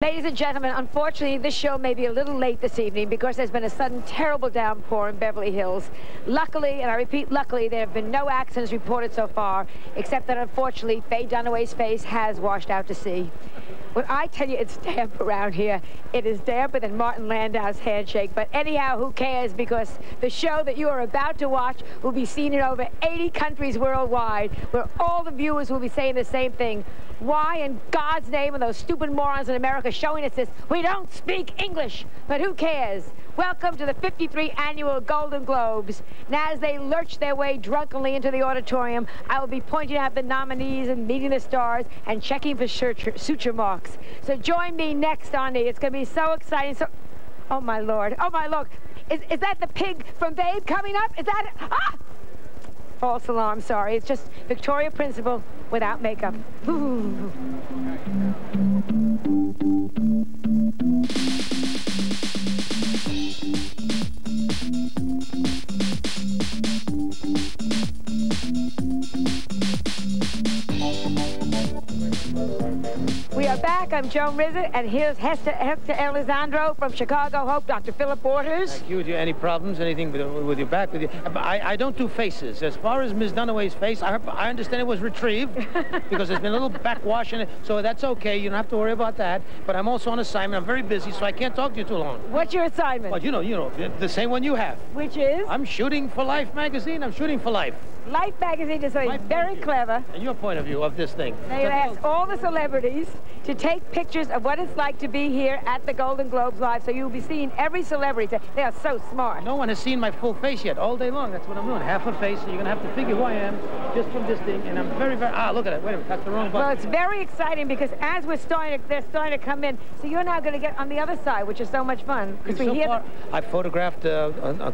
Ladies and gentlemen, unfortunately, this show may be a little late this evening because there's been a sudden terrible downpour in Beverly Hills. Luckily, and I repeat, luckily, there have been no accidents reported so far, except that, unfortunately, Faye Dunaway's face has washed out to sea. When I tell you it's damp around here, it is damper than Martin Landau's handshake. But anyhow, who cares? Because the show that you are about to watch will be seen in over 80 countries worldwide, where all the viewers will be saying the same thing. Why in God's name are those stupid morons in America showing us this? We don't speak English, but who cares? Welcome to the 53rd Annual Golden Globes. Now, as they lurch their way drunkenly into the auditorium, I will be pointing out the nominees and meeting the stars and checking for suture marks. So join me next on the. It's going to be so exciting. So, oh my Lord, oh my Lord. Is that the pig from Babe coming up? Is that, ah! False alarm, sorry. It's just Victoria Principal without makeup. Ooh. We are back. I'm Joan Rivers, and here's Hector Alessandro from Chicago Hope, Dr. Philip Waters. Thank you. Do you have any problems, anything with your back? I don't do faces. As far as Ms. Dunaway's face, I understand it was retrieved because there's been a little backwash in it, so that's okay. You don't have to worry about that. But I'm also on assignment. I'm very busy, so I can't talk to you too long. What's your assignment? Well, you know, the same one you have. Which is? I'm shooting for Life magazine. I'm shooting for Life. Life magazine is very clever. And your point of view of this thing. They asked all the celebrities to take pictures of what it's like to be here at the Golden Globes Live, so you'll be seeing every celebrity. They are so smart. No one has seen my full face yet. All day long, that's what I'm doing. Half a face, so you're going to have to figure who I am just from this thing. And I'm very, look at it. Wait a minute, that's the wrong button. Well, it's very exciting because as they're starting to come in, so you're now going to get on the other side, which is so much fun. So far, I've photographed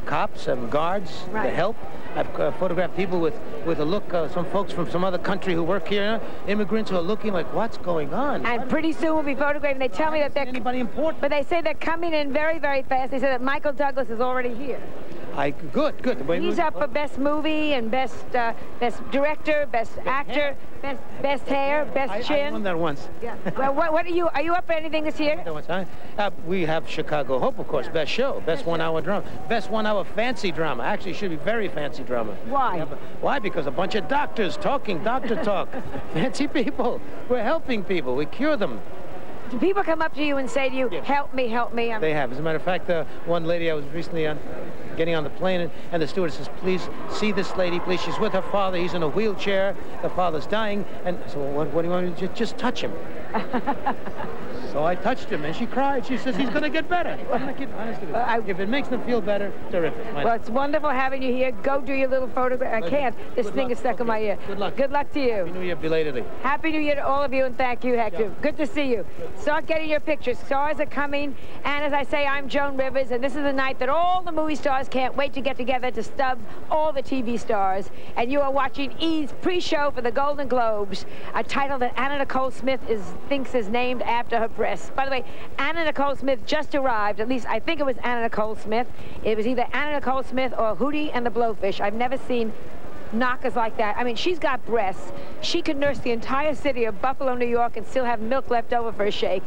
cops and guards, the help. I've photographed people with a look, some folks from some other country who work here, immigrants who are looking like, what's going on? And pretty soon we'll be photographing. They tell me that they're... Anybody important? But they say they're coming in very, very fast. They say that Michael Douglas is already here. Good. He's up for Best Movie and Best Director, Best Actor, Best Hair, Best Chin. I won that once. Yeah. Well, what are you up for anything this year? We have Chicago Hope, of course, Best Show, Best 1 hour drama, Best 1 hour fancy drama. Actually, it should be very fancy drama. Why? Why? Because a bunch of doctors talking doctor talk. Fancy people. We're helping people. We cure them. Do people come up to you and say to you, yes. Help me, help me? They have. As a matter of fact, one lady I was recently getting on the plane, and the stewardess says, please see this lady, please. She's with her father. He's in a wheelchair. The father's dying. And so what do you want me to just touch him? So I touched him, and she cried. She says, he's going to get better. If it makes them feel better, terrific. Well, it's wonderful having you here. Go do your little photograph. I can't. This thing is stuck in my ear. Good luck. Good luck to you. Happy New Year belatedly. Happy New Year to all of you, and thank you, Hector. Yeah. Good to see you. Start getting your pictures. Stars are coming, and as I say, I'm Joan Rivers, and this is the night that all the movie stars can't wait to get together to stub all the TV stars. And you are watching E's pre-show for the Golden Globes, a title that Anna Nicole Smith thinks is named after her breasts. By the way, Anna Nicole Smith just arrived. At least I think it was Anna Nicole Smith. It was either Anna Nicole Smith or Hootie and the Blowfish. I've never seen knockers like that. I mean, she's got breasts. She could nurse the entire city of Buffalo, New York, and still have milk left over for a shake.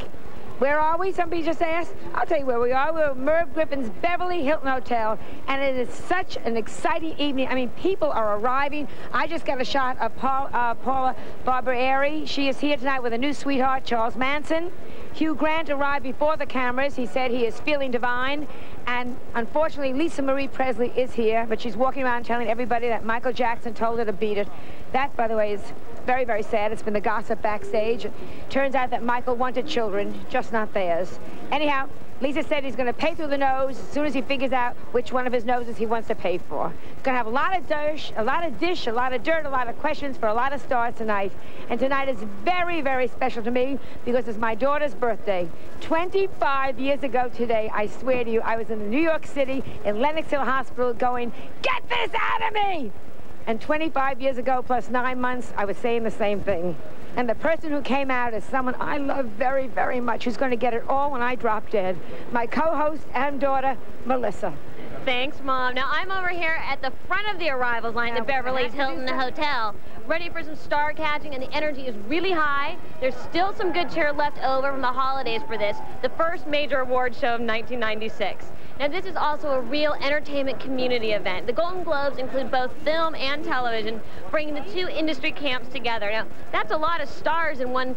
Where are we? Somebody just asked. I'll tell you where we are. We're at Merv Griffin's Beverly Hilton Hotel, and it is such an exciting evening. I mean, people are arriving. I just got a shot of Paula Barbieri. She is here tonight with a new sweetheart, Charles Manson. Hugh Grant arrived before the cameras. He said he is feeling divine. And unfortunately, Lisa Marie Presley is here, but she's walking around telling everybody that Michael Jackson told her to beat it. That, by the way, is very, very sad. It's been the gossip backstage. It turns out that Michael wanted children, just not theirs. Anyhow, Lisa said he's going to pay through the nose as soon as he figures out which one of his noses he wants to pay for. He's going to have a lot of dish, a lot of dirt, a lot of questions for a lot of stars tonight. And tonight is very, very special to me because it's my daughter's birthday. 25 years ago today, I swear to you, I was in New York City in Lenox Hill Hospital going, get this out of me! And 25 years ago, plus 9 months, I was saying the same thing. And the person who came out is someone I love very, very much, who's going to get it all when I drop dead. My co-host and daughter, Melissa. Thanks, Mom. Now, I'm over here at the front of the arrivals line, the Beverly's Hilton Hotel, ready for some star catching, and the energy is really high. There's still some good cheer left over from the holidays for this, the first major award show of 1996. Now, this is also a real entertainment community event. The Golden Globes include both film and television, bringing the two industry camps together. Now, that's a lot of stars in one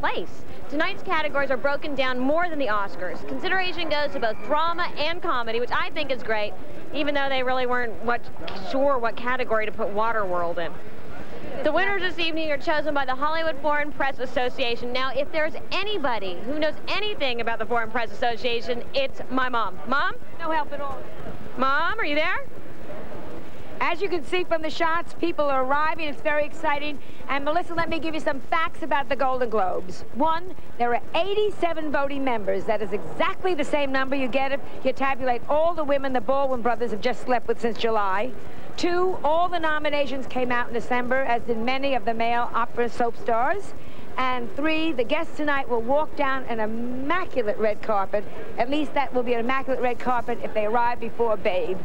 place. Tonight's categories are broken down more than the Oscars. Consideration goes to both drama and comedy, which I think is great, even though they really weren't sure what category to put Waterworld in. The winners this evening are chosen by the Hollywood Foreign Press Association. Now, if there's anybody who knows anything about the Foreign Press Association, it's my mom. Mom? No help at all. Mom, are you there? As you can see from the shots, people are arriving. It's very exciting. And Melissa, let me give you some facts about the Golden Globes. 1, there are 87 voting members. That is exactly the same number you get if you tabulate all the women the Baldwin brothers have just slept with since July. 2, all the nominations came out in December, as did many of the male opera soap stars. And 3, the guests tonight will walk down an immaculate red carpet. At least that will be an immaculate red carpet if they arrive before Babe.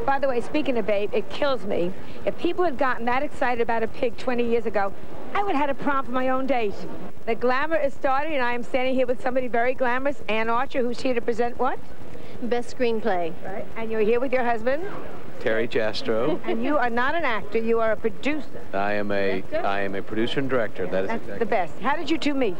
By the way, speaking of Babe, it kills me. If people had gotten that excited about a pig 20 years ago, I would have had a prom for my own date. The glamour is starting, and I am standing here with somebody very glamorous, Ann Archer, who's here to present what? Best screenplay. Right. And you're here with your husband? Terry Jastro. And you are not an actor, you are a producer. I am a producer and director. That is That's exactly the best. How did you two meet?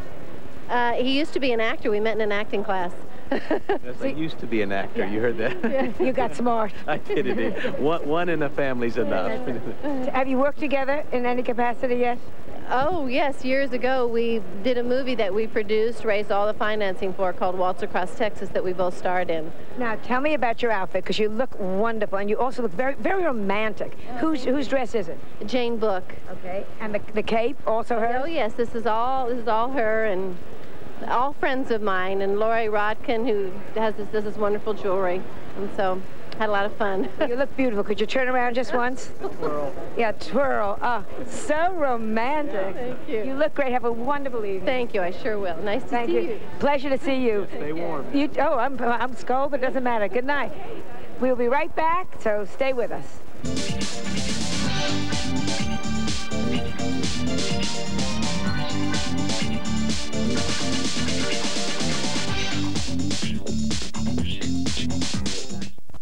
He used to be an actor. We met in an acting class. Yes, I used to be an actor. You heard that? Yeah. You got smart. I did it. One in a family's enough. Have you worked together in any capacity yet? Oh, yes. Years ago, we did a movie that we produced, raised all the financing for, called Waltz Across Texas, that we both starred in. Now, tell me about your outfit, because you look wonderful, and you also look very, very romantic. Whose dress is it? Jane Book. Okay. And the cape, also hers? Oh, yes. This is all her, and all friends of mine, and Lori Rodkin, who does this wonderful jewelry. And so, had a lot of fun. You look beautiful. Could you turn around just once? Twirl. Yeah, twirl. Oh, so romantic. Thank you. You look great. Have a wonderful evening. Thank you. I sure will. Nice to see you. Pleasure to see you. Stay warm. I'm scolded, but it doesn't matter. Good night. We'll be right back, so stay with us.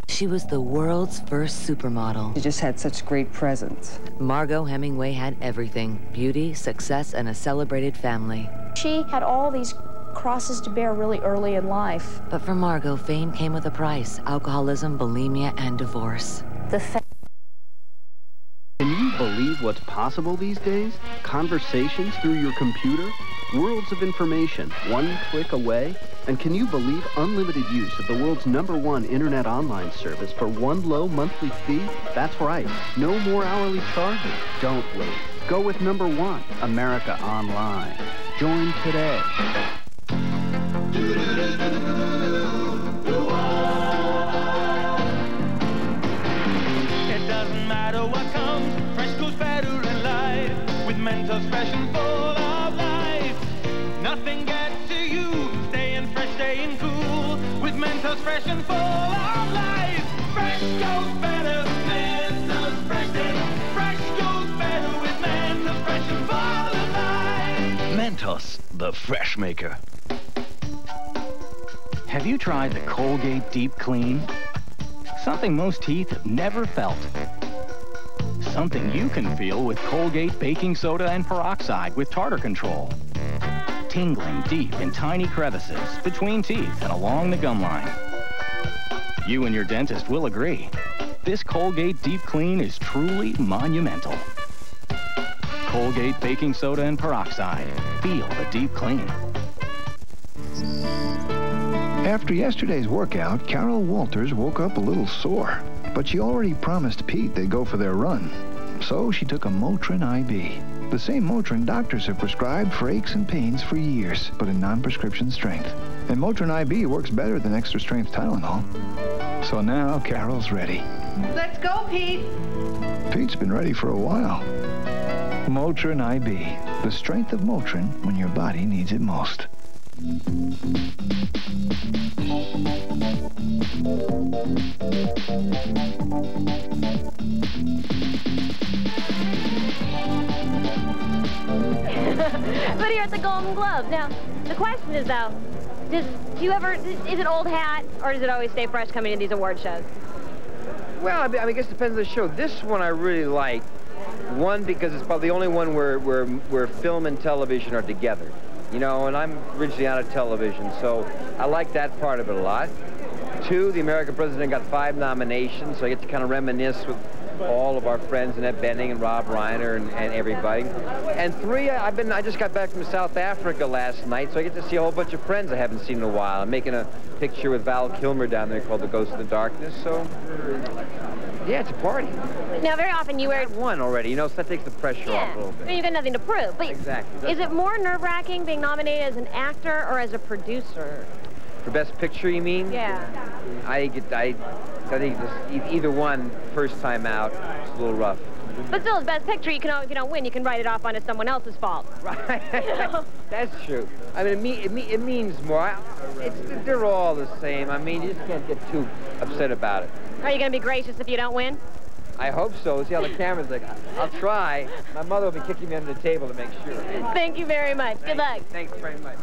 She was the world's first supermodel. She just had such great presence. Margot Hemingway had everything: beauty, success, and a celebrated family. She had all these crosses to bear really early in life. But for Margot, fame came with a price: alcoholism, bulimia, and divorce. Can you believe what's possible these days? Conversations through your computer? Worlds of information, one click away? And can you believe unlimited use of the world's #1 internet online service for one low monthly fee? That's right, no more hourly charges. Don't wait. Go with #1, America Online. Join today. It doesn't matter what comes, fresh goes better in life. With Mentos fresh and full of life. Nothing gets to you, staying fresh, staying cool. With Mentos fresh and full of life. Fresh goes better, Mentos fresh and fresh goes better with Mentos fresh and full of life. Mentos, the fresh maker. Have you tried the Colgate Deep Clean? Something most teeth have never felt. Something you can feel with Colgate baking soda and peroxide with tartar control. Tingling deep in tiny crevices between teeth and along the gum line. You and your dentist will agree. This Colgate Deep Clean is truly monumental. Colgate baking soda and peroxide. Feel the deep clean. After yesterday's workout, Carol Walters woke up a little sore, but she already promised Pete they'd go for their run. So she took a Motrin IB, the same Motrin doctors have prescribed for aches and pains for years, but in non-prescription strength. And Motrin IB works better than extra strength Tylenol. So now Carol's ready. Let's go, Pete. Pete's been ready for a while. Motrin IB, the strength of Motrin when your body needs it most. the Golden Globes. Now, the question is, though, do you ever, is it old hat, or does it always stay fresh coming to these award shows? Well, I guess it depends on the show. This one I really like. One, because it's probably the only one where film and television are together. You know, and I'm originally out of television, so I like that part of it a lot. Two, the American President got 5 nominations, so I get to kind of reminisce with all of our friends, Annette Bening and Rob Reiner and everybody. And 3, I just got back from South Africa last night, so I get to see a whole bunch of friends I haven't seen in a while. I'm making a picture with Val Kilmer down there called The Ghost in the Darkness, so yeah, it's a party. Now, very often you wear... One already, you know, so that takes the pressure off a little bit. I mean, you've got nothing to prove. But exactly. Is it more nerve-wracking being nominated as an actor or as a producer? For Best Picture, you mean? Yeah. I think either one, first time out, it's a little rough. But still, as Best Picture, you can, if you don't win, you can write it off onto someone else's fault. Right. You know? That's true. I mean, it means more. They're all the same. I mean, you just can't get too upset about it. Are you going to be gracious if you don't win? I hope so. See how the camera's like, I'll try. My mother will be kicking me under the table to make sure. Thank you very much. Good luck. Thanks very much.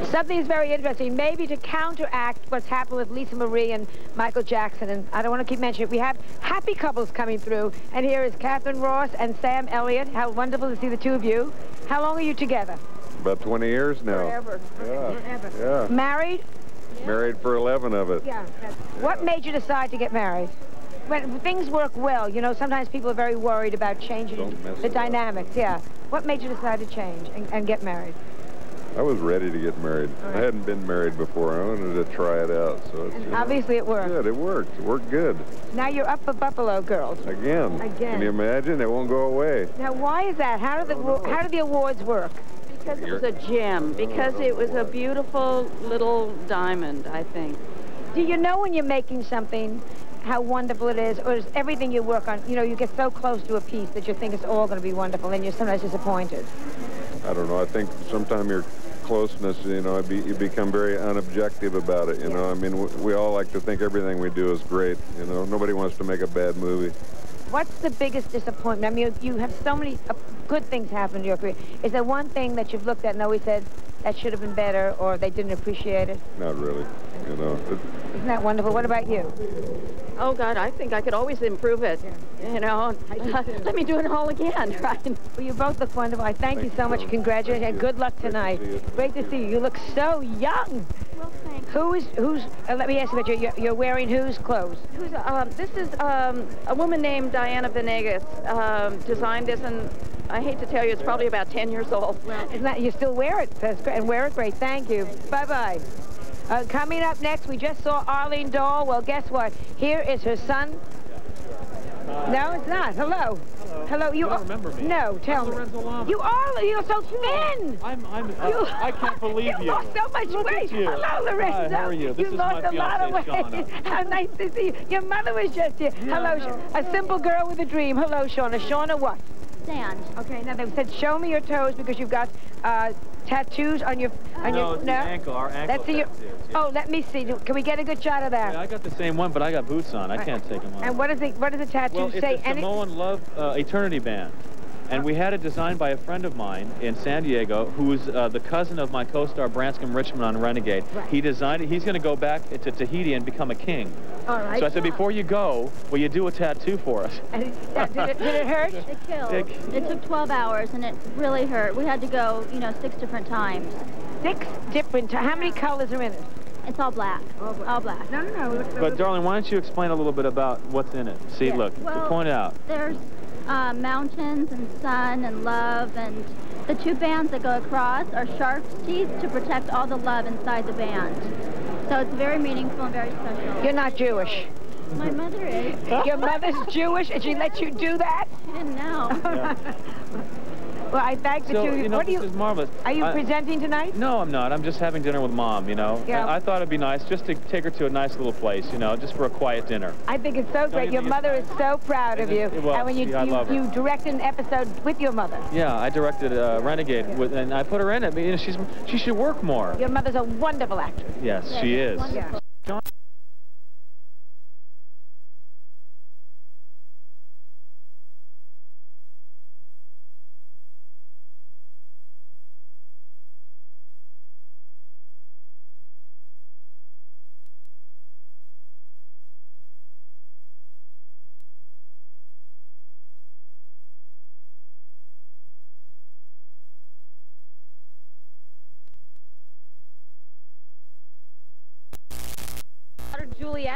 Something's very interesting, maybe to counteract what's happened with Lisa Marie and Michael Jackson, and I don't want to keep mentioning it. We have happy couples coming through, and here is Catherine Ross and Sam Elliott. How wonderful to see the two of you. How long are you together? About 20 years now. Forever. Yeah. Forever. Yeah. Married? Married for 11 of it. Yeah. What made you decide to get married? When things work well, you know, sometimes people are very worried about changing the dynamics. Yeah. What made you decide to change and get married? I was ready to get married. I hadn't been married before. I wanted to try it out. So it's, obviously it worked. Good, it worked. It worked good. Now you're up for Buffalo Girls. Again. Can you imagine? It won't go away. Now, why is that? How do the awards work? Because it was a gem. Because it was a beautiful little diamond, I think. Do you know when you're making something how wonderful it is, or is everything you work on, you know, you get so close to a piece that you think it's all going to be wonderful, and you're sometimes disappointed? I don't know. I think sometimes your closeness, you know, you become very unobjective about it, you know. I mean, we all like to think everything we do is great, you know. Nobody wants to make a bad movie. What's the biggest disappointment? I mean, you have so many good things happen to your career. Is there one thing that you've looked at and always said, that should have been better, or they didn't appreciate it? Not really, you know. Isn't that wonderful? What about you? Oh, God, I think I could always improve it. Yeah. You know, let me do it all again, right? Well, you both look wonderful. I thank you so much. Congratulations, and good luck tonight. Great to see you. You look so young. Well, thanks. Who's let me ask you about you. You're wearing whose clothes? This is a woman named Diana Venegas designed this, and I hate to tell you, it's probably about 10 years old. Well, isn't that, you still wear it. That's great. And wear it great. Thank you. Bye-bye. Coming up next, we just saw Arlene Dahl. Well, guess what? Here is her son. No, it's not. Hello. Hello. You don't remember me. No, tell me. You are. You're so thin. I can't believe you. You lost so much weight. Hello, Lorenzo. Hi, how are you? This is lost my a lot of weight. Shauna. How nice to see you. Your mother was just here. Yeah, hello, a simple girl with a dream. Hello, Shauna. Shauna what? Sand. Okay, now they said show me your toes because you've got tattoos on your ankle. Our ankle Let's see your, tattoos. Yeah. Oh, let me see. Can we get a good shot of that? Yeah, I got the same one, but I got boots on. I can't take them off. And what does the tattoo well, say? It's a Samoan Love Eternity Band. And we had it designed by a friend of mine in San Diego, who's the cousin of my co-star Branscombe Richmond on Renegade. Right. He designed it. He's going to go back to Tahiti and become a king. All right. So I said, before you go, will you do a tattoo for us? And did it hurt? It killed. It took 12 hours, and it really hurt. We had to go, 6 different times. 6 different times? How many colors are in it? It's all black. All black. No. But, darling, why don't you explain a little bit about what's in it? See, look, well, point it out. There's mountains and sun and love, and the 2 bands that go across are shark's teeth to protect all the love inside the band. So it's very meaningful and very special. You're not Jewish. My mother is. Your mother's Jewish, and she let you do that? She didn't know. Yeah. Well, I thank the two of you. This is marvelous. Are you presenting tonight? No, I'm not. I'm just having dinner with Mom, Yeah. I thought it'd be nice just to take her to a nice little place, just for a quiet dinner. I think it's so great. Your mother is so proud of you. Well, and when you directed an episode with your mother. Yeah, I directed Renegade, and I put her in it. She should work more. Your mother's a wonderful actress. Yes, she is. Yeah.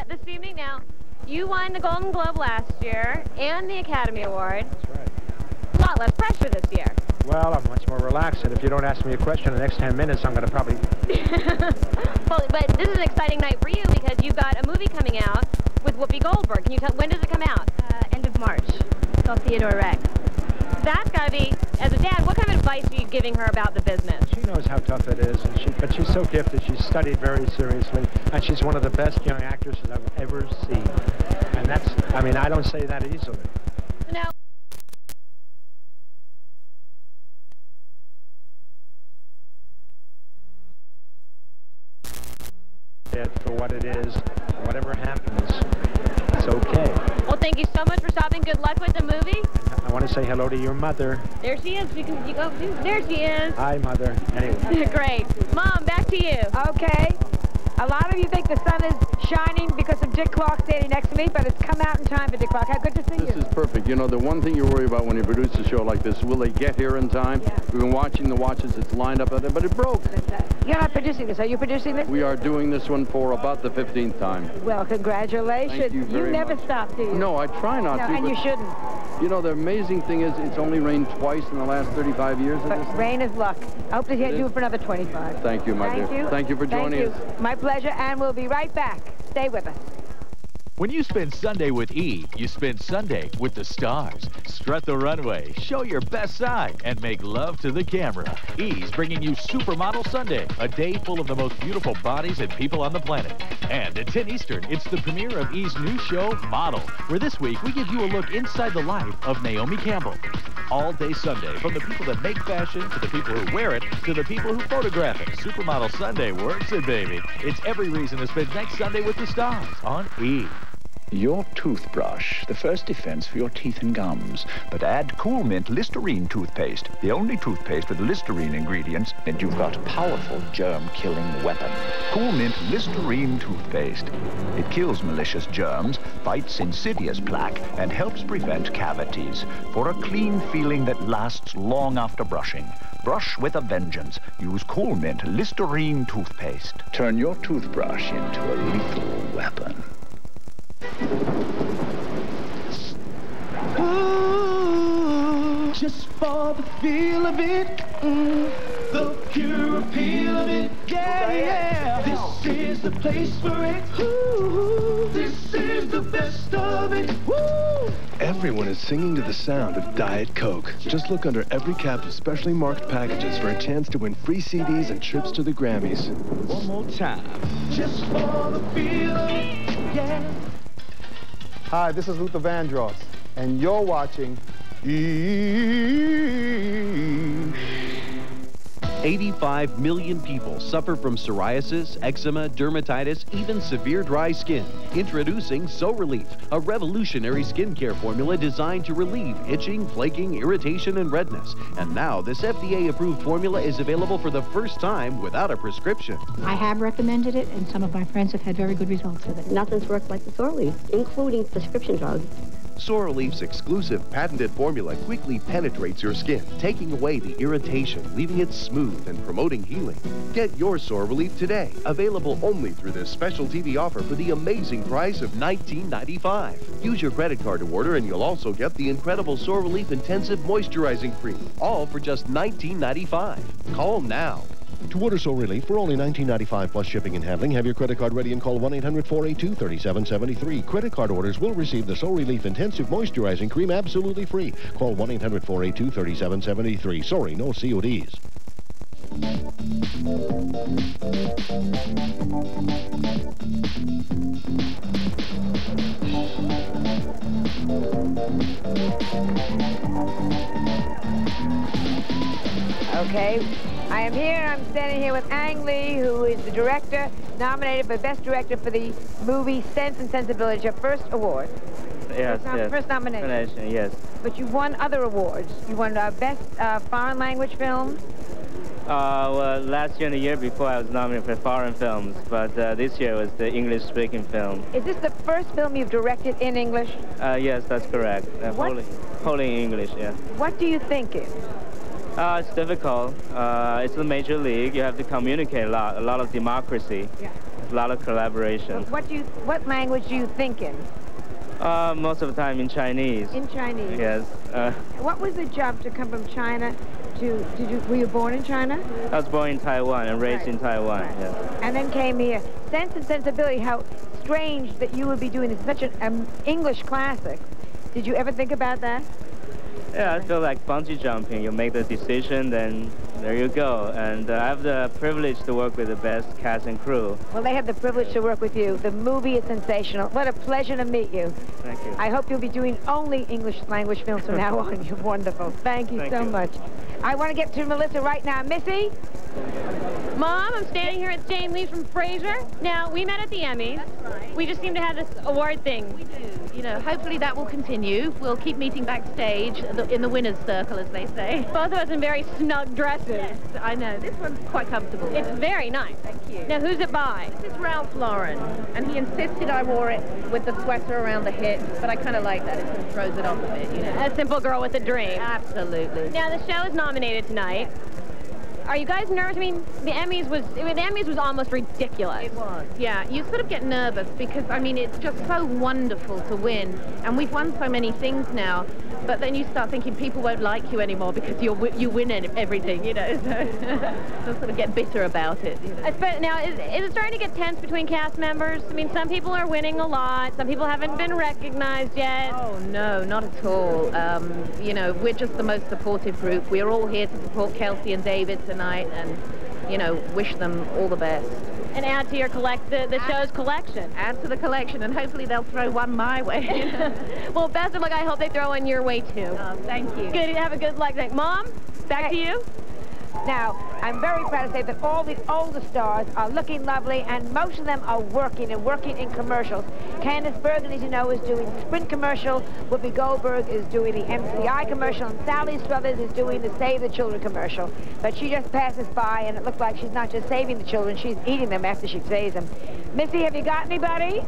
set this evening. Now, you won the Golden Globe last year and the Academy Award. That's right. A lot less pressure this year. Well, I'm much more relaxed, and if you don't ask me a question in the next 10 minutes, I'm going to probably... Well, but this is an exciting night for you because you've got a movie coming out with Whoopi Goldberg. Can you tell, when does it come out? End of March. It's called Theodore Rex. That's got to be, as a dad, what kind of advice are you giving her about the business? She knows how tough it is, and but she's so gifted. She's studied very seriously, and she's one of the best young actresses I've ever seen. And that's, I mean, I don't say that easily. So now, for what it is, whatever happens, it's okay. Well, thank you so much for stopping. Good luck with the movie. I want to say hello to your mother. There she is. You go. There she is. Hi, Mother. Anyway. Great. Mom, back to you. Okay. A lot of you think the sun is shining because of Dick Clark standing next to me, but it's come out in time for Dick Clark. How good to see you. This is perfect. You know, the one thing you worry about when you produce a show like this, will they get here in time? Yeah. We've been watching the watches. It's lined up out there, but it broke. You're not producing this. Are you producing this? We are doing this one for about the 15th time. Well, congratulations. Thank you very never much. stop, do you? No, I try not to. And you shouldn't. You know, the amazing thing is it's only rained twice in the last 35 years. But rain is luck. I hope to do it for another 25. Thank you, my dear. Thank you for joining us. My pleasure, and we'll be right back. Stay with us. When you spend Sunday with E, you spend Sunday with the stars. Strut the runway, show your best side, and make love to the camera. E's bringing you Supermodel Sunday, a day full of the most beautiful bodies and people on the planet. And at 10 Eastern, it's the premiere of E's new show, Model, where this week we give you a look inside the life of Naomi Campbell. All day Sunday, from the people that make fashion, to the people who wear it, to the people who photograph it. Supermodel Sunday works it, baby. It's every reason to spend next Sunday with the stars on E. Your toothbrush, the first defense for your teeth and gums. But add Cool Mint Listerine toothpaste, the only toothpaste with Listerine ingredients, and you've got a powerful germ-killing weapon. Cool Mint Listerine toothpaste. It kills malicious germs, fights insidious plaque, and helps prevent cavities. For a clean feeling that lasts long after brushing. Brush with a vengeance. Use Cool Mint Listerine toothpaste. Turn your toothbrush into a lethal weapon. Ooh, just for the feel of it, the pure appeal of it, yeah. This is the place for it. Ooh, this is the best of it. Woo. Everyone is singing to the sound of Diet Coke. Just look under every cap of specially marked packages for a chance to win free CDs and trips to the Grammys. One more time. Just for the feel of it, yeah. Hi, this is Luther Vandross, and you're watching E! 85 million people suffer from psoriasis, eczema, dermatitis, even severe dry skin. Introducing So Relief, a revolutionary skincare formula designed to relieve itching, flaking, irritation, and redness. And now this FDA-approved formula is available for the first time without a prescription. I have recommended it, and some of my friends have had very good results with it. Nothing's worked like the Sore Relief, including prescription drugs. Sore Relief's exclusive patented formula quickly penetrates your skin, taking away the irritation, leaving it smooth and promoting healing. Get your Sore Relief today, available only through this special TV offer for the amazing price of $19.95. Use your credit card to order and you'll also get the incredible Sore Relief Intensive Moisturizing Cream, all for just $19.95. Call now. To order So Relief for only $19.95 plus shipping and handling, have your credit card ready and call 1-800-482-3773. Credit card orders will receive the So Relief Intensive Moisturizing Cream absolutely free. Call 1-800-482-3773. Sorry, no CODs. Okay, I am here, I'm standing here with Ang Lee, who is the director, nominated for Best Director for the movie Sense and Sensibility, your first award. Yes, First nomination. Yes. But you won other awards. You won Best Foreign Language Film. Well, last year and the year before I was nominated for foreign films, but this year was the English-speaking film. Is this the first film you've directed in English? Yes, that's correct. Wholly in English, yeah. What do you think it? It's difficult. It's a major league. You have to communicate a lot of democracy. Yeah. a lot of collaboration. What language do you think in? Most of the time in Chinese. In Chinese? Yes. What was the jump to come from China to, were you born in China? I was born in Taiwan and raised in Taiwan, yes. And then came here. Sense and Sensibility, how strange that you would be doing such an English classic. Did you ever think about that? Yeah, I feel like bungee jumping. You make the decision, then there you go. And I have the privilege to work with the best cast and crew. Well, they have the privilege to work with you. The movie is sensational. What a pleasure to meet you. Thank you. I hope you'll be doing only English language films from now on. You're wonderful. Thank you so much. I want to get to Melissa right now. Missy? Mom, I'm standing here with Jane Lee from Frasier. Now, we met at the Emmys. That's right. We just seem to have this award thing. We do. You know, hopefully that will continue. We'll keep meeting backstage in the winner's circle, as they say. Both of us in very snug dresses. Yes, I know. This one's quite comfortable. It's very nice. Thank you. Now, who's it by? This is Ralph Lauren, and he insisted I wore it with the sweater around the hips, but I kind of like that. It sort of throws it off a bit, you know. A simple girl with a dream. Absolutely. Now, the show is nominated tonight. Are you guys nervous? I mean, the Emmys was almost ridiculous. It was. Yeah, you sort of get nervous because, I mean, it's just so wonderful to win. And we've won so many things now. But then you start thinking people won't like you anymore because you win everything, you know. So they'll sort of get bitter about it. You know? Now, is it starting to get tense between cast members? I mean, some people are winning a lot. Some people haven't been recognized yet. Oh, no, not at all. You know, we're just the most supportive group. We're all here to support Kelsey and David tonight and, you know, wish them all the best. And add to your the show's collection. Add to the collection, and hopefully they'll throw one my way. Well, best of luck. I hope they throw one your way, too. Oh, thank you. Good. Have a good luck. Mom, back to you. Now, I'm very proud to say that all the older stars are looking lovely, and most of them are working in commercials. Candice Bergen, as you know, is doing the Sprint commercial. Whoopi Goldberg is doing the MCI commercial, and Sally Struthers is doing the Save the Children commercial. But she just passes by, and it looks like she's not just saving the children, she's eating them after she saves them. Missy, have you got anybody?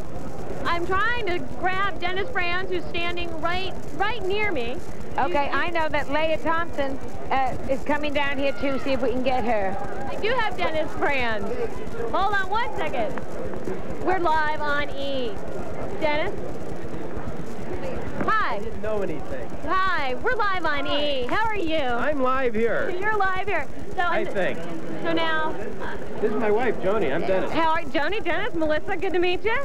I'm trying to grab Dennis Franz, who's standing right near me. Okay, I know that Leah Thompson is coming down here, too. See if we can get her. I do have Dennis Franz. Hold on 1 second. We're live on E. Dennis? Hi. I didn't know anything. Hi, we're live on E. How are you? I'm live here. You're live here. So I think. So now... This is my wife, Joni. I'm Dennis. How are you? Joni, Dennis, Melissa, good to meet you.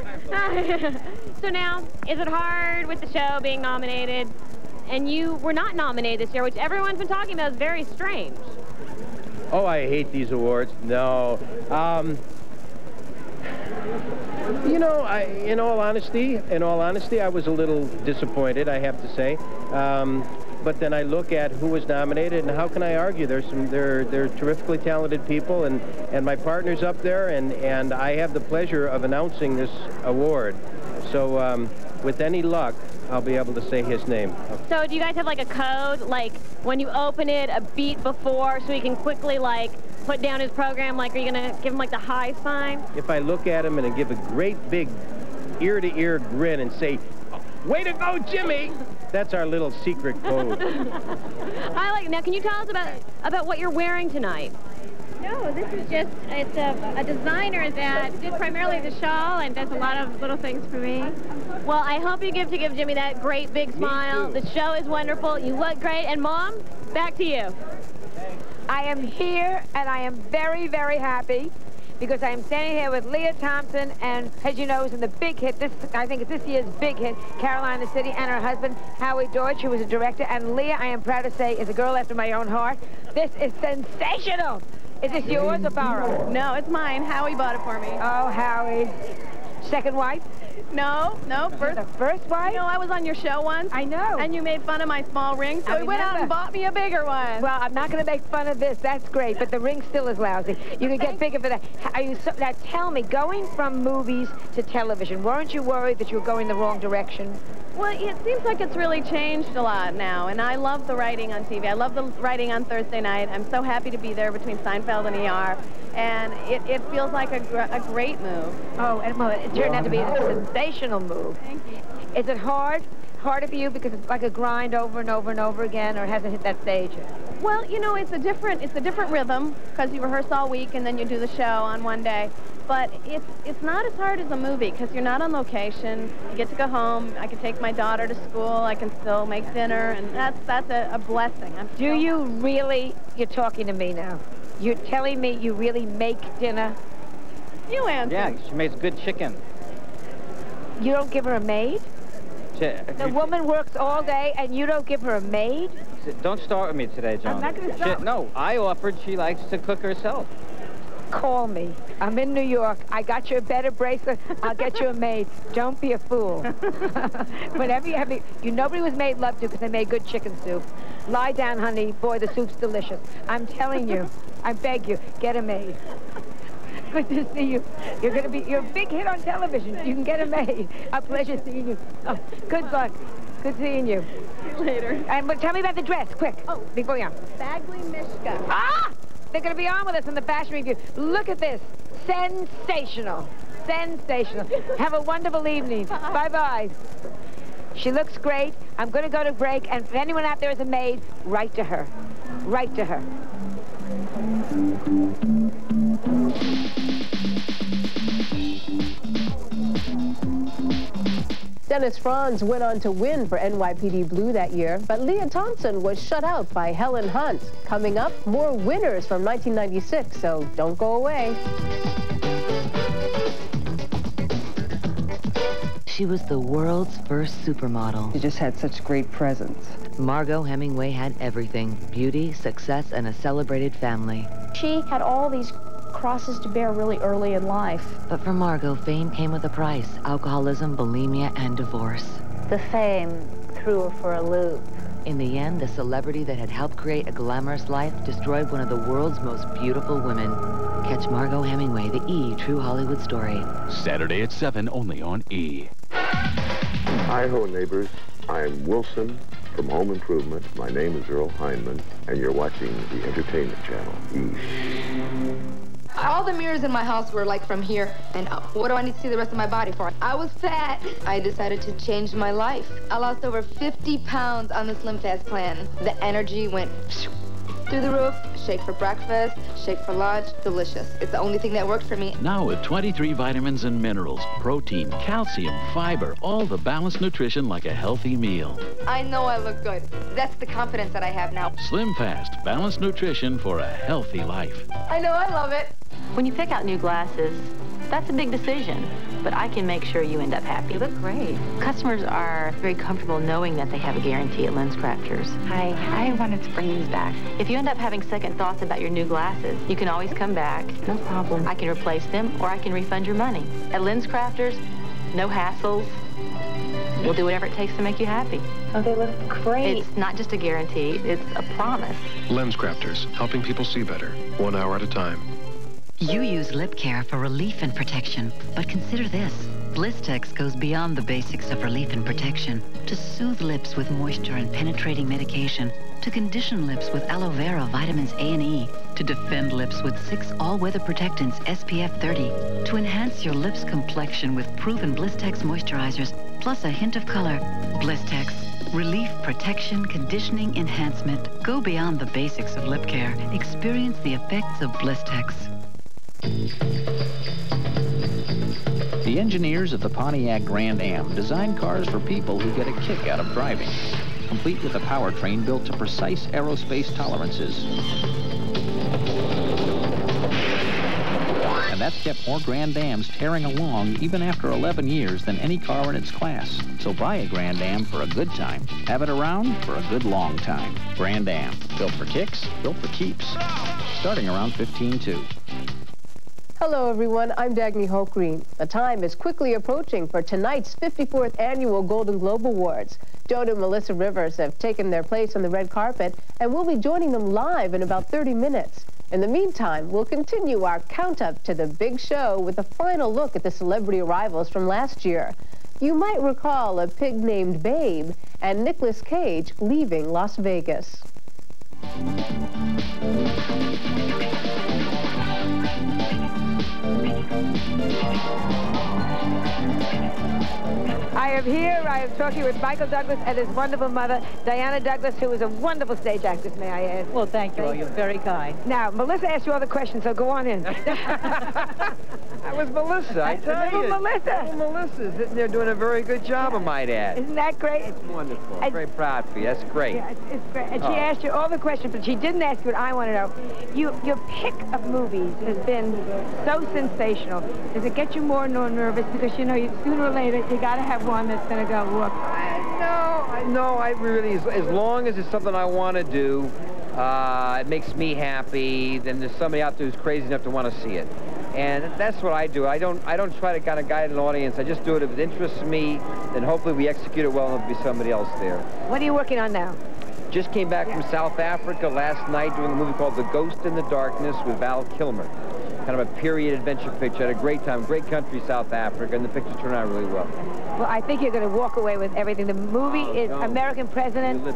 So now, is it hard with the show being nominated? And you were not nominated this year, which everyone's been talking about is very strange. Oh, I hate these awards. No. You know, in all honesty, I was a little disappointed, I have to say. But then I look at who was nominated, and how can I argue? They're terrifically talented people, and my partner's up there, and I have the pleasure of announcing this award. So with any luck, I'll be able to say his name. So do you guys have like a code, like when you open it a beat before, so he can quickly like put down his program? Like, are you gonna give him like the high sign? If I look at him and give a great big ear-to-ear grin and say, "Way to go, Jimmy!" That's our little secret code. I like it. Now, can you tell us about what you're wearing tonight? No, this is just, it's a designer that did primarily the shawl and does a lot of little things for me. Well, I hope you give Jimmy that great big smile. The show is wonderful. You look great. And Mom, back to you. I am here, and I am very, very happy because I am standing here with Leah Thompson, and as you know, is in the big hit. I think it's this year's big hit, Caroline in the City, and her husband, Howie Deutsch, who was a director. And Leah, I am proud to say, is a girl after my own heart. This is sensational. Is this yours or borrowed? No, it's mine. Howie bought it for me. Oh, Howie. Second wife? No, first. The first wife? You know, I was on your show once. I know. And you made fun of my small ring, so I he went out and bought me a bigger one. Well, I'm not going to make fun of this. That's great, but the ring still is lousy. You can get bigger for that. Now, tell me, going from movies to television, weren't you worried that you were going the wrong direction? Well, it seems like it's really changed a lot now, and I love the writing on TV. I love the writing on Thursday night. I'm so happy to be there between Seinfeld and ER, and it feels like a great move. Oh, and well, it turned out to be a sensational move. Thank you. Is it harder for you because it's like a grind over and over and over again, or it hasn't hit that stage yet? Well, you know, it's a different rhythm because you rehearse all week and then you do the show on one day. But it's not as hard as a movie because you're not on location. You get to go home. I can take my daughter to school. I can still make dinner, and that's a blessing. Do you really? You're talking to me now. You're telling me you really make dinner? You answer. Yeah, she makes good chicken. You don't give her a maid? The woman works all day and you don't give her a maid? Don't start with me today, Joan. I'm not going to start. No, I offered. She likes to cook herself. Call me. I'm in New York. I got you a better bracelet. I'll get you a maid. Don't be a fool. Whenever you have nobody was made love to because they made good chicken soup. Lie down, honey. Boy, the soup's delicious. I'm telling you. I beg you, get a maid. Good to see you. You're a big hit on television. You can get a maid. A pleasure seeing you. Oh, good luck. Good seeing you. See you later. And tell me about the dress, quick. Oh, before you go. Bagley Mishka. Ah! They're going to be on with us in the fashion review. Look at this. Sensational. Sensational. Have a wonderful evening. Bye-bye. She looks great. I'm going to go to break, and if anyone out there is a maid, write to her. Write to her. Dennis Franz went on to win for NYPD Blue that year, but Leah Thompson was shut out by Helen Hunt. Coming up, more winners from 1996, so don't go away. She was the world's first supermodel. She just had such great presence. Margot Hemingway had everything: beauty, success, and a celebrated family. She had all these crosses to bear really early in life. But for Margot, fame came with a price: alcoholism, bulimia, and divorce. The fame threw her for a loop. In the end, the celebrity that had helped create a glamorous life destroyed one of the world's most beautiful women. Catch Margot Hemingway, the E! True Hollywood Story. Saturday at 7, only on E! Hi-ho, neighbors. I'm Wilson from Home Improvement. My name is Earl Hindman, and you're watching the Entertainment Channel, E! All the mirrors in my house were like from here, and what do I need to see the rest of my body for? I was fat. I decided to change my life. I lost over 50 pounds on the Slim Fast plan. The energy went through the roof. Shake for breakfast, shake for lunch, delicious. It's the only thing that worked for me. Now with 23 vitamins and minerals, protein, calcium, fiber, all the balanced nutrition like a healthy meal. I know I look good. That's the confidence that I have now. Slim Fast, balanced nutrition for a healthy life. I know, I love it. When you pick out new glasses, that's a big decision, but I can make sure you end up happy. You look great. Customers are very comfortable knowing that they have a guarantee at Lens Crafters. Hi, I wanted to bring these back. If you end up having second thoughts about your new glasses, you can always come back. No problem. I can replace them, or I can refund your money. At Lens Crafters, no hassles. We'll do whatever it takes to make you happy. Oh, they look great. It's not just a guarantee, it's a promise. Lens Crafters, helping people see better, 1 hour at a time. You use lip care for relief and protection, but consider this. Blistex goes beyond the basics of relief and protection to soothe lips with moisture and penetrating medication, to condition lips with aloe vera, vitamins A and E, to defend lips with 6 all-weather protectants SPF 30, to enhance your lips' complexion with proven Blistex moisturizers, plus a hint of color. Blistex. Relief, protection, conditioning, enhancement. Go beyond the basics of lip care. Experience the effects of Blistex. The engineers at the Pontiac Grand Am design cars for people who get a kick out of driving, complete with a powertrain built to precise aerospace tolerances. And that's kept more Grand Ams tearing along even after 11 years than any car in its class. So buy a Grand Am for a good time. Have it around for a good long time. Grand Am, built for kicks, built for keeps. Starting around 15.2. Hello, everyone. I'm Dagny Hochgreen. The time is quickly approaching for tonight's 54th Annual Golden Globe Awards. Joan and Melissa Rivers have taken their place on the red carpet, and we'll be joining them live in about 30 minutes. In the meantime, we'll continue our count-up to the big show with a final look at the celebrity arrivals from last year. You might recall a pig named Babe and Nicolas Cage leaving Las Vegas. I am talking with Michael Douglas and his wonderful mother, Diana Douglas, who is a wonderful stage actress, may I add. Well, thank you. You're very kind. Now, Melissa asked you all the questions, so go on in. That was Melissa, I tell you. Melissa. Oh, Melissa's sitting there doing a very good job, I might add. Isn't that great? It's wonderful. I'm very proud for you. That's great. Yeah, it's great. And she asked you all the questions, but she didn't ask you what I want to know. Your pick of movies has been so sensational. Does it get you more and more nervous? Because, you know, sooner or later, you got to have one that's going to go, whoop. I really, as long as it's something I want to do, it makes me happy, then there's somebody out there who's crazy enough to want to see it. And that's what I do. I don't try to kind of guide an audience. I just do it if it interests me, then hopefully we execute it well and there'll be somebody else there. What are you working on now? Just came back from South Africa last night doing a movie called The Ghost in the Darkness with Val Kilmer. Kind of a period adventure picture. Had a great time. Great country, South Africa, and the picture turned out really well. Well, I think you're going to walk away with everything. The movie is American President.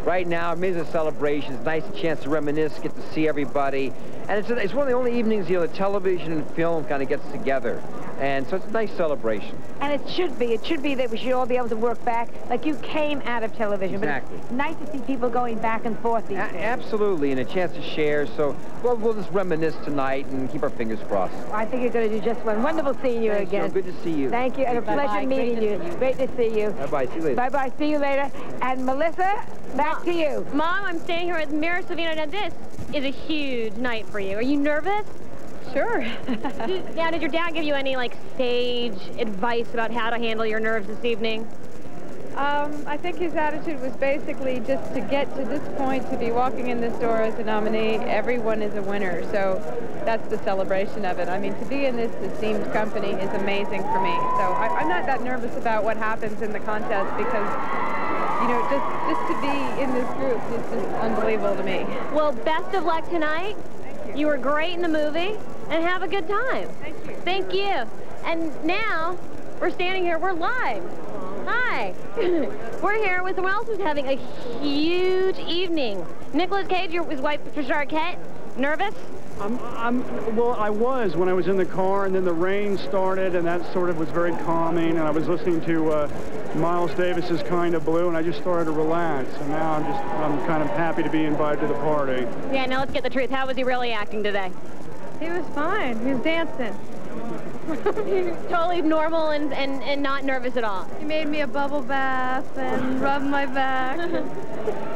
Right now, it's a celebration. It's a nice chance to reminisce, get to see everybody. And it's one of the only evenings, you know, the television and film kind of gets together. And so it's a nice celebration. And it should be that we should all be able to work back. Like you came out of television. Exactly. But it's nice to see people going back and forth these days. Absolutely, and a chance to share. So we'll just reminisce tonight and keep our fingers crossed. Well, I think you're going to do just one. Wonderful seeing you again. Joan. Good to see you. Thank you, and a pleasure meeting you. Great to see you. Bye-bye. See you later. Bye-bye. See you later. And Melissa, back to you. Mom, I'm standing here with Mira Savino. Now, this is a huge night for you. Are you nervous? Sure. Now, did your dad give you any, like, sage advice about how to handle your nerves this evening? I think his attitude was basically just to get to this point, to be walking in this door as a nominee, everyone is a winner. So that's the celebration of it. I mean, to be in this esteemed company is amazing for me. So I'm not that nervous about what happens in the contest because, you know, just to be in this group is just unbelievable to me. Well, best of luck tonight. You were great in the movie, and have a good time. Thank you. Thank you. And now, we're standing here, we're live. Hi. We're here with someone else who's having a huge evening. Nicolas Cage, his wife, Patricia Arquette. Nervous? Well, I was when I was in the car, and then the rain started, and that sort of was very calming, and I was listening to Miles Davis's Kind of Blue, and I just started to relax, and now I'm kind of happy to be invited to the party. Yeah, now let's get the truth. How was he really acting today? He was fine. He was dancing. Totally normal and not nervous at all. He made me a bubble bath and rubbed my back.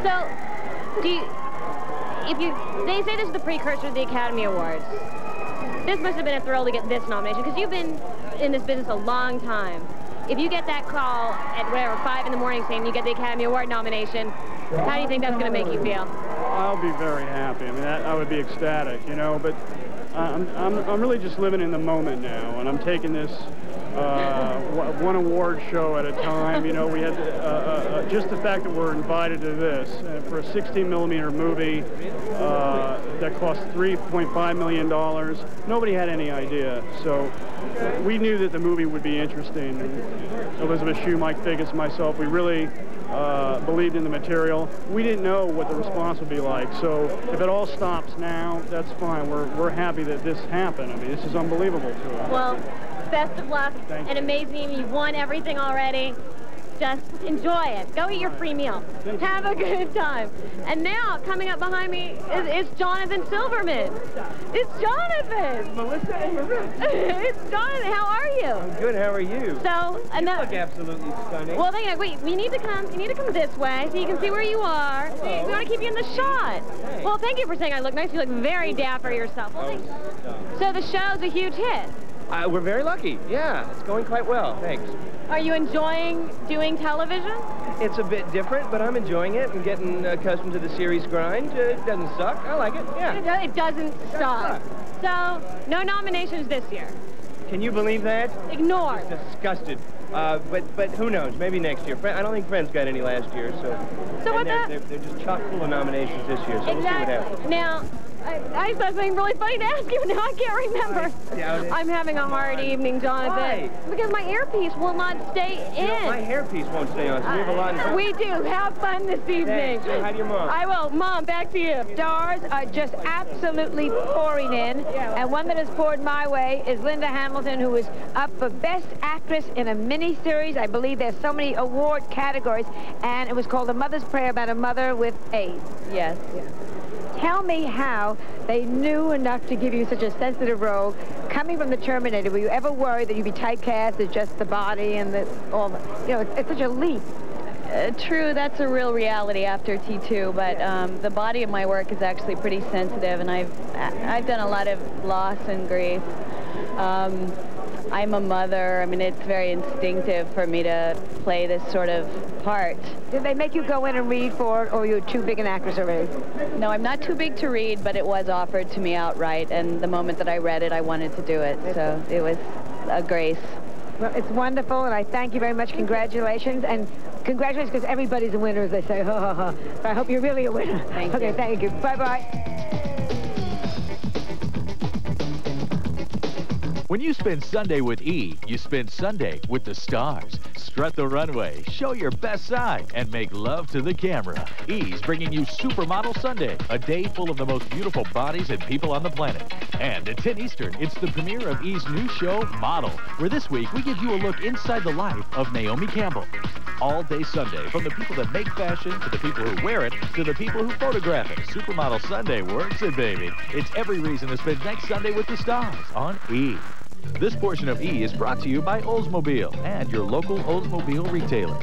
So, they say this is the precursor to the Academy Awards. This must have been a thrill to get this nomination, because you've been in this business a long time. If you get that call at whatever, 5 in the morning saying you get the Academy Award nomination, how do you think that's going to make you feel? I'll be very happy. I mean, I would be ecstatic, you know, but I'm really just living in the moment now, and I'm taking this one award show at a time. You know, we had just the fact that we're invited to this for a 16mm movie that cost $3.5 million. Nobody had any idea, so we knew that the movie would be interesting. Elizabeth Shue, Mike Figgis, myself, we really believed in the material. We didn't know what the response would be like, so if it all stops now, that's fine. We're happy that this happened. I mean, this is unbelievable to us. Well, best of luck. An amazing. You've won everything already. Just enjoy it. Go eat your free meal. Have a good time. And now, coming up behind me is Jonathan Silverman. It's Jonathan! Melissa and Rivers. It's Jonathan. How are you? I'm good. How are you? So, you look absolutely stunning. Well, wait. You need to come this way so you can see where you are. We want to keep you in the shot. Hey. Well, thank you for saying I look nice. You look very dapper yourself. Well, so the show's a huge hit. We're very lucky. Yeah, it's going quite well. Thanks. Are you enjoying doing television? It's a bit different, but I'm enjoying it and getting accustomed to the series grind. It doesn't suck. I like it. Yeah. It doesn't suck. So, no nominations this year. Can you believe that? Ignore. Disgusted. But who knows? Maybe next year. I don't think Friends got any last year, so. So what they're just chock full of nominations this year. So exactly. We'll see what happens. Now, I saw something really funny to ask you, now I can't remember. I'm having a hard evening, Jonathan. Why? Because my earpiece will not stay in. My hairpiece won't stay on, so we have a lot in We do. Have fun this evening. Thanks. Say hi to your mom. I will. Mom, back to you. Stars are just absolutely pouring in, and one that has poured my way is Linda Hamilton, who is up for Best Actress in a miniseries. I believe there's so many award categories, and it was called A Mother's Prayer about a mother with AIDS. Yes. Tell me how they knew enough to give you such a sensitive role. Coming from The Terminator, were you ever worried that you'd be typecast as just the body and all the, you know, it's such a leap. True, that's a real reality after T2, but the body of my work is actually pretty sensitive, and I've done a lot of loss and grief. I'm a mother. I mean, it's very instinctive for me to play this sort of part. Did they make you go in and read for it, or you're too big an actress already? No, I'm not too big to read, but it was offered to me outright, and the moment that I read it, I wanted to do it, so it was a grace. Well, it's wonderful, and I thank you very much. Congratulations, and congratulations, because everybody's a winner, as they say. Ha, ha, ha. But I hope you're really a winner. Thank you. Okay, thank you. Bye-bye. When you spend Sunday with E, you spend Sunday with the stars. Strut the runway, show your best side, and make love to the camera. E's bringing you Supermodel Sunday, a day full of the most beautiful bodies and people on the planet. And at 10 Eastern, it's the premiere of E's new show, Model, where this week we give you a look inside the life of Naomi Campbell. All day Sunday, from the people that make fashion, to the people who wear it, to the people who photograph it. Supermodel Sunday works it, baby. It's every reason to spend next Sunday with the stars on E. This portion of E is brought to you by Oldsmobile and your local Oldsmobile retailers.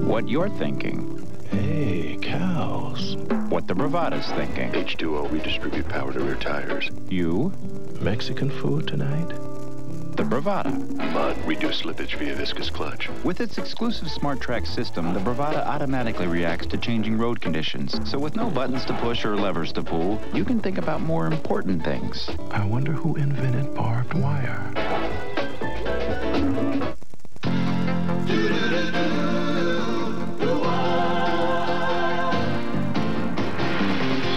What you're thinking. Hey, cows. What the Bravada's thinking. H2O, we distribute power to rear tires. You? Mexican food tonight? The Bravada. Mud, reduce slippage via viscous clutch. With its exclusive Smart Track system, the Bravada automatically reacts to changing road conditions. So with no buttons to push or levers to pull, you can think about more important things. I wonder who invented barbed wire.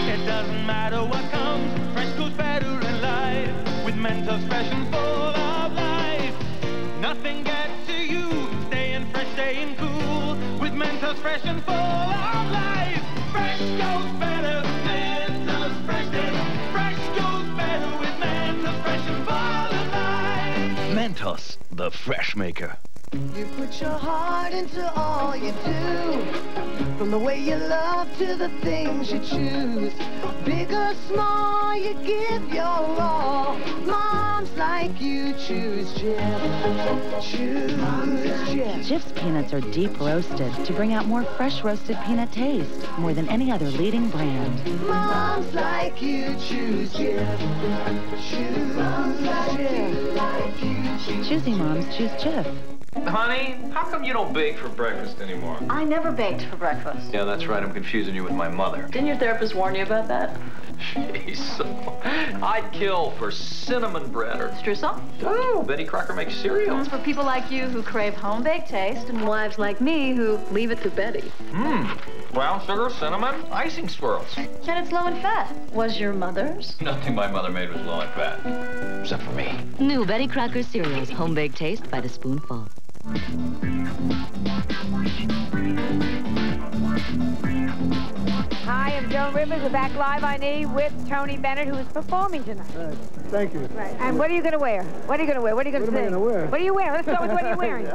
It doesn't matter what comes, fresh goes better in life. With Mentos fresh and full of life. Nothing gets to you, staying fresh, staying cool. With Mentos fresh and full of life. Fresh goes better, Mentos fresh and fresh goes better with Mentos fresh and full of life. Mentos, the fresh maker. You put your heart into all you do, from the way you love to the things you choose. Big or small, you give your all. Moms like you choose Jif. Choose Jif. Jif's peanuts are deep roasted to bring out more fresh roasted peanut taste, more than any other leading brand. Moms like you choose Jif. Choose Jif. Choosy moms choose Jif. Honey, how come you don't bake for breakfast anymore? I never baked for breakfast. Yeah, that's right. I'm confusing you with my mother. Didn't your therapist warn you about that? Jeez, I'd kill for cinnamon bread or... Streusel? Oh, Betty Crocker makes cereal. It's for people like you who crave home-baked taste and wives like me who leave it to Betty. Brown sugar, cinnamon, icing swirls. And it's low in fat. Was your mother's? Nothing my mother made was low in fat, except for me. New Betty Crocker cereals, home-baked taste by the spoonful. Hi, I'm Joan Rivers. We're back live on E with Tony Bennett, who is performing tonight. Thank you. Right. And what are you going to wear? What are you going to wear? What are you going to sing? What am I going to wear? What are you wearing? Let's start with what are you wearing?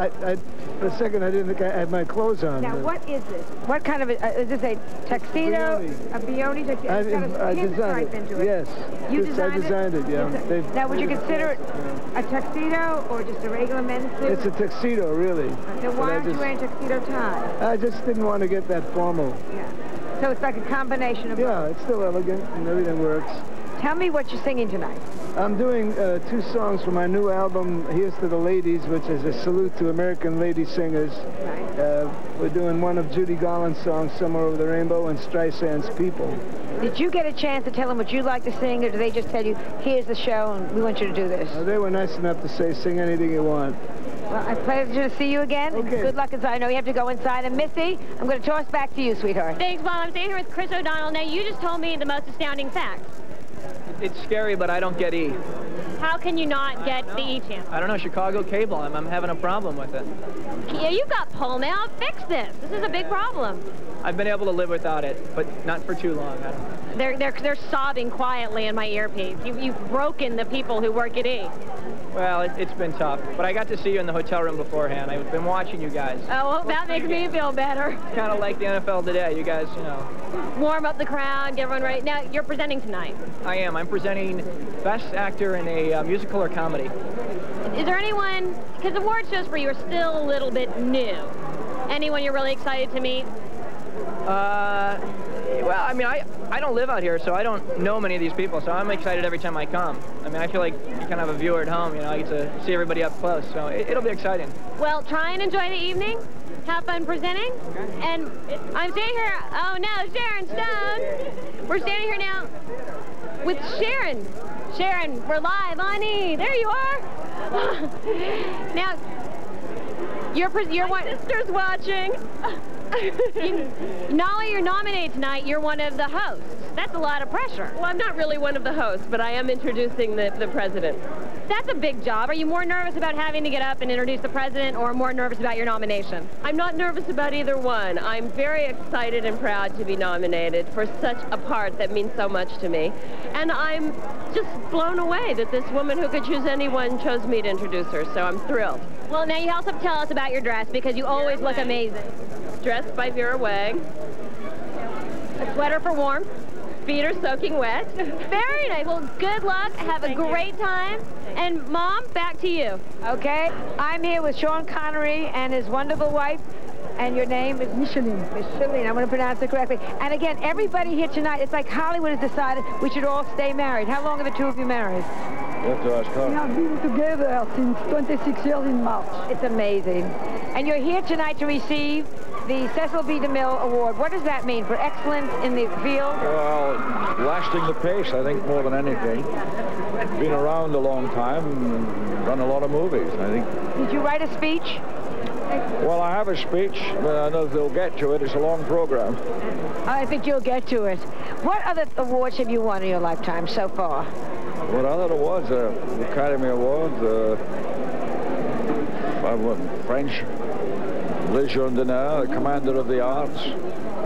For a second, I didn't think I had my clothes on. Now, what is this? What kind of is this a tuxedo? A Bioni tuxedo? I designed it. Yes. You I designed it, yeah. Now, would you consider it a tuxedo or just a regular men's suit? It's a tuxedo, really. Then why aren't you wearing a tuxedo tie? I just didn't want to get that formal. Yeah. So it's like a combination of both. It's still elegant and everything works. Tell me what you're singing tonight. I'm doing 2 songs from my new album, Here's to the Ladies, which is a salute to American lady singers. Right. We're doing one of Judy Garland's songs, Somewhere Over the Rainbow, and Streisand's People. Did you get a chance to tell them what you'd like to sing, or do they just tell you, here's the show, and we want you to do this? They were nice enough to say, sing anything you want. Well, a pleasure to see you again. Okay. Good luck inside. I know you have to go inside. And Missy, I'm going to toss back to you, sweetheart. Thanks, Mom. I'm staying here with Chris O'Donnell. Now, you just told me the most astounding fact. It's scary, but I don't get E. How can you not get the E channel? I don't know, Chicago cable. I'm having a problem with it. Yeah, you've got pull now. Fix this. This is a big problem. I've been able to live without it, but not for too long. They're sobbing quietly in my earpiece. You've broken the people who work at E. Well, it's been tough, but I got to see you in the hotel room beforehand. I've been watching you guys. Oh, well, that makes me feel better. Kind of like the NFL today. You guys, you know. Warm up the crowd, get everyone ready. Now, you're presenting tonight. I am. I'm presenting Best Actor in a Musical or Comedy. Is there anyone, because award shows for you are still a little bit new, anyone you're really excited to meet? Well, I mean, I don't live out here, so I don't know many of these people, so I'm excited every time I come. I mean, I feel like you kind of have a viewer at home, you know, I get to see everybody up close, so it'll be exciting. Well, try and enjoy the evening. Have fun presenting. Okay. And I'm standing here, oh no, Sharon Stone. We're standing here now with Sharon. Sharon, we're live on E. There you are. Now, my sister's watching. Not only you're nominated tonight, you're one of the hosts. That's a lot of pressure. Well, I'm not really one of the hosts, but I am introducing the president. That's a big job. Are you more nervous about having to get up and introduce the president, or more nervous about your nomination? I'm not nervous about either one. I'm very excited and proud to be nominated for such a part that means so much to me. And I'm just blown away that this woman who could choose anyone chose me to introduce her, so I'm thrilled. Well, now you also tell us about your dress, because you always look amazing. Dressed by Vera Wang. A sweater for warmth. Feet are soaking wet. Very nice. Well, good luck. Have a great time. And, Mom, back to you. Okay. I'm here with Sean Connery and his wonderful wife. And your name is? Micheline. Micheline. I'm going to pronounce it correctly. And again, everybody here tonight, it's like Hollywood has decided we should all stay married. How long are the two of you married? You have to ask her. We have been together since 26 years in March. It's amazing. And you're here tonight to receive the Cecil B. DeMille Award. What does that mean for excellence in the field? Well, lasting the pace, I think, more than anything. Been around a long time, and done a lot of movies, I think. Did you write a speech? Well, I have a speech, but I know they'll get to it. It's a long program. I think you'll get to it. What other awards have you won in your lifetime so far? What other awards? Academy Awards, I've won French, Legion d'Honneur, Commander of the Arts,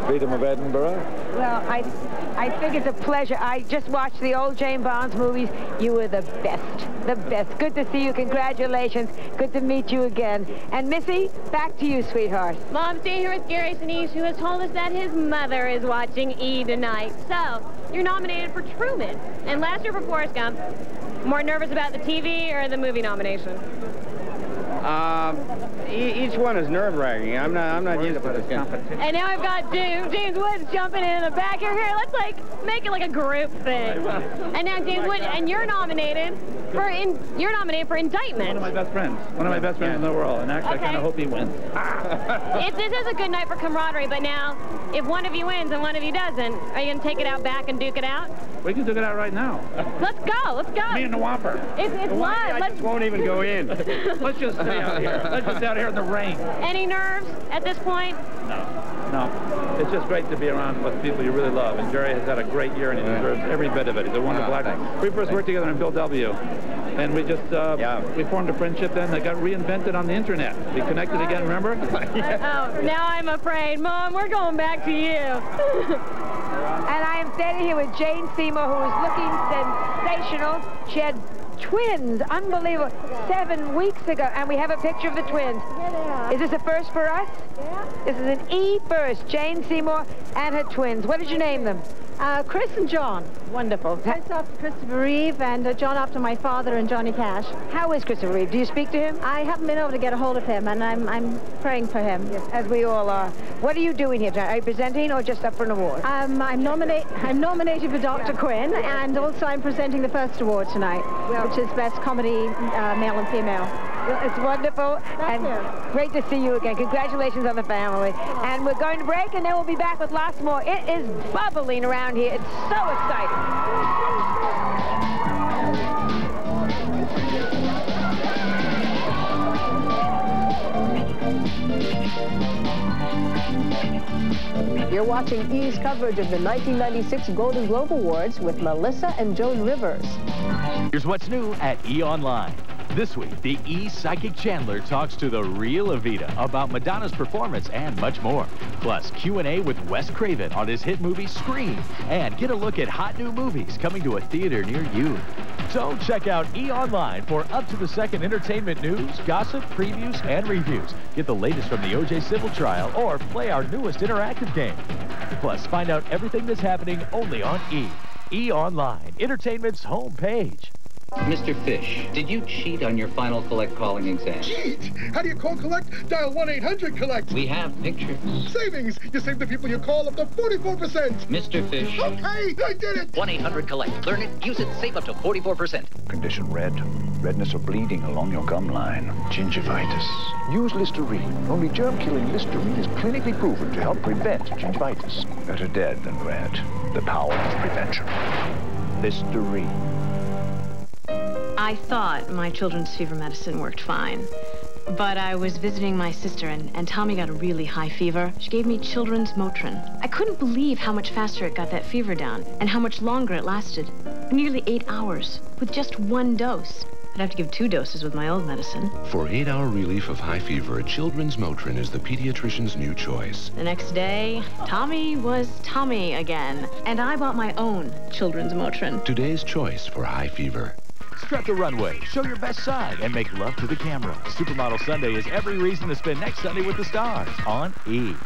Freedom of Edinburgh. Well, I think it's a pleasure. I just watched the old James Bond movies. You were the best. The best. Good to see you. Congratulations. Good to meet you again. And Missy, back to you, sweetheart. Mom, staying here with Gary Sinise, who has told us that his mother is watching E tonight. So, you're nominated for Truman. And last year for Forrest Gump. More nervous about the TV or the movie nomination? Each one is nerve-wracking. I'm not used to this competition. And now I've got James Woods jumping in the back here. Let's make it like a group thing. And now James Woods, and you're nominated for Indictment. One of my best friends. One of my best friends in the world. And actually, I kind of hope he wins. This is a good night for camaraderie. But now, if one of you wins and one of you doesn't, are you going to take it out back and duke it out? We can duke it out right now. Let's go. Let's go. Me and the Whopper. It's live. I just won't even go in. Let's just stay out here. Let's just stay out here in the rain. Any nerves at this point? No. It's just great to be around with people you really love. And Jerry has had a great year, and he deserves every bit of it. He's a wonderful actor. We first worked together in Bill W. And we just, we formed a friendship then that got reinvented on the internet. We connected again, remember? Oh, now I'm afraid. Mom, we're going back to you. And I am standing here with Jane Seymour, who is looking sensational. She had twins, unbelievable, 7 weeks ago, and we have a picture of the twins. Is this a first for us? Yeah. This is an E first, Jane Seymour and her twins. What did you name them? Chris and John. Wonderful. Chris after Christopher Reeve and John after my father and Johnny Cash. How is Christopher Reeve? Do you speak to him? I haven't been able to get a hold of him, and I'm praying for him. Yes, as we all are. What are you doing here tonight? Are you presenting or just up for an award? I'm nominated for Dr. Quinn, and also I'm presenting the first award tonight, which is Best Comedy Male and Female. Well, it's wonderful and great to see you again. Congratulations on the family. And we're going to break, and then we'll be back with lots more. It is bubbling around here. It's so exciting. You're watching E's coverage of the 1996 Golden Globe Awards with Melissa and Joan Rivers. Here's what's new at E! Online. This week, the E! Psychic Chandler talks to the real Evita about Madonna's performance and much more. Plus, Q&A with Wes Craven on his hit movie Scream. And get a look at hot new movies coming to a theater near you. So check out E! Online for up-to-the-second entertainment news, gossip, previews, and reviews. Get the latest from the O.J. civil trial or play our newest interactive game. Plus, find out everything that's happening only on E! E! Online, entertainment's homepage. Mr. Fish, did you cheat on your final collect calling exam? Cheat? How do you call collect? Dial 1-800-COLLECT. We have pictures. Savings. You save the people you call up to 44%. Mr. Fish. Okay, I did it. 1-800-COLLECT. Learn it, use it, save up to 44%. Condition red. Redness or bleeding along your gum line. Gingivitis. Use Listerine. Only germ-killing Listerine is clinically proven to help prevent gingivitis. Better dead than red. The power of prevention. Listerine. I thought my children's fever medicine worked fine. But I was visiting my sister, and Tommy got a really high fever. She gave me children's Motrin. I couldn't believe how much faster it got that fever down, and how much longer it lasted. Nearly 8 hours, with just 1 dose. I'd have to give 2 doses with my old medicine. For 8-hour relief of high fever, children's Motrin is the pediatrician's new choice. The next day, Tommy was Tommy again, and I bought my own children's Motrin. Today's choice for high fever. Strut the runway, show your best side, and make love to the camera. Supermodel Sunday is every reason to spend next Sunday with the stars on E!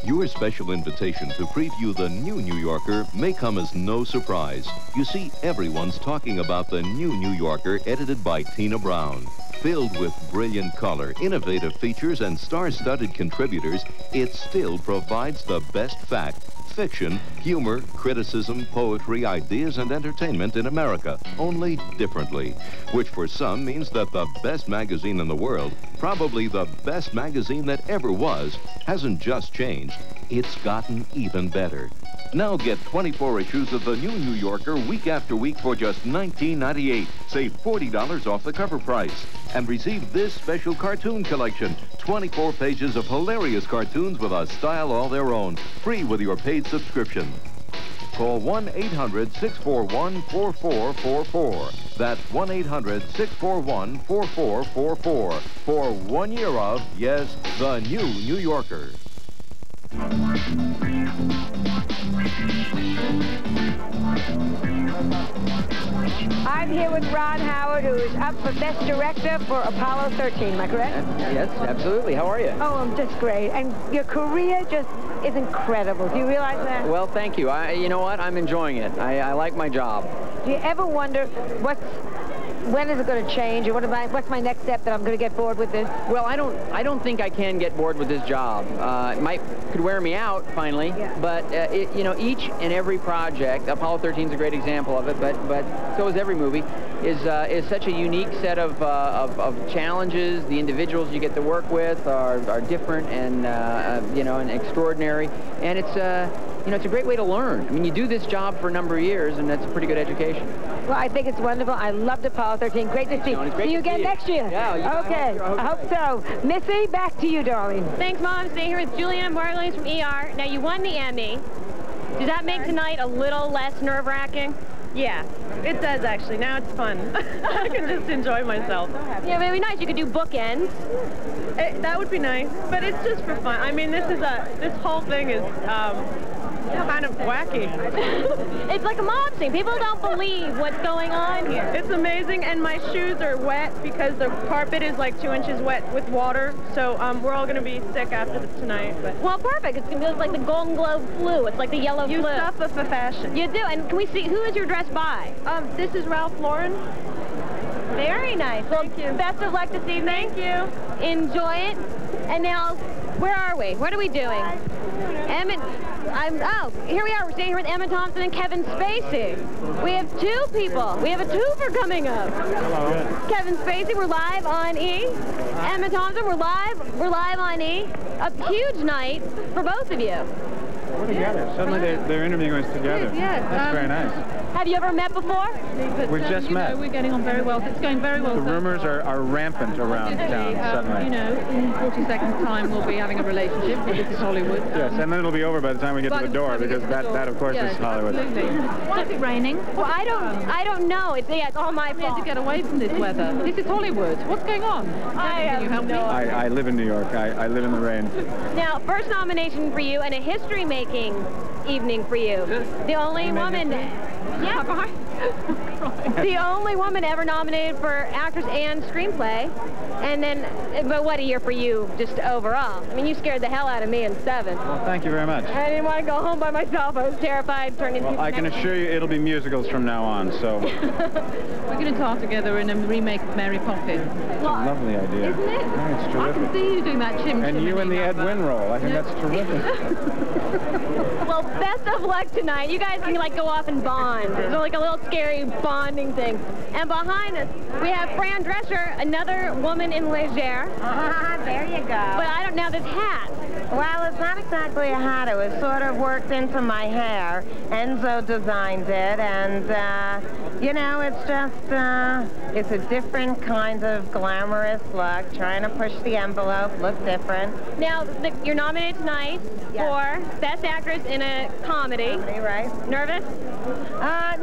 Your special invitation to preview the new New Yorker may come as no surprise. You see, everyone's talking about the new New Yorker edited by Tina Brown. Filled with brilliant color, innovative features, and star-studded contributors, it still provides the best fact, fiction, humor, criticism, poetry, ideas, and entertainment in America, only differently. Which for some means that the best magazine in the world, probably the best magazine that ever was, hasn't just changed, it's gotten even better. Now get 24 issues of the new New Yorker week after week for just $19.98. Save $40 off the cover price. And receive this special cartoon collection. 24 pages of hilarious cartoons with a style all their own. Free with your paid subscription. Call 1-800-641-4444. That's 1-800-641-4444. For 1 year of, yes, the new New Yorker. I'm here with Ron Howard, who is up for Best Director for Apollo 13. Am I correct? Yes, absolutely. How are you? Oh, I'm just great. And your career just is incredible. Do you realize that? Well, thank you. You know what? I'm enjoying it. I like my job. Do you ever wonder when is it going to change, or what's my next step that I'm going to get bored with this? Well, I don't think I can get bored with this job. It could wear me out finally, yeah. But you know, each and every project, Apollo 13 is a great example of it, but so is every movie, is such a unique set of challenges. The individuals you get to work with are different and you know, and extraordinary, and it's you know, it's a great way to learn. I mean, you do this job for a number of years, and that's a pretty good education. Well, I think it's wonderful. I loved Apollo 13. Great to see. See you again next year. Yeah. Okay. I hope so. Missy, back to you, darling. Thanks, Mom. I'm staying here with Juliana Margulies from ER. Now, you won the Emmy. Does that make tonight a little less nerve-wracking? Yeah, it does actually. Now it's fun. I can just enjoy myself. Yeah, it would be nice. You could do bookends. That would be nice, but it's just for fun. I mean, this whole thing is kind of wacky. It's like a mob scene. People don't believe what's going on here. It's amazing, and my shoes are wet because the carpet is like 2 inches wet with water, so we're all going to be sick after tonight. But. Well, perfect. It's going to be like the Golden Globe flu. It's like the yellow flu. You suffer for fashion. You do, and can we see, who is your dress by? This is Ralph Lauren. Very nice. Well, thank you. Best of luck this evening. Thank you. Enjoy it. And now, where are we? What are we doing? Here we are. We're staying here with Emma Thompson and Kevin Spacey. We have 2 people. We have a twofer coming up. Hello. Kevin Spacey, we're live on E. Emma Thompson, we're live on E. A huge night for both of you. We're together. Suddenly they're interviewing us together. Yes. That's very nice. Have you ever met before? We just met. We're getting on very well. It's going very well. The rumors are rampant around town suddenly. You know, in 40 seconds' time, we'll be having a relationship. But this is Hollywood. Yes, and then it'll be over by the time we get to the door, because that, of course, is Hollywood. Absolutely. Why is it raining? Well, I don't know. It's all my fault. We had to get away from this weather. This is Hollywood. What's going on? Can you help me? I live in New York. I live in the rain. Now, first nomination for you and a history-making evening for you. The only woman... Yeah. The only woman ever nominated for actress and screenplay. And then, but what a year for you, just overall. I mean, you scared the hell out of me in 7. Well, thank you very much. I didn't want to go home by myself. I was terrified turning. Well, I can assure you it'll be musicals from now on, so. We're going to talk together in a remake of Mary Poppins. It's a lovely idea. Isn't it? Yeah, it's terrific. I can see you doing that chim-chim. And you in the Ed Wynn role. I think that's terrific. Well, best of luck tonight. You guys can, like, go off and bond. It's like a little scary bonding thing. And behind us, we have Fran Drescher, another woman in Leger. There you go. But I don't know this hat. Well, it's not exactly a hat. It was sort of worked into my hair. Enzo designed it, and, you know, it's just, it's a different kind of glamorous look, trying to push the envelope, look different. Now, you're nominated tonight for Best Actress in a Comedy. Right. Nervous?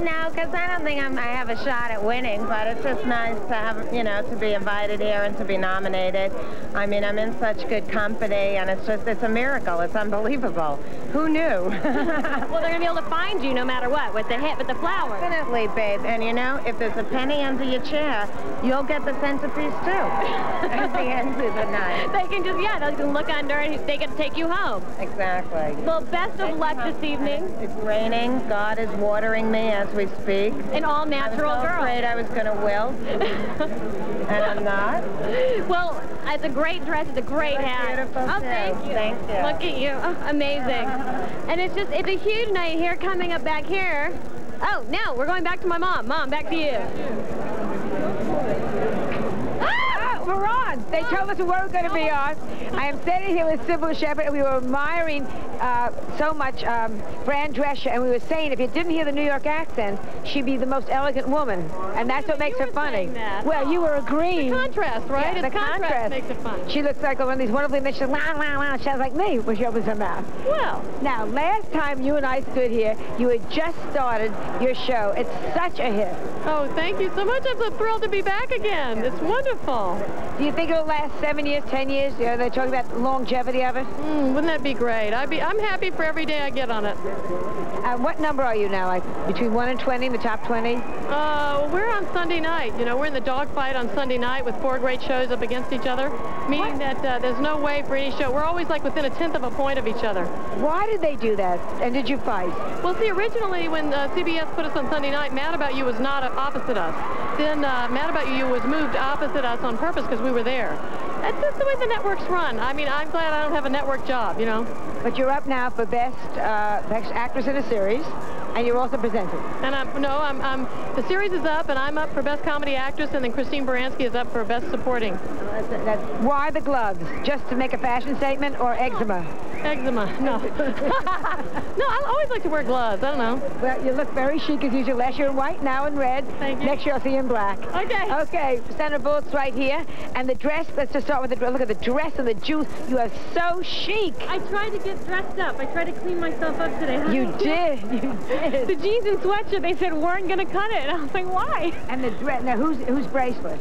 No, because I don't think I have a shot at winning, but it's just nice to have, you know, to be invited here and to be nominated. I mean, I'm in such good company, and it's a miracle. It's unbelievable. Who knew? Well, they're going to be able to find you no matter what, with the flowers. Definitely, babe. And, you know, if there's a penny under your chair, you'll get the centerpiece, too, at the end of the night. They can just, they can look under and they can take you home. Exactly. Well, best of luck this evening. It's raining. God is watering me as we speak. An all-natural girl. I was afraid I was going to wilt, and I'm not. Well, it's a great dress. It's a great hat. Beautiful. Oh, thank you. Thank you. Look at you. Oh, amazing. And it's a huge night here coming up back here. Oh, no, we're going back to my mom. Mom, back to you. We're on. They told us we weren't going to be on. I am sitting here with Sybil Shepherd, and we were admiring so much Fran Drescher, and we were saying if you didn't hear the New York accent, she'd be the most elegant woman, and that's what makes her funny. Well, you were agreeing. The contrast, right? Yeah, the contrast makes it fun. She looks like one of these wonderful images. Wow, wow, wow. She sounds like me when she opens her mouth. Well. Now, last time you and I stood here, you had just started your show. It's such a hit. Oh, thank you so much. I'm so thrilled to be back again. It's wonderful. Do you think it'll last 7 years, 10 years? You know, they're talking about the longevity of it. Wouldn't that be great? I'm happy for every day I get on it. What number are you now? Like between 1 and 20, in the top 20? We're on Sunday night. You know, we're in the dogfight on Sunday night with 4 great shows up against each other, meaning that there's no way for any show. We're always like within a 1/10 of a point of each other. Why did they do that? And did you fight? Well, see, originally when CBS put us on Sunday night, Mad About You was not opposite us. Then Mad About You was moved opposite us on purpose because we were there. That's just the way the networks run. I mean, I'm glad I don't have a network job, you know. But you're up now for Best Actress in a Series, and you're also presenting. And the series is up, and I'm up for Best Comedy Actress, and then Christine Baranski is up for Best Supporting. Why the gloves? Just to make a fashion statement, or eczema? Eczema, no. No, I always like to wear gloves. I don't know. Well, you look very chic as usual. Last year in white, now in red. Thank you. Next year I'll see you in black. Okay. Okay, Senator Bullock's right here. And the dress, let's just start with the dress. Look at the dress and the jewels. You are so chic. I tried to get dressed up. I tried to clean myself up today. You did. You did. The jeans and sweatshirt, they said weren't going to cut it. And I was like, why? And the dress, now whose bracelet?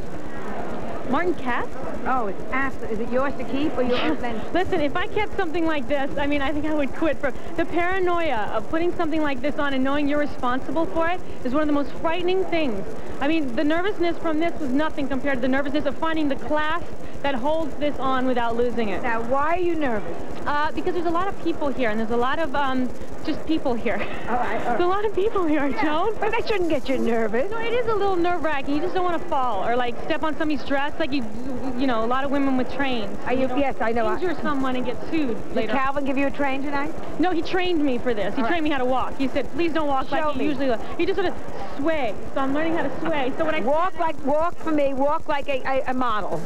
Martin Katz? Oh, it's absolutely. Is it yours to keep or yours? Listen, if I kept something like this, I mean, I think I would quit. For the paranoia of putting something like this on and knowing you're responsible for it is one of the most frightening things. I mean, the nervousness from this was nothing compared to the nervousness of finding the clasp that holds this on without losing it. Now, why are you nervous? Because there's a lot of people here, and there's a lot of just people here. All right. There's a lot of people here, Joan. But that shouldn't get you nervous. No, it is a little nerve-wracking. You just don't want to fall or, like, step on somebody's dress. Like, you know, a lot of women with trains. Yes, I know. Injure someone and get sued later. Did Calvin give you a train tonight? No, he trained me for this. He trained me how to walk. He said, please don't walk like you usually walk. He just sort of sway. So I'm learning how to sway. So when I walk like a model.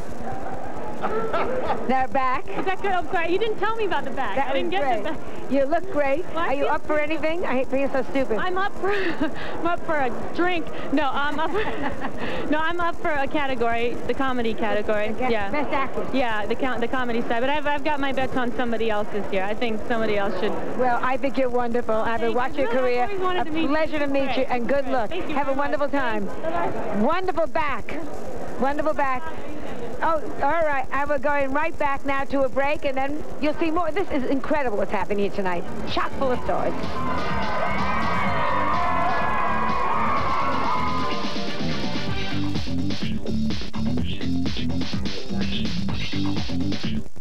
Now back. Is that good? I'm sorry. You didn't tell me about the back. I didn't get the back. You look great. Are you up for anything? I hate being so stupid. I'm up for a drink. No, I'm up for a category, the comedy category. Yeah. Best actress. Yeah, the comedy side. But I've got my bets on somebody else this year. I think somebody else should. Well, I think you're wonderful. I've been watching your career. A pleasure to meet you, and good luck. Have a wonderful time. Wonderful back. Wonderful back. Oh, all right. We're going right back now to a break, and then you'll see more. This is incredible what's happening here tonight. Chock full of stars.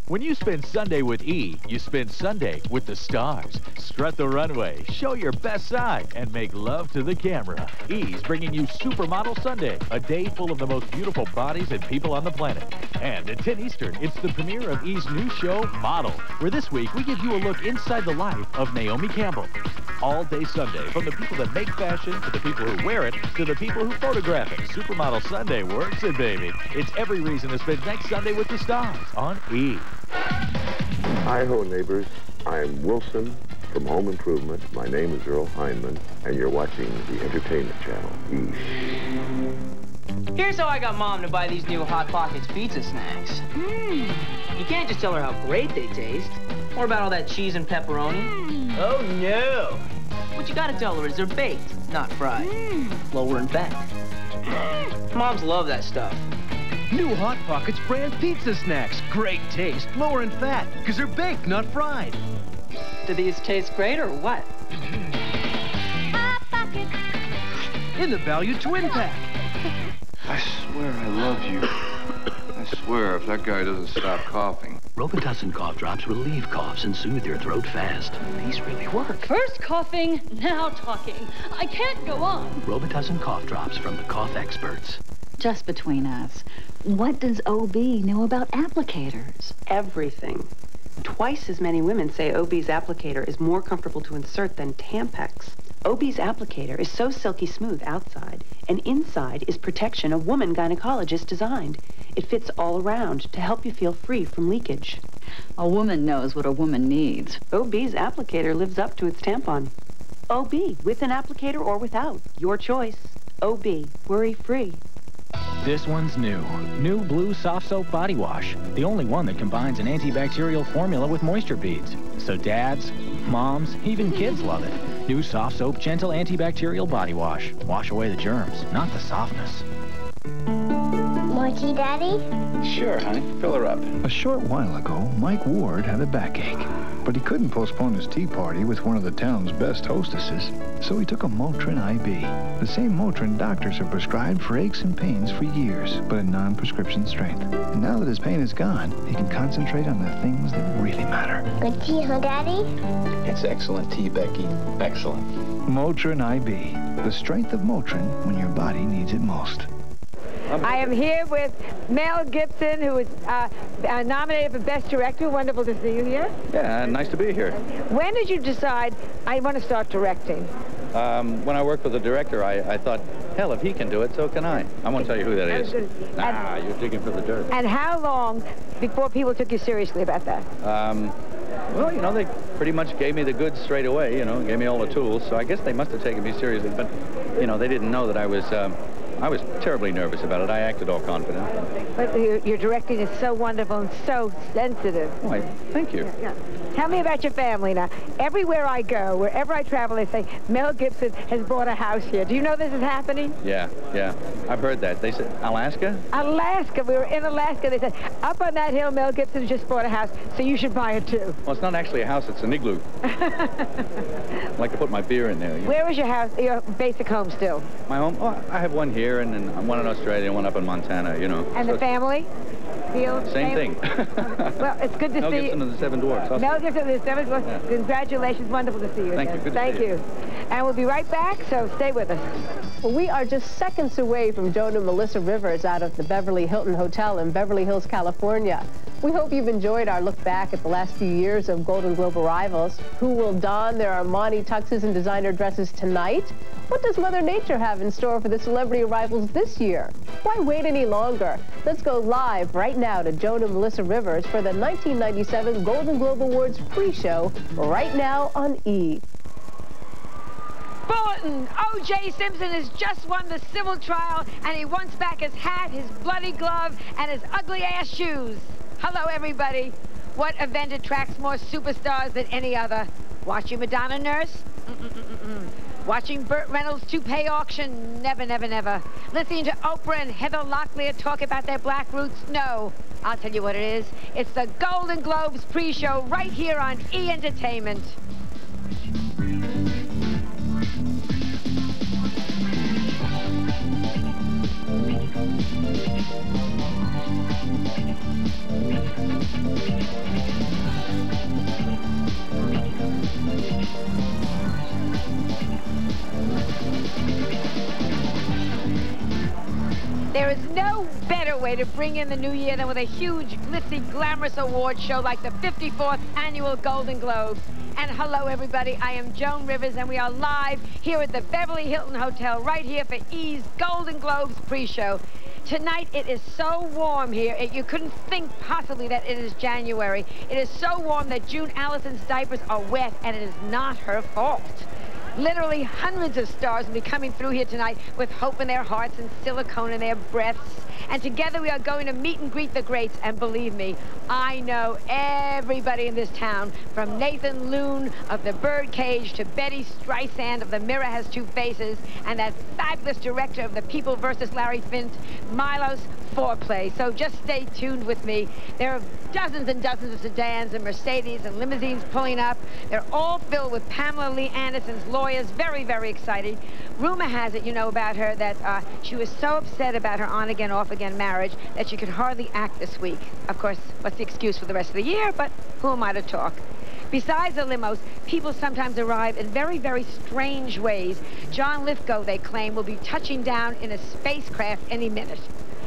When you spend Sunday with E, you spend Sunday with the stars. Strut the runway, show your best side, and make love to the camera. E's bringing you Supermodel Sunday, a day full of the most beautiful bodies and people on the planet. And at 10 Eastern, it's the premiere of E's new show, Model, where this week we give you a look inside the life of Naomi Campbell. All day Sunday, from the people that make fashion, to the people who wear it, to the people who photograph it. Supermodel Sunday works it, baby. It's every reason to spend next Sunday with the stars on E. Hi-ho, neighbors. I'm Wilson from Home Improvement. My name is Earl Hindman, and you're watching the Entertainment Channel, E. Here's how I got Mom to buy these new Hot Pockets pizza snacks. You can't just tell her how great they taste. Or about all that cheese and pepperoni. Oh, no. What you gotta tell her is they're baked, not fried. Lower in fat. Moms love that stuff. New Hot Pockets brand pizza snacks. Great taste, lower in fat, because they're baked, not fried. Do these taste great or what? Hot Pockets. In the value twin pack. I swear I love you. I swear if that guy doesn't stop coughing. Robitussin cough drops relieve coughs and soothe your throat fast. These really work. First coughing, now talking. I can't go on. Robitussin cough drops from the cough experts. Just between us, what does OB know about applicators? Everything. Twice as many women say OB's applicator is more comfortable to insert than Tampax. OB's applicator is so silky smooth outside, and inside is protection a woman gynecologist designed. It fits all around to help you feel free from leakage. A woman knows what a woman needs. OB's applicator lives up to its tampon. OB, with an applicator or without. Your choice. OB, worry-free. This one's new. New Blue Soft Soap Body Wash. The only one that combines an antibacterial formula with moisture beads. So dads, moms, even kids love it. New Soft Soap Gentle Antibacterial Body Wash. Wash away the germs, not the softness. More tea, Daddy? Sure, honey. Fill her up. A short while ago, Mike Ward had a backache, but he couldn't postpone his tea party with one of the town's best hostesses, so he took a Motrin IB, the same Motrin doctors have prescribed for aches and pains for years, but in non-prescription strength. And now that his pain is gone, he can concentrate on the things that really matter. Good tea, huh, Daddy? It's excellent tea, Becky. Excellent. Motrin IB, the strength of Motrin when your body needs it most. I am here with Mel Gibson, who is nominated for Best Director. Wonderful to see you here. Yeah, nice to be here. When did you decide, I want to start directing? When I worked with the director, I thought, hell, if he can do it, so can I. I won't tell you who that is. Nah, you're digging for the dirt. And how long before people took you seriously about that? Well, you know, they pretty much gave me the goods straight away, you know, gave me all the tools, so I guess they must have taken me seriously, but, you know, they didn't know that I was terribly nervous about it. I acted all confident. But your directing is so wonderful and so sensitive. Why, thank you. Yeah. Tell me about your family now. Everywhere I go, wherever I travel, they say, Mel Gibson has bought a house here. Do you know this is happening? Yeah. I've heard that. They said, Alaska? Alaska. We were in Alaska. They said, up on that hill, Mel Gibson just bought a house, so you should buy it too. Well, it's not actually a house. It's an igloo. I like to put my beer in there. You know? Where is your house, your basic home still? My home? Oh, I have one here, and then one in Australia, and one up in Montana, you know. And so the family? Same thing. Well, it's good to see you. Mel Gibson and the Seven Dwarfs. Mel Gibson and the Seven Dwarfs. Yeah. Congratulations. Wonderful to see you again. Thank you. Good to see you. And we'll be right back, so stay with us. Well, we are just seconds away from Joan and Melissa Rivers out of the Beverly Hilton Hotel in Beverly Hills, California. We hope you've enjoyed our look back at the last few years of Golden Globe arrivals. Who will don their Armani tuxes and designer dresses tonight? What does Mother Nature have in store for the celebrity arrivals this year? Why wait any longer? Let's go live right now to Joan and Melissa Rivers for the 1997 Golden Globe Awards pre-show right now on E! Bulletin! O.J. Simpson has just won the civil trial, and he wants back his hat, his bloody glove, and his ugly-ass shoes. Hello, everybody. What event attracts more superstars than any other? Watching Madonna nurse? Watching Burt Reynolds' toupee auction? Never, never, never. Listening to Oprah and Heather Locklear talk about their black roots? No. I'll tell you what it is. It's the Golden Globes pre-show right here on E! Entertainment. There is no better way to bring in the new year than with a huge, glitzy, glamorous award show like the 54th Annual Golden Globes. And hello, everybody. I am Joan Rivers, and we are live here at the Beverly Hilton Hotel right here for E!'s Golden Globes pre-show. Tonight, it is so warm here, you couldn't think possibly that it is January. It is so warm that June Allison's diapers are wet, and it is not her fault. Literally hundreds of stars will be coming through here tonight with hope in their hearts and silicone in their breaths. And together we are going to meet and greet the greats. And believe me, I know everybody in this town, from Nathan Loon of the Birdcage to Betty Streisand of The Mirror Has Two Faces, and that fabulous director of The People vs. Larry Flynt, Milo's Foreplay. So just stay tuned with me. There are dozens and dozens of sedans and Mercedes and limousines pulling up. They're all filled with Pamela Lee Anderson's lawyers. Very, very exciting. Rumor has it, you know, about her that she was so upset about her on-again, off-again marriage that she could hardly act this week. Of course, what's the excuse for the rest of the year? But who am I to talk? Besides the limos, people sometimes arrive in very, very strange ways. John Lithgow, they claim, will be touching down in a spacecraft any minute.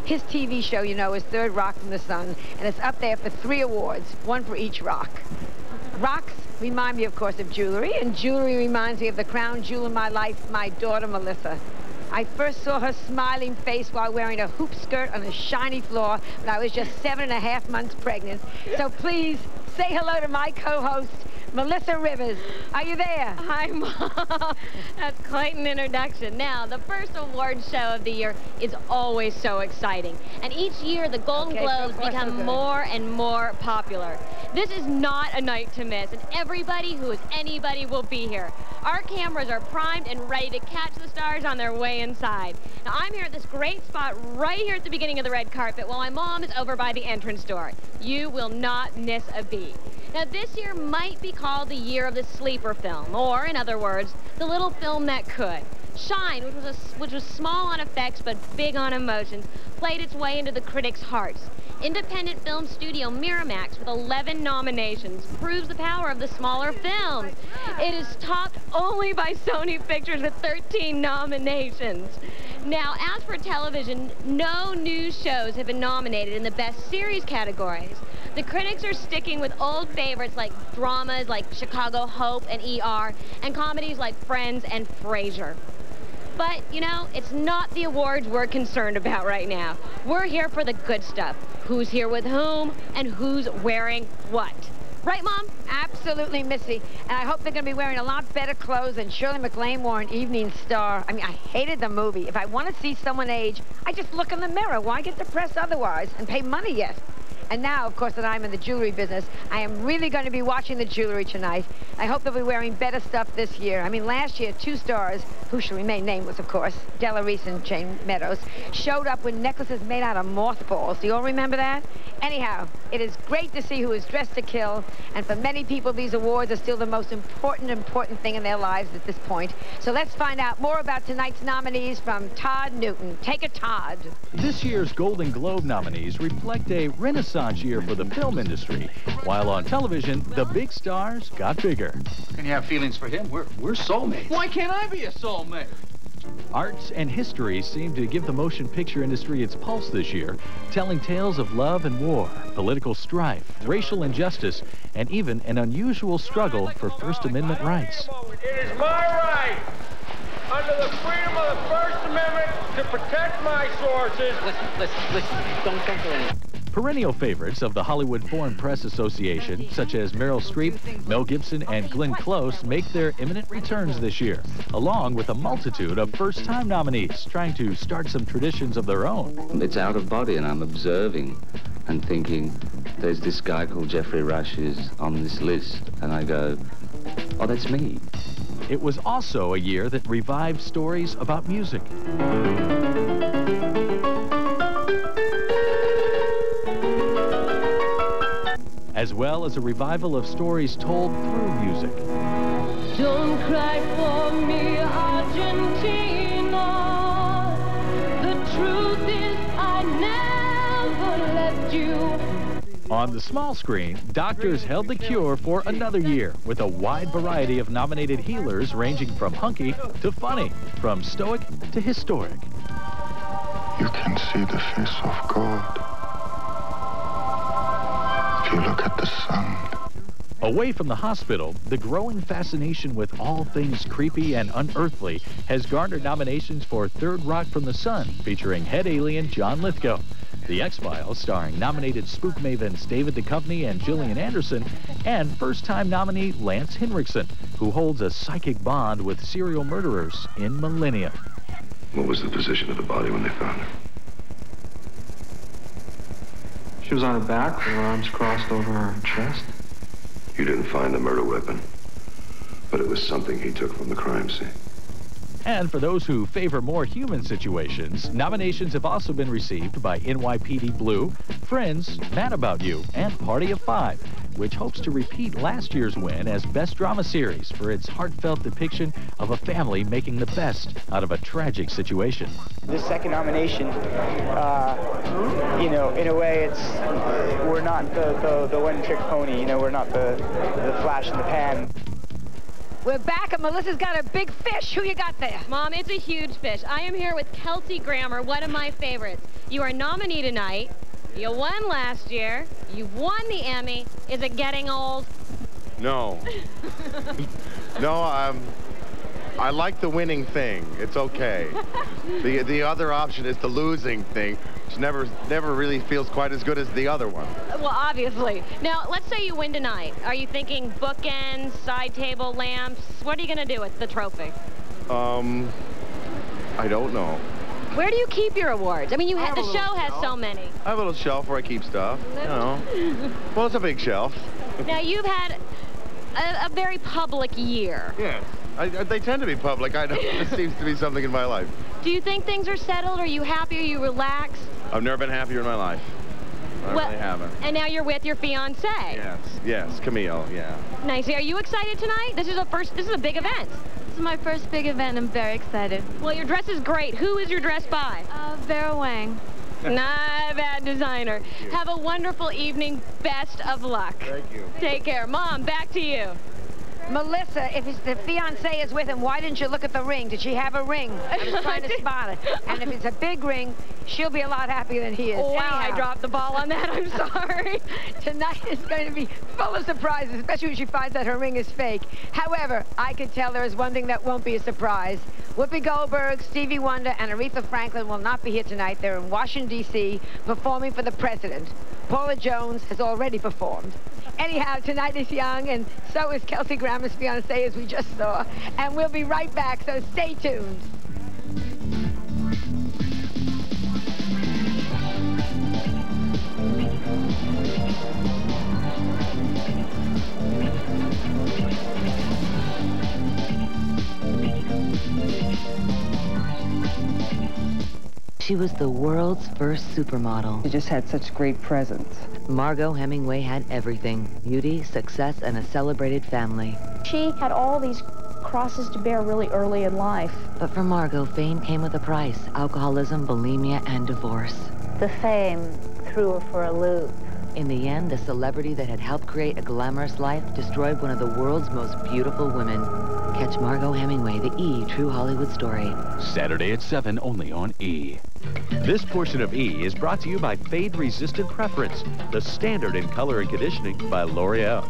His TV show, you know, is Third Rock from the Sun, and it's up there for 3 awards, one for each rock. Rocks remind me, of course, of jewelry, and jewelry reminds me of the crown jewel in my life, my daughter, Melissa. I first saw her smiling face while wearing a hoop skirt on a shiny floor when I was just 7.5 months pregnant. So please, say hello to my co-host, Melissa Rivers. Are you there? Hi, Mom. That's quite an introduction. Now, the first award show of the year is always so exciting. And each year, the Golden Globes become more and more popular. This is not a night to miss, and everybody who is anybody will be here. Our cameras are primed and ready to catch the stars on their way inside. Now, I'm here at this great spot right here at the beginning of the red carpet while my mom is over by the entrance door. You will not miss a beat. Now, this year might be called the year of the sleeper film, or, in other words, the little film that could. Shine, which was small on effects but big on emotions, played its way into the critics' hearts. Independent film studio Miramax, with 11 nominations, proves the power of the smaller films. It is topped only by Sony Pictures with 13 nominations. Now, as for television, no new shows have been nominated in the Best Series categories. The critics are sticking with old favorites like dramas like Chicago Hope and ER, and comedies like Friends and Frasier. But, you know, it's not the awards we're concerned about right now. We're here for the good stuff. Who's here with whom, and who's wearing what. Right, Mom? Absolutely, Missy. And I hope they're going to be wearing a lot better clothes than Shirley MacLaine wore in Evening Star. I mean, I hated the movie. If I want to see someone age, I just look in the mirror. Why get depressed otherwise and pay money yet? And now, of course, that I'm in the jewelry business, I am really going to be watching the jewelry tonight. I hope they'll be wearing better stuff this year. I mean, last year, 2 stars, who shall remain nameless, of course, Della Reese and Jane Meadows, showed up with necklaces made out of mothballs. Do you all remember that? Anyhow, it is great to see who is dressed to kill, and for many people, these awards are still the most important thing in their lives at this point. So let's find out more about tonight's nominees from Todd Newton. Take it, Todd. This year's Golden Globe nominees reflect a renaissance renaissance year for the film industry. While on television, the big stars got bigger. And you have feelings for him? We're soulmates. Why can't I be a soulmate? Arts and history seem to give the motion picture industry its pulse this year, telling tales of love and war, political strife, racial injustice, and even an unusual struggle for First Amendment rights. It is my right, under the freedom of the First Amendment, to protect my sources. Listen. Don't go in. Perennial favorites of the Hollywood Foreign Press Association, such as Meryl Streep, Mel Gibson, and Glenn Close, make their imminent returns this year, along with a multitude of first-time nominees trying to start some traditions of their own. It's out of body, and I'm observing and thinking, there's this guy called Jeffrey Rush who's on this list, and I go, oh, that's me. It was also a year that revived stories about music. As well as a revival of stories told through music. Don't cry for me, Argentina. The truth is I never left you. On the small screen, doctors held the cure for another year with a wide variety of nominated healers ranging from hunky to funny, from stoic to historic. You can see the face of God if you look at the sun. Away from the hospital, the growing fascination with all things creepy and unearthly has garnered nominations for Third Rock from the Sun, featuring head alien John Lithgow. The X-Files, starring nominated spook mavens David Duchovny and Gillian Anderson, and first-time nominee Lance Henriksen, who holds a psychic bond with serial murderers in Millennium. What was the position of the body when they found her? She was on her back, with her arms crossed over her chest. You didn't find the murder weapon, but it was something he took from the crime scene. And for those who favor more human situations, nominations have also been received by NYPD Blue, Friends, Mad About You, and Party of Five, which hopes to repeat last year's win as Best Drama Series for its heartfelt depiction of a family making the best out of a tragic situation. This second nomination, you know, in a way, we're not the one-trick pony. You know, we're not the flash in the pan. We're back, and Melissa's got a big fish. Who you got there? Mom, it's a huge fish. I am here with Kelsey Grammer, one of my favorites. You are nominee tonight. You won last year. You've won the Emmy. Is it getting old? No. No, I like the winning thing. It's okay. The other option is the losing thing, which never really feels quite as good as the other one. Well, obviously. Now, let's say you win tonight. Are you thinking bookends, side table lamps? What are you going to do with the trophy? I don't know. Where do you keep your awards? I mean, the show has so many. I have a little shelf where I keep stuff. You know. Well, it's a big shelf. Now, you've had a very public year. Yes. They tend to be public. I know. This seems to be something in my life. Do you think things are settled? Are you happy? Are you relaxed? I've never been happier in my life. I really haven't. And now you're with your fiancée. Yes, Camille, yeah. Nice. Are you excited tonight? This is a big event. This is my first big event. I'm very excited. Well, your dress is great. Who is your dress by? Vera Wang. Not a bad designer. Have a wonderful evening. Best of luck. Thank you. Take care. Mom, back to you. Melissa, if the fiancé is with him, why didn't you look at the ring? Did she have a ring? I was trying to spot it. And if it's a big ring, she'll be a lot happier than he is. Wow, Anyhow, I dropped the ball on that. I'm sorry. Tonight is going to be full of surprises, especially when she finds out her ring is fake. However, I can tell there is one thing that won't be a surprise. Whoopi Goldberg, Stevie Wonder, and Aretha Franklin will not be here tonight. They're in Washington, D.C., performing for the president. Paula Jones has already performed. Anyhow, tonight is young, and so is Kelsey Grammer's fiancé, as we just saw. And we'll be right back, so stay tuned. She was the world's first supermodel. She just had such great presence. Margot Hemingway had everything: beauty, success, and a celebrated family. She had all these crosses to bear really early in life. But for Margot, fame came with a price: alcoholism, bulimia, and divorce. The fame threw her for a loop. In the end, the celebrity that had helped create a glamorous life destroyed one of the world's most beautiful women. Catch Margot Hemingway, the E! True Hollywood Story. Saturday at 7, only on E! This portion of E! is brought to you by Fade Resistant Preference, the standard in color and conditioning by L'Oreal.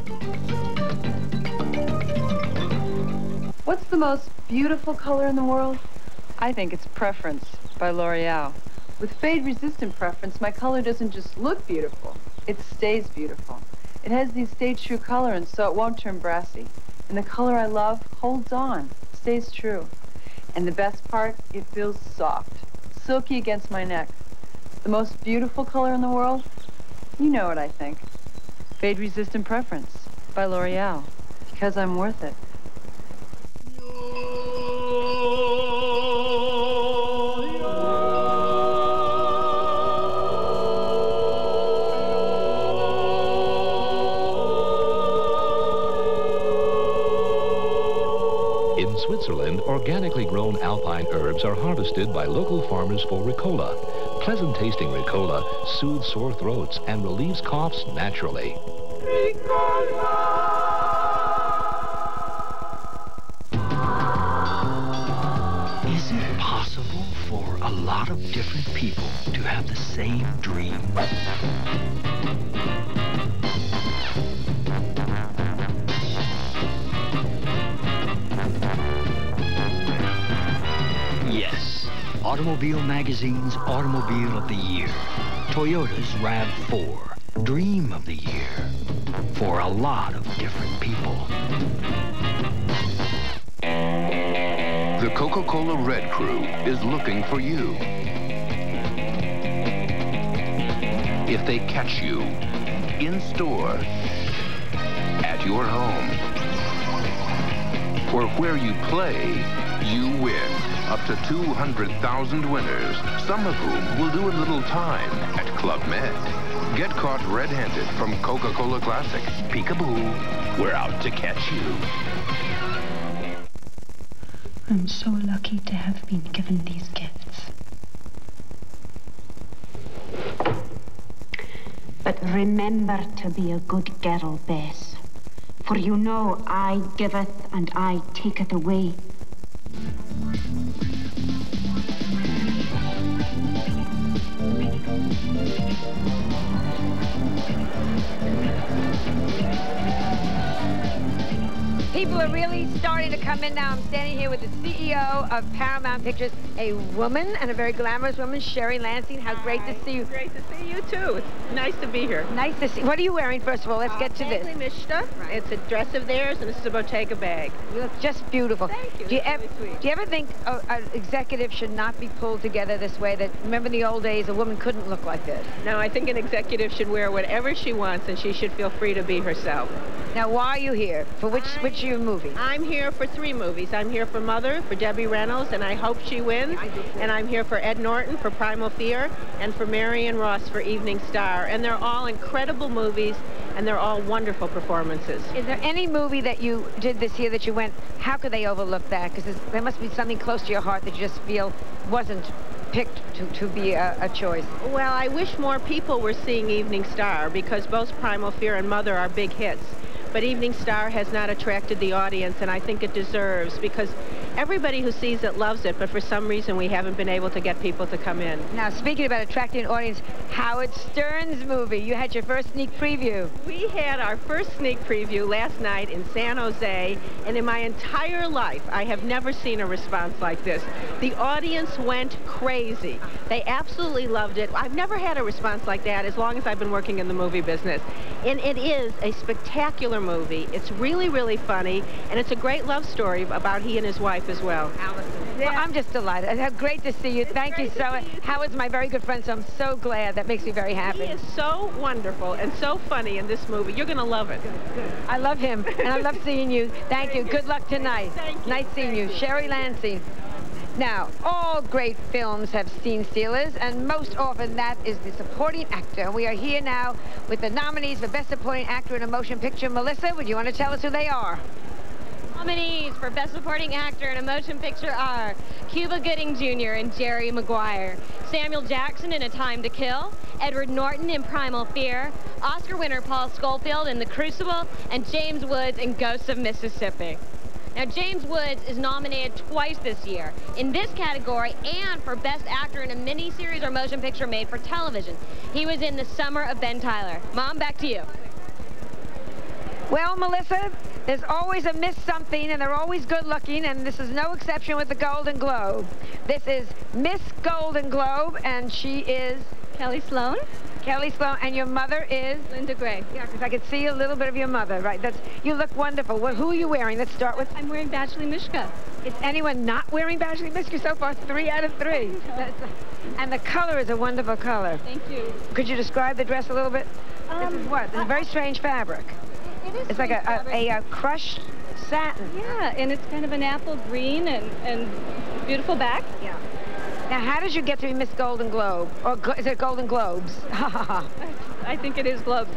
What's the most beautiful color in the world? I think it's Preference by L'Oreal. With fade-resistant Preference, my color doesn't just look beautiful, it stays beautiful. It has the estate true color, and so it won't turn brassy. And the color I love holds on, stays true. And the best part, it feels soft, silky against my neck. The most beautiful color in the world? You know what I think. Fade-resistant Preference by L'Oreal, because I'm worth it. In Switzerland, organically grown alpine herbs are harvested by local farmers for Ricola. Pleasant-tasting Ricola soothes sore throats and relieves coughs naturally. Is it possible for a lot of different people to have the same dream? Yes, Automobile Magazine's Automobile of the Year. Toyota's RAV4, Dream of the Year. For a lot of different people. The Coca-Cola Red Crew is looking for you. If they catch you in store, at your home, or where you play, you win. Up to 200,000 winners, some of whom will do a little time at Club Med. Get caught red-handed from Coca-Cola Classic. Peekaboo, we're out to catch you. I'm so lucky to have been given these gifts. But remember to be a good girl, Bess. For you know I giveth and I taketh away. People are really starting to come in now. I'm standing here with the CEO of Paramount Pictures, a woman and a very glamorous woman, Sherry Lansing. How great to see you. Great to see you, too. It's nice to be here. Nice to see. What are you wearing, first of all? Let's get to this. Mishta. Right. It's a dress of theirs, and this is a Bottega bag. You look just beautiful. Thank you. Do you ever think an executive should not be pulled together this way? That remember in the old days, a woman couldn't look like this. No, I think an executive should wear whatever she wants, and she should feel free to be herself. Now, why are you here? For which of your movies? I'm here for 3 movies. I'm here for Mother, for Debbie Reynolds, and I hope she wins. And I'm here for Ed Norton, for Primal Fear, and for Marion Ross for Evening Star. And they're all incredible movies, and they're all wonderful performances. Is there any movie that you did this year that you went, how could they overlook that? Because there must be something close to your heart that you just feel wasn't picked to be a choice. Well, I wish more people were seeing Evening Star, because both Primal Fear and Mother are big hits. But Evening Star has not attracted the audience, and I think it deserves, because everybody who sees it loves it, but for some reason we haven't been able to get people to come in. Now, speaking about attracting an audience, Howard Stern's movie. You had your first sneak preview. We had our first sneak preview last night in San Jose, and in my entire life, I have never seen a response like this. The audience went crazy. They absolutely loved it. I've never had a response like that as long as I've been working in the movie business. And it is a spectacular movie. It's really, really funny, and it's a great love story about he and his wife as well. Allison. Yeah. Well, I'm just delighted. Great to see you. Thank you so much. Howard's my very good friend, so I'm so glad. That makes me very happy. He is so wonderful and so funny in this movie. You're going to love it. Good. I love him, and I love seeing you. Thank you. Good luck tonight. Thank you. Nice seeing you. Sherry Lansing. Now, all great films have scene stealers, and most often that is the supporting actor. We are here now with the nominees for Best Supporting Actor in a Motion Picture. Melissa, would you want to tell us who they are? nominees for Best Supporting Actor in a Motion Picture are Cuba Gooding Jr. and Jerry Maguire, Samuel Jackson in A Time to Kill, Edward Norton in Primal Fear, Oscar winner Paul Scofield in The Crucible, and James Woods in Ghosts of Mississippi. Now, James Woods is nominated twice this year in this category and for Best Actor in a miniseries or motion picture made for television. He was in The Summer of Ben Tyler. Mom, back to you. Well, Melissa, there's always a Miss Something, and they're always good-looking, and this is no exception with the Golden Globe. This is Miss Golden Globe, and she is... Kelly Sloan. Kelly Sloan, and your mother is? Linda Gray. Yeah, because I could see a little bit of your mother, right? You look wonderful. Well, who are you wearing? Let's start with... I'm wearing Bashley Mishka. Is anyone not wearing Bashley Mishka so far? 3 out of 3. And the color is a wonderful color. Thank you. Could you describe the dress a little bit? This is what? It's a very strange fabric. It's like a crushed satin. Yeah, and it's kind of an apple green and beautiful back. Yeah. Now, how did you get to be Miss Golden Globe? Or is it Golden Globes? I think it is Globes.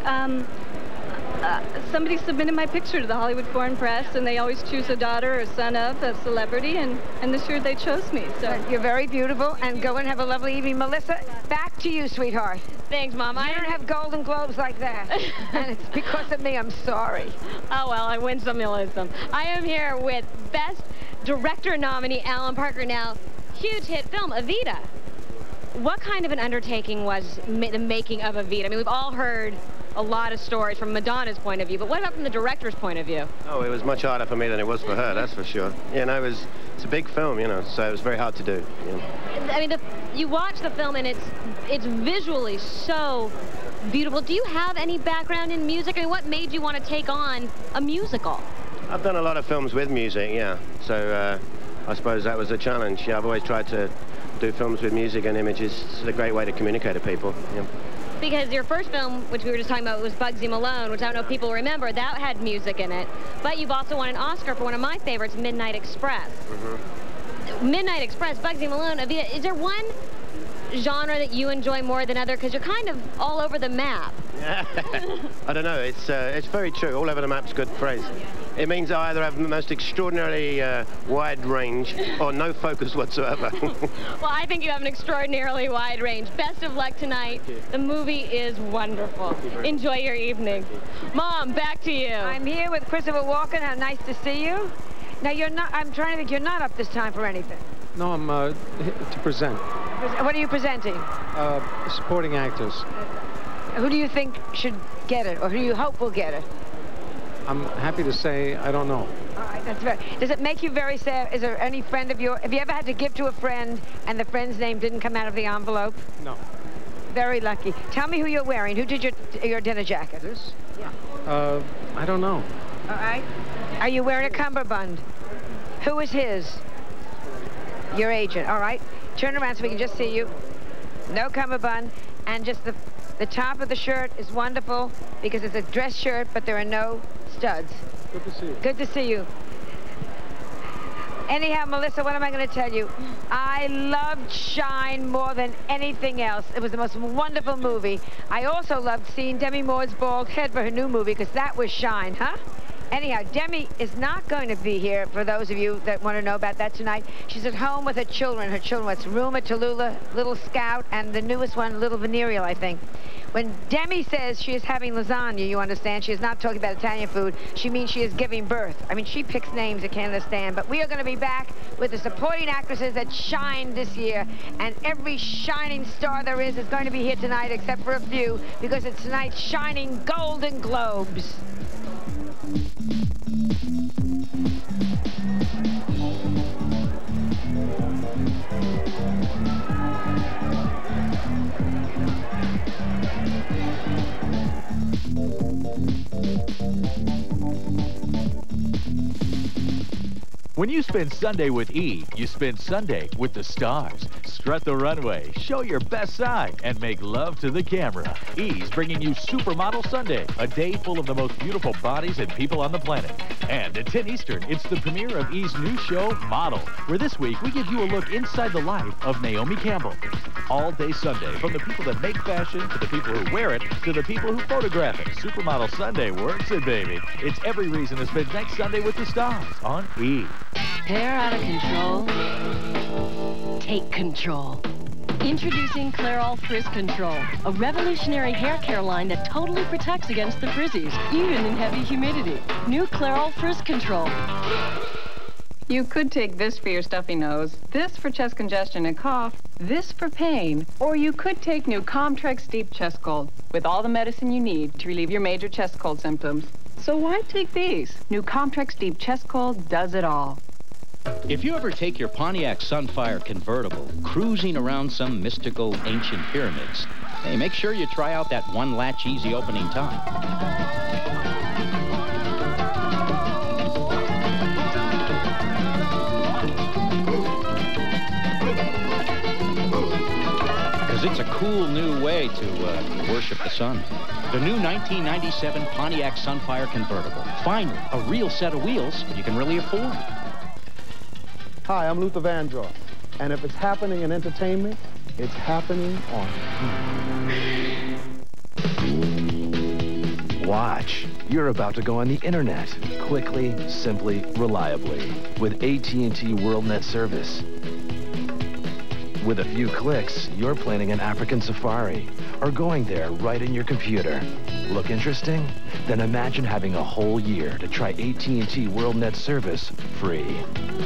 Somebody submitted my picture to the Hollywood Foreign Press, and they always choose a daughter or son of a celebrity, and this year they chose me. So you're very beautiful, and go and have a lovely evening. Melissa, back to you, sweetheart. Thanks, Mom. I don't have Golden Globes like that, and it's because of me. I'm sorry. Oh, well, I win some, you lose some. I am here with Best Director nominee Alan Parker. Now, huge hit film, Evita. What kind of an undertaking was the making of Evita? I mean, we've all heard a lot of stories from Madonna's point of view, but what about from the director's point of view? Oh, it was much harder for me than it was for her, that's for sure. You know, it's a big film, you know, so it was very hard to do. You know. I mean, you watch the film and it's visually so beautiful. Do you have any background in music? I mean, what made you want to take on a musical? I've done a lot of films with music, yeah. So I suppose that was a challenge. Yeah, I've always tried to do films with music and images. It's a great way to communicate to people. Yeah. Because your first film, which we were just talking about, was Bugsy Malone, which I don't know if people remember, that had music in it. But you've also won an Oscar for one of my favorites, Midnight Express. Mm-hmm. Midnight Express, Bugsy Malone, Evita. Is there one genre that you enjoy more than other? Because you're kind of all over the map. I don't know. It's very true. All over the map's a good phrase. It means I either have the most extraordinarily wide range or no focus whatsoever. Well, I think you have an extraordinarily wide range. Best of luck tonight. The movie is wonderful. Enjoy your evening. Mom, back to you. I'm here with Christopher Walken. How nice to see you. Now, you're not, I'm trying to think, you're not up this time for anything. No, I'm to present. What are you presenting? Supporting actors. Who do you think should get it, or who do you hope will get it? I'm happy to say I don't know. All right, that's very... Does it make you very sad? Is there any friend of yours... Have you ever had to give to a friend and the friend's name didn't come out of the envelope? No. Very lucky. Tell me who you're wearing. Who did your dinner jacket? This? Yeah. I don't know. All right. Are you wearing a cummerbund? Who is his? Your agent. All right. Turn around so we can just see you. No cummerbund. And just the top of the shirt is wonderful because it's a dress shirt, but there are no studs. Good to see you. Good to see you. Anyhow, Melissa, what am I going to tell you? I loved Shine more than anything else. It was the most wonderful movie. I also loved seeing Demi Moore's bald head for her new movie because that was Shine, huh? Anyhow, Demi is not going to be here, for those of you that want to know about that tonight. She's at home with her children. Her children, it's Ruma, Tallulah, Little Scout, and the newest one, Little Venereal, I think. When Demi says she is having lasagna, you understand, she is not talking about Italian food. She means she is giving birth. I mean, she picks names you can't understand. But we are going to be back with the supporting actresses that shined this year. And every shining star there is going to be here tonight, except for a few, because it's tonight's Shining Golden Globes. When you spend Sunday with E, you spend Sunday with the stars. Strut the runway, show your best side, and make love to the camera. E's bringing you Supermodel Sunday, a day full of the most beautiful bodies and people on the planet. And at 10 Eastern, it's the premiere of E's new show, Model, where this week we give you a look inside the life of Naomi Campbell. All day Sunday, from the people that make fashion, to the people who wear it, to the people who photograph it. Supermodel Sunday works it, baby. It's every reason to spend next Sunday with the stars on E! Hair out of control? Take control. Introducing Clairol Frizz Control, a revolutionary hair care line that totally protects against the frizzies, even in heavy humidity. New Clairol Frizz Control. You could take this for your stuffy nose, this for chest congestion and cough, this for pain, or you could take new Comtrex Deep Chest Cold with all the medicine you need to relieve your major chest cold symptoms. So why take these? New Comtrex Deep Chest Cold does it all. If you ever take your Pontiac Sunfire convertible cruising around some mystical ancient pyramids, hey, make sure you try out that one latch easy opening time. Because it's a cool new way to worship the sun. The new 1997 Pontiac Sunfire convertible. Finally, a real set of wheels you can really afford. Hi, I'm Luther Vandross, and if it's happening in entertainment, it's happening on Watch. You're about to go on the internet. Quickly, simply, reliably. With AT&T WorldNet service. With a few clicks, you're planning an African safari, or going there right in your computer. Look interesting? Then imagine having a whole year to try AT&T WorldNet service free.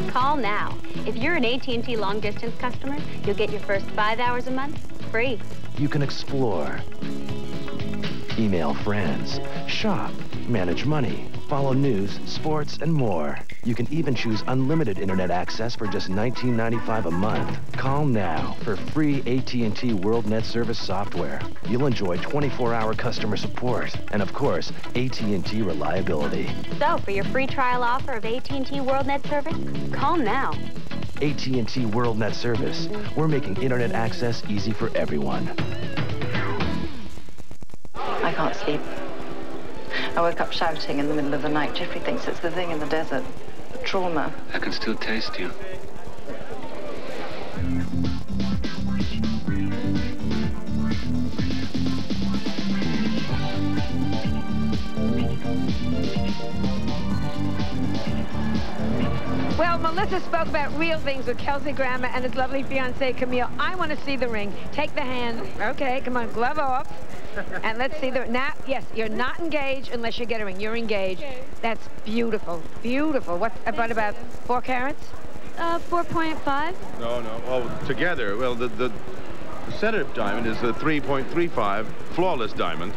Call now. If you're an AT&T long-distance customer, you'll get your first 5 hours a month free. You can explore, email friends, shop, manage money, follow news, sports, and more. You can even choose unlimited internet access for just $19.95 a month. Call now for free AT&T WorldNet service software. You'll enjoy 24-hour customer support and, of course, AT&T reliability. So, for your free trial offer of AT&T WorldNet service, call now. AT&T WorldNet service. We're making internet access easy for everyone. I can't sleep. I woke up shouting in the middle of the night. Jeffrey thinks it's the thing in the desert. The trauma. I can still taste you. Well, Melissa spoke about real things with Kelsey Grammer and his lovely fiancé, Camille. I want to see the ring. Take the hand. Okay, come on, glove off. And let's see the... Now, yes, you're not engaged unless you get a ring. You're engaged. Okay. That's beautiful. Beautiful. What, about 4 carats? 4.5. No. Oh, together. Well, the setup diamond is a 3.35 flawless diamond.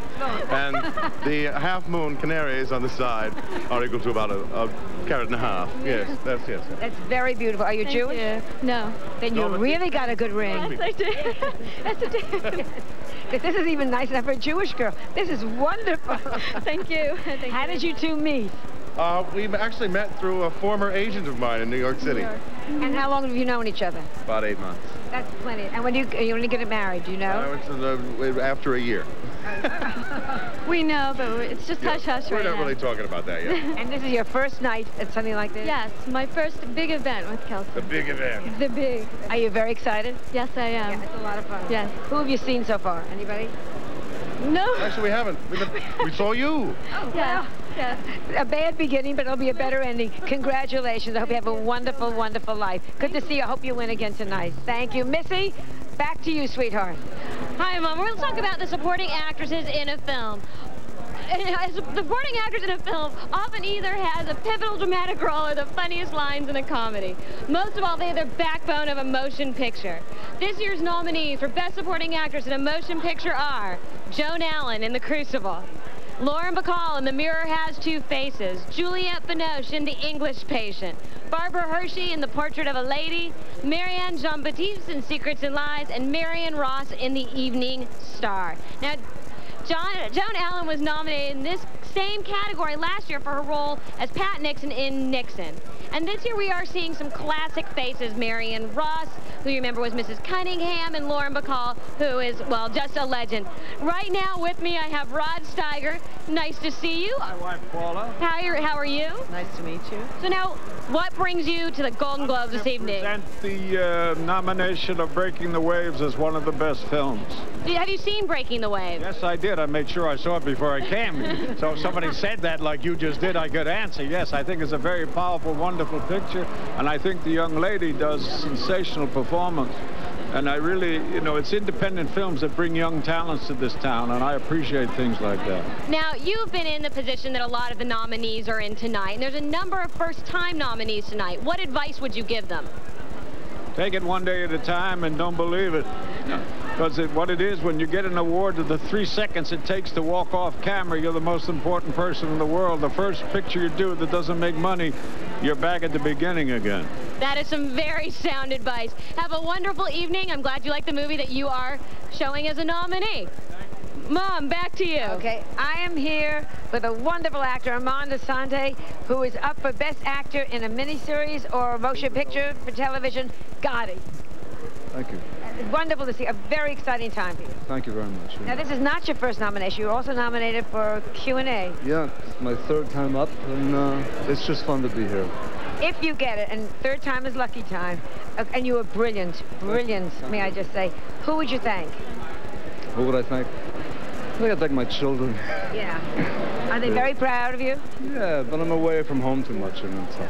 And the half-moon canaries on the side are equal to about a carat and a half. Yes, yes. That's very beautiful. Are you Thank Jewish? You. No. Then you really got a good ring. Yes, I do. Yes, I do. Because this is even nice enough for a Jewish girl. This is wonderful. Thank you. How did you two meet? We actually met through a former agent of mine in New York City. And how long have you known each other? About 8 months. That's plenty. And when you only get married, do you know? It's after a year. We know, but it's just hush-hush right now. We're not really talking about that yet. And this is your first night at something like this? Yes, my first big event with Kelsey. The big event. The big. Are you very excited? Yes, I am. Yeah, it's a lot of fun. Yes. Who have you seen so far? Anybody? No. Actually, we haven't. We saw you. Oh, yeah. Yes. A bad beginning, but it'll be a better ending. Congratulations. I hope you have a wonderful, wonderful life. Good to see you. I hope you win again tonight. Thank you. Missy, back to you, sweetheart. Hi, Mom. We're going to talk about the supporting actresses in a film. The supporting actors in a film often either has a pivotal dramatic role or the funniest lines in a comedy. Most of all, they are the backbone of a motion picture. This year's nominees for Best Supporting Actress in a Motion Picture are Joan Allen in The Crucible, Lauren Bacall in The Mirror Has Two Faces, Juliette Binoche in The English Patient, Barbara Hershey in The Portrait of a Lady, Marianne Jean-Baptiste in Secrets and Lies, and Marion Ross in The Evening Star. Now, Joan Allen was nominated in this same category last year for her role as Pat Nixon in Nixon. And this year we are seeing some classic faces. Marion Ross, who you remember was Mrs. Cunningham, and Lauren Bacall, who is, well, just a legend. Right now with me I have Rod Steiger. Nice to see you. My wife, Paula. How are you? Nice to meet you. So now, what brings you to the Golden Globes this evening? Present the nomination of Breaking the Waves as one of the best films. Have you seen Breaking the Waves? Yes, I did. I made sure I saw it before I came. So if somebody said that like you just did, I could answer. Yes, I think it's a very powerful, wonderful picture, and I think the young lady does sensational performance. And I really, you know, it's independent films that bring young talents to this town, and I appreciate things like that. Now, you've been in the position that a lot of the nominees are in tonight, and there's a number of first-time nominees tonight. What advice would you give them? Take it one day at a time and don't believe it. Because what it is, when you get an award, the 3 seconds it takes to walk off camera, you're the most important person in the world. The first picture you do that doesn't make money, you're back at the beginning again. That is some very sound advice. Have a wonderful evening. I'm glad you like the movie that you are showing as a nominee. Mom, back to you. Okay, I am here with a wonderful actor, Armand Assante, who is up for Best Actor in a miniseries or a motion picture for television, Gotti. Thank you. Wonderful to see. A very exciting time for you. Thank you very much. Now, this is not your first nomination. You're also nominated for Q&A. Yeah, it's my 3rd time up, and it's just fun to be here. If you get it, and 3rd time is lucky time, and you were brilliant, may I just say, who would you thank? Who would I thank? I think I'd thank my children. Yeah. Are they very proud of you? Yeah, but I'm away from home too much, and so.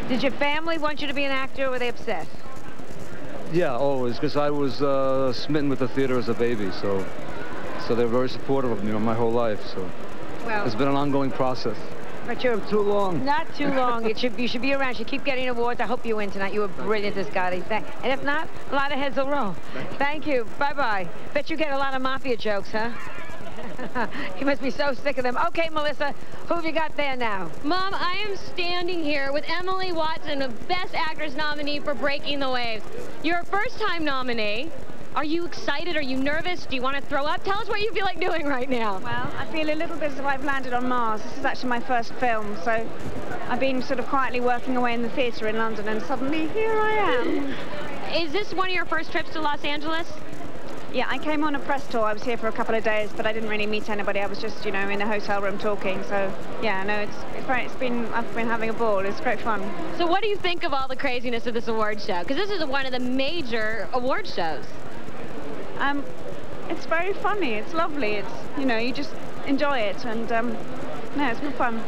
Did your family want you to be an actor, or were they upset? Yeah, always, because I was smitten with the theater as a baby, so they're very supportive of me my whole life, so well, it's been an ongoing process. But you're too long. Not too long. You should be around. You should keep getting awards. I hope you win tonight. You were brilliant as Gotti. And if not, a lot of heads will roll. Thank you. Bye-bye. Bet you get a lot of mafia jokes, huh? You must be so sick of them. Okay, Melissa, who have you got there now? Mom, I am standing here with Emily Watson, the Best Actress nominee for Breaking the Waves. You're a first-time nominee. Are you excited? Are you nervous? Do you want to throw up? Tell us what you feel like doing right now. Well, I feel a little bit as if I've landed on Mars. This is actually my first film, so I've been sort of quietly working away in the theatre in London, and suddenly here I am. Is this one of your first trips to Los Angeles? Yeah, I came on a press tour. I was here for a couple of days, but I didn't really meet anybody. I was just, you know, in a hotel room talking. So, yeah, no, I've been having a ball. It's great fun. So what do you think of all the craziness of this award show? Because this is one of the major award shows. It's very funny. It's lovely. It's, you know, you just enjoy it, and no, it's good fun.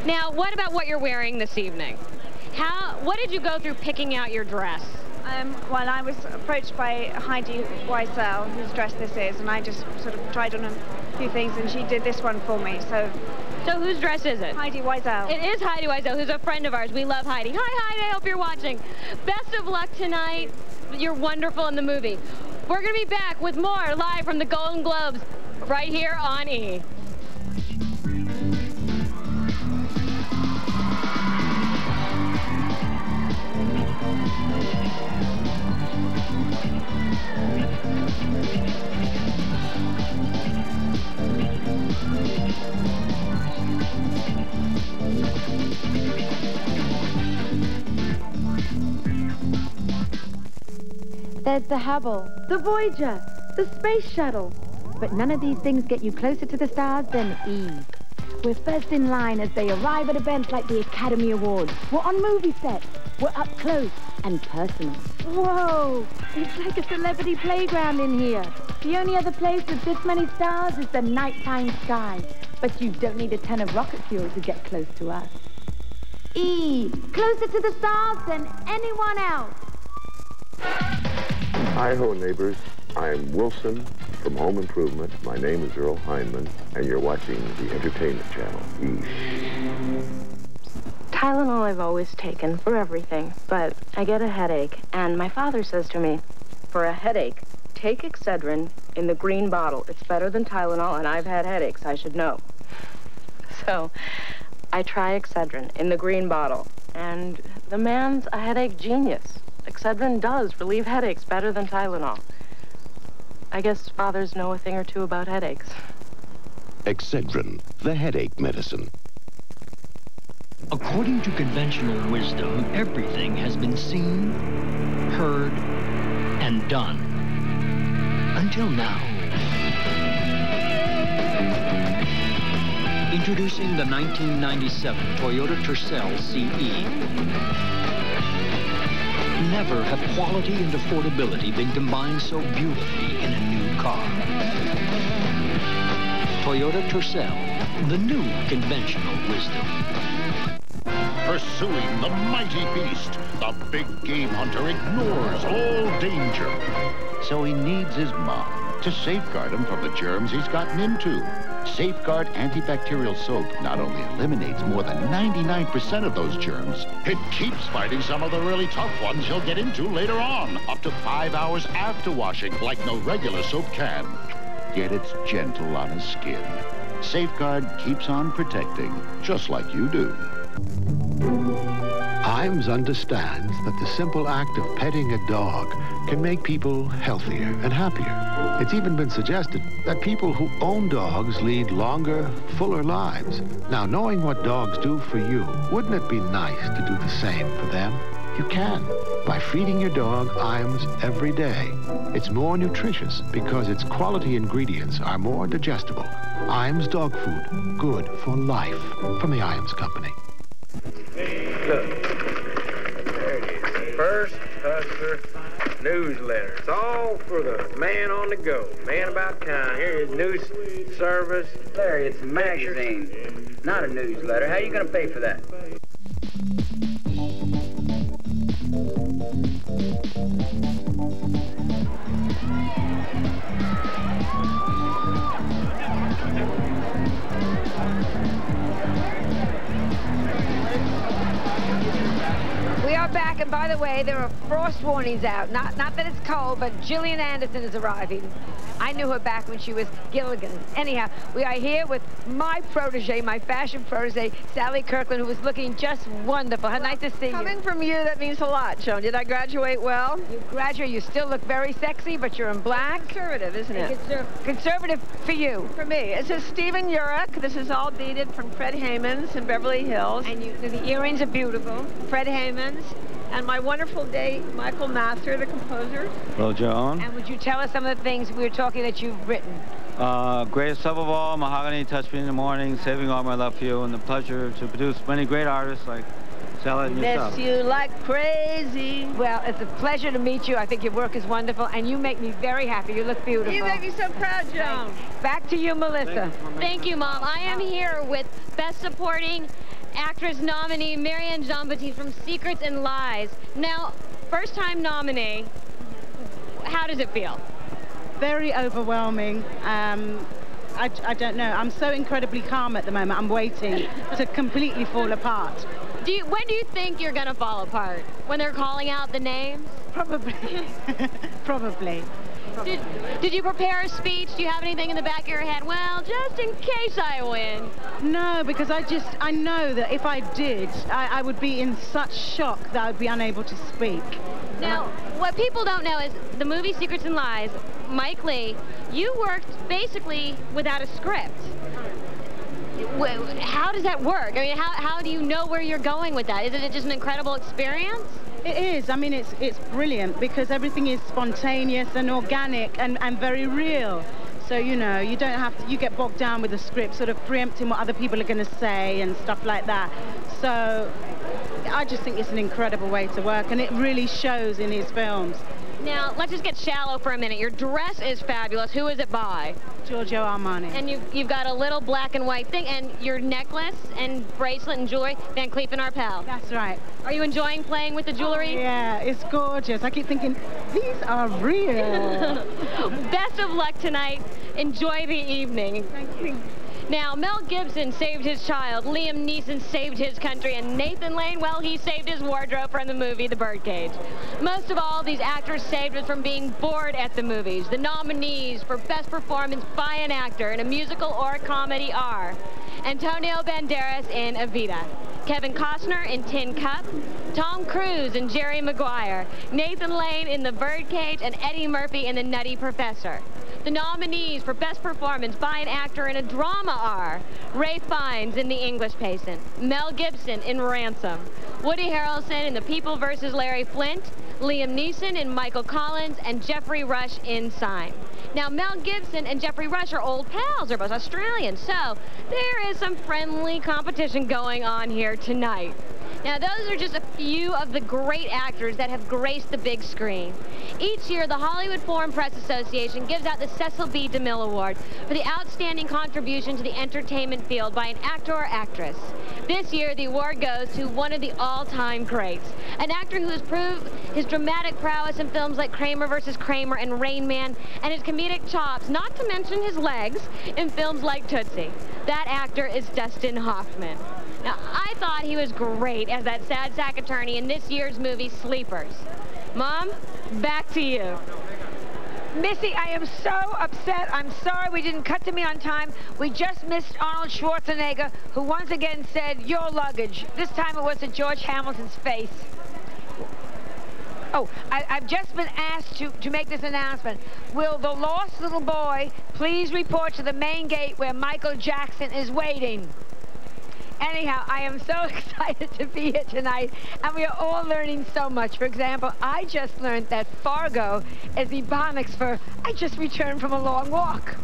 Now, what about what you're wearing this evening? What did you go through picking out your dress? Well, I was approached by Heidi Wiesel, whose dress this is, and I just sort of tried on a few things, and she did this one for me, so... So whose dress is it? Heidi Wiesel. It is Heidi Wiesel, who's a friend of ours. We love Heidi. Hi, Heidi, I hope you're watching. Best of luck tonight. You're wonderful in the movie. We're going to be back with more live from the Golden Globes right here on E! There's the Hubble, the Voyager, the Space Shuttle. But none of these things get you closer to the stars than Eve. We're first in line as they arrive at events like the Academy Awards. We're on movie sets. We're up close and personal. Whoa! It's like a celebrity playground in here. The only other place with this many stars is the nighttime sky. But you don't need a ton of rocket fuel to get close to us. Eve, closer to the stars than anyone else. Hi-ho, neighbors. I'm Wilson from Home Improvement. My name is Earl Hindman, and you're watching the Entertainment Channel, E! Tylenol I've always taken for everything, but I get a headache, and my father says to me, for a headache, take Excedrin in the green bottle. It's better than Tylenol, and I've had headaches, I should know. So I try Excedrin in the green bottle, and the man's a headache genius. Excedrin does relieve headaches better than Tylenol. I guess fathers know a thing or two about headaches. Excedrin, the headache medicine. According to conventional wisdom, everything has been seen, heard, and done. Until now. Introducing the 1997 Toyota Tercel CE. Never have quality and affordability been combined so beautifully in a new car. Toyota Tercel, the new conventional wisdom. Pursuing the mighty beast, the big game hunter ignores all danger. So he needs his mom to safeguard him from the germs he's gotten into. Safeguard antibacterial soap not only eliminates more than 99% of those germs, it keeps fighting some of the really tough ones he'll get into later on, up to 5 hours after washing, like no regular soap can. Yet it's gentle on his skin. Safeguard keeps on protecting, just like you do. IAMS understands that the simple act of petting a dog can make people healthier and happier. It's even been suggested that people who own dogs lead longer, fuller lives. Now, knowing what dogs do for you, wouldn't it be nice to do the same for them? You can, by feeding your dog IAMS every day. It's more nutritious because its quality ingredients are more digestible. IAMS dog food, good for life. From the IAMS Company. Look, there it is. First Hustler newsletter. It's all for the man on the go, man about town. Here is news service. Larry, it's a magazine, not a newsletter. How are you going to pay for that? We are back, and by the way, there are frost warnings out. Not that it's cold, but Gillian Anderson is arriving. I knew her back when she was Gilligan. Anyhow, we are here with my protege, my fashion protege, Sally Kirkland, who is looking just wonderful. How nice to see you. Coming from you, that means a lot, Joan. Did I graduate well? You graduate. You still look very sexy, but you're in black. Conservative, isn't it? Conservative for you. For me. This is Stephen Urich. This is all beaded from Fred Haymans in Beverly Hills. And the earrings are beautiful. Fred Haymans. And my wonderful date, Michael Master, the composer. Hello, Joan. And would you tell us some of the things we were talking that you've written? Greatest love of all, Mahogany, Touch Me in the Morning, Saving All My Love for You, and the pleasure to produce many great artists like Sally and yourself. Miss you like crazy. Well, it's a pleasure to meet you. I think your work is wonderful, and you make me very happy. You look beautiful. You make me so proud, Joan. Back to you, Melissa. Thank you, Mom. I am here with Best Supporting Actress nominee Marianne Jean-Baptiste from Secrets and Lies. Now, first-time nominee, how does it feel? Very overwhelming. I don't know. I'm so incredibly calm at the moment. I'm waiting to completely fall apart. When do you think you're going to fall apart? When they're calling out the names? Probably. Probably. Did you prepare a speech? Do you have anything in the back of your head? Well, just in case I win. No, because I know that if I did, I would be in such shock that I would be unable to speak. Now, what people don't know is the movie Secrets and Lies, Mike Lee, you worked basically without a script. How does that work? I mean, how do you know where you're going with that? Isn't it just an incredible experience? It is. I mean, it's brilliant because everything is spontaneous and organic and very real. So, you know, you don't have to, you get bogged down with the script, sort of preempting what other people are going to say and stuff like that. So I just think it's an incredible way to work, and it really shows in his films. Now, let's just get shallow for a minute. Your dress is fabulous. Who is it by? Giorgio Armani. And you've got a little black and white thing, and your necklace and bracelet and jewelry, Van Cleef & Arpels. That's right. Are you enjoying playing with the jewelry? Oh, yeah, it's gorgeous. I keep thinking, these are real. Best of luck tonight. Enjoy the evening. Thank you. Now, Mel Gibson saved his child, Liam Neeson saved his country, and Nathan Lane, well, he saved his wardrobe from the movie The Birdcage. Most of all, these actors saved us from being bored at the movies. The nominees for Best Performance by an Actor in a Musical or a Comedy are Antonio Banderas in Evita, Kevin Costner in Tin Cup, Tom Cruise in Jerry Maguire, Nathan Lane in The Birdcage, and Eddie Murphy in The Nutty Professor. The nominees for Best Performance by an Actor in a Drama are Ralph Fiennes in The English Patient, Mel Gibson in Ransom, Woody Harrelson in The People vs. Larry Flint, Liam Neeson in Michael Collins, and Jeffrey Rush in Sign. Now, Mel Gibson and Jeffrey Rush are old pals. They're both Australian, so there is some friendly competition going on here tonight. Now, those are just a few of the great actors that have graced the big screen. Each year, the Hollywood Foreign Press Association gives out the Cecil B. DeMille Award for the outstanding contribution to the entertainment field by an actor or actress. This year, the award goes to one of the all-time greats, an actor who has proved his dramatic prowess in films like Kramer vs. Kramer and Rain Man, and his comedic chops, not to mention his legs, in films like Tootsie. That actor is Dustin Hoffman. Now, I thought he was great as that sad sack attorney in this year's movie, Sleepers. Mom, back to you. Missy, I am so upset. I'm sorry we didn't cut to me on time. We just missed Arnold Schwarzenegger, who once again said, "Your luggage." This time it was to George Hamilton's face. Oh, I've just been asked to make this announcement. Will the lost little boy please report to the main gate where Michael Jackson is waiting? Anyhow, I am so excited to be here tonight, and we are all learning so much. For example, I just learned that Fargo is Ebonics for "I just returned from a long walk."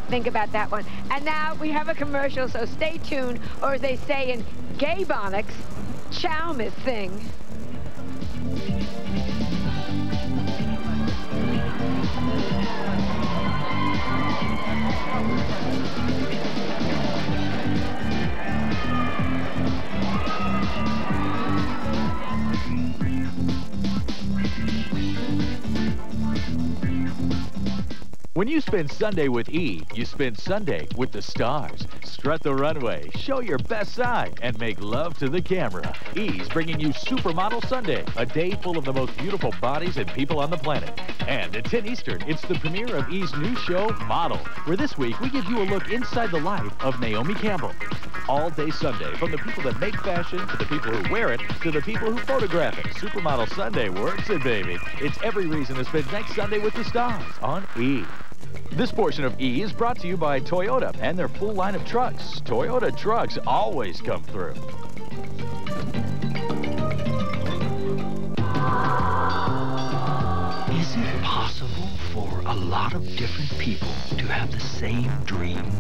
Think about that one. And now we have a commercial, so stay tuned, or as they say in Gaybonics, chow Miss Thing. When you spend Sunday with E, you spend Sunday with the stars. Strut the runway, show your best side, and make love to the camera. E's bringing you Supermodel Sunday, a day full of the most beautiful bodies and people on the planet. And at 10 Eastern, it's the premiere of E's new show, Model, where this week we give you a look inside the life of Naomi Campbell. All day Sunday, from the people that make fashion, to the people who wear it, to the people who photograph it. Supermodel Sunday works it, baby. It's every reason to spend next Sunday with the stars on E. This portion of E is brought to you by Toyota and their full line of trucks. Toyota trucks always come through. Is it possible for a lot of different people to have the same dream?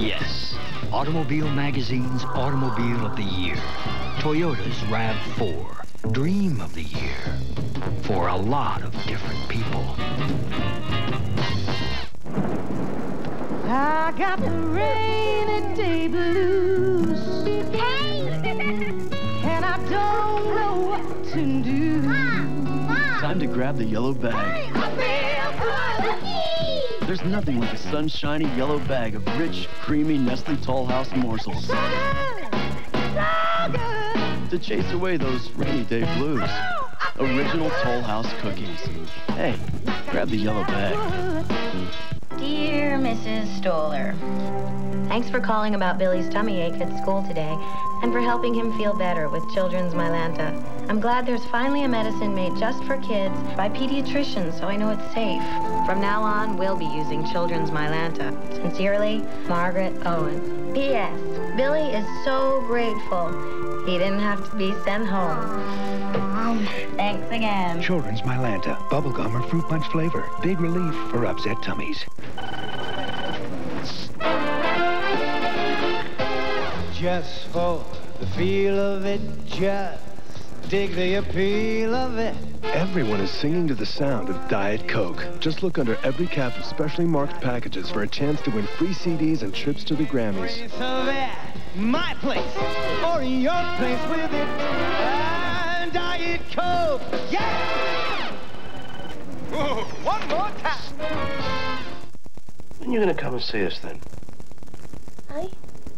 Yes. Automobile Magazine's Automobile of the Year. Toyota's RAV4. Dream of the Year. For a lot of different people. I got the rainy day blues. And I don't know what to do. Time to grab the yellow bag. There's nothing like a sunshiny yellow bag of rich, creamy Nestle Toll House morsels. So good. To chase away those rainy day blues. Original Toll House cookies. Hey, grab the yellow bag. Dear Mrs. Stoller, thanks for calling about Billy's tummy ache at school today and for helping him feel better with Children's Mylanta. I'm glad there's finally a medicine made just for kids by pediatricians, so I know it's safe. From now on, we'll be using Children's Mylanta. Sincerely, Margaret Owen. P.S. Billy is so grateful he didn't have to be sent home. Thanks again. Children's Mylanta, bubblegum or fruit punch flavor. Big relief for upset tummies. Just for the feel of it, just dig the appeal of it. Everyone is singing to the sound of Diet Coke. Just look under every cap of specially marked packages for a chance to win free CDs and trips to the Grammys. Place of it, my place, or your place with it. Diet Coke, yeah! Ooh, one more time. When are you going to come and see us then? Aye?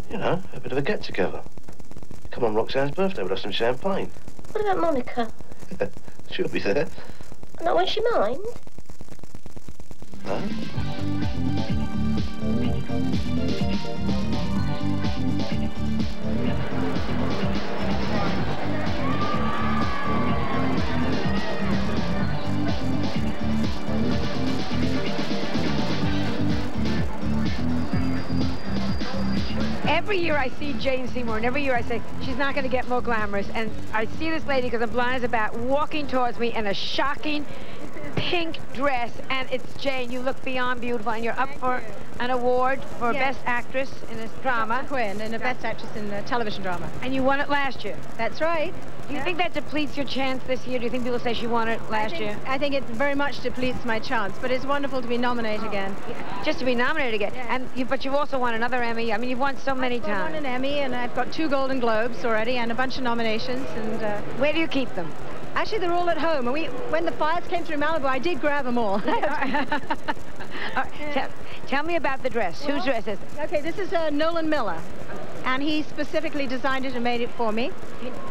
You know, a bit of a get-together. Come on Roxanne's birthday, we'll have some champagne. What about Monica? She'll be there. Not when she mind. No? Every year I see Jane Seymour, and every year I say, she's not going to get more glamorous. And I see this lady, because I'm blind as a bat, walking towards me in a shocking pink dress, and it's Jane. You look beyond beautiful, and you're up for an award for Best Actress in a drama. Quinn, and a Best Actress in a television drama. And you won it last year. That's right. Do you think that depletes your chance this year? Do you think people say she won it last year? I think it very much depletes my chance, but it's wonderful to be nominated again. Just to be nominated again. And but you've also won another Emmy. I mean, you've won so many times. I've won an Emmy, and I've got 2 Golden Globes already, and a bunch of nominations. And where do you keep them? Actually, they're all at home. And when the fires came through Malibu, I did grab them all. Tell me about the dress. Whose dress is it? Okay, this is Nolan Miller. And he specifically designed it and made it for me.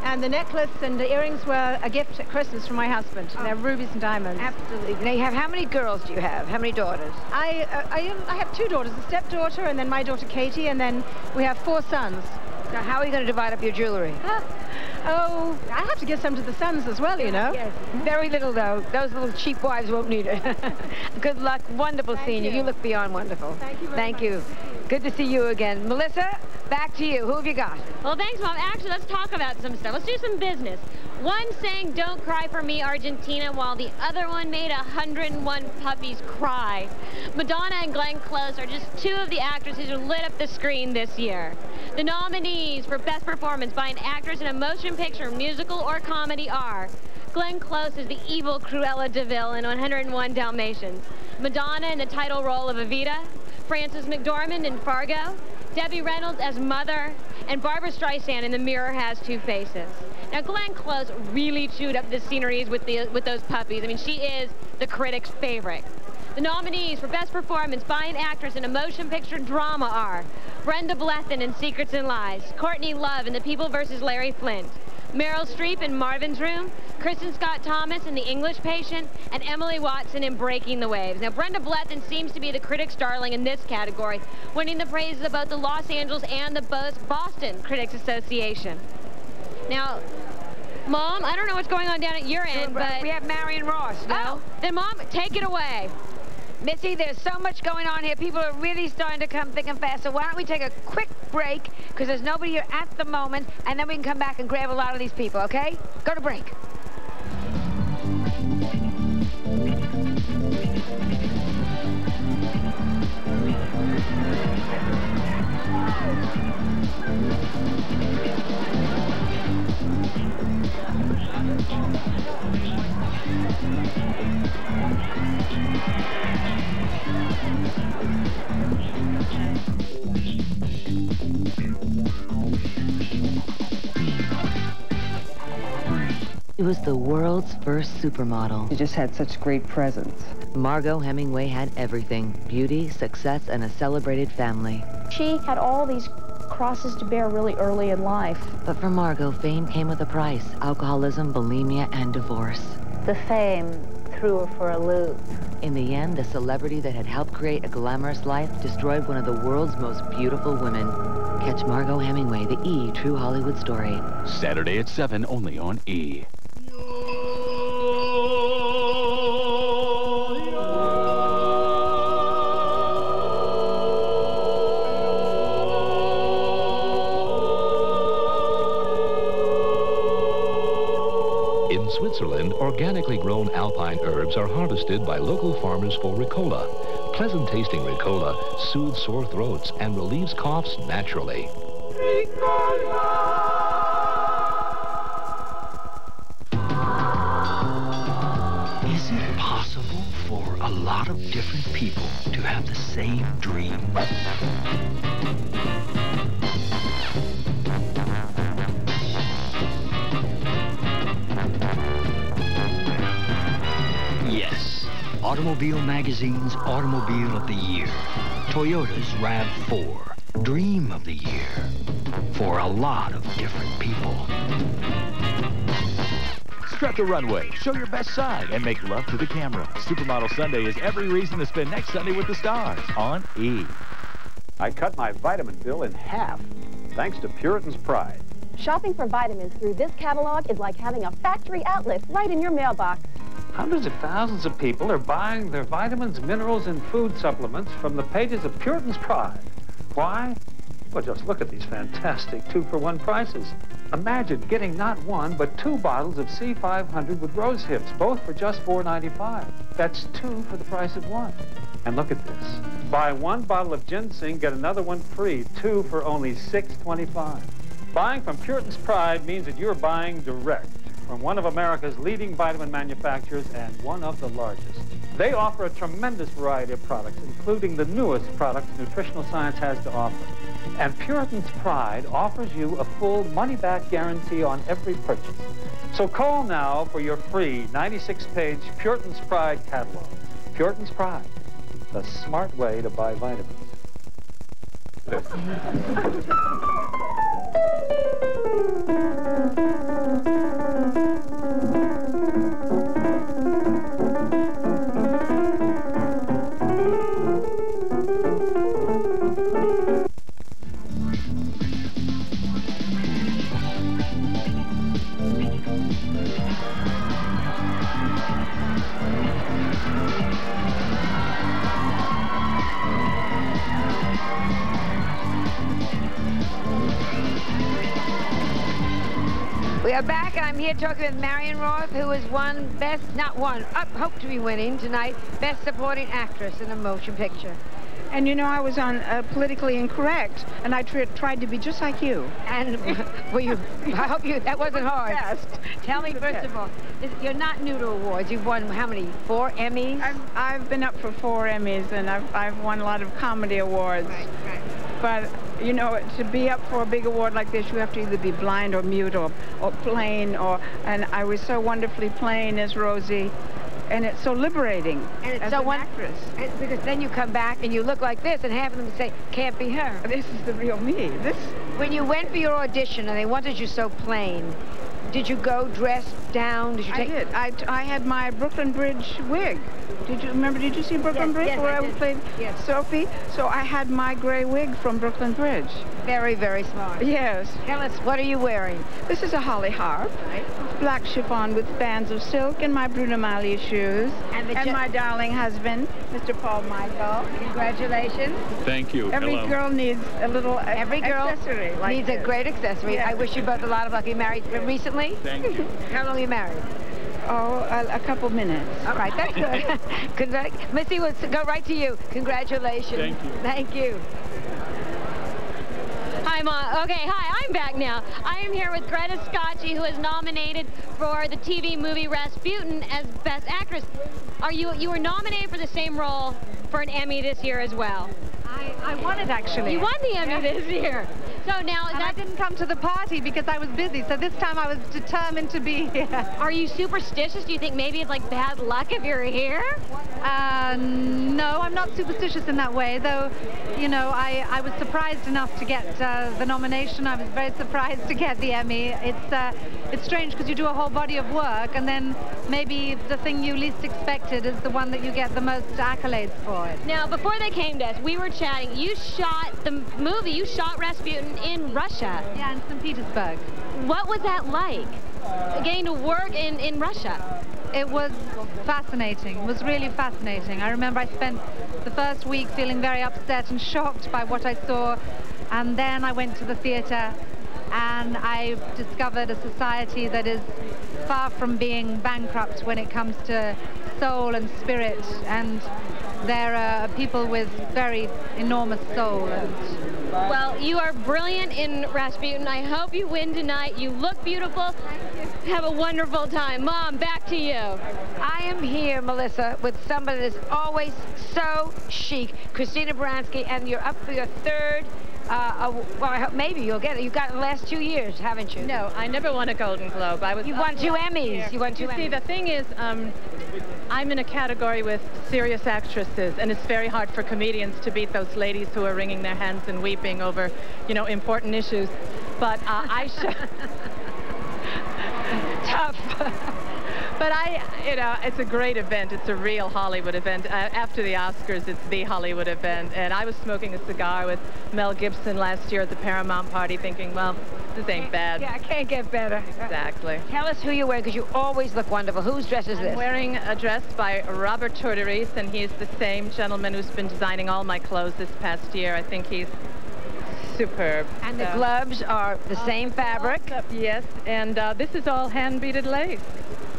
And the necklace and the earrings were a gift at Christmas from my husband. They're rubies and diamonds. Absolutely. Now, you have, how many girls do you have? How many daughters? I have 2 daughters, a stepdaughter and then my daughter Katie, and then we have 4 sons. Now, how are you going to divide up your jewelry? Oh, I have to give some to the sons as well, you know. Yes. Very little, though. Those little cheap wives won't need it. Good luck. Wonderful seeing you. You look beyond wonderful. Thank you very much. Thank you. Good to see you again. Melissa, back to you. Who have you got? Well, thanks, Mom. Actually, let's talk about some stuff. Let's do some business. One sang "Don't Cry for Me, Argentina," while the other one made 101 puppies cry. Madonna and Glenn Close are just 2 of the actresses who lit up the screen this year. The nominees for Best Performance by an Actress in a Motion Picture, Musical, or Comedy are Glenn Close as the evil Cruella de Vil in 101 Dalmatians, Madonna in the title role of Evita, Frances McDormand in Fargo, Debbie Reynolds as Mother, and Barbara Streisand in The Mirror Has 2 Faces. Now, Glenn Close really chewed up the sceneries with those puppies. I mean, she is the critics' favorite. The nominees for Best Performance by an Actress in a Motion Picture Drama are Brenda Blethyn in Secrets and Lies, Courtney Love in The People vs. Larry Flint, Meryl Streep in Marvin's Room, Kristen Scott Thomas in The English Patient, and Emily Watson in Breaking the Waves. Now, Brenda Blethyn seems to be the critics' darling in this category, winning the praises of both the Los Angeles and the Boston Critics Association. Now, Mom, I don't know what's going on down at your end, but we have Marion Ross. Oh, then Mom, take it away. Missy, there's so much going on here. People are really starting to come thick and fast. So why don't we take a quick break, because there's nobody here at the moment, and then we can come back and grab a lot of these people, okay? Go to break. She was the world's first supermodel. She just had such great presence. Margot Hemingway had everything: beauty, success, and a celebrated family. She had all these crosses to bear really early in life. But for Margot, fame came with a price: alcoholism, bulimia, and divorce. The fame threw her for a loop. In the end, the celebrity that had helped create a glamorous life destroyed one of the world's most beautiful women. Catch Margot Hemingway, the E! True Hollywood Story. Saturday at 7, only on E! In Switzerland, organically grown alpine herbs are harvested by local farmers for Ricola. Pleasant-tasting Ricola soothes sore throats and relieves coughs naturally. Is it possible for a lot of different people to have the same dream? Yes, Automobile Magazine's Automobile of the Year. Toyota's RAV4, Dream of the Year. For a lot of different people. Strut the runway, show your best side, and make love to the camera. Supermodel Sunday is every reason to spend next Sunday with the stars on E! I cut my vitamin bill in half, thanks to Puritan's Pride. Shopping for vitamins through this catalog is like having a factory outlet right in your mailbox. Hundreds of thousands of people are buying their vitamins, minerals, and food supplements from the pages of Puritan's Pride. Why? Well, just look at these fantastic 2-for-1 prices. Imagine getting not one, but 2 bottles of C500 with rose hips, both for just $4.95. That's 2 for the price of 1. And look at this. Buy 1 bottle of ginseng, get another one free, 2 for only $6.25. Buying from Puritan's Pride means that you're buying direct from one of America's leading vitamin manufacturers and one of the largest. They offer a tremendous variety of products, including the newest products nutritional science has to offer. And Puritan's Pride offers you a full money-back guarantee on every purchase. So call now for your free 96-page Puritan's Pride catalog. Puritan's Pride, the smart way to buy vitamins. We are back, and I'm here talking with Marion Roth, who is hope to be winning tonight, Best Supporting Actress in a Motion Picture. And you know, I was on Politically Incorrect, and I tried to be just like you. And I hope that wasn't hard. Best. Tell me, first of all, you're not new to awards. You've won how many? 4 Emmys? I've been up for 4 Emmys, and I've won a lot of comedy awards. Right. But, you know, to be up for a big award like this, you have to either be blind or mute or plain, and I was so wonderfully plain as Rosie, and it's so liberating as an actress. Because then you come back and you look like this, and half of them say, can't be her. This is the real me. When you went for your audition and they wanted you so plain, did you go dressed down? Did you take... I did. I had my Brooklyn Bridge wig. Did you see Brooklyn Bridge, where I played Sophie? So I had my gray wig from Brooklyn Bridge. Very, very smart. Yes. Tell us, what are you wearing? This is a holly harp, black chiffon with bands of silk, and my Bruno Mali shoes, and my darling husband, Mr. Paul Michael. Congratulations. Thank you. Every girl needs a little accessory. Like needs a great accessory. Yeah. I wish you both a lot of luck. You married recently? Thank you. How long are you married? Oh, a couple minutes. All right, that's good. Missy, we'll go right to you. Congratulations. Thank you. Thank you. Hi, Mom. Okay, hi, I'm back now. I am here with Greta Scacchi, who is nominated for the TV movie Rasputin as Best Actress. You were nominated for the same role for an Emmy this year as well. I won it, actually. You won the Emmy this year. So now I didn't come to the party because I was busy, so this time I was determined to be here. Are you superstitious? Do you think maybe it's like bad luck if you're here? No, I'm not superstitious in that way, though, you know, I was surprised enough to get the nomination. I was very surprised to get the Emmy. It's strange because you do a whole body of work, and then maybe the thing you least expected is the one that you get the most accolades for it. Now, before they came to us, we were chatting. You shot the movie, you shot Rasputin in Russia. Yeah, in St. Petersburg. What was that like, getting to work in Russia? It was fascinating. It was really fascinating. I remember I spent the first week feeling very upset and shocked by what I saw, and then I went to the theater and I discovered a society that is far from being bankrupt when it comes to soul and spirit, and there are people with very enormous soul. Well, you are brilliant in Rasputin. I hope you win tonight. You look beautiful. Have a wonderful time. Mom, back to you. I am here, Melissa, with somebody that's always so chic, Christina Baranski, and you're up for your third. Well, I hope maybe you'll get it. You've got it the last 2 years, haven't you? No, I never won a Golden Globe. You won 2 Emmys. You won 2 Emmys. See, the thing is, I'm in a category with serious actresses, and it's very hard for comedians to beat those ladies who are wringing their hands and weeping over, you know, important issues. But I should... Tough. But you know, it's a great event. It's a real Hollywood event. After the Oscars, it's the Hollywood event. And I was smoking a cigar with Mel Gibson last year at the Paramount party thinking, well, this ain't bad. Yeah, I can't get better. Exactly. Tell us who you're wearing, because you always look wonderful. Whose dress is this? I'm wearing a dress by Robert Tortorise, and he's the same gentleman who's been designing all my clothes this past year. I think he's superb. And the gloves are the same fabric? Yes, and this is all hand-beaded lace.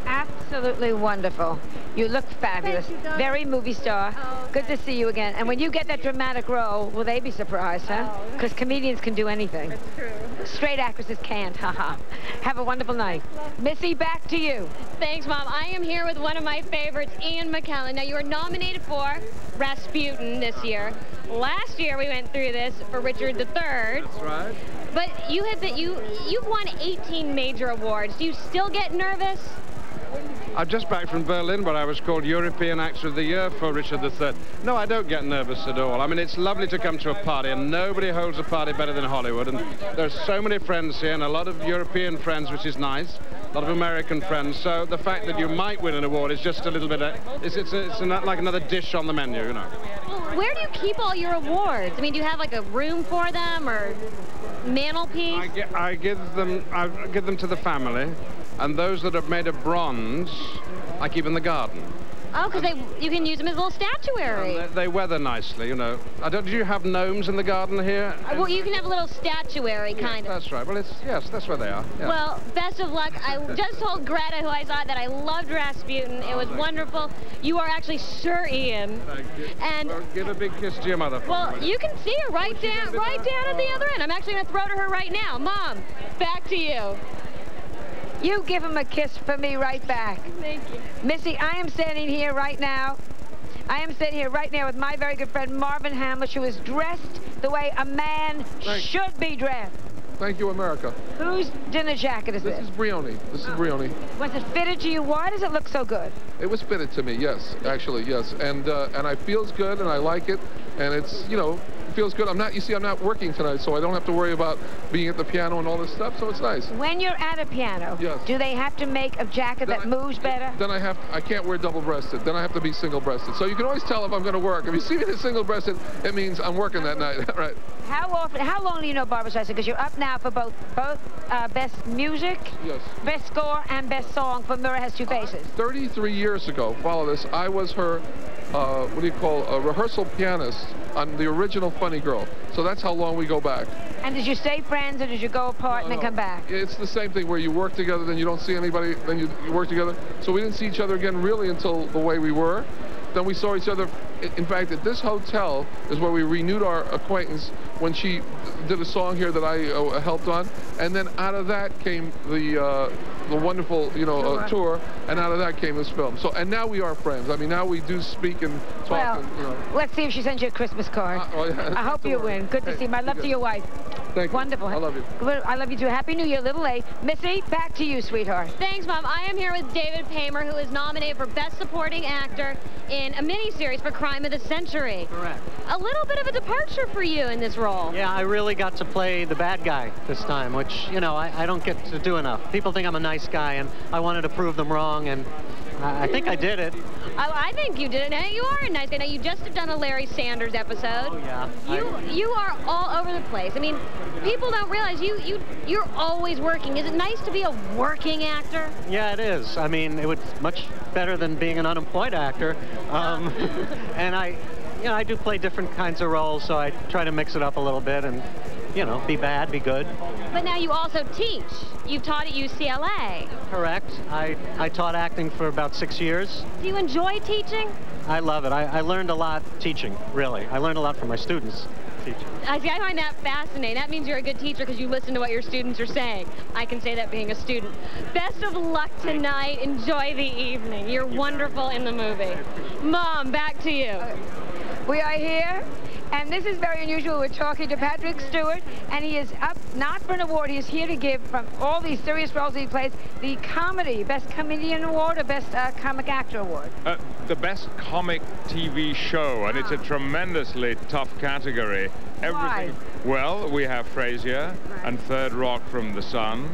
Absolutely wonderful. You look fabulous. Very movie star. Good to see you again. And when you get that dramatic role, will they be surprised, huh? Because comedians can do anything. That's true. Straight actresses can't, haha. Have a wonderful night. Missy, back to you. Thanks, Mom. I am here with one of my favorites, Ian McKellen. Now, you were nominated for Rasputin this year. Last year, we went through this for Richard III. That's right. But you've won 18 major awards. Do you still get nervous? I'm just back from Berlin, where I was called European Actor of the Year for Richard III. No, I don't get nervous at all. I mean, it's lovely to come to a party, and nobody holds a party better than Hollywood. And there's so many friends here, and a lot of European friends, which is nice. A lot of American friends. So the fact that you might win an award is just a little bit, it's like another dish on the menu, you know. Well, where do you keep all your awards? I mean, do you have like a room for them or mantelpiece? I give them to the family. And those that are made of bronze, I keep in the garden. Oh, because you can use them as a little statuary. They weather nicely, you know. Do you have gnomes in the garden here? Well, you can have a little statuary, kind of. That's right. Well, yes, that's where they are. Yes. Well, best of luck. I just told Greta, who I saw, that I loved Rasputin. It was wonderful. You are actually Sir Ian. Thank you. And well, give a big kiss to your mother. Well, you can see her right down at the other end. I'm actually going to throw to her right now. Mom, back to you. You give him a kiss for me right back. Thank you. Missy, I am standing here right now. With my very good friend Marvin Hamlish, who is dressed the way a man should be dressed. Thank you, America. Whose dinner jacket is this? This is Brioni. This is Brioni. Was it fitted to you? Why does it look so good? It was fitted to me, yes, actually, yes. And I feels good, and I like it, and it's, you know, feels good. I'm not working tonight, so I don't have to worry about being at the piano and all this stuff, so it's nice. When you're at a piano, do they have to make a jacket that moves better? Then I can't wear double-breasted. Then I have to be single-breasted. So you can always tell if I'm going to work. If you see me in single-breasted, it means I'm working that night, right? How long do you know Barbra Streisand? Because you're up now for both Best Music, Best Score, and Best Song for Mirror Has Two Faces. 33 years ago, follow this, I was her, a rehearsal pianist on the original Funny Girl. So that's how long we go back. And did you stay friends, or did you go apart and then come back? It's the same thing where you work together, then you don't see anybody, then you work together. So we didn't see each other again really until the way we were. Then we saw each other, in fact, at this hotel is where we renewed our acquaintance when she did a song here that I helped on. And then out of that came the wonderful, tour, and out of that came this film. So, and now we are friends. I mean, now we do speak and talk. Well, let's see if she sends you a Christmas card. I hope you win. Good to see you. My love to your wife. Thank you. Wonderful. I love you. Good. I love you too. Happy New Year, a little late. Missy, back to you, sweetheart. Thanks, Mom. I am here with David Paymer, who is nominated for Best Supporting Actor in a miniseries for Crime of the Century. Correct. A little bit of a departure for you in this role. Yeah, I really got to play the bad guy this time, which, I don't get to do enough. People think I'm a nice guy, and I wanted to prove them wrong, and I think I did it. I think you did it. Now, you are a nice guy. Now, you just have done a Larry Sanders episode. Oh, yeah. You are all over the place. I mean, people don't realize you're always working. Is it nice to be a working actor? Yeah, it is. I mean, it was much better than being an unemployed actor. And I do play different kinds of roles, so I try to mix it up a little bit and, be bad, be good. But now you also teach. You've taught at UCLA. Correct. I taught acting for about 6 years. Do you enjoy teaching? I love it. I learned a lot teaching, really. I learned a lot from my students teaching. I find that fascinating. That means you're a good teacher because you listen to what your students are saying. I can say that being a student. Best of luck tonight. Enjoy the evening. You're wonderful in the movie. Mom, back to you. We are here, and this is very unusual. We're talking to Patrick Stewart, and he is up not for an award. He is here to give, from all these serious roles he plays, the comedy Best Comedian Award or Best Comic Actor Award. The Best Comic TV Show, and it's a tremendously tough category. Everything. Well, we have Frasier and Third Rock from the Sun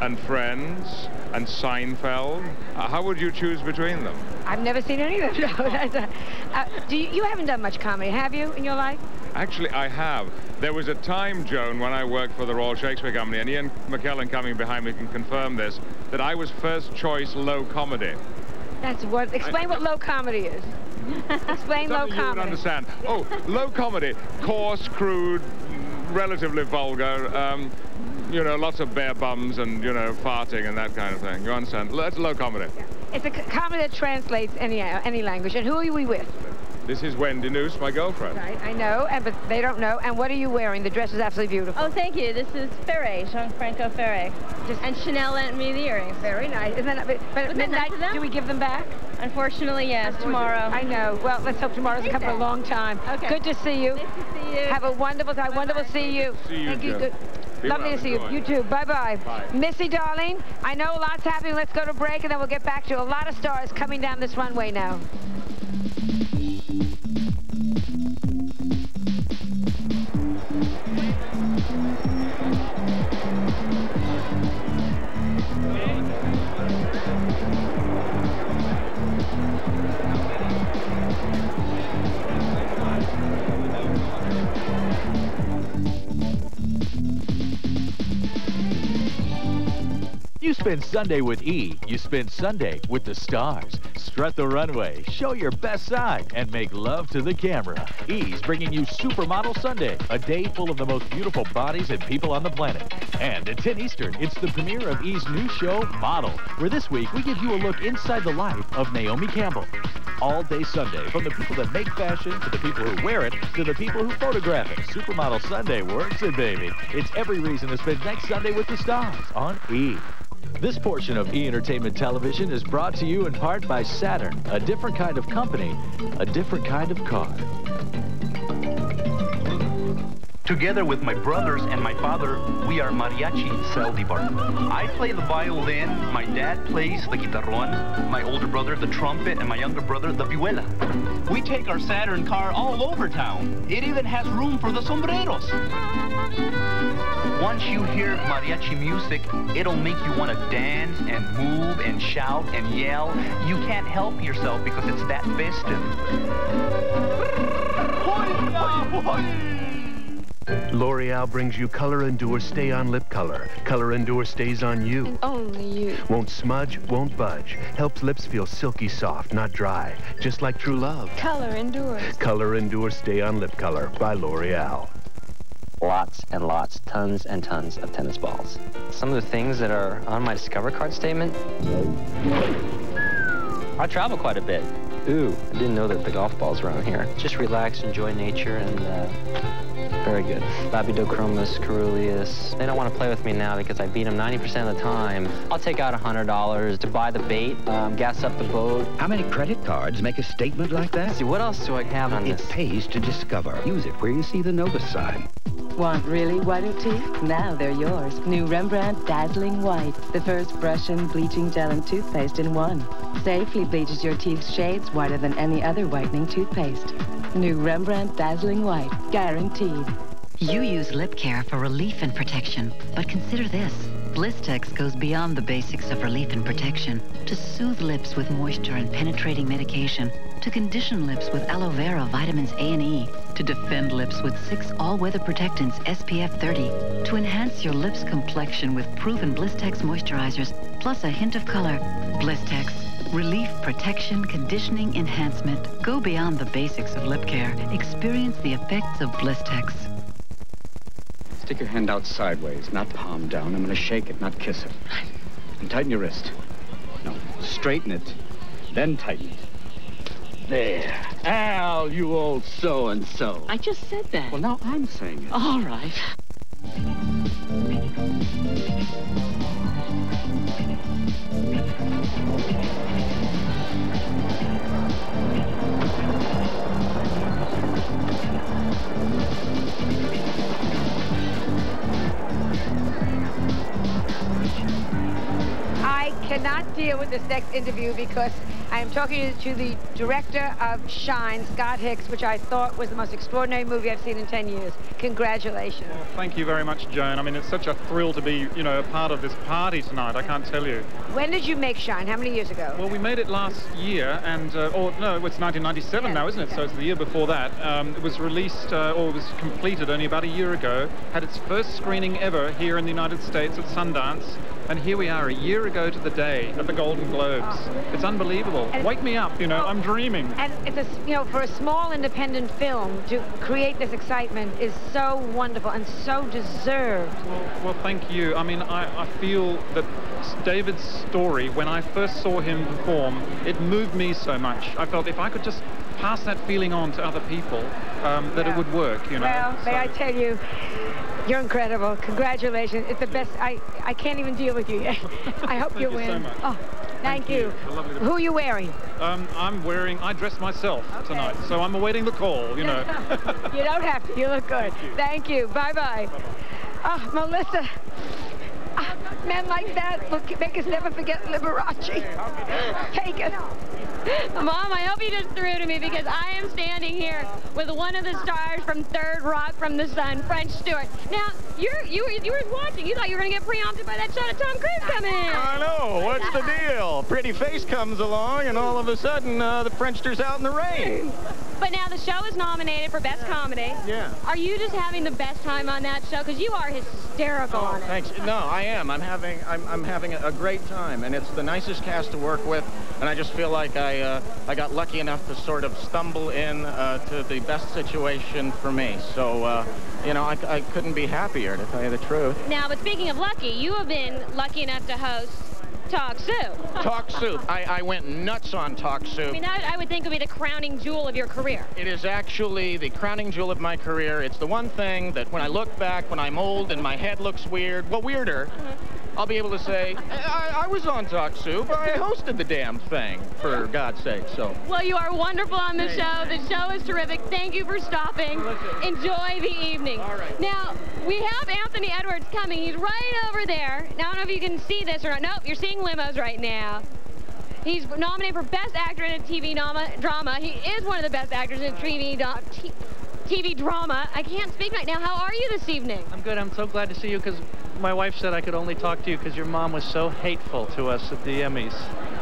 and Friends and Seinfeld. How would you choose between them? I've never seen any of them. No, you haven't done much comedy, have you, in your life? Actually, I have. There was a time, Joan, when I worked for the Royal Shakespeare Company, and Ian McKellen coming behind me can confirm this, that I was first choice low comedy. That's what. Explain what low comedy is. Explain low comedy. You would understand. Oh, low comedy, coarse, crude, relatively vulgar. You know, lots of bare bums and, you know, farting and that kind of thing. You understand? That's low comedy. It's a comedy that translates any language. And who are we with? This is Wendy Noose, my girlfriend. Right, I know, but they don't know. And what are you wearing? The dress is absolutely beautiful. Oh, thank you. This is Ferre, Jean-Franco Ferre. And Chanel lent me the earrings. Very nice. Isn't that, but at midnight, do we give them back? Unfortunately, yes, tomorrow. I know. Well, let's hope tomorrow's come for a long time. Okay. Good to see you. Nice to see you. Have a wonderful time. Wonderful to see you. See you, Thank you. Good. Lovely to see you. You too. Bye-bye. Bye. Missy, darling, I know a lot's happening. Let's go to break, and then we'll get back to a lot of stars coming down this runway now. You spend Sunday with E, you spend Sunday with the stars. Strut the runway, show your best side, and make love to the camera. E's bringing you Supermodel Sunday, a day full of the most beautiful bodies and people on the planet. And at 10 Eastern, it's the premiere of E's new show, Model, where this week we give you a look inside the life of Naomi Campbell. All day Sunday, from the people that make fashion, to the people who wear it, to the people who photograph it. Supermodel Sunday works it, baby. It's every reason to spend next Sunday with the stars on E! This portion of E! Entertainment Television is brought to you in part by Saturn, a different kind of company, a different kind of car. Together with my brothers and my father, we are Mariachi Saldivar. I play the violin, my dad plays the guitarron, my older brother the trumpet, and my younger brother the vihuela. We take our Saturn car all over town. It even has room for the sombreros. Once you hear mariachi music, it'll make you want to dance and move and shout and yell. You can't help yourself because it's that festive. L'Oreal brings you Color Endure Stay On Lip Color. Color Endure stays on you. And only you. Won't smudge, won't budge. Helps lips feel silky soft, not dry. Just like true love. Color endures. Color Endure Stay On Lip Color by L'Oreal. Lots and lots, tons and tons of tennis balls. Some of the things that are on my Discover card statement. I travel quite a bit. Ooh, I didn't know that the golf balls were on here. Just relax, enjoy nature, and very good. Labidochromis, caeruleus. They don't want to play with me now because I beat them 90% of the time. I'll take out $100 to buy the bait, gas up the boat. How many credit cards make a statement like that? Let's see, what else do I have on this? It pays to discover. Use it where you see the notice sign. Want really whiter teeth? Now they're yours. New Rembrandt Dazzling White. The first brush and bleaching gel and toothpaste in one. Safely bleaches your teeth's shades whiter than any other whitening toothpaste. New Rembrandt Dazzling White. Guaranteed. You use lip care for relief and protection, but consider this. Blistex goes beyond the basics of relief and protection to soothe lips with moisture and penetrating medication, to condition lips with aloe vera, vitamins A and E, to defend lips with 6 all-weather protectants SPF 30, to enhance your lips' complexion with proven Blistex moisturizers, plus a hint of color. Blistex. Relief, protection, conditioning, enhancement. Go beyond the basics of lip care. Experience the effects of Blistex. Stick your hand out sideways, not palm down. I'm going to shake it, not kiss it. And tighten your wrist. No, straighten it, then tighten it. There. Al, you old so-and-so. I just said that. Well, now I'm saying it. All right. I cannot deal with this next interview because I am talking to the director of Shine, Scott Hicks, which I thought was the most extraordinary movie I've seen in 10 years. Congratulations. Well, thank you very much, Joan. I mean, it's such a thrill to be, you know, a part of this party tonight. I can't tell you. When did you make Shine? How many years ago? Well, we made it last year, and, or no, it's 1997 now, isn't it? So it's the year before that. It was released, or was completed only about a year ago. Had its first screening ever here in the United States at Sundance. And here we are, a year ago to the day, at the Golden Globes. It's unbelievable. And wake me up, you know, I'm dreaming. And it's a, you know, for a small independent film to create this excitement is so wonderful and so deserved. Well, thank you. I mean, I feel that David's story, when I first saw him perform, it moved me so much. I felt if I could just pass that feeling on to other people, that it would work, you know. Well, may I tell you, you're incredible. Congratulations. It's the best. I can't even deal with you yet. I hope you win. Thank you so much. Oh, thank you. Who are you wearing? I dressed myself tonight, so I'm awaiting the call, you know. You don't have to. You look good. Thank you. Bye-bye. Oh, Melissa. Men like that will make us never forget Liberace. Take it. Mom, I hope you just threw to me because I am standing here with one of the stars from Third Rock from the Sun, French Stewart. Now, you were watching. You thought you were going to get preempted by that shot of Tom Cruise coming in. I know. What's the deal? Pretty face comes along, and all of a sudden, the Frenchster's out in the rain. But now the show is nominated for Best Comedy. Yeah. Are you just having the best time on that show? Because you are hysterical on it. Thanks. No, I am. I'm having a great time, and it's the nicest cast to work with, and I just feel like I got lucky enough to sort of stumble in to the best situation for me. So, you know, I couldn't be happier, to tell you the truth. Now, but speaking of lucky, you have been lucky enough to host Talk Soup. Talk Soup. I went nuts on Talk Soup. I mean, that I would think would be the crowning jewel of your career. It is actually the crowning jewel of my career. It's the one thing that when I look back, when I'm old and my head looks weird, well, weirder, I'll be able to say, I was on Talk Soup. I hosted the damn thing, for God's sake, so. Well, you are wonderful on the show. The show is terrific. Thank you for stopping. Enjoy the evening. All right. Now, we have Anthony Edwards coming. He's right over there. Now, I don't know if you can see this or not. Nope, you're seeing limos right now. He's nominated for Best Actor in a TV drama. He is one of the best actors in a TV drama. I can't speak right now. How are you this evening? I'm good. I'm so glad to see you because my wife said I could only talk to you because your mom was so hateful to us at the Emmys.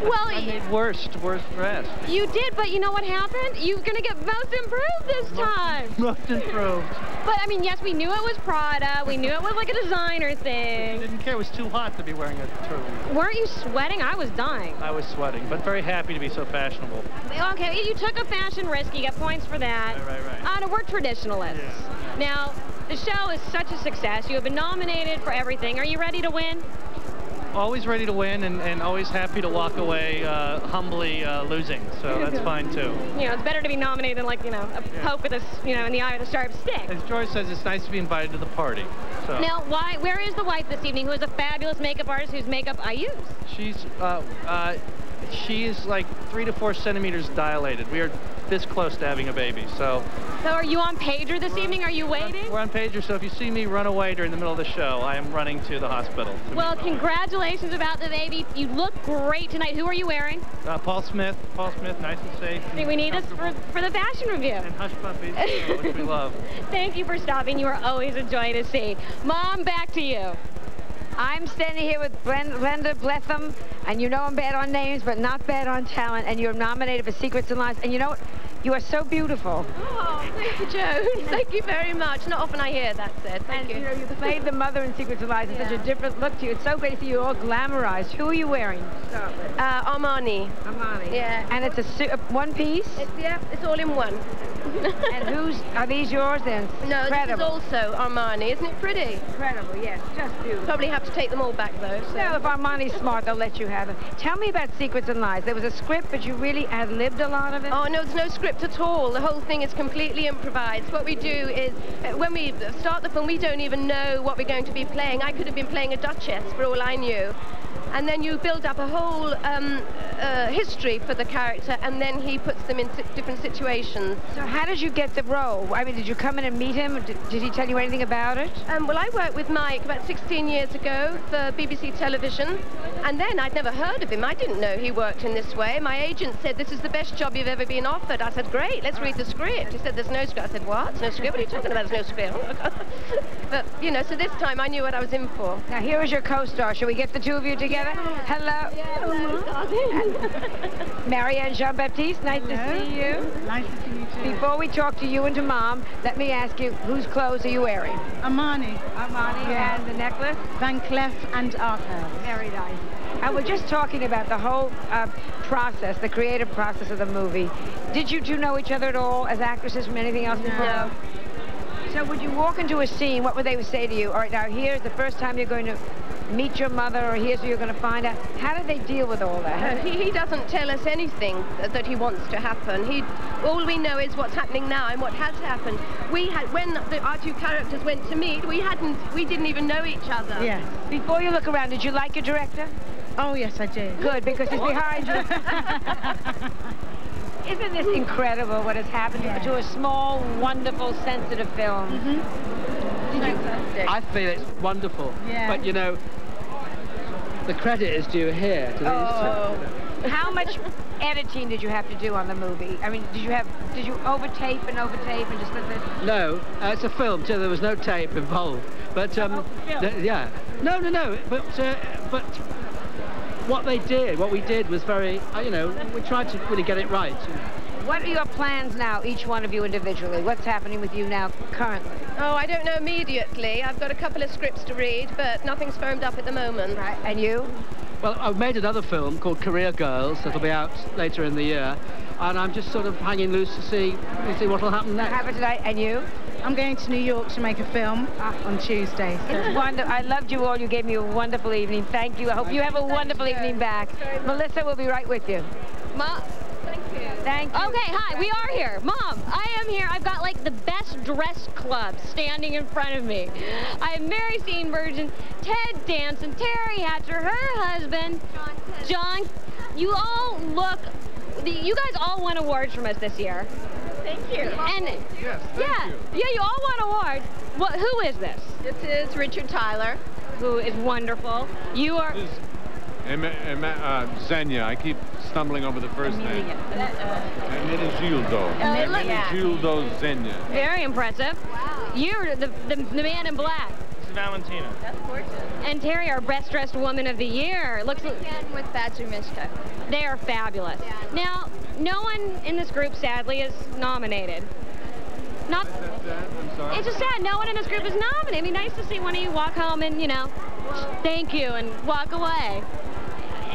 Well, I made worst dressed. You did, but you know what happened? You're going to get most improved this time. Most improved. But, I mean, yes, we knew it was Prada. We knew it was like a designer thing. I didn't care. It was too hot to be wearing a turtleneck. Weren't you sweating? I was dying. I was sweating, but very happy to be so fashionable. Okay, you took a fashion risk. You got points for that. Right. We're traditionalists. Yeah. Now, the show is such a success. You have been nominated for everything. Are you ready to win? Always ready to win and always happy to walk away humbly losing, so that's fine too. You know, it's better to be nominated than like, you know, a poke with a, you know, in the eye with a sharp stick. As George says, it's nice to be invited to the party. So. Now, where is the wife this evening, who is a fabulous makeup artist whose makeup I use? She is like 3 to 4 centimeters dilated. We are this close to having a baby, so. So are you on pager this evening? Are you waiting? We're on pager, so if you see me run away during the middle of the show, I am running to the hospital. Well, congratulations about the baby. You look great tonight. Who are you wearing? Paul Smith. Paul Smith, nice and safe. I think we need this for the fashion review. And Hush Puppies, which we love. Thank you for stopping. You are always a joy to see. Mom, back to you. I'm standing here with Brenda Bletham, and you know I'm bad on names, but not bad on talent, and you're nominated for Secrets and Lies. And you know what? You are so beautiful. Oh, thank you, Joan. Thank you very much. Not often I hear that said. Thank you. You know, you played the mother in Secrets and Lies. It's such a different look to you. It's so great to see you all glamorized. Who are you wearing? Armani. Armani. Yeah. And it's a one piece? It's all in one. And are these yours then? No, Incredible. this is also Armani. Isn't it pretty? Incredible, yes. Just beautiful. Probably have to take them all back, though. So. No, if Armani's smart, they'll let you have it. Tell me about Secrets and Lies. There was a script, but you really ad-libbed a lot of it? Oh, no, there's no script at all. The whole thing is completely improvised. What we do is, when we start the film, we don't even know what we're going to be playing. I could have been playing a duchess, for all I knew. and then you build up a whole history for the character, and then he puts them in different situations. So how did you get the role? I mean, did you come in and meet him? Did he tell you anything about it? Well, I worked with Mike about 16 years ago for BBC Television, and then I'd never heard of him. I didn't know he worked in this way. My agent said, "This is the best job you've ever been offered." I said, "Great, let's read the script." He said, "There's no script." I said, "What? No script? What are you talking about? There's no script." But, you know, so this time I knew what I was in for. Now, here is your co-star. Shall we get the two of you together? Yeah. Hello. Yeah, hello. Marianne Jean-Baptiste, nice to see you. Nice to see you too. Before we talk to you and to Mom, let me ask you, whose clothes are you wearing? Armani. Armani, Yeah. and the necklace? Van Cleef and Archives. Very nice. And we're just talking about the whole process, the creative process of the movie. Did you two know each other at all as actresses from anything else before? No. So would you walk into a scene, what would they say to you? All right, now here's the first time you're going to meet your mother, or here's what you're going to find out. How do they deal with all that? He doesn't tell us anything that he wants to happen. All we know is what's happening now and what has happened. We had, when our two characters went to meet, we didn't even know each other. Yes. Before you look around, did you like your director? Oh, yes, I did. Good, because he's behind you. Isn't this incredible what has happened to a small, wonderful, sensitive film? I feel it's wonderful. Yeah. But, you know, the credit is due here to these two. How much editing did you have to do on the movie? I mean, did you overtape and just let this? No, it's a film, so there was no tape involved. But, yeah. No. But what we did was very, you know, we tried to really get it right. You know. What are your plans now, each one of you individually? What's happening with you now, currently? Oh, I don't know immediately. I've got a couple of scripts to read, but nothing's firmed up at the moment. Right. And you? Well, I've made another film called Career Girls that'll be out later in the year, and I'm just sort of hanging loose to see what will happen next. Have it tonight. And you? I'm going to New York to make a film on Tuesday. So. It's wonderful. I loved you all. You gave me a wonderful evening. Thank you. I hope you have a wonderful evening back. Melissa will be right with you. Mom. Thank you. Okay, hi, we are here. Mom, I am here. I've got like the best dressed club standing in front of me. I have Mary Steenburgen, Ted Danson, Terry Hatcher, her husband, John. You all look, you guys all won awards from us this year. Thank you. And yes, thank you. Yeah, you all won awards. Who is this? This is Richard Tyler. Who is wonderful. You are... Xenia. I keep stumbling over the first name. Hermenegildo. Hermenegildo Xenia. Very impressive. Wow. You're the man in black. This is Valentina. That's gorgeous. And Terry, our best dressed woman of the year. Looks again with Badger Mishka. They are fabulous. Yeah. Now, no one in this group, sadly, is nominated. Not. I'm sorry. It's just sad. No one in this group is nominated. It'd be nice to see one of you walk home and, you know, thank you and walk away.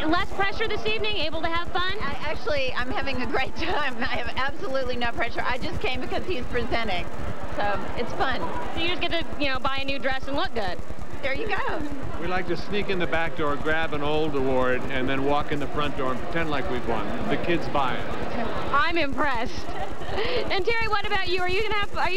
Less pressure this evening, able to have fun? Actually, I'm having a great time. I have absolutely no pressure. I just came because he's presenting, so it's fun. So you just get to, you know, buy a new dress and look good. There you go. We like to sneak in the back door, grab an old award, and then walk in the front door and pretend like we've won. The kids buy it. I'm impressed. And Terry, what about you? Are you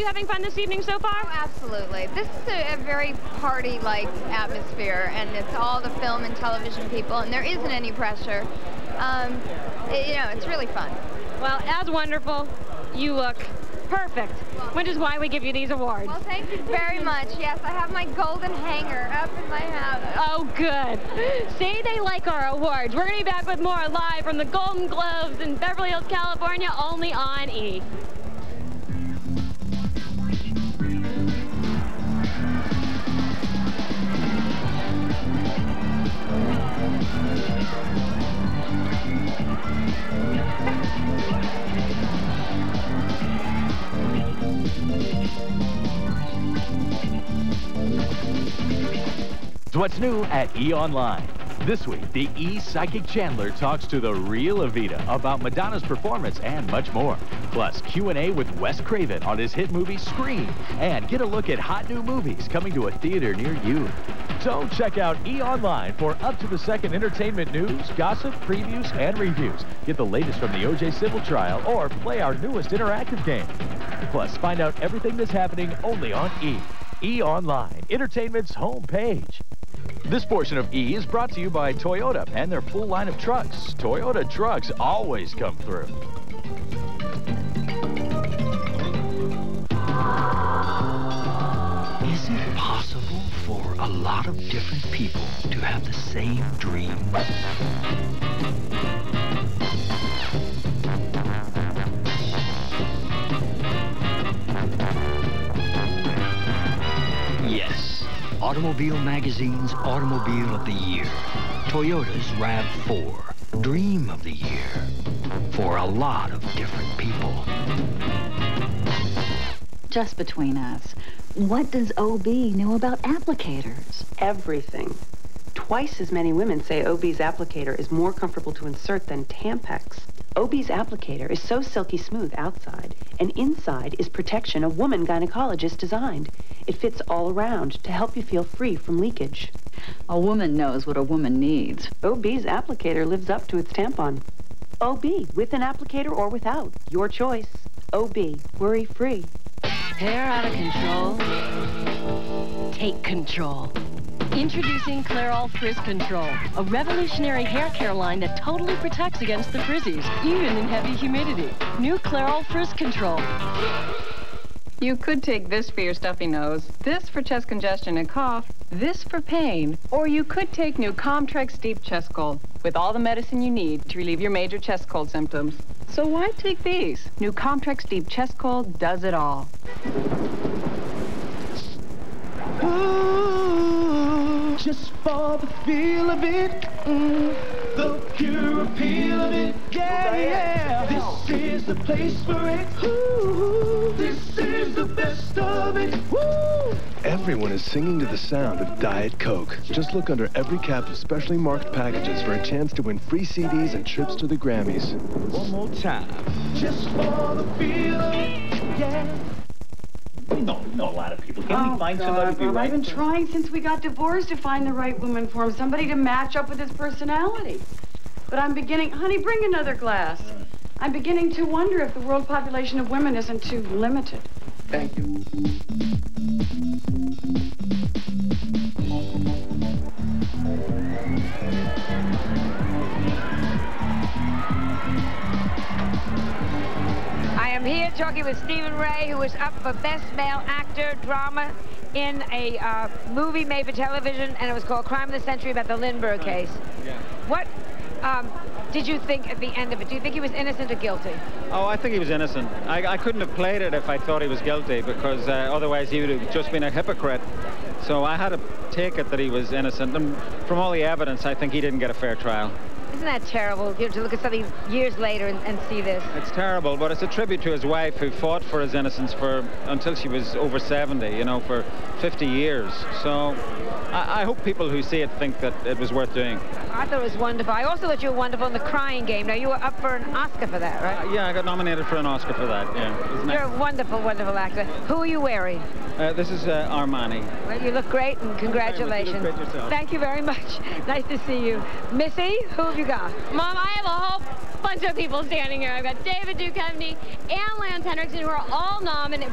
having fun this evening so far? Oh, absolutely. This is a very party-like atmosphere, and it's all the film and television people, and there isn't any pressure. You know, it's really fun. Well, as wonderful, you look perfect, which is why we give you these awards. Well, thank you very much. Yes, I have my golden hanger up in my house. Oh, good. See, they like our awards. We're going to be back with more live from the Golden Globes in Beverly Hills, California, only on E! What's new at E! Online. This week, the E! Psychic Chandler talks to the real Evita about Madonna's performance and much more. Plus, Q&A with Wes Craven on his hit movie Scream. And get a look at hot new movies coming to a theater near you. So check out E! Online for up-to-the-second entertainment news, gossip, previews, and reviews. Get the latest from the O.J. Civil trial or play our newest interactive game. Plus, find out everything that's happening only on E! E! Online, entertainment's homepage. This portion of E is brought to you by Toyota and their full line of trucks. Toyota trucks always come through. Is it possible for a lot of different people to have the same dream? Yes, Automobile Magazine's Automobile of the Year. Toyota's RAV4, Dream of the Year. For a lot of different people. Just between us, what does OB know about applicators? Everything. Twice as many women say OB's applicator is more comfortable to insert than Tampax. OB's applicator is so silky smooth outside, and inside is protection a woman gynecologist designed. It fits all around to help you feel free from leakage. A woman knows what a woman needs. OB's applicator lives up to its tampon. OB, with an applicator or without. Your choice. OB, worry-free. Hair out of control? Take control. Introducing Clairol Frizz Control, a revolutionary hair care line that totally protects against the frizzies, even in heavy humidity. New Clairol Frizz Control. You could take this for your stuffy nose, this for chest congestion and cough, this for pain, or you could take new Comtrex Deep Chest Cold with all the medicine you need to relieve your major chest cold symptoms. So why take these? New Comtrex Deep Chest Cold does it all. Ooh, just for the feel of it, the pure appeal of it, yeah. This is the place for it. Ooh, this is the best of it. Woo. Everyone is singing to the sound of Diet Coke. Just look under every cap of specially marked packages for a chance to win free CDs and trips to the Grammys. One more time. Just for the feel of it, yeah. We know a lot of people. Can we find somebody to be right? I've been trying since we got divorced to find the right woman for him, somebody to match up with his personality. But I'm beginning, honey, bring another glass. I'm beginning to wonder if the world population of women isn't too limited. Thank you. I am here talking with Stephen Ray, who is up for Best Male Actor Drama in a movie made for television, and it was called Crime of the Century about the Lindbergh case. Yeah. What did you think at the end of it? Do you think he was innocent or guilty? Oh, I think he was innocent. I couldn't have played it if I thought he was guilty, because otherwise he would have just been a hypocrite. So I had to take it that he was innocent. And from all the evidence, I think he didn't get a fair trial. Isn't that terrible, to look at something years later and see this? It's terrible, but it's a tribute to his wife, who fought for his innocence until she was over 70, you know, for 50 years. So I hope people who see it think that it was worth doing. I thought it was wonderful. I also thought you were wonderful in The Crying Game. Now, you were up for an Oscar for that, right? Yeah, I got nominated for an Oscar for that, yeah. You're a wonderful, wonderful actor. Who are you wearing? This is Armani. Well, you look great, and congratulations. You look great yourself. Thank you very much. Nice to see you. Missy, who have you got? Mom, I have a whole bunch of people standing here. I've got David Duchovny and Lance Henriksen, who are all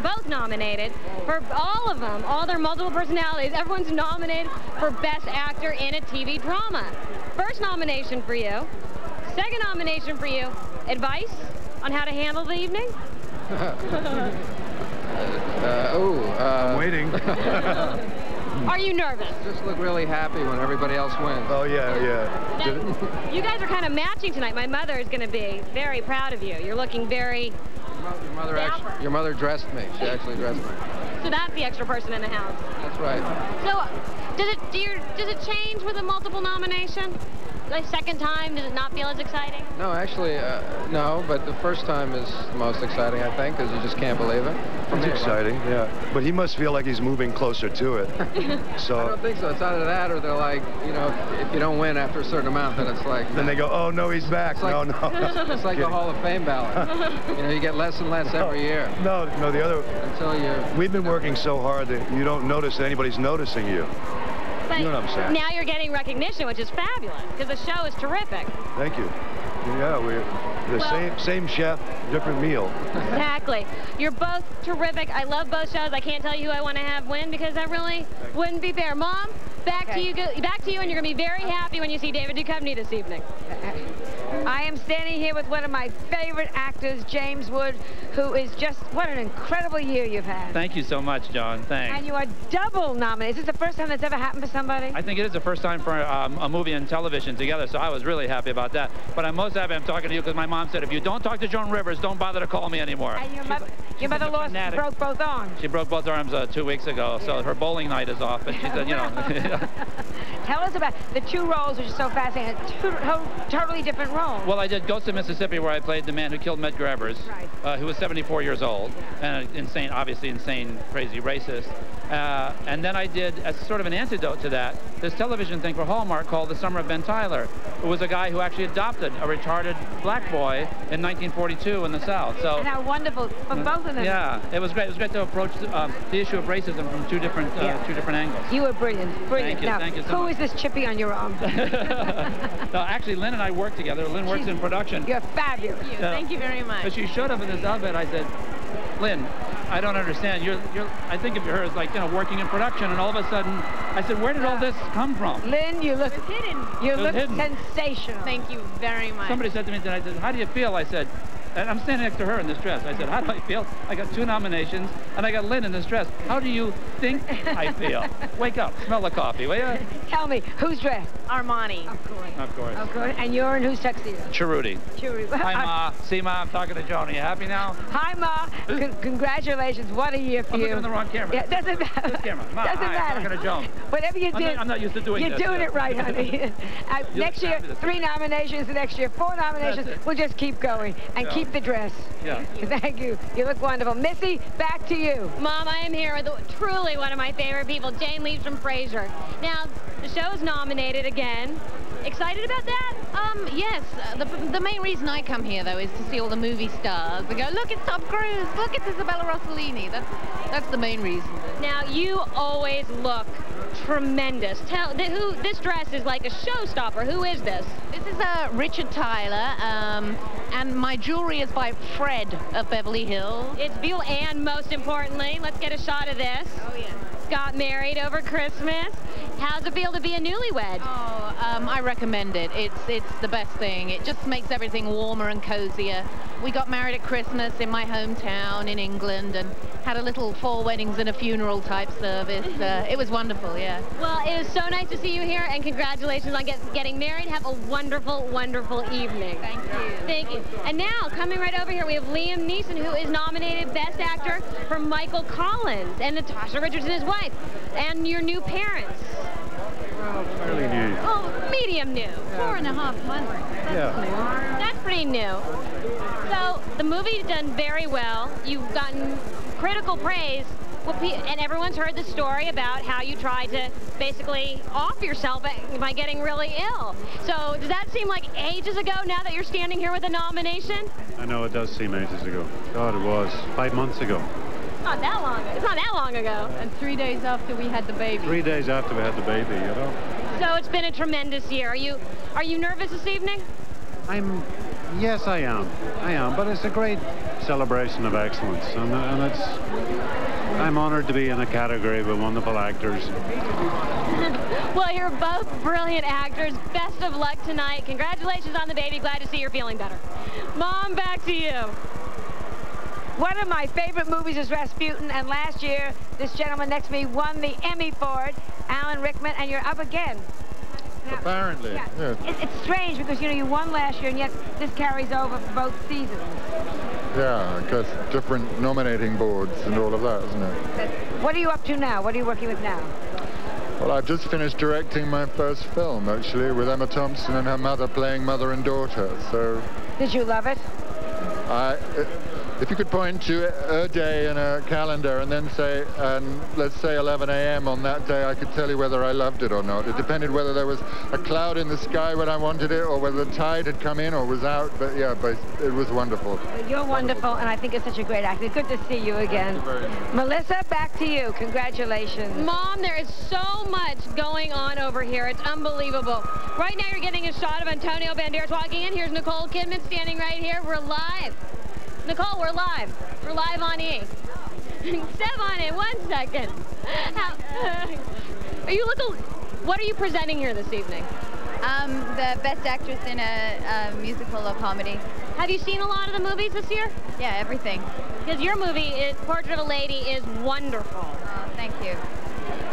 both nominated for all of them, all their multiple personalities. Everyone's nominated for Best Actor in a TV drama. First nomination for you. Second nomination for you. Advice on how to handle the evening? I'm waiting. Are you nervous? Just look really happy when everybody else wins. Oh, yeah. Now, you guys are kind of matching tonight. My mother is going to be very proud of you. You're looking very... Your mother dressed me. She actually dressed me. So that's the extra person in the house. That's right. So does it change with a multiple nomination? The second time, does it not feel as exciting? No, actually, no, but the first time is the most exciting, I think, because you just can't believe it. It's exciting, yeah. But he must feel like he's moving closer to it. So I don't think so. It's either that or they're like, you know, if you don't win after a certain amount, then it's like... Then they go, oh, no, he's back. Like, no. It's like the Hall of Fame ballot. You know, you get less and less every year. No, the other... Until you're... We've been working so hard that you don't notice that anybody's noticing you. But you know what I'm saying? Now you're getting recognition, which is fabulous, because the show is terrific. Thank you. Yeah, we're the same chef, different meal. Exactly. You're both terrific. I love both shows. I can't tell you who I want to have win, because that really wouldn't be fair. Mom, Back to you, and you're going to be very happy when you see David Duchovny this evening. I am standing here with one of my favorite actors, James Wood, who is just, what an incredible year you've had. Thank you so much, John. Thanks. And you are double nominated. Is this the first time that's ever happened for somebody? I think it is the first time for a movie and television together, so I was really happy about that. But I'm most happy I'm talking to you because my mom said, if you don't talk to Joan Rivers, don't bother to call me anymore. And your mother broke both arms. She broke both arms 2 weeks ago, so her bowling night is off. But she said, you know. Tell us about the two roles, which are so fascinating. Two totally different roles. Well, I did Ghost of Mississippi, where I played the man who killed Medgar Evers, who was 74 years old, and insane, obviously insane, crazy racist. And then I did, as sort of an antidote to that, this television thing for Hallmark called The Summer of Ben Tyler, who was a guy who actually adopted a retarded black boy in 1942 in the South. So, and how wonderful for both of them. Yeah, it was great. It was great to approach the issue of racism from two different angles. You were brilliant. Brilliant. Thank you. Now, Thank you so who much. is this chippy on your arm? No, actually, Lynn and I work together. Lynn works in production. You're fabulous. Thank you. Thank you very much. But she showed up in this outfit. I said, Lynn, I don't understand. I think of her as like, you know, working in production, and all of a sudden, I said, where did all this come from? Lynn, you look hidden. You look sensational. Thank you very much. Somebody said to me tonight, how do you feel? I said, and I'm standing next to her in this dress. I said, how do I feel? I got 2 nominations, and I got Lynn in this dress. How do you think I feel? Wake up, smell the coffee, will you? Tell me, who's dressed? Armani. Of course. Of course. Of course. And you're in whose tuxedo? Cheruti. Cheruti. Hi, Ma. See, Ma, I'm talking to Joan. Are you happy now? Hi, Ma. Congratulations. What a year for you. I'm looking in the wrong camera. Yeah, doesn't matter. This camera. Ma, doesn't hi, matter. I'm talking to Joan. Whatever you do, I'm not used to doing you're this. You're doing it right, honey. Next year, 3 nominations. The next year, 4 nominations. We'll just keep going and keep the dress. Yeah. Thank you. You look wonderful. Missy, back to you. Mom, I am here with truly one of my favorite people, Jane Leeves from Frasier. Now, the show's nominated again. Excited about that? Yes. The main reason I come here, though, is to see all the movie stars. I go, look, it's Tom Cruise. Look, it's Isabella Rossellini. That's the main reason. Now, you always look tremendous. This dress is like a showstopper. Who is this? This is Richard Tyler, and my jewelry is by Fred of Beverly Hills. It's beautiful, and most importantly, let's get a shot of this. Oh, yeah. Got married over Christmas. How's it feel to be a newlywed? Oh, I recommend it. It's the best thing. It just makes everything warmer and cozier. We got married at Christmas in my hometown in England and had a little 4 weddings and a funeral type service. It was wonderful, yeah. Well, it is so nice to see you here, and congratulations on getting married. Have a wonderful, wonderful evening. Thank you. Thank you. And now, coming right over here, we have Liam Neeson, who is nominated Best Actor for Michael Collins, and Natasha Richardson, his wife, and your new parents. Fairly new. Oh, medium new. Yeah. 4.5 months. That's new. That's pretty new. So the movie's done very well. You've gotten critical praise, and everyone's heard the story about how you tried to basically off yourself by getting really ill. So does that seem like ages ago now that you're standing here with a nomination? I know it does seem ages ago. God, it was 5 months ago. Not that long. It's not that long ago. And 3 days after we had the baby. 3 days after we had the baby, you know. So it's been a tremendous year. Are you nervous this evening? Yes, I am. But it's a great celebration of excellence, and I'm honored to be in a category with wonderful actors. Well, you're both brilliant actors. Best of luck tonight. Congratulations on the baby. Glad to see you're feeling better. Mom, back to you. One of my favorite movies is Rasputin, and last year, this gentleman next to me won the Emmy for it, Alan Rickman, and you're up again. Now, apparently, yeah. Yes. It's strange because, you know, you won last year, and yet this carries over for both seasons. Yeah, I guess different nominating boards and all of that, isn't it? What are you up to now? What are you working with now? Well, I've just finished directing my first film, actually, with Emma Thompson and her mother playing mother and daughter, so... Did you love it? If you could point to a day in a calendar and then say, let's say 11 a.m. on that day, I could tell you whether I loved it or not. It depended whether there was a cloud in the sky when I wanted it or whether the tide had come in or was out. But yeah, it was wonderful. You're wonderful, and I think it's such a great actor. Good to see you again. Thank you very much. Melissa, back to you. Congratulations. Mom, there is so much going on over here. It's unbelievable. Right now, you're getting a shot of Antonio Banderas walking in. Here's Nicole Kidman standing right here. We're live. Nicole, we're live. We're live on E. Step on it, 1 second. You look What are you presenting here this evening? The Best Actress in a Musical or Comedy. Have you seen a lot of the movies this year? Yeah, everything. Because your movie, Portrait of a Lady, is wonderful. Oh, thank you.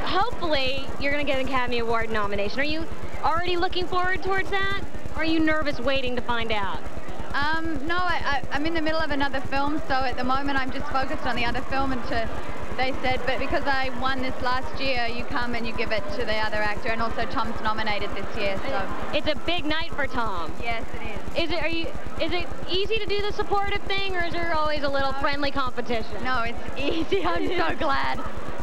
Hopefully, you're going to get an Academy Award nomination. Are you already looking forward towards that? Or are you nervous waiting to find out? No, I'm in the middle of another film, so at the moment I'm just focused on the other film they said, but because I won this last year, you come and you give it to the other actor, and also Tom's nominated this year, so. It's a big night for Tom. Yes, it is. Is it easy to do the supportive thing, or is there always a little friendly competition? No, it's easy. I'm so glad.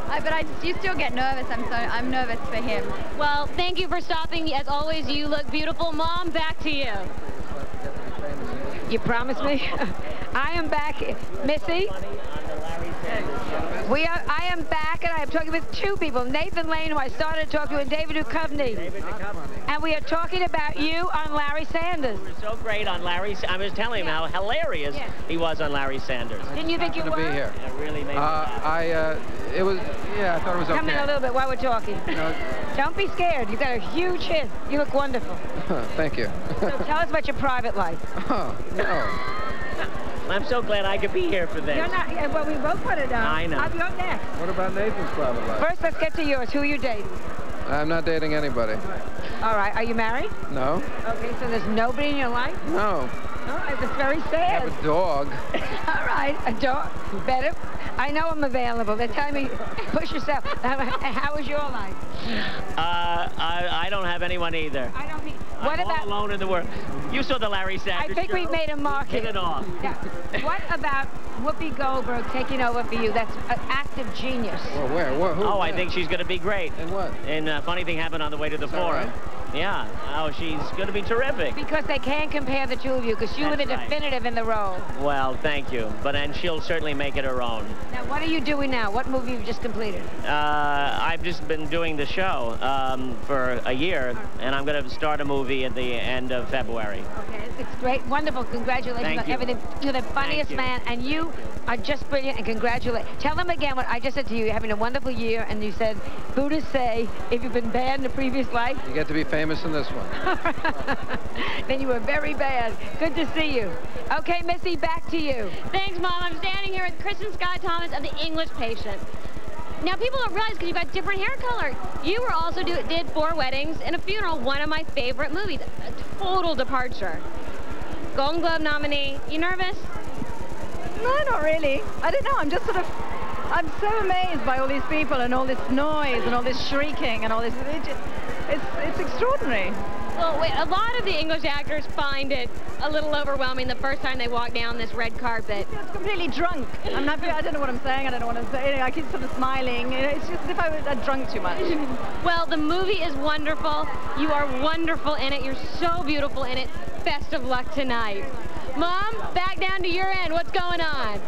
But you still get nervous. I'm nervous for him. Well, thank you for stopping. As always, you look beautiful. Mom, back to you. You promised me? I am back. Missy? I am back, and I am talking with two people. Nathan Lane, who I started to talk to, and David Duchovny. And we are talking about you on Larry Sanders. You were so great on Larry. I was telling him how hilarious he was on Larry Sanders. Didn't you think you were? To be here. It really made me laugh. I thought it was okay. Come in a little bit while we're talking. Don't be scared. You've got a huge hit. You look wonderful. Thank you. So tell us about your private life. Oh, no. I'm so glad I could be here for this. You're not, well, we both want to know. I know. I'll go next. What about Nathan's private life? First, let's get to yours. Who are you dating? I'm not dating anybody. All right. Are you married? No. Okay, so there's nobody in your life? No. Oh, it's very sad. I have a dog. All right, a dog. Better. I know I'm available. They're telling me, push yourself. How is your life? I don't have anyone either. I don't mean. What I'm about all alone in the world? You saw the Larry Sanders I think show. we've made a market. Hit it off. Yeah. What about Whoopi Goldberg taking over for you? That's an active genius. Well, where? What? Who? Oh, I think she's going to be great. And what? And funny thing happened on the way to the forum. Right? Yeah. Oh, she's going to be terrific. Because they can't compare the two of you, because you were the definitive in the role. Well, thank you. And she'll certainly make it her own. Now, what are you doing now? What movie have you just completed? I've just been doing the show for a year, and I'm going to start a movie at the end of February. Okay, it's great. Wonderful. Congratulations on everything. You're the funniest man, and you are just brilliant, and congratulations. Tell them again what I just said to you. You're having a wonderful year, and you said, Buddhists say, if you've been bad in a previous life, you get to be famous in this one. Then you were very bad. Good to see you. Okay, Missy, back to you. Thanks, Mom. I'm standing here with Kristen Scott Thomas of The English Patient. Now, people don't realize because you've got different hair color. You were also did 4 Weddings and a Funeral, one of my favorite movies. A total departure. Golden Globe nominee. You nervous? No, not really. I don't know. I'm just sort of... I'm so amazed by all these people and all this noise and all this shrieking and all this... It's extraordinary. Well, wait, a lot of the English actors find it a little overwhelming the first time they walk down this red carpet. It's completely drunk. I don't know what I'm saying. I don't know what I'm saying. I keep sort of smiling. It's just as if I was drunk too much. Well, the movie is wonderful. You are wonderful in it. You're so beautiful in it. Best of luck tonight. Mom, back down to your end. What's going on?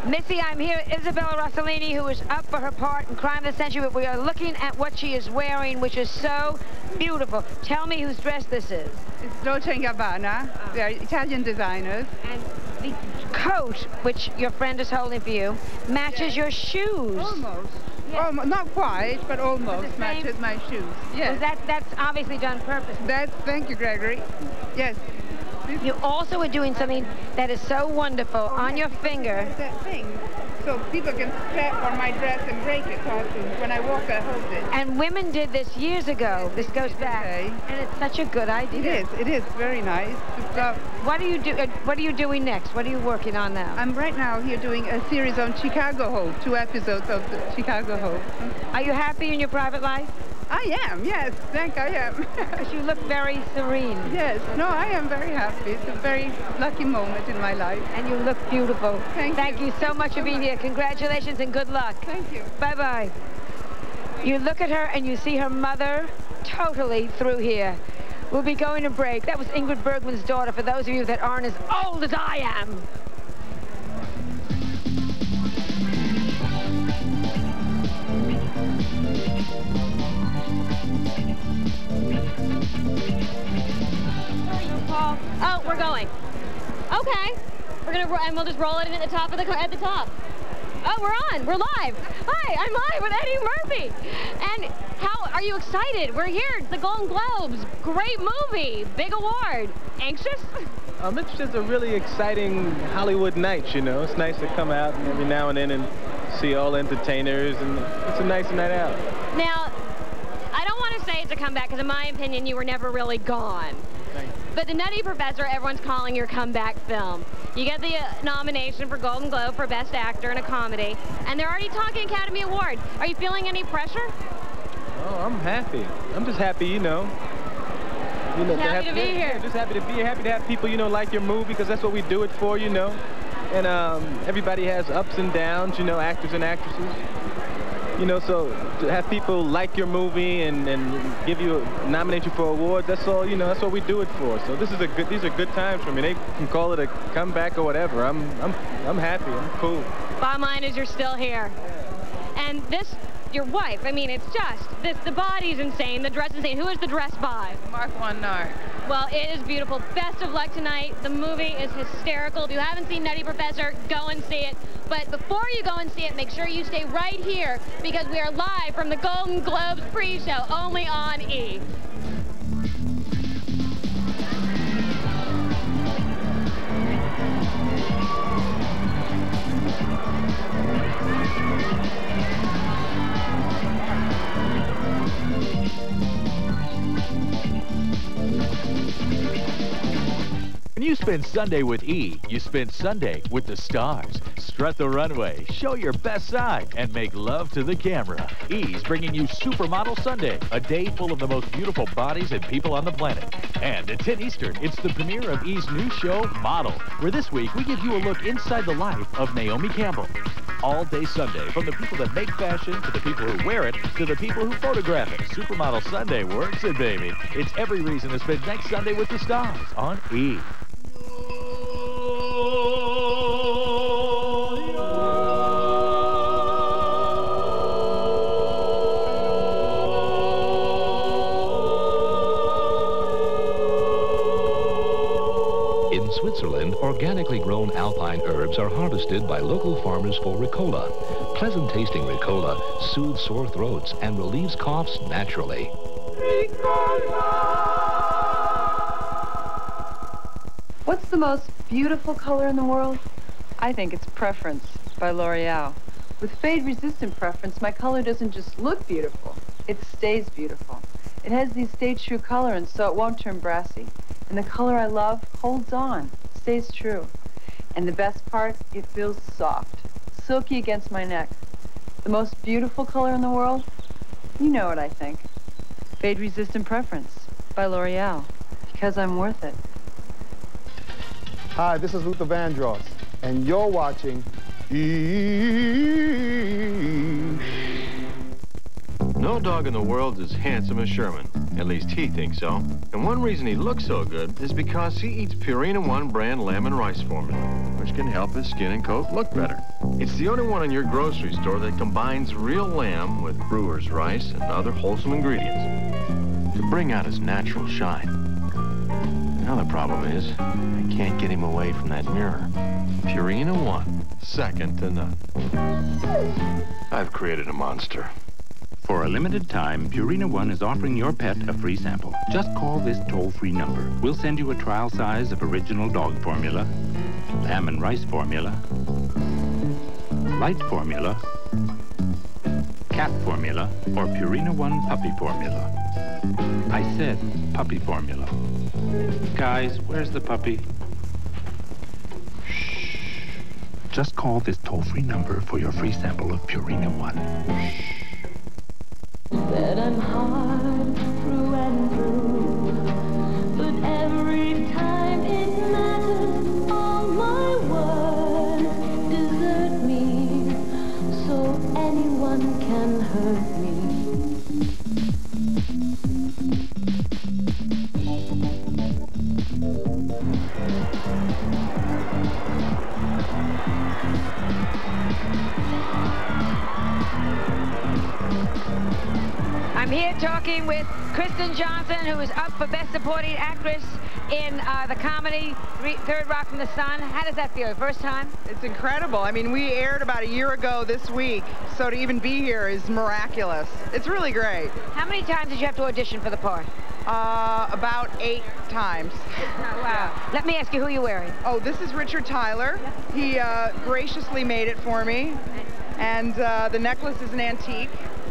Missy, I'm here with Isabella Rossellini, who is up for her part in Crime of the Century, but we are looking at what she is wearing, which is so beautiful. Tell me whose dress this is. It's Dolce & Gabbana. They are Italian designers. And the coat, which your friend is holding for you, matches your shoes. Almost. Yes. Almost. Not quite, but almost matches my shoes. Yes. So that's obviously done purposely. Thank you, Gregory. Yes. You also are doing something that is so wonderful on your finger. That thing, so people can step on my dress and break it when I walk, I hold it. And women did this years ago. This goes back, and it's such a good idea. It is very nice. What are you doing next? What are you working on now? I'm right now here doing a series on Chicago Hope, 2 episodes of Chicago Hope. Are you happy in your private life? I am, yes, I am. Because you look very serene. Yes, no, I am very happy. It's a very lucky moment in my life. And you look beautiful. Thank you so much for being here. Congratulations and good luck. Thank you. Bye-bye. You look at her and you see her mother totally through here. We'll be going to break. That was Ingrid Bergman's daughter, for those of you that aren't as old as I am. Oh, we're going. Okay. And we'll just roll it in at the top of at the top. Oh, we're on. We're live. Hi, I'm live with Eddie Murphy. And Are you excited? We're here. It's the Golden Globes. Great movie. Big award. Anxious? It's just a really exciting Hollywood night, you know. It's nice to come out every now and then and see all entertainers, and it's a nice night out. Now, I don't want to say it's a comeback, because in my opinion, you were never really gone. But The Nutty Professor, everyone's calling your comeback film. You get the nomination for Golden Globe for Best Actor in a Comedy, and they're already talking Academy Award. Are you feeling any pressure? Oh, I'm happy. I'm just happy, you know. Happy to be here. Just happy to be here. Happy to have people, you know, like your movie, because that's what we do it for, you know. And everybody has ups and downs, you know, actors and actresses. You know, so to have people like your movie and nominate you for awards, that's all, you know, that's what we do it for. So these are good times for me. They can call it a comeback or whatever. I'm happy. I'm cool. Bottom line is you're still here. And this, your wife, I mean, it's just, the body's insane, the dress is insane. Who is the dress by? Mark Nart. Well, it is beautiful. Best of luck tonight. The movie is hysterical. If you haven't seen Nutty Professor, go and see it. But before you go and see it, make sure you stay right here, because we are live from the Golden Globes pre-show, only on E! When you spend Sunday with E, you spend Sunday with the stars. Strut the runway, show your best side, and make love to the camera. E's bringing you Supermodel Sunday, a day full of the most beautiful bodies and people on the planet. And at 10 Eastern, it's the premiere of E's new show, Model, where this week we give you a look inside the life of Naomi Campbell. All day Sunday, from the people that make fashion, to the people who wear it, to the people who photograph it. Supermodel Sunday works it, baby. It's every reason to spend next Sunday with the stars on E! In Switzerland, organically grown alpine herbs are harvested by local farmers for Ricola. Pleasant-tasting Ricola soothes sore throats and relieves coughs naturally. What's the most beautiful color in the world? I think it's Preference by L'Oreal. With fade-resistant Preference, my color doesn't just look beautiful, it stays beautiful. It has the stay-true colorant, so it won't turn brassy. And the color I love holds on, stays true. And the best part, it feels soft, silky against my neck. The most beautiful color in the world? You know what I think. Fade-resistant Preference by L'Oreal, because I'm worth it. Hi, this is Luther Vandross, and you're watching E! No dog in the world is as handsome as Sherman. At least he thinks so. And one reason he looks so good is because he eats Purina One brand lamb and rice formula, which can help his skin and coat look better. It's the only one in your grocery store that combines real lamb with brewer's rice and other wholesome ingredients to bring out his natural shine. Now the problem is, I can't get him away from that mirror. Purina One, second to none. I've created a monster. For a limited time, Purina One is offering your pet a free sample. Just call this toll-free number. We'll send you a trial size of original dog formula, lamb and rice formula, light formula, cat formula, or Purina One puppy formula. I said puppy formula. Guys, where's the puppy? Shh. Just call this toll-free number for your free sample of Purina One. That I'm hard through and through, but every time it matters, all my words desert me, so anyone can hurt me. I'm here talking talking with Kristen Johnson, who is up for Best Supporting Actress in the comedy Third Rock from the Sun. How does that feel? First time? It's incredible. I mean, we aired about a year ago this week, so to even be here is miraculous. It's really great. How many times did you have to audition for the part? About 8 times. Wow. Yeah. Let me ask you, who you're wearing. Oh, this is Richard Tyler. He graciously made it for me. And the necklace is an antique.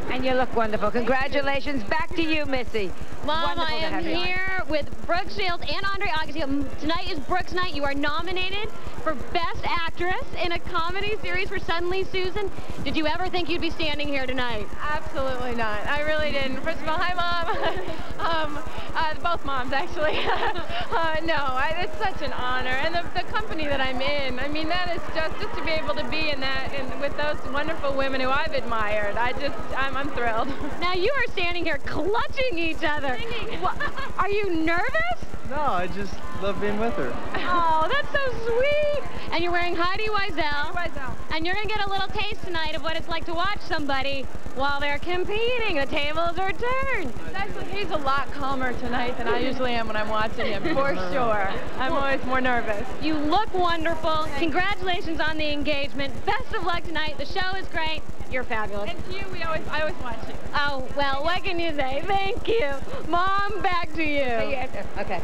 And you look wonderful. Congratulations. Back to you, Missy. Mom, I am here with Brooke Shields and Andre Agassi. Tonight is Brooke's night. You are nominated for Best Actress in a comedy series for Suddenly Susan. Did you ever think you'd be standing here tonight? Absolutely not. I really didn't. First of all, hi, Mom. Both moms, actually. No, it's such an honor. And the company that I'm in, I mean, that is just to be able to be in that and with those wonderful women who I've admired. I'm thrilled. Now, you are standing here clutching each other. Are you nervous? No, I just love being with her. Oh, that's so sweet. And you're wearing Heidi Wiesel. And you're going to get a little taste tonight of what it's like to watch somebody while they're competing. The tables are turned. Actually, he's a lot calmer tonight than I usually am when I'm watching him, for sure. I'm always more nervous. You look wonderful. Congratulations on the engagement. Best of luck tonight. The show is great. You're fabulous. And to you, I always watch you. Oh, well, what can you say? Thank you. Mom, back to you. Okay.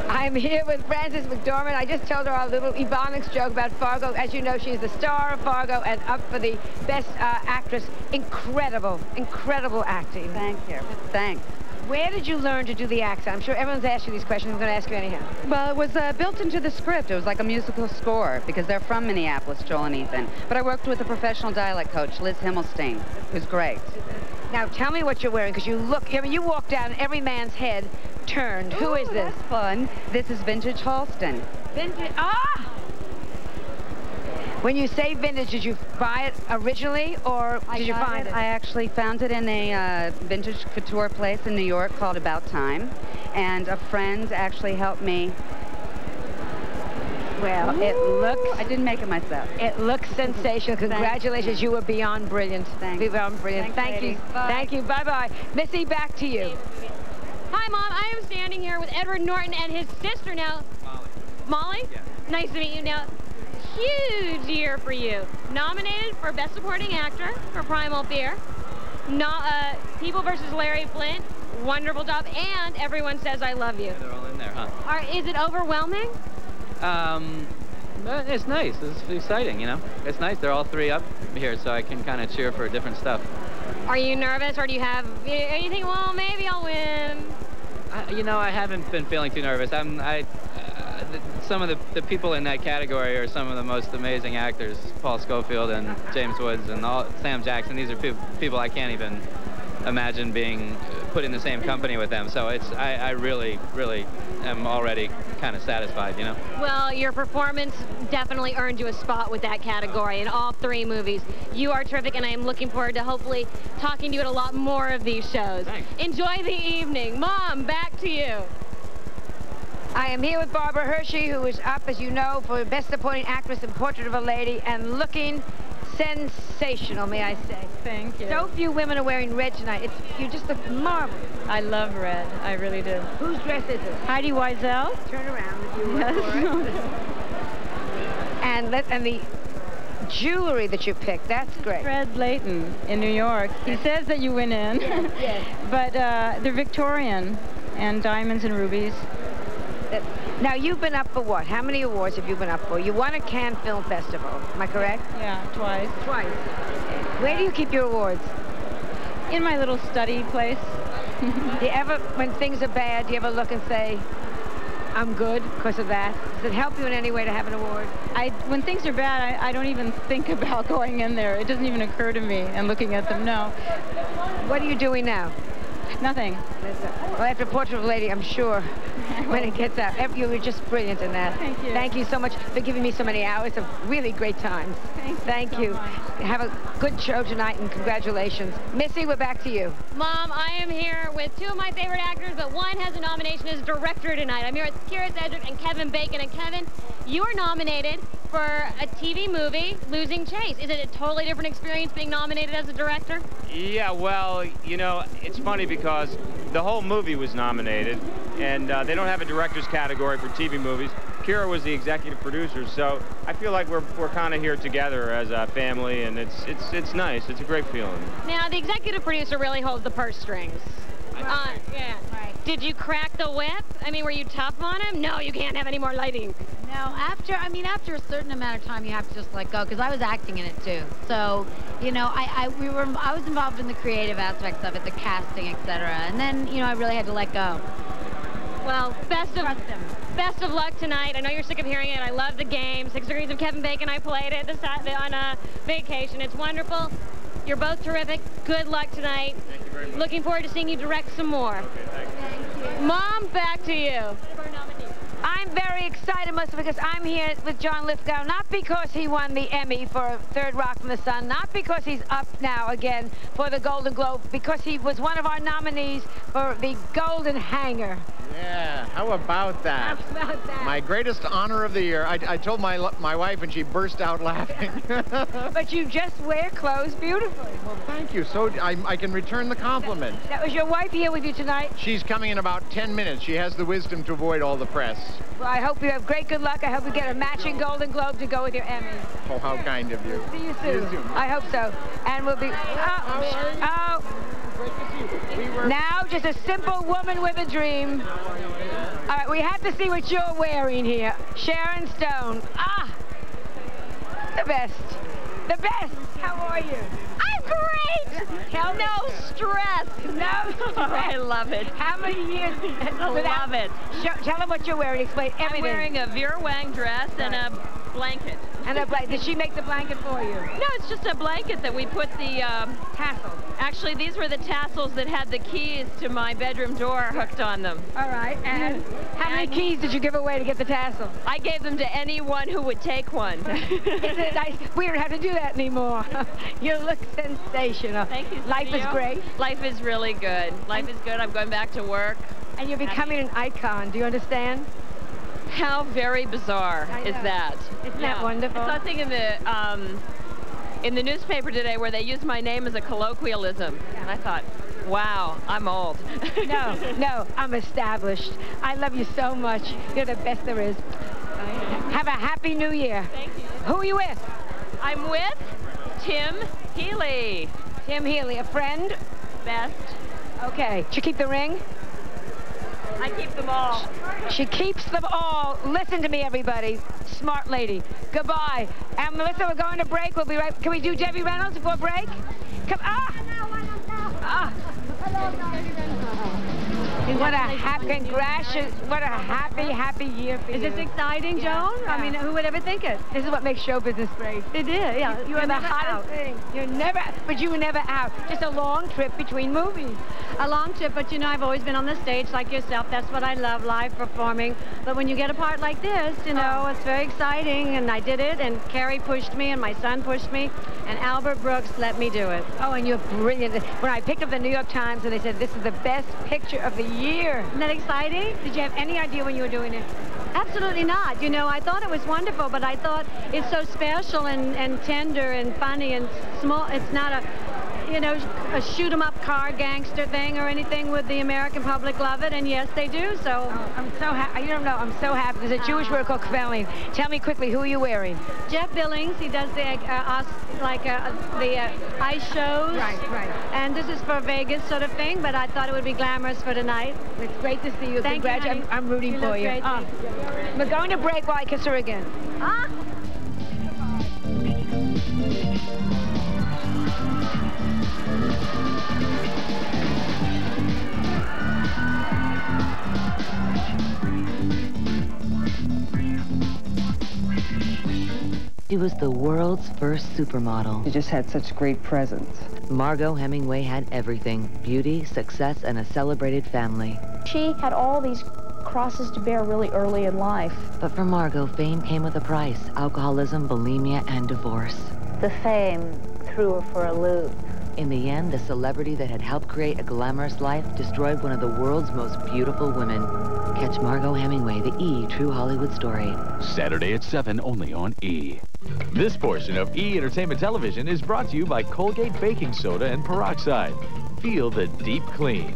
I'm here with Frances McDormand. I just told her our little Ebonics joke about Fargo. As you know, she's the star of Fargo and up for the Best Actress. Incredible, incredible acting. Thank you. Thanks. Where did you learn to do the accent? I'm sure everyone's asked you these questions. I'm going to ask you anyhow. Well, it was built into the script. It was like a musical score because they're from Minneapolis, Joel and Ethan. But I worked with a professional dialect coach, Liz Himmelstein, who's great. Now, tell me what you're wearing, because you look, I mean, you walk down and every man's head turned. Who is this? That's fun. This is vintage Halston. Vintage, When you say vintage, did you buy it originally, or did you find it? I actually found it in a vintage couture place in New York called About Time, and a friend actually helped me. Well, it looks... I didn't make it myself. It looks sensational. Congratulations. You were beyond brilliant. Thanks. Beyond brilliant. Thanks, Thank you. Bye. Thank you. Bye-bye. Missy, back to you. Hi, Mom. I am standing here with Edward Norton and his sister now. Molly? Yeah. Nice to meet you. Now, huge year for you. Nominated for Best Supporting Actor for Primal Fear. People versus Larry Flint. Wonderful job. And Everyone Says I Love You. Yeah, they're all in there, huh? Is it overwhelming? It's nice. It's exciting, you know? It's nice. They're all three up here, so I can kind of cheer for different stuff. Are you nervous, or do you have anything? Well, maybe I'll win. You know, I haven't been feeling too nervous. Some of the people in that category are some of the most amazing actors. Paul Scofield and James Woods and Sam Jackson. These are people I can't even imagine being put in the same company with them. So I really, really am already kind of satisfied, you know? Well, your performance definitely earned you a spot with that category in all three movies. You are terrific, and I am looking forward to hopefully talking to you at a lot more of these shows. Thanks. Enjoy the evening. Mom, back to you. I am here with Barbara Hershey, who is up, as you know, for Best Supporting Actress in Portrait of a Lady, and looking sensational, may I say. Thank you. So few women are wearing red tonight. You just look marvelous. I love red. I really do. Whose dress is it? Heidi Wiesel. Turn around if you will. And the jewelry that you picked, that's great. Fred Layton in New York. He says that you went in. Yes. But they're Victorian and diamonds and rubies. Now, you've been up for what? How many awards have you been up for? You won at Cannes Film Festival, am I correct? Yeah, twice. Twice. Where do you keep your awards? In my little study place. Do you ever, when things are bad, do you ever look and say, I'm good because of that? Does it help you in any way to have an award? When things are bad, I don't even think about going in there. It doesn't even occur to me and looking at them, no. What are you doing now? Nothing. Well, after Portrait of a Lady, I'm sure when it gets out. You were just brilliant in that. Thank you. Thank you so much for giving me so many hours of really great times. Thank you. Have a good show tonight, and congratulations. Missy, we're back to you. Mom, I am here with two of my favorite actors, but one has a nomination as director tonight. I'm here with Kira Cedric and Kevin Bacon. And Kevin, you are nominated for a TV movie, Losing Chase. Is it a totally different experience being nominated as a director? Yeah, well, you know, it's funny because the whole movie was nominated, and they don't have a director's category for TV movies. Kira was the executive producer, so I feel like we're kind of here together as a family, and it's nice. It's a great feeling. Now, the executive producer really holds the purse strings. Yeah. Right. Did you crack the whip? I mean, were you tough on him? No, you can't have any more lighting. No, after a certain amount of time, you have to just let go, because I was acting in it too. So, you know, I was involved in the creative aspects of it, the casting, etc. And then, you know, I really had to let go. Well, best of luck tonight. I know you're sick of hearing it. I love the game. 6 Degrees of Kevin Bacon. I played it on a vacation. It's wonderful. You're both terrific. Good luck tonight. Thank you very much. Looking forward to seeing you direct some more. Okay, thank you. Mom, back to you. I'm very excited, Melissa, because I'm here with John Lithgow, not because he won the Emmy for Third Rock from the Sun, not because he's up now again for the Golden Globe, because he was one of our nominees for the Golden Hanger. Yeah, how about that? How about that? My greatest honor of the year. I told my wife, and she burst out laughing. But you just wear clothes beautifully. Well, thank you. So I can return the compliment. That was your wife here with you tonight? She's coming in about 10 minutes. She has the wisdom to avoid all the press. Well, I hope you have great good luck. I hope you get a matching Golden Globe to go with your Emmy. Oh, how kind of you. See you soon. I hope so. And we'll be... Now, just a simple woman with a dream. All right, we have to see what you're wearing here. Sharon Stone. The best. The best. How are you? I'm great. No stress. No stress. I love it. How many years? I love it. Tell them what you're wearing. Explain everything. I'm wearing a Vera Wang dress and a blanket. And a blanket. Did she make the blanket for you? No, it's just a blanket that we put the tassels. Actually, these were the tassels that had the keys to my bedroom door hooked on them. All right. And how many keys did you give away to get the tassel? I gave them to anyone who would take one. Isn't it nice? We don't have to do that anymore. You look sensational. Thank you. Life is great. Life is really good. Life is good. I'm going back to work. And you're becoming an icon. Do you understand? How very bizarre is that? Isn't that wonderful? I saw a thing in the newspaper today where they used my name as a colloquialism. And I thought, wow, I'm old. No, I'm established. I love you so much. You're the best there is. Have a happy new year. Thank you. Who are you with? I'm with Tim Healy. Tim Healy, a friend? Best. Okay. Did you keep the ring? I keep them all. She keeps them all. Listen to me, everybody. Smart lady. Goodbye. And Melissa, we're going to break. We'll be right. Can we do Debbie Reynolds before break? Come. What a happy, congratulations. What a happy year for you. Is this exciting, Joan? Yeah. I mean, who would ever think it? This is what makes show business great. It is, yeah. You are the hottest thing. But you were never out. Just a long trip between movies. A long trip, but you know, I've always been on the stage like yourself. That's what I love, live performing. But when you get a part like this, you know, it's very exciting, and I did it, and Carrie pushed me, and my son pushed me, and Albert Brooks let me do it. Oh, and you're brilliant. When I picked up the New York Times, and they said, this is the best picture of the year. Isn't that exciting? Did you have any idea when you were doing it? Absolutely not. You know, I thought it was wonderful, but I thought it's so special and tender and funny and small. It's not a, you know, a shoot-'em-up car gangster thing or anything. Would the American public love it? And yes, they do. So I'm so happy. You don't know. I'm so happy. There's a Jewish word called kvelling. Tell me quickly, who are you wearing? Jeff Billings. He does the ice shows. Right. And this is for Vegas sort of thing, but I thought it would be glamorous for tonight. It's great to see you. Thank you, honey. I'm rooting for you. We're going to break while I kiss her again. She was the world's first supermodel. She just had such great presence. Margot Hemingway had everything: beauty, success, and a celebrated family. She had all these crosses to bear really early in life. But for Margot, fame came with a price: alcoholism, bulimia, and divorce. The fame threw her for a loop. In the end, the celebrity that had helped create a glamorous life destroyed one of the world's most beautiful women. Catch Margot Hemingway, the E! True Hollywood Story. Saturday at 7, only on E! This portion of E! Entertainment Television is brought to you by Colgate Baking Soda and Peroxide. Feel the deep clean.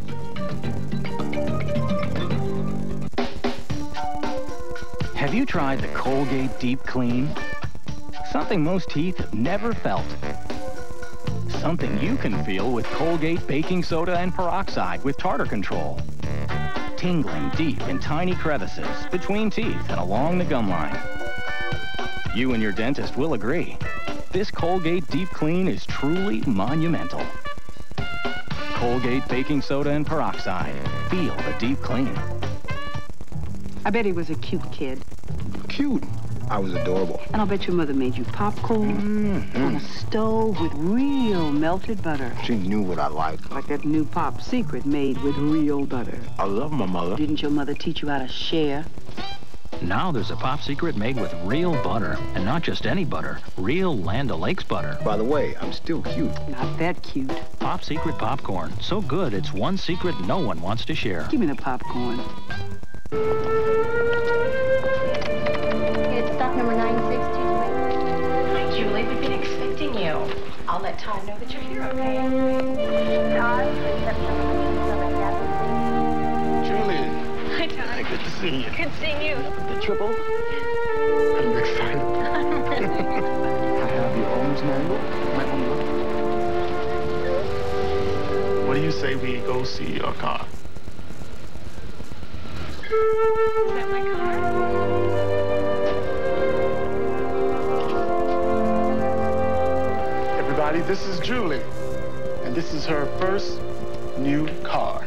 Have you tried the Colgate Deep Clean? Something most teeth have never felt. Something you can feel with Colgate Baking Soda and Peroxide with tartar control. Tingling deep in tiny crevices between teeth and along the gum line. You and your dentist will agree. This Colgate Deep Clean is truly monumental. Colgate Baking Soda and Peroxide. Feel the deep clean. I bet he was a cute kid. Cute? I was adorable. And I'll bet your mother made you popcorn on a stove with real melted butter. She knew what I liked. Like that new pop secret made with real butter. I love my mother. Didn't your mother teach you how to share? Now there's a pop secret made with real butter. And not just any butter. Real Land O'Lakes butter. By the way, I'm still cute. Not that cute. Pop Secret popcorn. So good, it's one secret no one wants to share. Give me the popcorn. It's stock number 962. Hi, Julie. We've been expecting you. I'll let Todd know that you're here, okay? Todd, Julie. Hi, Todd. Good to see you. Good seeing you. The triple? I'm excited. I have your owner's manual. Might want to look. What do you say we go see your car? Is that my car? Everybody, this is Julie. And this is her first new car.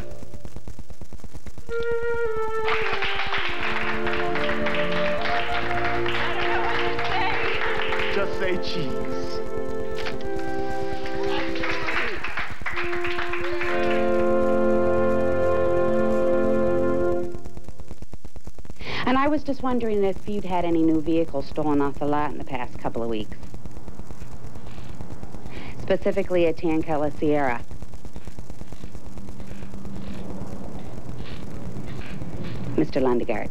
Just say cheese. And I was just wondering if you'd had any new vehicles stolen off the lot in the past couple of weeks. Specifically a tan color Sierra. Mr. Lundegaard.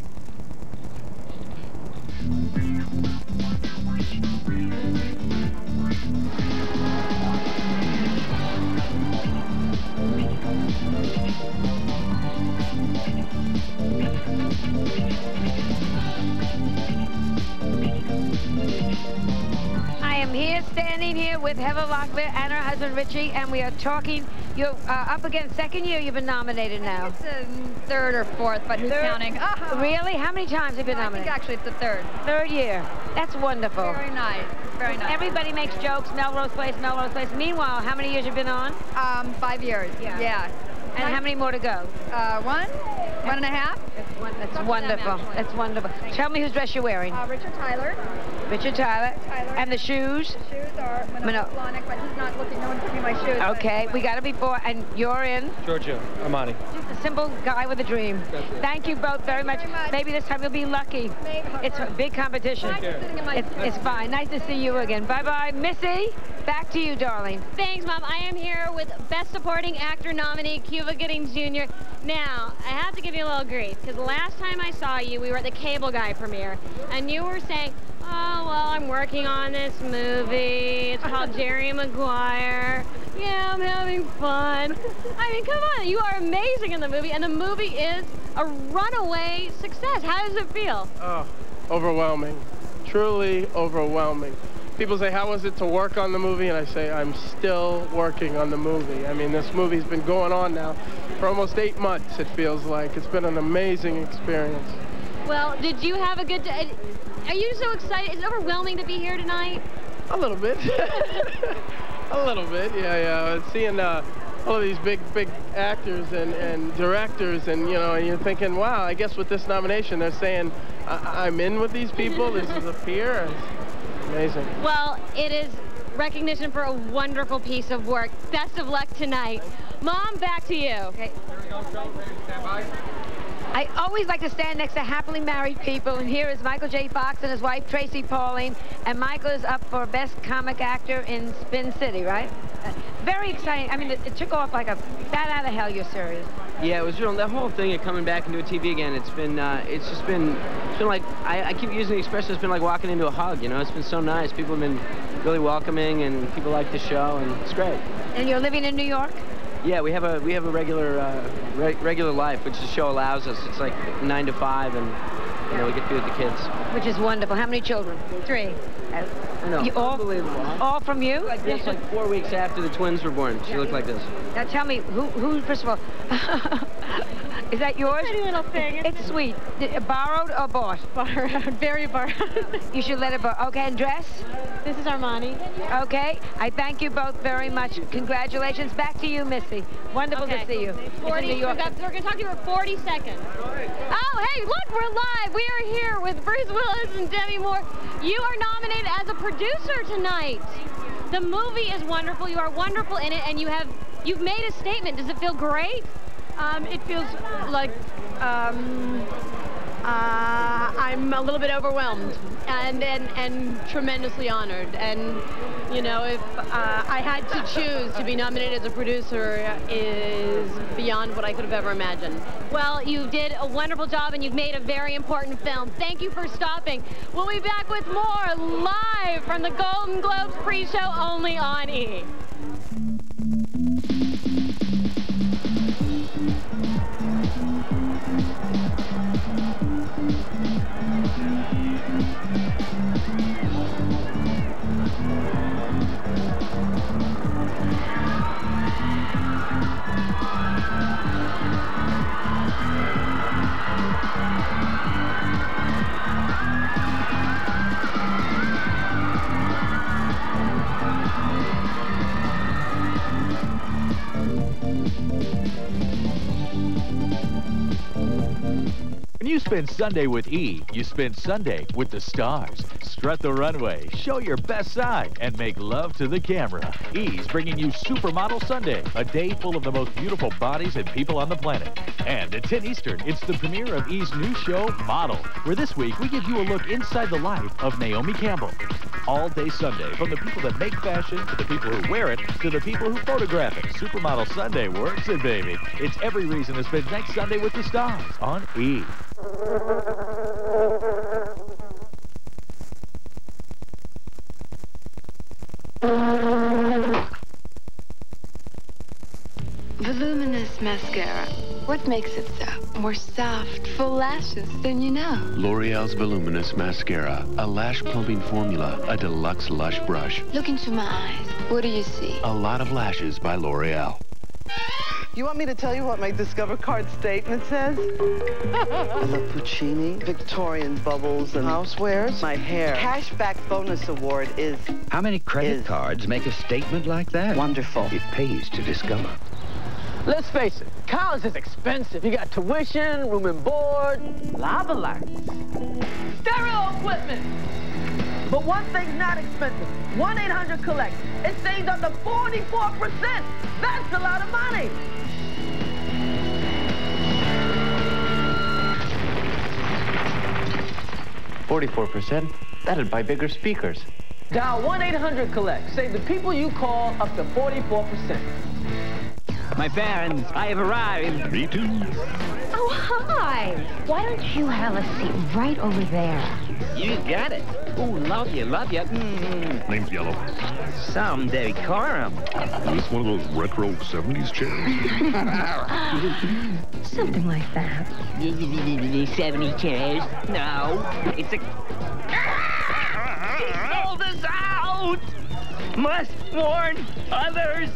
I am here, standing here with Heather Locklear and her husband Richie, and we are talking. You're up against second year you've been nominated now. It's the third or fourth, but who's counting? Oh. Really? How many times have you been nominated? I think actually it's the third. Third year. That's wonderful. Very nice. Very nice. Everybody makes jokes, Melrose Place, Melrose Place. Meanwhile, how many years have you been on? 5 years. Yeah. And how many more to go? 1 and a half. That's wonderful. That's wonderful. Tell me whose dress you're wearing. Richard Tyler. Richard Tyler. And the shoes? The shoes are Flonic, but he's not looking. No one took me my shoes. Okay, we got to be four. And you're in? Giorgio Armani. Just a simple guy with a dream. Thank you both very much. Maybe this time you'll be lucky. It's a big competition. It's fine. Nice to see you again. Bye-bye. Missy, back to you, darling. Thanks, Mom. I am here with Best Supporting Actor nominee Cuba Gooding Jr. Now, I have to give you a little grief, because last time I saw you, we were at the Cable Guy premiere, and you were saying, oh, well, I'm working on this movie. It's called Jerry Maguire. Yeah, I'm having fun. I mean, come on. You are amazing in the movie, and the movie is a runaway success. How does it feel? Oh, overwhelming. Truly overwhelming. People say, how was it to work on the movie? And I say, I'm still working on the movie. I mean, this movie's been going on now for almost 8 months, it feels like. It's been an amazing experience. Well, did you have a good day? Are you so excited? Is it overwhelming to be here tonight? A little bit. A little bit, yeah. Seeing all of these big actors and directors, and, you know, and you're thinking, wow, I guess with this nomination, they're saying, I'm in with these people. This is a peer. It's amazing. Well, it is recognition for a wonderful piece of work. Best of luck tonight. Mom, back to you. Okay. I always like to stand next to happily married people, and here is Michael J. Fox and his wife, Tracy Pauling, and Michael is up for Best Comic Actor in Spin City, right? Very exciting. I mean, it took off like a bat out of hell, your series. Yeah, it was real. That whole thing of coming back into a TV again, it's been like, I keep using the expression, it's been like walking into a hug, you know? It's been so nice. People have been really welcoming, and people like the show, and it's great. And you're living in New York? Yeah, we have a regular regular life, which the show allows us. It's like 9 to 5, and you know, we get to be with the kids. Which is wonderful. How many children? 3. I know, unbelievable. All from you? Like this, like 4 weeks after the twins were born. She looked like this. Now tell me, who first of all, is that yours? Pretty little thing. It's sweet. Borrowed or bought? Borrowed. Very borrowed. You should let it borrow. Okay, and dress? This is Armani. Okay. I thank you both very much. Congratulations. Back to you, Missy. Wonderful to see you. 40, New York. we're going to talk to you for 40 seconds. Oh, hey, look, we're live. We are here with Bruce Willis and Demi Moore. You are nominated as a producer tonight. The movie is wonderful. You are wonderful in it, and you've made a statement. Does it feel great? It feels like I'm a little bit overwhelmed and tremendously honored. And, you know, if I had to choose to be nominated as a producer is beyond what I could have ever imagined. Well, you did a wonderful job, and you've made a very important film. Thank you for stopping. We'll be back with more live from the Golden Globes pre-show only on E! When you spend Sunday with E, you spend Sunday with the stars. Strut the runway, show your best side, and make love to the camera. E's bringing you Supermodel Sunday, a day full of the most beautiful bodies and people on the planet. And at 10 Eastern, it's the premiere of E's new show, Model, where this week we give you a look inside the life of Naomi Campbell. All day Sunday, from the people that make fashion, to the people who wear it, to the people who photograph it. Supermodel Sunday works it, baby. It's every reason to spend next Sunday with the stars on E! Voluminous mascara. What makes it so? More soft, full lashes than you know. L'Oreal's Voluminous Mascara. A lash plumping formula. A deluxe lush brush. Look into my eyes. What do you see? A lot of lashes by L'Oreal. You want me to tell you what my Discover card statement says? I love Puccini, Victorian bubbles, and housewares. My hair. Cashback bonus award is... How many credit cards make a statement like that? Wonderful. It pays to Discover. Let's face it, college is expensive. You got tuition, room and board, lava lights, stereo equipment. But one thing's not expensive. 1-800-COLLECT. It saves up to 44%. That's a lot of money. $44%? That'd buy bigger speakers. Dial 1-800-COLLECT. Save the people you call up to 44%. My parents, I have arrived. Me too. Oh, hi. Why don't you have a seat right over there? You got it. Ooh, love you, love you. Name's Yellow. Some decorum. Is this one of those retro 70s chairs? Something like that. 70 chairs? No, it's a... He sold us out! Must warn others!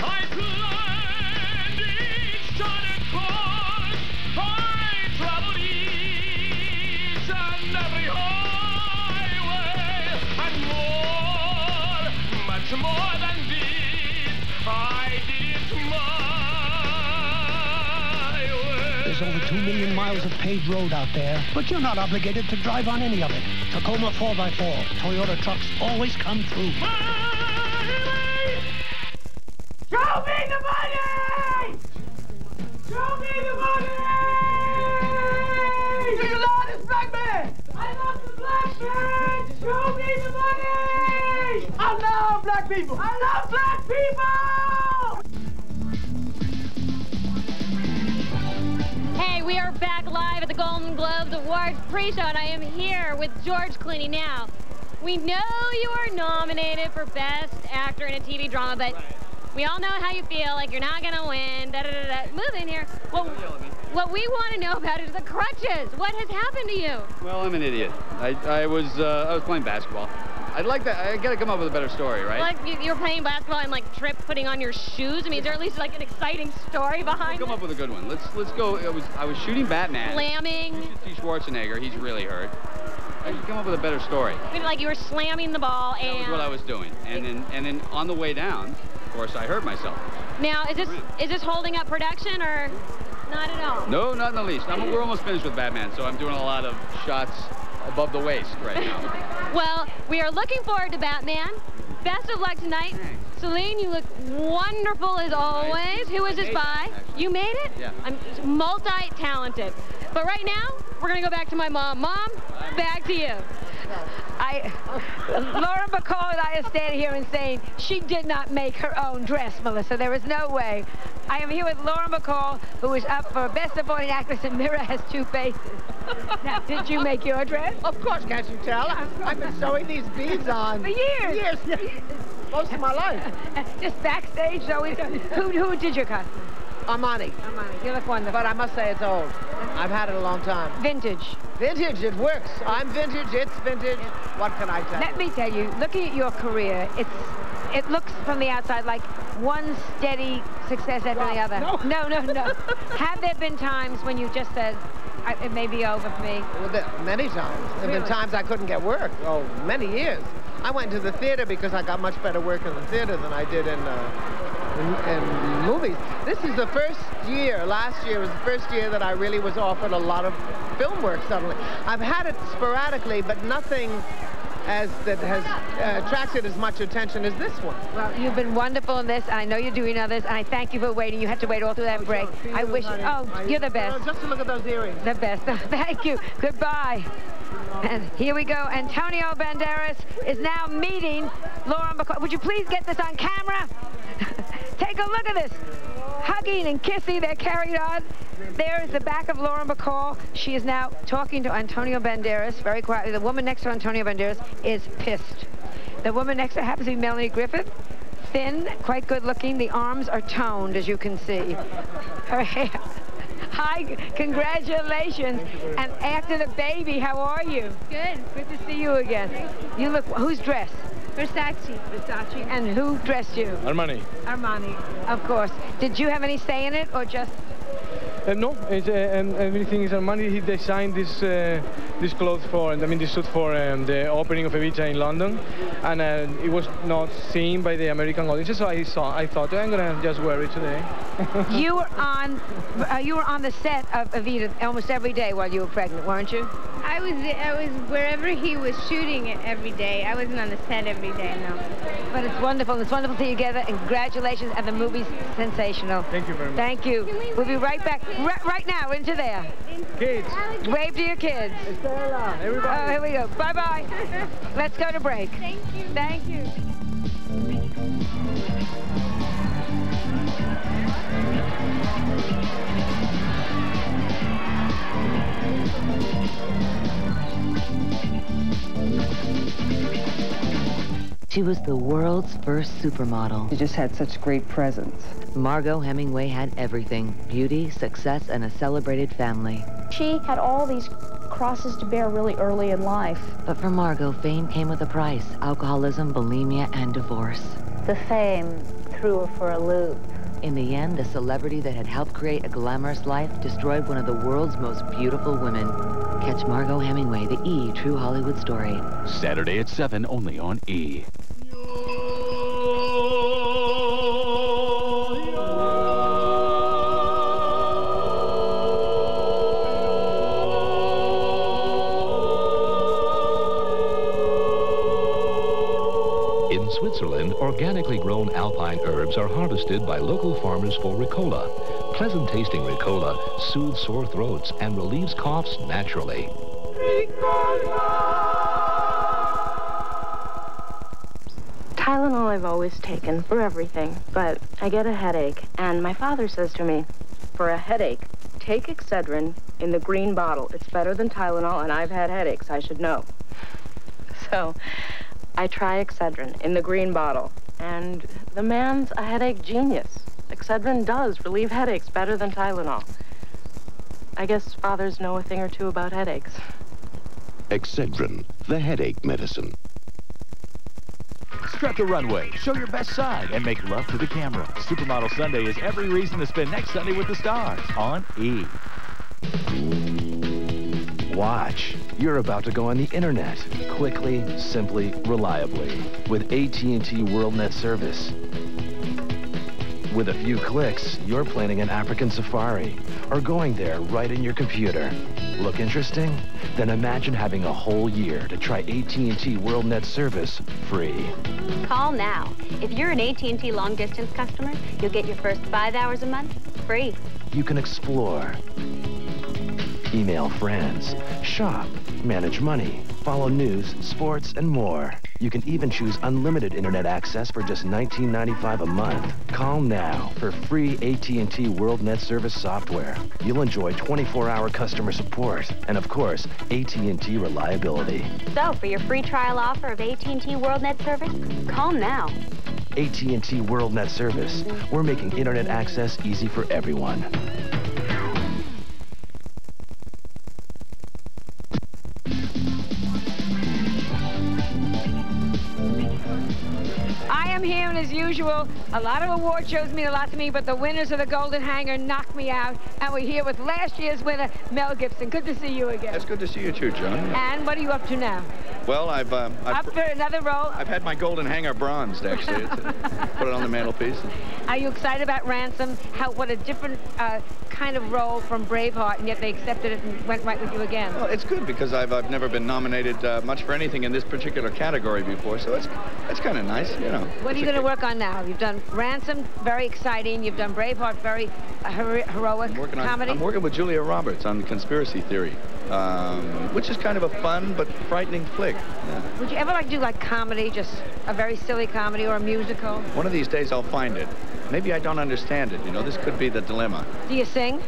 I climbed each charted course. I traveled each and every highway. And more, much more than this, I did it my way. There's over 2 million miles of paved road out there, but you're not obligated to drive on any of it. Tacoma 4x4. Toyota trucks always come through. Show me the money! Show me the money! Do you love this black man? I love the black man! Show me the money! I love black people! I love black people! Hey, we are back live at the Golden Globes Awards pre-show, and I am here with George Clooney now. We know you are nominated for Best Actor in a TV Drama, but we all know how you feel, like you're not gonna win, da-da-da-da. Move in here. Well, what we want to know about is the crutches. What has happened to you? Well, I'm an idiot. I was playing basketball. I gotta come up with a better story, right? Like you're playing basketball and like tripped putting on your shoes. I mean, is there at least like an exciting story behind it? Come up with a good one. Let's go. I was shooting Batman. Slamming. You should see Schwarzenegger. He's really hurt. I can come up with a better story. I mean, like you were slamming the ball and. That was what I was doing, and then on the way down, of course, I hurt myself. Now, is this holding up production or not at all? No, not in the least. We're almost finished with Batman, so I'm doing a lot of shots above the waist right now. Well, we are looking forward to Batman. Best of luck tonight. Thanks. Celine, you look wonderful as always. Nice. Who is this by? You made it? Yeah. I'm multi-talented. But right now, we're going to go back to my mom. Mom, back to you. Lauren Bacall and I are standing here and saying she did not make her own dress, Melissa. There is no way. I am here with Lauren Bacall, who is up for Best Supporting Actress in Mirror Has Two Faces. Now, did you make your dress? Of course, can't you tell? I've been sewing these beads on. For years. Most of my life. Just backstage, always. Who did your costume? Armani. Armani. You look wonderful. But I must say it's old. I've had it a long time. Vintage. Vintage, it works. I'm vintage, it's vintage. What can I tell you? Let me tell you, looking at your career, it looks from the outside like one steady success after the other. No. Have there been times when you just said, it may be over for me? Well, many times. There have been times I couldn't get work. Oh, many years. I went to the theater because I got much better work in the theater than I did in movies. This is the first year, last year was the first year that I really was offered a lot of film work suddenly. I've had it sporadically, but nothing that has attracted as much attention as this one. Well, you've been wonderful in this, and I know you're doing others, and I thank you for waiting. You had to wait all through that break. I wish, you're the best. Just to look at those earrings. The best. Thank you. Goodbye. And here we go. Antonio Banderas is now meeting Lauren Bacall. Would you please get this on camera? Take a look at this. Hugging and kissing, they're carried on. There is the back of Lauren Bacall. She is now talking to Antonio Banderas very quietly. The woman next to Antonio Banderas is pissed. The woman next to her happens to be Melanie Griffith. Thin, quite good looking. The arms are toned, as you can see. Her hair. Hi, congratulations. And after the baby, how are you? Good. Good to see you again. You look, who's dressed? Versace. Versace. And who dressed you? Armani. Armani, of course. Did you have any say in it, or just? No, everything is Armani. He designed this clothes for, this suit for the opening of Evita in London, and it was not seen by the American audiences. So I thought I'm gonna just wear it today. You were on the set of Evita almost every day while you were pregnant, weren't you? I was wherever he was shooting it every day. I wasn't on the set every day, no. But it's wonderful. It's wonderful to see you together, and congratulations, and the movie's sensational. Thank you very much. Thank you. We'll be right back. Right now, into there. Kids. Wave to your kids. Estella, everybody. Oh, here we go. Bye-bye. Let's go to break. Thank you. Thank you. She was the world's first supermodel. She just had such great presence. Margot Hemingway had everything: beauty, success, and a celebrated family. She had all these crosses to bear really early in life. But for Margot, fame came with a price: alcoholism, bulimia, and divorce. The fame threw her for a loop. In the end, the celebrity that had helped create a glamorous life destroyed one of the world's most beautiful women. Catch Margot Hemingway, the E! True Hollywood Story. Saturday at 7, only on E! In Switzerland, organically grown alpine herbs are harvested by local farmers for Ricola. Pleasant-tasting Ricola soothes sore throats and relieves coughs naturally. Tylenol I've always taken for everything, but I get a headache, and my father says to me, for a headache, take Excedrin in the green bottle. It's better than Tylenol, and I've had headaches, I should know. So I try Excedrin in the green bottle, and the man's a headache genius. Excedrin does relieve headaches better than Tylenol. I guess fathers know a thing or two about headaches. Excedrin, the headache medicine. Strut the runway, show your best side, and make love to the camera. Supermodel Sunday is every reason to spend next Sunday with the stars on E! Watch. You're about to go on the internet. Quickly, simply, reliably. With AT&T WorldNet service. With a few clicks, you're planning an African safari. Or going there right in your computer. Look interesting? Then imagine having a whole year to try AT&T WorldNet service free. Call now. If you're an AT&T long-distance customer, you'll get your first 5 hours a month free. You can explore, email friends, shop, manage money, follow news, sports, and more. You can even choose unlimited internet access for just $19.95 a month. Call now for free AT&T WorldNet service software. You'll enjoy 24-hour customer support and, of course, AT&T reliability. So, for your free trial offer of AT&T WorldNet service, call now. AT&T WorldNet service. We're making internet access easy for everyone. I am here, and as usual, a lot of award shows mean a lot to me, but the winners of the Golden Hanger knocked me out, and we're here with last year's winner, Mel Gibson. Good to see you again. It's good to see you too, Joan. And what are you up to now? Well, I've up for another role? I've had my Golden Hanger bronzed, actually. Put it on the mantelpiece. Are you excited about Ransom? What a different kind of role from Braveheart, and yet they accepted it and went right with you again. Well, it's good because I've never been nominated much for anything in this particular category before, so it's kind of nice, you know. What are you going to work on now? You've done Ransom, very exciting. You've done Braveheart, very heroic comedy. I'm working with Julia Roberts on Conspiracy Theory, which is kind of a fun but frightening flick. Yeah. Would you ever like to do like comedy, just a very silly comedy or a musical? One of these days I'll find it. Maybe I don't understand it, you know. This could be the dilemma. Do you sing?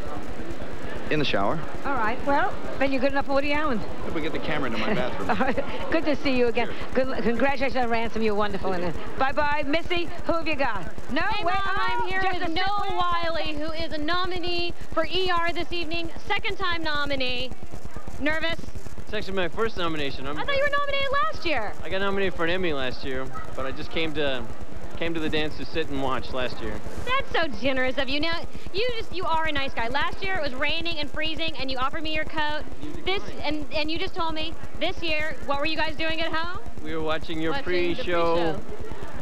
In the shower. All right. Well, then you're good enough for Woody Allen. If we get the camera into my bathroom. All right. Good to see you again. Congratulations on Ransom. You're wonderful in it. Bye-bye. Missy, who have you got? No, hey, wait, Mom, I'm here with Noah Wiley, who is a nominee for ER this evening. Second-time nominee. Nervous? It's actually my first nomination. I thought you were nominated last year. I got nominated for an Emmy last year, but I just came to the dance to sit and watch last year. That's so generous of you. Now, you are a nice guy. Last year it was raining and freezing, and you offered me your coat. And you just told me this year, what were you guys doing at home? We were watching your pre-show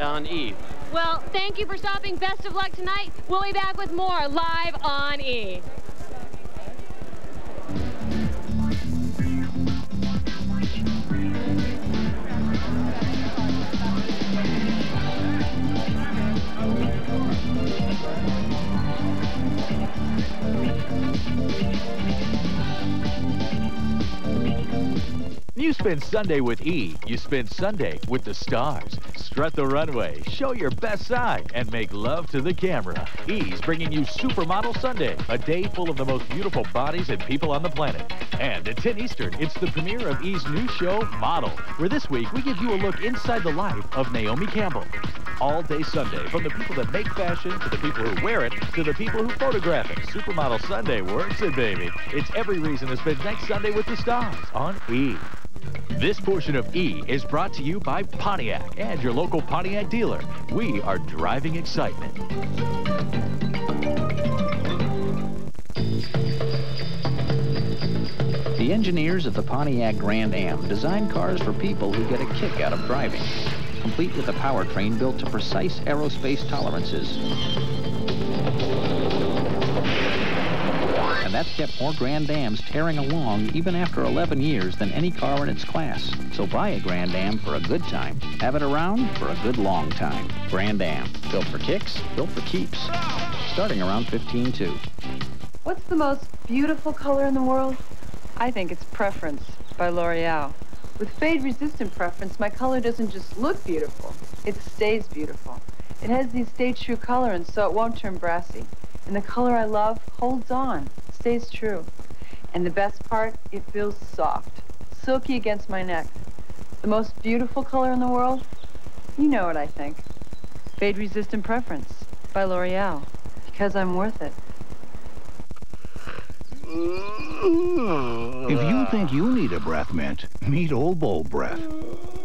on E! Well, thank you for stopping. Best of luck tonight. We'll be back with more live on E! You spend Sunday with E! You spend Sunday with the stars. Strut the runway, show your best side, and make love to the camera. E's bringing you Supermodel Sunday, a day full of the most beautiful bodies and people on the planet. And at 10 Eastern, it's the premiere of E's new show, Model, where this week we give you a look inside the life of Naomi Campbell. All day Sunday, from the people that make fashion, to the people who wear it, to the people who photograph it. Supermodel Sunday works it, baby. It's every reason to spend next Sunday with the stars on E! This portion of E! Is brought to you by Pontiac and your local Pontiac dealer. We are driving excitement. The engineers of the Pontiac Grand Am design cars for people who get a kick out of driving, complete with a powertrain built to precise aerospace tolerances. And That's kept more Grand Ams tearing along even after 11 years than any car in its class. So buy a Grand Am for a good time. Have it around for a good long time. Grand Am. Built for kicks, built for keeps. Starting around $15,200. What's the most beautiful color in the world? I think it's Preference by L'Oreal. With fade-resistant Preference, my color doesn't just look beautiful, it stays beautiful. It has the stay-true colorant, so it won't turn brassy. And the color I love holds on, stays true. And the best part, it feels soft, silky against my neck. The most beautiful color in the world? You know what I think. Fade-resistant Preference by L'Oreal, because I'm worth it. If you think you need a breath mint, meet Old Bowl Breath.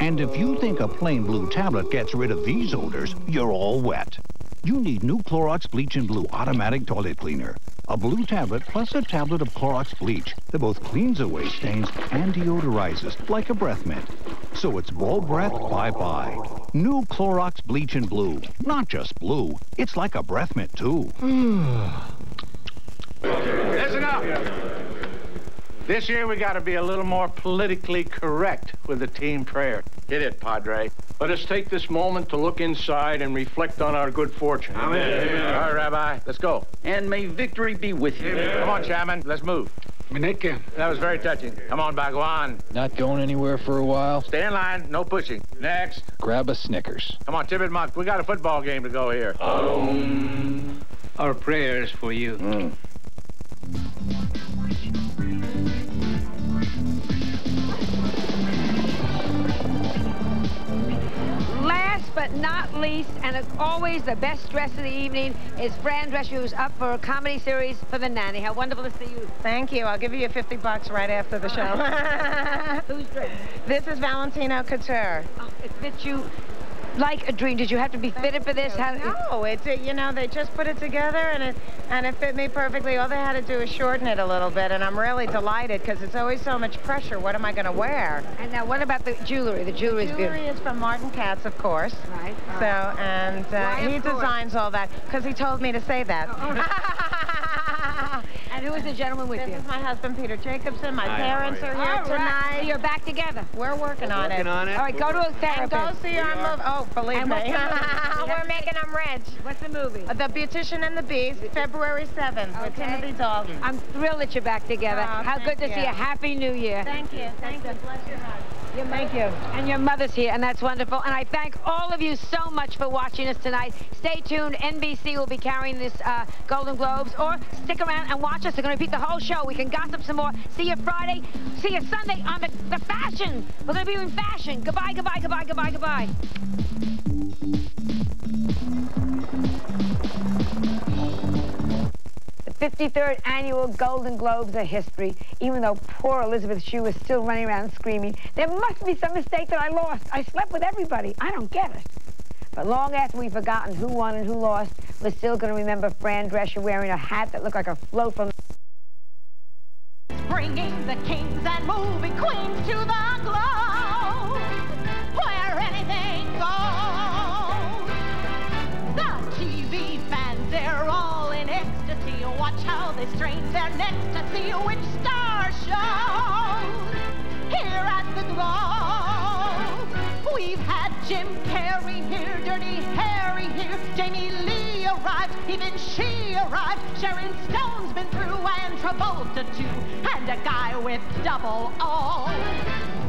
And if you think a plain blue tablet gets rid of these odors, you're all wet. You need new Clorox Bleach and Blue Automatic Toilet Cleaner. A blue tablet plus a tablet of Clorox bleach that both cleans away stains and deodorizes like a breath mint. So it's bold breath, bye-bye. New Clorox Bleach and Blue. Not just blue, it's like a breath mint, too. Listen up. This year we got to be a little more politically correct with the team prayer. Hit it, Padre. Let us take this moment to look inside and reflect on our good fortune. Amen. Amen. All right, Rabbi, let's go. And may victory be with you. Amen. Come on, Chairman, let's move. Mineke. That was very touching. Come on, Bhagwan. Not going anywhere for a while? Stay in line, no pushing. Next. Grab a Snickers. Come on, Tibbet Monk, we got a football game to go here. Our prayers for you. Last but not least, and always the best dress of the evening, is Fran Drescher, who's up for a comedy series for The Nanny. How wonderful to see you. Thank you. I'll give you $50 right after the show. Who's dressed? This is Valentino Couture. Oh, it fits you like a dream. Did you have to be fitted for this? No, it's you know, they just put it together and it fit me perfectly. All they had to do is shorten it a little bit, and I'm really delighted because it's always so much pressure. What am I going to wear? And now, what about the jewelry? The jewelry is beautiful. Jewelry is from Martin Katz, of course. Right. So, and he designs all that because he told me to say that. And who is the gentleman with you? This is my husband, Peter Jacobson. My parents are here tonight. So you're back together. We're working on it. All right, go to a therapist. And go see our movie. Oh, believe me. We're making them rich. What's the movie? The Beautician and the Beast, February 7th with Timothy Dalton. I'm thrilled that you're back together. How good to see you. Happy New Year. Thank you. Thank you. Bless your heart. Thank you. And your mother's here, and that's wonderful. And I thank all of you so much for watching us tonight. Stay tuned. NBC will be carrying this Golden Globes, or stick around and watch us. They're going to repeat the whole show. We can gossip some more. See you Friday. See you Sunday on the fashion. We're going to be in fashion. Goodbye, goodbye, goodbye, goodbye, goodbye. The 53rd annual Golden Globes of history, even though poor Elizabeth Shue was still running around screaming, there must be some mistake that I lost. I slept with everybody. I don't get it. But long after we've forgotten who won and who lost, we're still going to remember Fran Drescher wearing a hat that looked like a float from... Bringing the kings and movie queens to the globe, where anything goes. The TV fans, they're all in ecstasy. Watch how they strain their necks to see which star shows. Here at the Globe, we've had Jim Carrey here, Dirty Harry here, Jamie Lee arrived, even she arrived. Sharon Stone's been through, and Travolta too, and a guy with double O.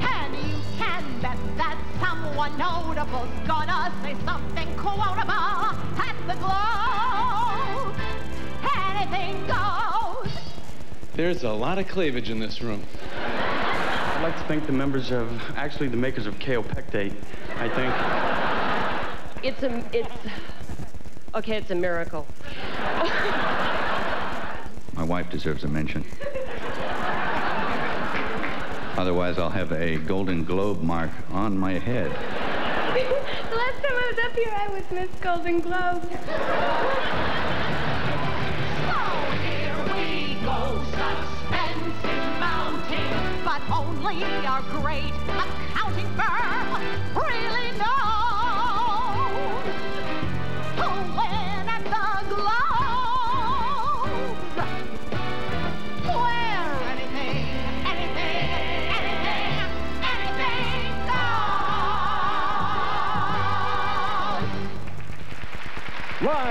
And you can bet that someone notable's gonna say something quotable at the Globe. Anything goes. There's a lot of cleavage in this room. I'd like to thank the members of, actually the makers of Kaopectate, I think. It's a miracle. My wife deserves a mention. Otherwise, I'll have a Golden Globe mark on my head. The last time I was up here, I was Miss Golden Globe. Suspense is mounting, but only our great accounting firm really knows who'll win at the Globes.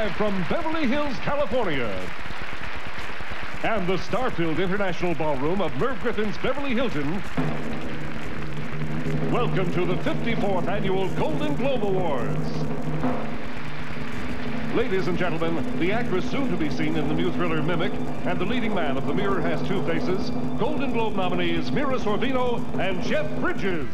live from Beverly Hills, California. And the star-filled International Ballroom of Merv Griffin's Beverly Hilton. Welcome to the 54th Annual Golden Globe Awards. Ladies and gentlemen, the actress soon to be seen in the new thriller Mimic and the leading man of The Mirror Has Two Faces, Golden Globe nominees Mira Sorvino and Jeff Bridges.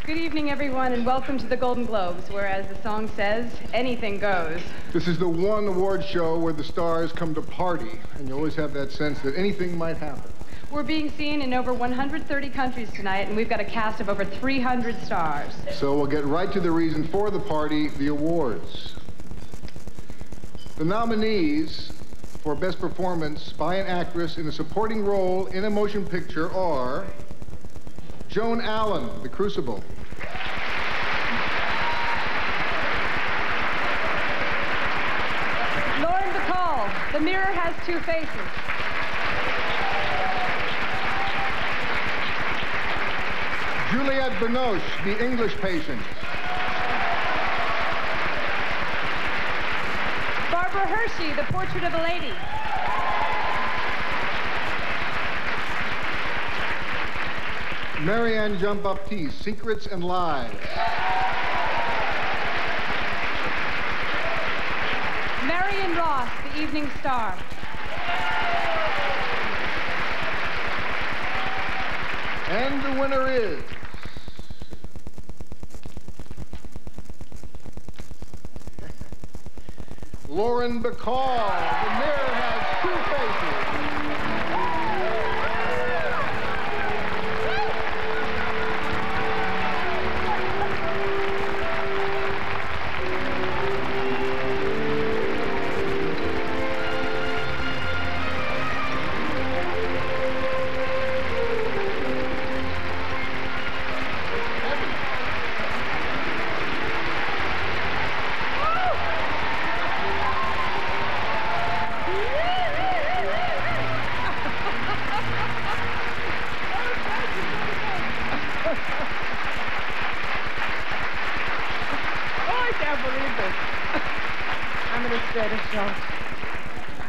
Good evening, everyone, and welcome to the Golden Globes, where, as the song says, anything goes. This is the one award show where the stars come to party, and you always have that sense that anything might happen. We're being seen in over 130 countries tonight, and we've got a cast of over 300 stars. So we'll get right to the reason for the party, the awards. The nominees for Best Performance by an Actress in a Supporting Role in a Motion Picture are Joan Allen, The Crucible. Lauren Bacall, The Mirror Has Two Faces. Juliette Binoche, The English Patient. Barbara Hershey, The Portrait of a Lady. Marianne Jean-Baptiste, Secrets and Lies. Marion Ross, The Evening Star. And the winner is Lauren Bacall, The Mirror Has Two Faces.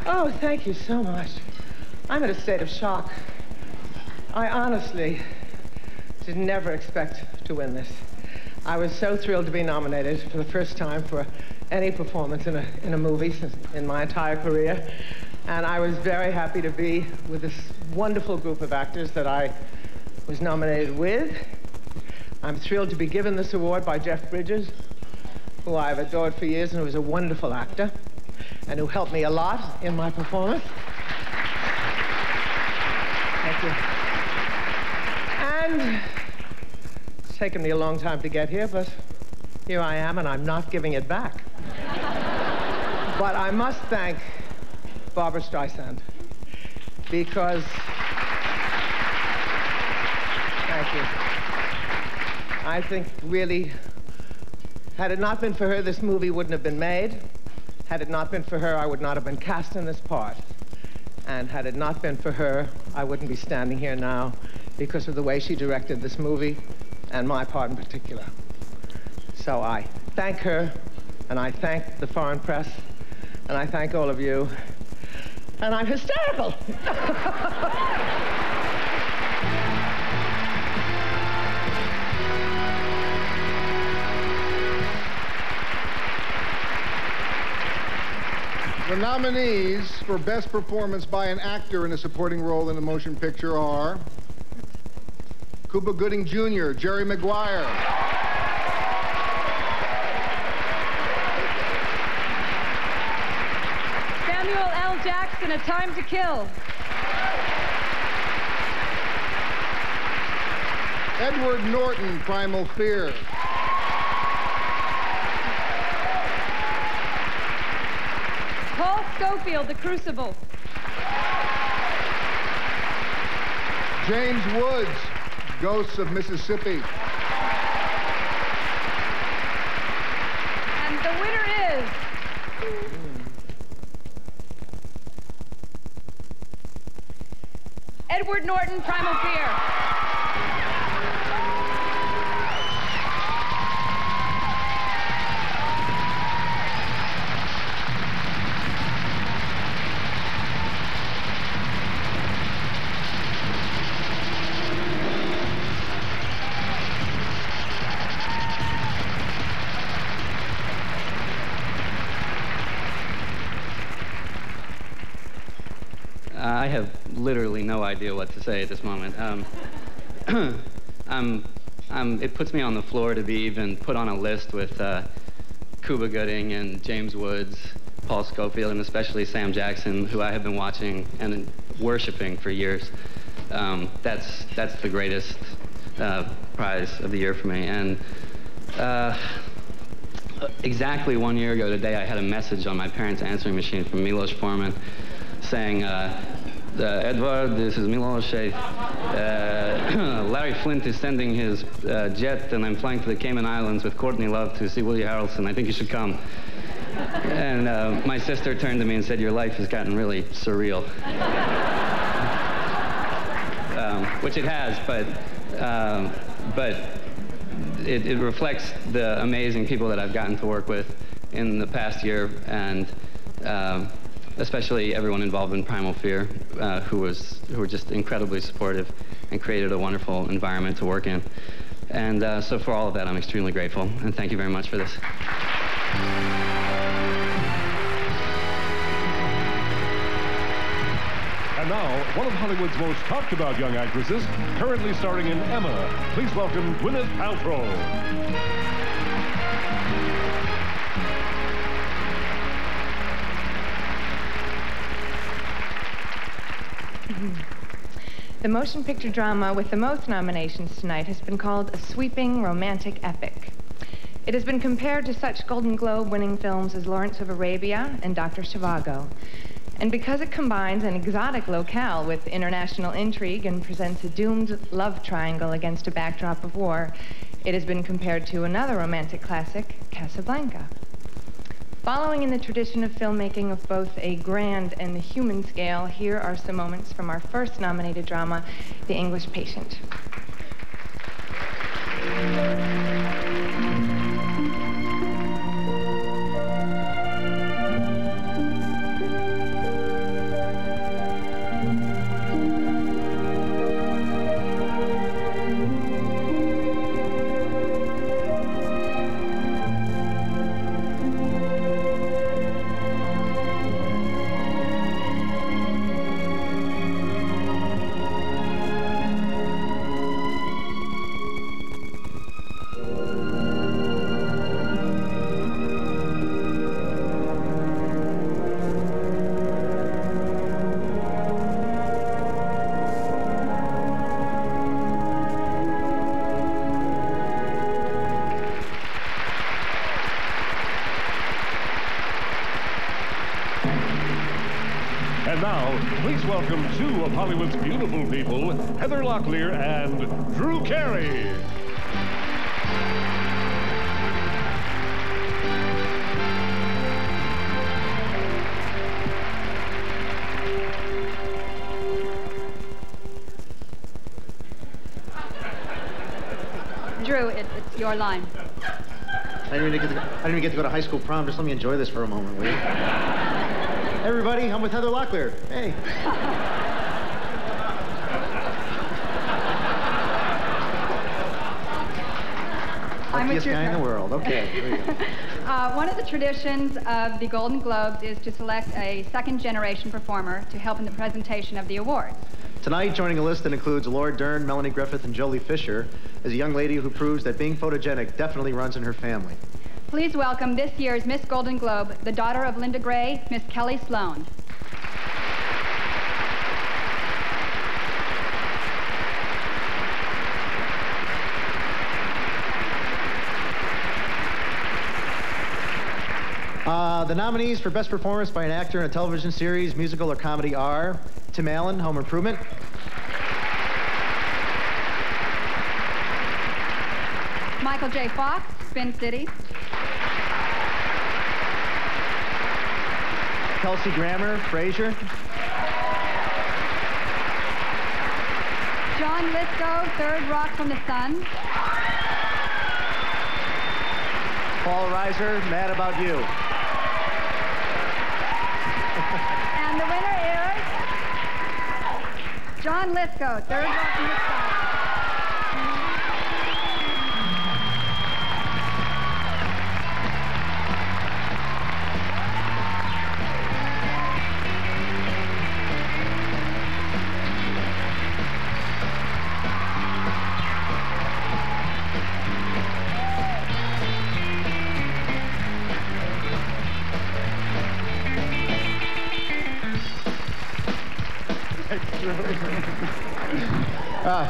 Oh, thank you so much. I'm in a state of shock. I honestly did never expect to win this. I was so thrilled to be nominated for the first time for any performance in a movie in my entire career. And I was very happy to be with this wonderful group of actors that I was nominated with. I'm thrilled to be given this award by Jeff Bridges, who I've adored for years and who is a wonderful actor and who helped me a lot in my performance. Thank you. And it's taken me a long time to get here, but here I am, and I'm not giving it back. But I must thank Barbra Streisand, because, thank you. I think really, had it not been for her, this movie wouldn't have been made. Had it not been for her, I would not have been cast in this part. And had it not been for her, I wouldn't be standing here now because of the way she directed this movie and my part in particular. So I thank her, and I thank the foreign press, and I thank all of you. And I'm hysterical. The nominees for Best Performance by an Actor in a Supporting Role in a Motion Picture are Cuba Gooding Jr., Jerry Maguire. Samuel L. Jackson, A Time to Kill. Edward Norton, Primal Fear. Paul Scofield, The Crucible. James Woods, Ghosts of Mississippi. And the winner is Edward Norton, Primal Fear. I have literally no idea what to say at this moment. It puts me on the floor to be even put on a list with Cuba Gooding and James Woods, Paul Scofield, and especially Sam Jackson, who I have been watching and worshiping for years. That's the greatest prize of the year for me. And exactly 1 year ago today, I had a message on my parents' answering machine from Milos Forman saying, Edward, this is Milos. Larry Flint is sending his jet, and I'm flying to the Cayman Islands with Courtney Love to see Woody Harrelson. I think you should come. And my sister turned to me and said, your life has gotten really surreal. Which it has, but it reflects the amazing people that I've gotten to work with in the past year, and especially everyone involved in Primal Fear, who were just incredibly supportive and created a wonderful environment to work in. And so for all of that, I'm extremely grateful, and thank you very much for this. And now, one of Hollywood's most talked about young actresses, currently starring in Emma. Please welcome Gwyneth Paltrow. The motion picture drama with the most nominations tonight has been called a sweeping romantic epic. It has been compared to such Golden Globe-winning films as Lawrence of Arabia and Dr. Zhivago. And because it combines an exotic locale with international intrigue and presents a doomed love triangle against a backdrop of war, it has been compared to another romantic classic, Casablanca. Following in the tradition of filmmaking of both a grand and the human scale, here are some moments from our first nominated drama, The English Patient. And now, please welcome two of Hollywood's beautiful people, Heather Locklear and Drew Carey. Drew, it's your line. I didn't even get to go to high school prom. Just let me enjoy this for a moment, will you? Hey, everybody, I'm with Heather Locklear. Hey. Luckiest guy in the world. Okay, here we go. One of the traditions of the Golden Globes is to select a second-generation performer to help in the presentation of the awards. Tonight, joining a list that includes Laura Dern, Melanie Griffith, and Jolie Fisher, is a young lady who proves that being photogenic definitely runs in her family. Please welcome this year's Miss Golden Globe, the daughter of Linda Gray, Miss Kelly Sloan. The nominees for Best Performance by an Actor in a Television Series, Musical, or Comedy are Tim Allen, Home Improvement, Michael J. Fox, Spin City. Kelsey Grammer, Frasier, John Lithgow, Third Rock from the Sun. Paul Reiser, Mad About You. And the winner is John Lithgow, Third Rock from the Sun.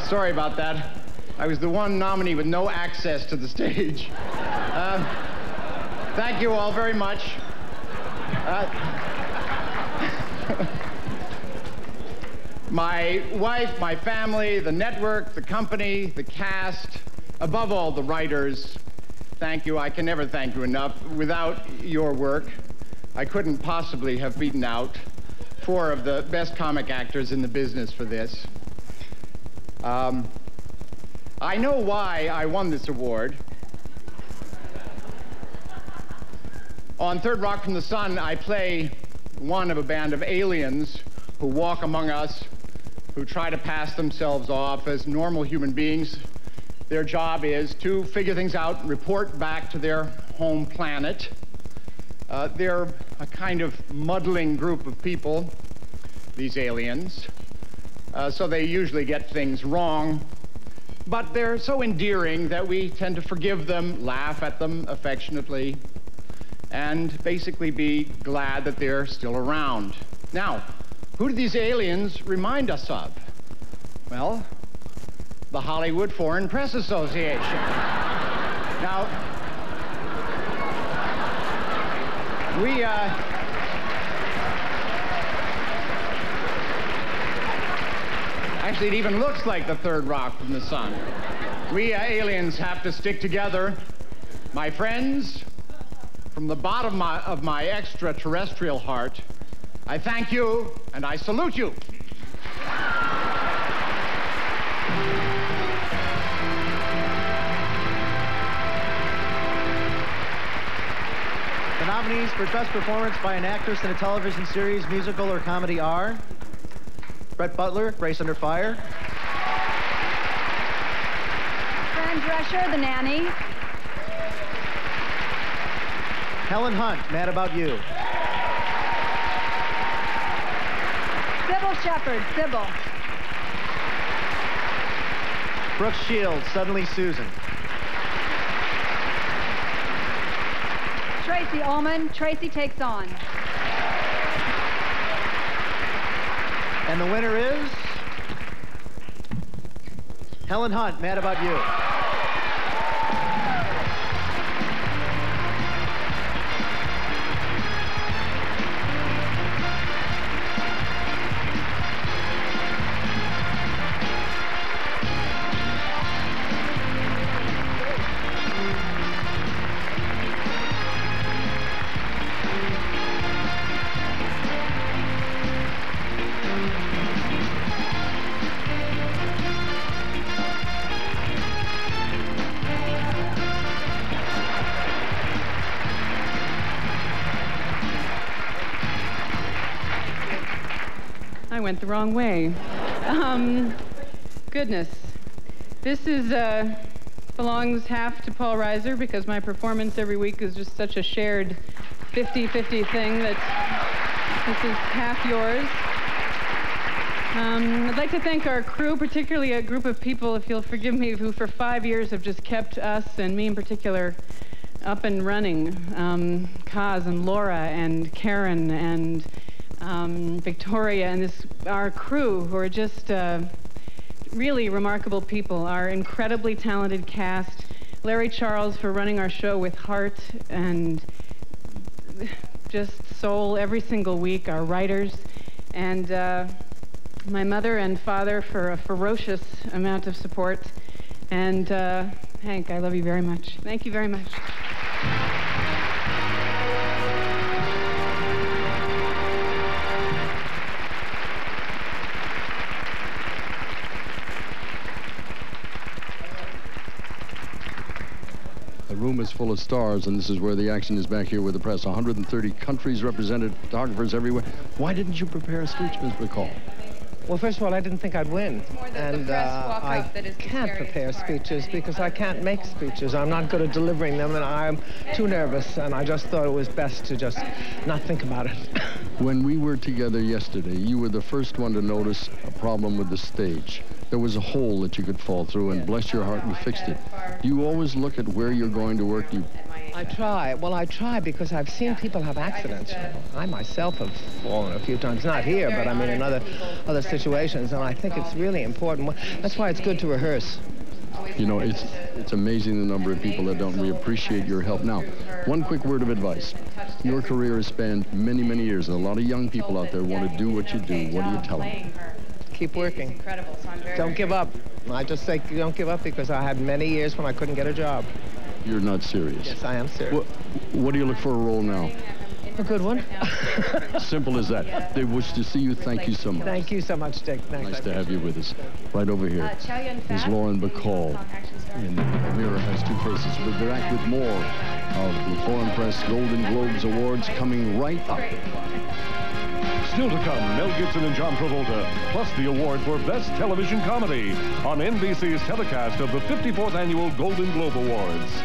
Sorry about that. I was the one nominee with no access to the stage. Thank you all very much. My wife, my family, the network, the company, the cast, above all, the writers, thank you. I can never thank you enough. Without your work, I couldn't possibly have beaten out 4 of the best comic actors in the business for this. I know why I won this award. On Third Rock from the Sun, I play one of a band of aliens who walk among us, who try to pass themselves off as normal human beings. Their job is to figure things out and report back to their home planet. They're a kind of muddling group of people, these aliens. So they usually get things wrong, but they're so endearing that we tend to forgive them, laugh at them affectionately, and basically be glad that they're still around. Now, who do these aliens remind us of? Well, the Hollywood Foreign Press Association. Now, we, actually, it even looks like the Third Rock from the Sun. We aliens have to stick together. My friends, from the bottom of my extraterrestrial heart, I thank you and I salute you. The nominees for Best Performance by an Actress in a Television Series, Musical, or Comedy are Brett Butler, Grace Under Fire. Fran Drescher, The Nanny. Helen Hunt, Mad About You. Sybil Shepherd, Sybil. Brooke Shields, Suddenly Susan. Tracy Ullman, Tracy Takes On. And the winner is Helen Hunt, Mad About You. I went the wrong way. Goodness. This is, belongs half to Paul Reiser because my performance every week is just such a shared 50-50 thing that this is half yours. I'd like to thank our crew, particularly a group of people, if you'll forgive me, who for 5 years have just kept us, and me in particular, up and running. Kaz and Laura and Karen and Victoria and our crew, who are just really remarkable people, our incredibly talented cast, Larry Charles for running our show with heart and just soul every single week, our writers, and my mother and father for a ferocious amount of support, and Hank, I love you very much. Thank you very much. room is full of stars, and this is where the action is back here with the press. 130 countries represented, photographers everywhere. Why didn't you prepare a speech, Ms. McCall? Well, first of all, I didn't think I'd win. And I can't prepare speeches because I can't make speeches. I'm not good at delivering them, and I'm too nervous, and I just thought it was best to just not think about it. When we were together yesterday, you were the first one to notice a problem with the stage. There was a hole that you could fall through, and bless your heart, you fixed it. Do you always look at where you're going to work? I try. Well, I try because I've seen people have accidents. I myself have fallen a few times, not here, but I mean in other situations, and I think it's really important. That's why it's good to rehearse. You know, it's amazing the number of people that don't. We appreciate your help. Now, one quick word of advice. Your career has spanned many, many years, and a lot of young people out there want to do what you do. What do you tell them? Keep working. Don't give up. I just say don't give up because I had many years when I couldn't get a job. You're not serious? Yes, I am serious. What do you look for a role now? A good one. Simple as that. They wish to see you. Thank you so much. Thank you so much, Dick. Thanks. Nice to have you with us. Right over here is Lauren Bacall in Mirror Has Two Faces. We'll be back with more of the Foreign Press Golden Globes Awards coming right up. Still to come, Mel Gibson and John Travolta, plus the award for Best Television Comedy on NBC's telecast of the 54th Annual Golden Globe Awards.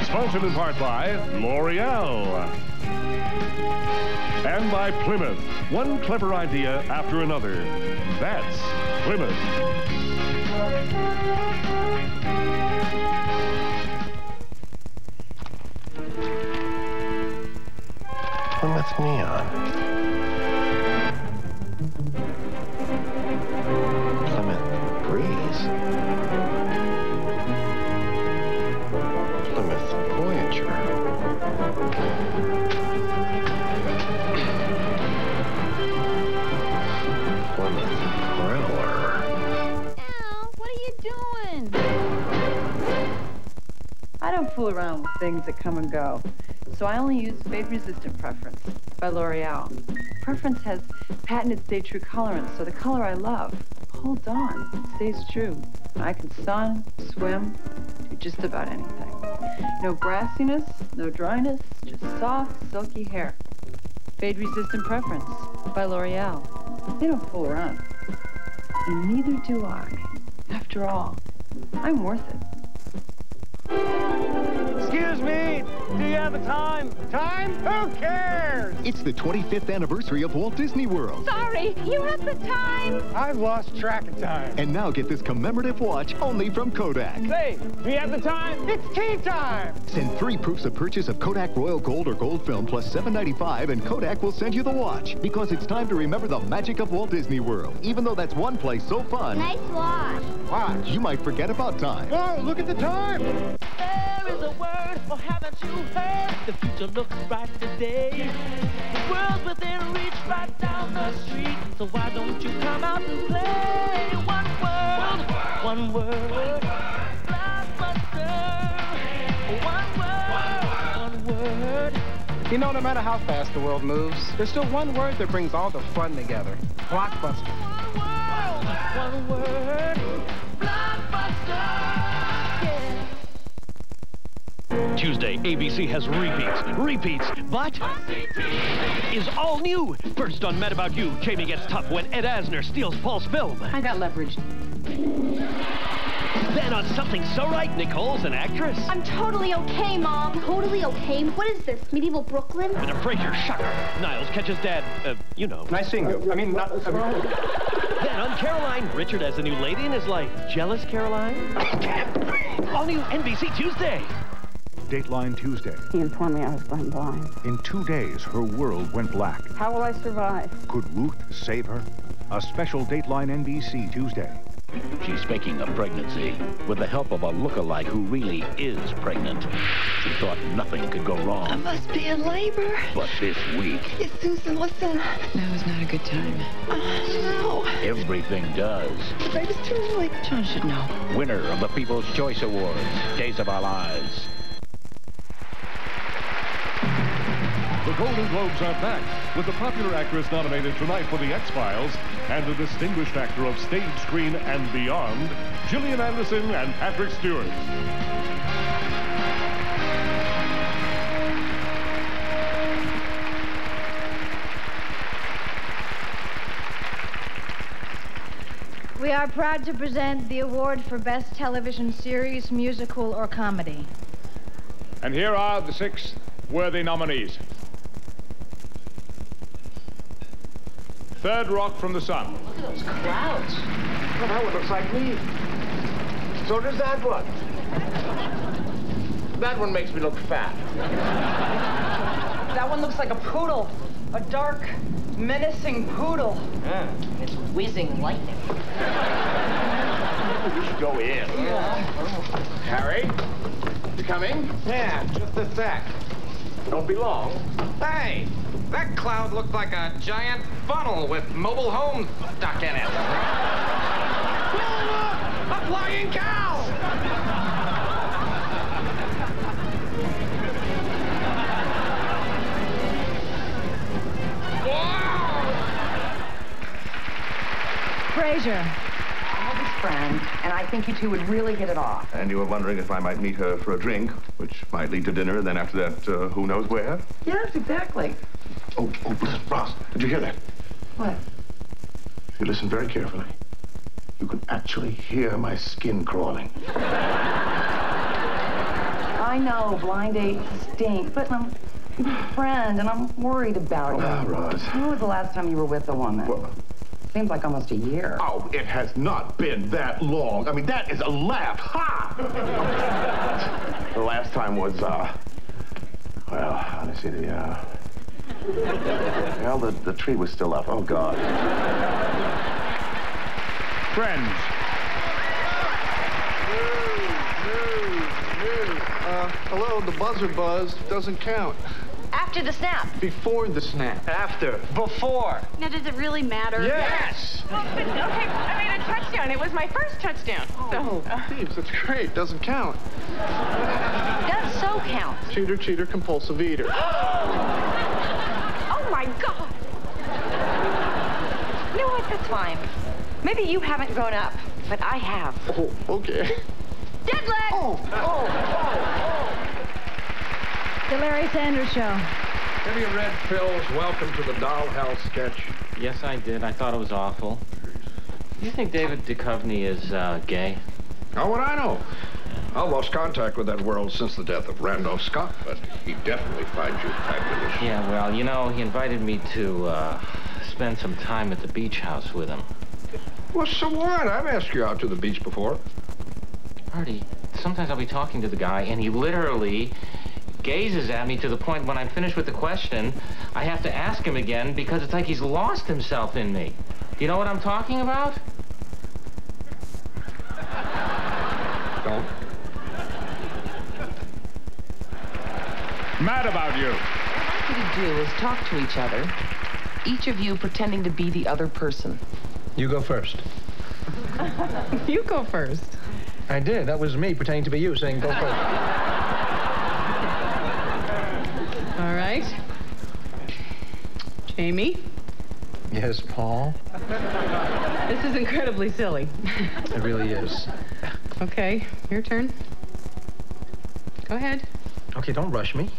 Sponsored in part by L'Oreal and by Plymouth. One clever idea after another. That's Plymouth. Plymouth Neon. Plymouth Breeze. Plymouth Voyager. Plymouth Prowler. Al, what are you doing? I don't fool around with things that come and go. So I only use Fade-Resistant Preference by L'Oreal. Preference has patented stay-true colorants, so the color I love holds on, stays true. I can sun, swim, do just about anything. No grassiness, no dryness, just soft, silky hair. Fade-Resistant Preference by L'Oreal. They don't fool around. And neither do I. After all, I'm worth it. Excuse me, do you have a time? Time? Who cares? It's the 25th anniversary of Walt Disney World. Sorry, you have the time? I've lost track of time. And now get this commemorative watch only from Kodak. Say, do you have the time? It's tea time! Send 3 proofs of purchase of Kodak Royal Gold or Gold Film plus $7.95 and Kodak will send you the watch. Because it's time to remember the magic of Walt Disney World. Even though that's one place so fun. Nice watch. Watch. You might forget about time. Oh, look at the time! There is a word, or haven't you heard? The future looks bright today. The world's within reach right down the street. So why don't you come out and play? One word, blockbuster. One word. You know, no matter how fast the world moves, there's still one word that brings all the fun together. Blockbuster. One word, blockbuster. Tuesday, ABC has repeats, but is all new. First on Mad About You, Jamie gets tough when Ed Asner steals Paul's film. I got leverage. Then on Something So Right, Nicole's an actress. I'm totally okay, Mom. Totally okay? What is this, medieval Brooklyn? And a Frasier shocker. Niles catches Dad, you know. Nice seeing you. I mean, not... Then on Caroline, Richard has a new lady in his life. Jealous, Caroline? All new NBC Tuesday. Dateline Tuesday. He informed me I was going blind. In 2 days, her world went black. How will I survive? Could Ruth save her? A special Dateline NBC Tuesday. She's faking a pregnancy with the help of a look-alike who really is pregnant. She thought nothing could go wrong. I must be in labor. But this week... Yes, Susan, listen. Now is not a good time. No. Everything does. Baby's too early. John should know. Winner of the People's Choice Awards, Days of Our Lives. The The Golden Globes are back with the popular actress nominated tonight for The X-Files and the distinguished actor of stage, screen, and beyond, Gillian Anderson and Patrick Stewart. We are proud to present the award for Best Television Series, Musical, or Comedy. And here are the 6 worthy nominees. Third Rock from the Sun. Look at those clouds. Well, that one looks like me. So does that one. That one makes me look fat. That one looks like a poodle. A dark, menacing poodle. Yeah. It's whizzing lightning. We should go in. Yeah. Harry, you coming? Yeah, just a sec. Don't be long. Hey, that cloud looked like a giant funnel with mobile homes stuck in it. A flying cow! Fraser. I have his friend, and I think you two would really hit it off. And you were wondering if I might meet her for a drink, which might lead to dinner, and then after that, who knows where? Yes, exactly. Oh, listen, Ross, did you hear that? What? If you listen very carefully, you could actually hear my skin crawling. I know blind dates stink, but I'm a friend, and I'm worried about you. Ah, Ross. When was the last time you were with a woman? Well, seems like almost a year. Oh, it has not been that long. I mean, that is a laugh. Ha! The last time was, well, let me see, well, the tree was still up. Oh, God. Friends. Hello, the buzzer buzz doesn't count. After the snap. Before the snap. After. Before. Now, does it really matter? Yes! Well, but, okay, I made a touchdown. It was my first touchdown. Oh, Thieves, that's great. Doesn't count. Does so count. Cheater, cheater, compulsive eater. Oh, my God. You know what? That's fine. Maybe you haven't grown up, but I have. Oh, okay. Dead leg! Oh. The Larry Sanders Show. Have you read Phil's Welcome to the Dollhouse sketch? Yes, I did. I thought it was awful. Do you think David Duchovny is gay? How would I know? I've lost contact with that world since the death of Randolph Scott, but he definitely finds you fabulous. Yeah, well, you know, he invited me to spend some time at the beach house with him. Well, so what? I've asked you out to the beach before. Artie, sometimes I'll be talking to the guy, and he literally gazes at me to the point when I'm finished with the question, I have to ask him again because it's like he's lost himself in me. Do you know what I'm talking about? Don't. Mad about you. What I'd like you to do is talk to each other, each of you pretending to be the other person. You go first. You go first. I did. That was me pretending to be you, saying go first. All right. Jamie? Yes, Paul? This is incredibly silly. It really is. Okay, your turn. Go ahead. Okay, don't rush me.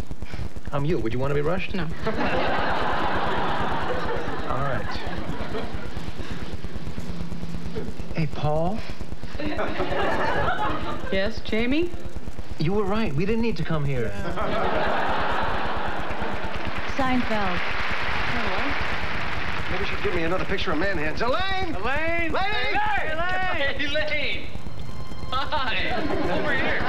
I'm you. Would you want to be rushed? No. All right. Hey, Paul? Yes, Jamie? You were right. We didn't need to come here. Seinfeld. Maybe you should give me another picture of man hands. Elaine! Elaine! Elaine! Elaine! Elaine! Hi! Over here.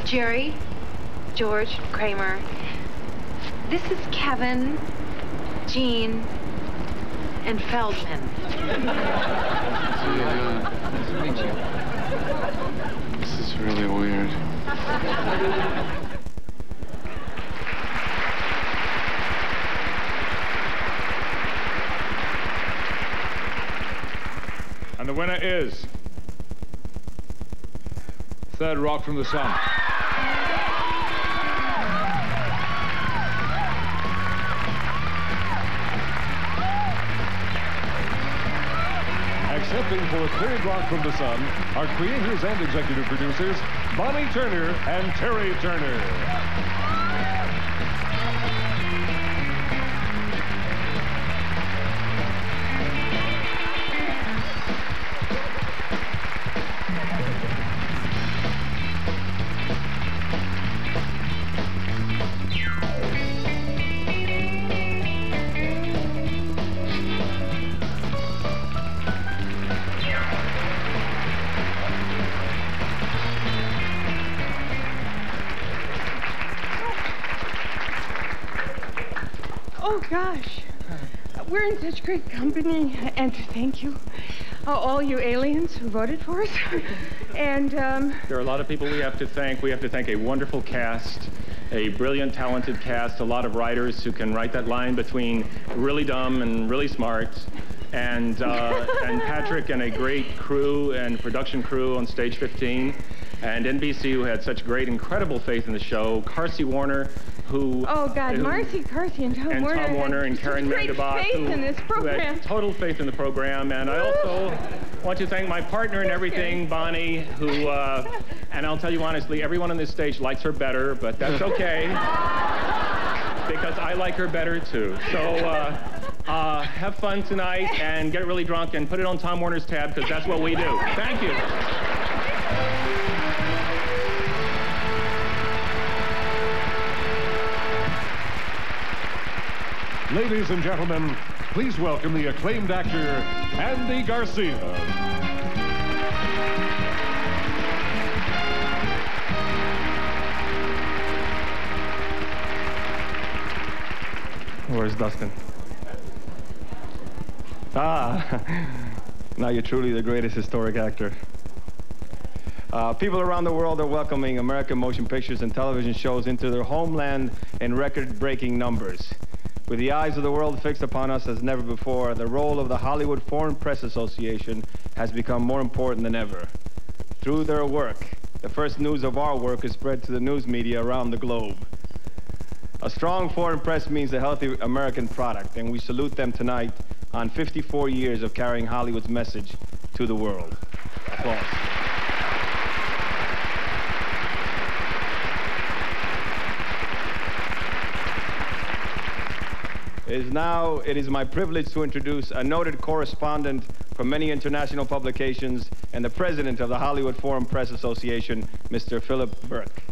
Jerry, George, Kramer. This is Kevin, Gene, and Feldman. Nice to meet you. This is really weird. winner is Third Rock from the Sun. Accepting for Third Rock from the Sun are creators and executive producers Bonnie Turner and Terry Turner. Oh, gosh. We're in such great company, and thank you, all you aliens who voted for us. And, There are a lot of people we have to thank. We have to thank a wonderful cast, a brilliant, talented cast, a lot of writers who can write that line between really dumb and really smart, and Patrick and a great crew and production crew on Stage 15, and NBC, who had such great, incredible faith in the show, Carsey Warner, who... oh, God, Marcy, Carsey, and Tom Warner. And Tom Warner and Karen Mandabach, faith in this program. Who had total faith in the program. And I also want to thank my partner in everything, Bonnie, who, and I'll tell you honestly, everyone on this stage likes her better, but that's okay, because I like her better, too. So, have fun tonight and get really drunk and put it on Tom Warner's tab, because that's what we do. Thank you. Ladies and gentlemen, please welcome the acclaimed actor, Andy Garcia. Where's Dustin? Ah, now you're truly the greatest historic actor. People around the world are welcoming American motion pictures and television shows into their homeland in record-breaking numbers. With the eyes of the world fixed upon us as never before, the role of the Hollywood Foreign Press Association has become more important than ever. Through their work, the first news of our work is spread to the news media around the globe. A strong foreign press means a healthy American product, and we salute them tonight on 54 years of carrying Hollywood's message to the world. Applause. It is my privilege to introduce a noted correspondent for many international publications and the president of the Hollywood Foreign Press Association, Mr. Philip Burke.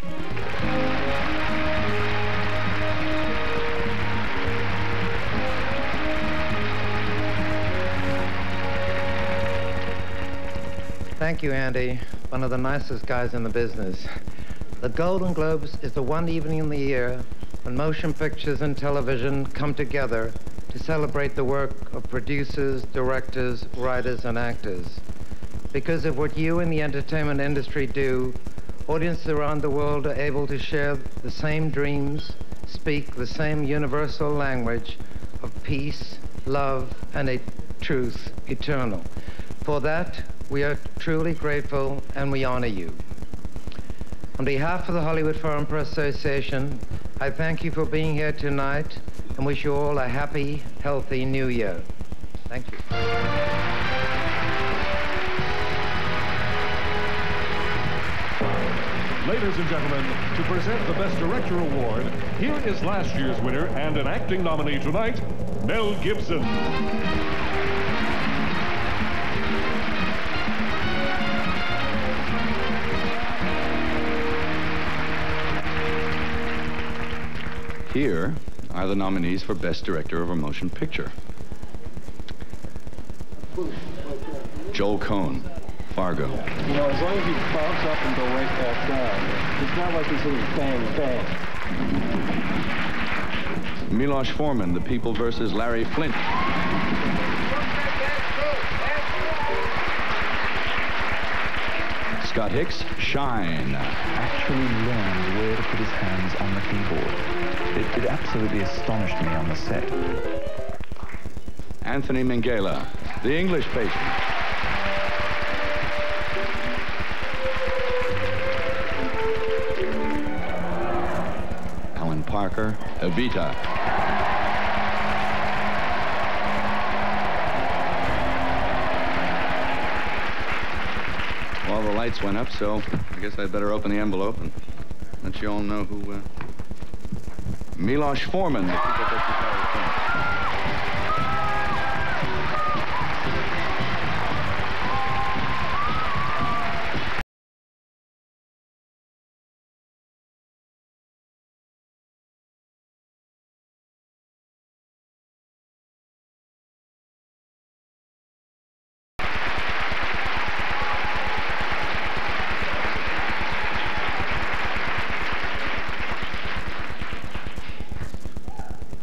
Thank you, Andy. One of the nicest guys in the business. The Golden Globes is the one evening in the year when motion pictures and television come together to celebrate the work of producers, directors, writers, and actors. Because of what you in the entertainment industry do, audiences around the world are able to share the same dreams, speak the same universal language of peace, love, and a truth eternal. For that, we are truly grateful and we honor you. On behalf of the Hollywood Foreign Press Association, I thank you for being here tonight and wish you all a happy, healthy New Year. Thank you. Ladies and gentlemen, to present the Best Director Award, here is last year's winner and an acting nominee tonight, Mel Gibson. Here are the nominees for Best Director of a Motion Picture. Joel Coen, Fargo. You know, as long as you bounce up and go right back down, it's not like he's hitting bang, bang. Milos Forman, The People versus Larry Flint. Scott Hicks, Shine. Actually learned where to put his hands on the keyboard. It absolutely astonished me on the set. Anthony Minghella, The English Patient. Parker, Evita. Well, the lights went up, so I guess I'd better open the envelope and let you all know who, Miloš Forman. The People Festival team.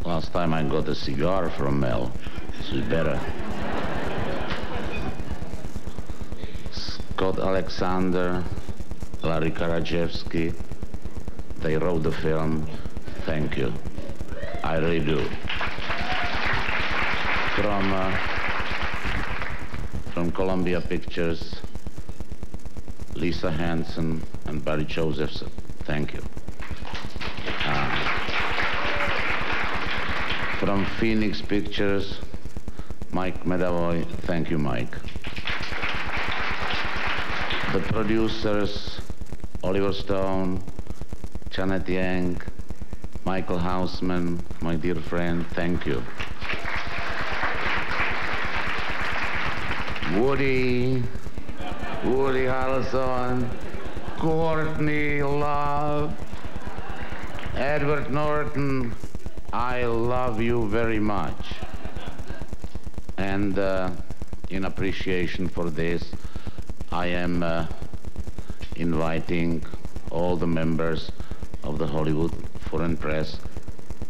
Last time I got a cigar from Mel. This is better. Scott Alexander, Larry Karajewski, they wrote the film. Thank you. I really do. From Columbia Pictures, Lisa Hanson and Barry Josephson. Thank you. From Phoenix Pictures, Mike Medavoy. Thank you, Mike. The producers, Oliver Stone, Janet Yang, Michael Hausman, my dear friend, thank you. Woody Harrelson, Courtney Love, Edward Norton, I love you very much. And in appreciation for this, I am inviting all the members of the Hollywood Foreign Press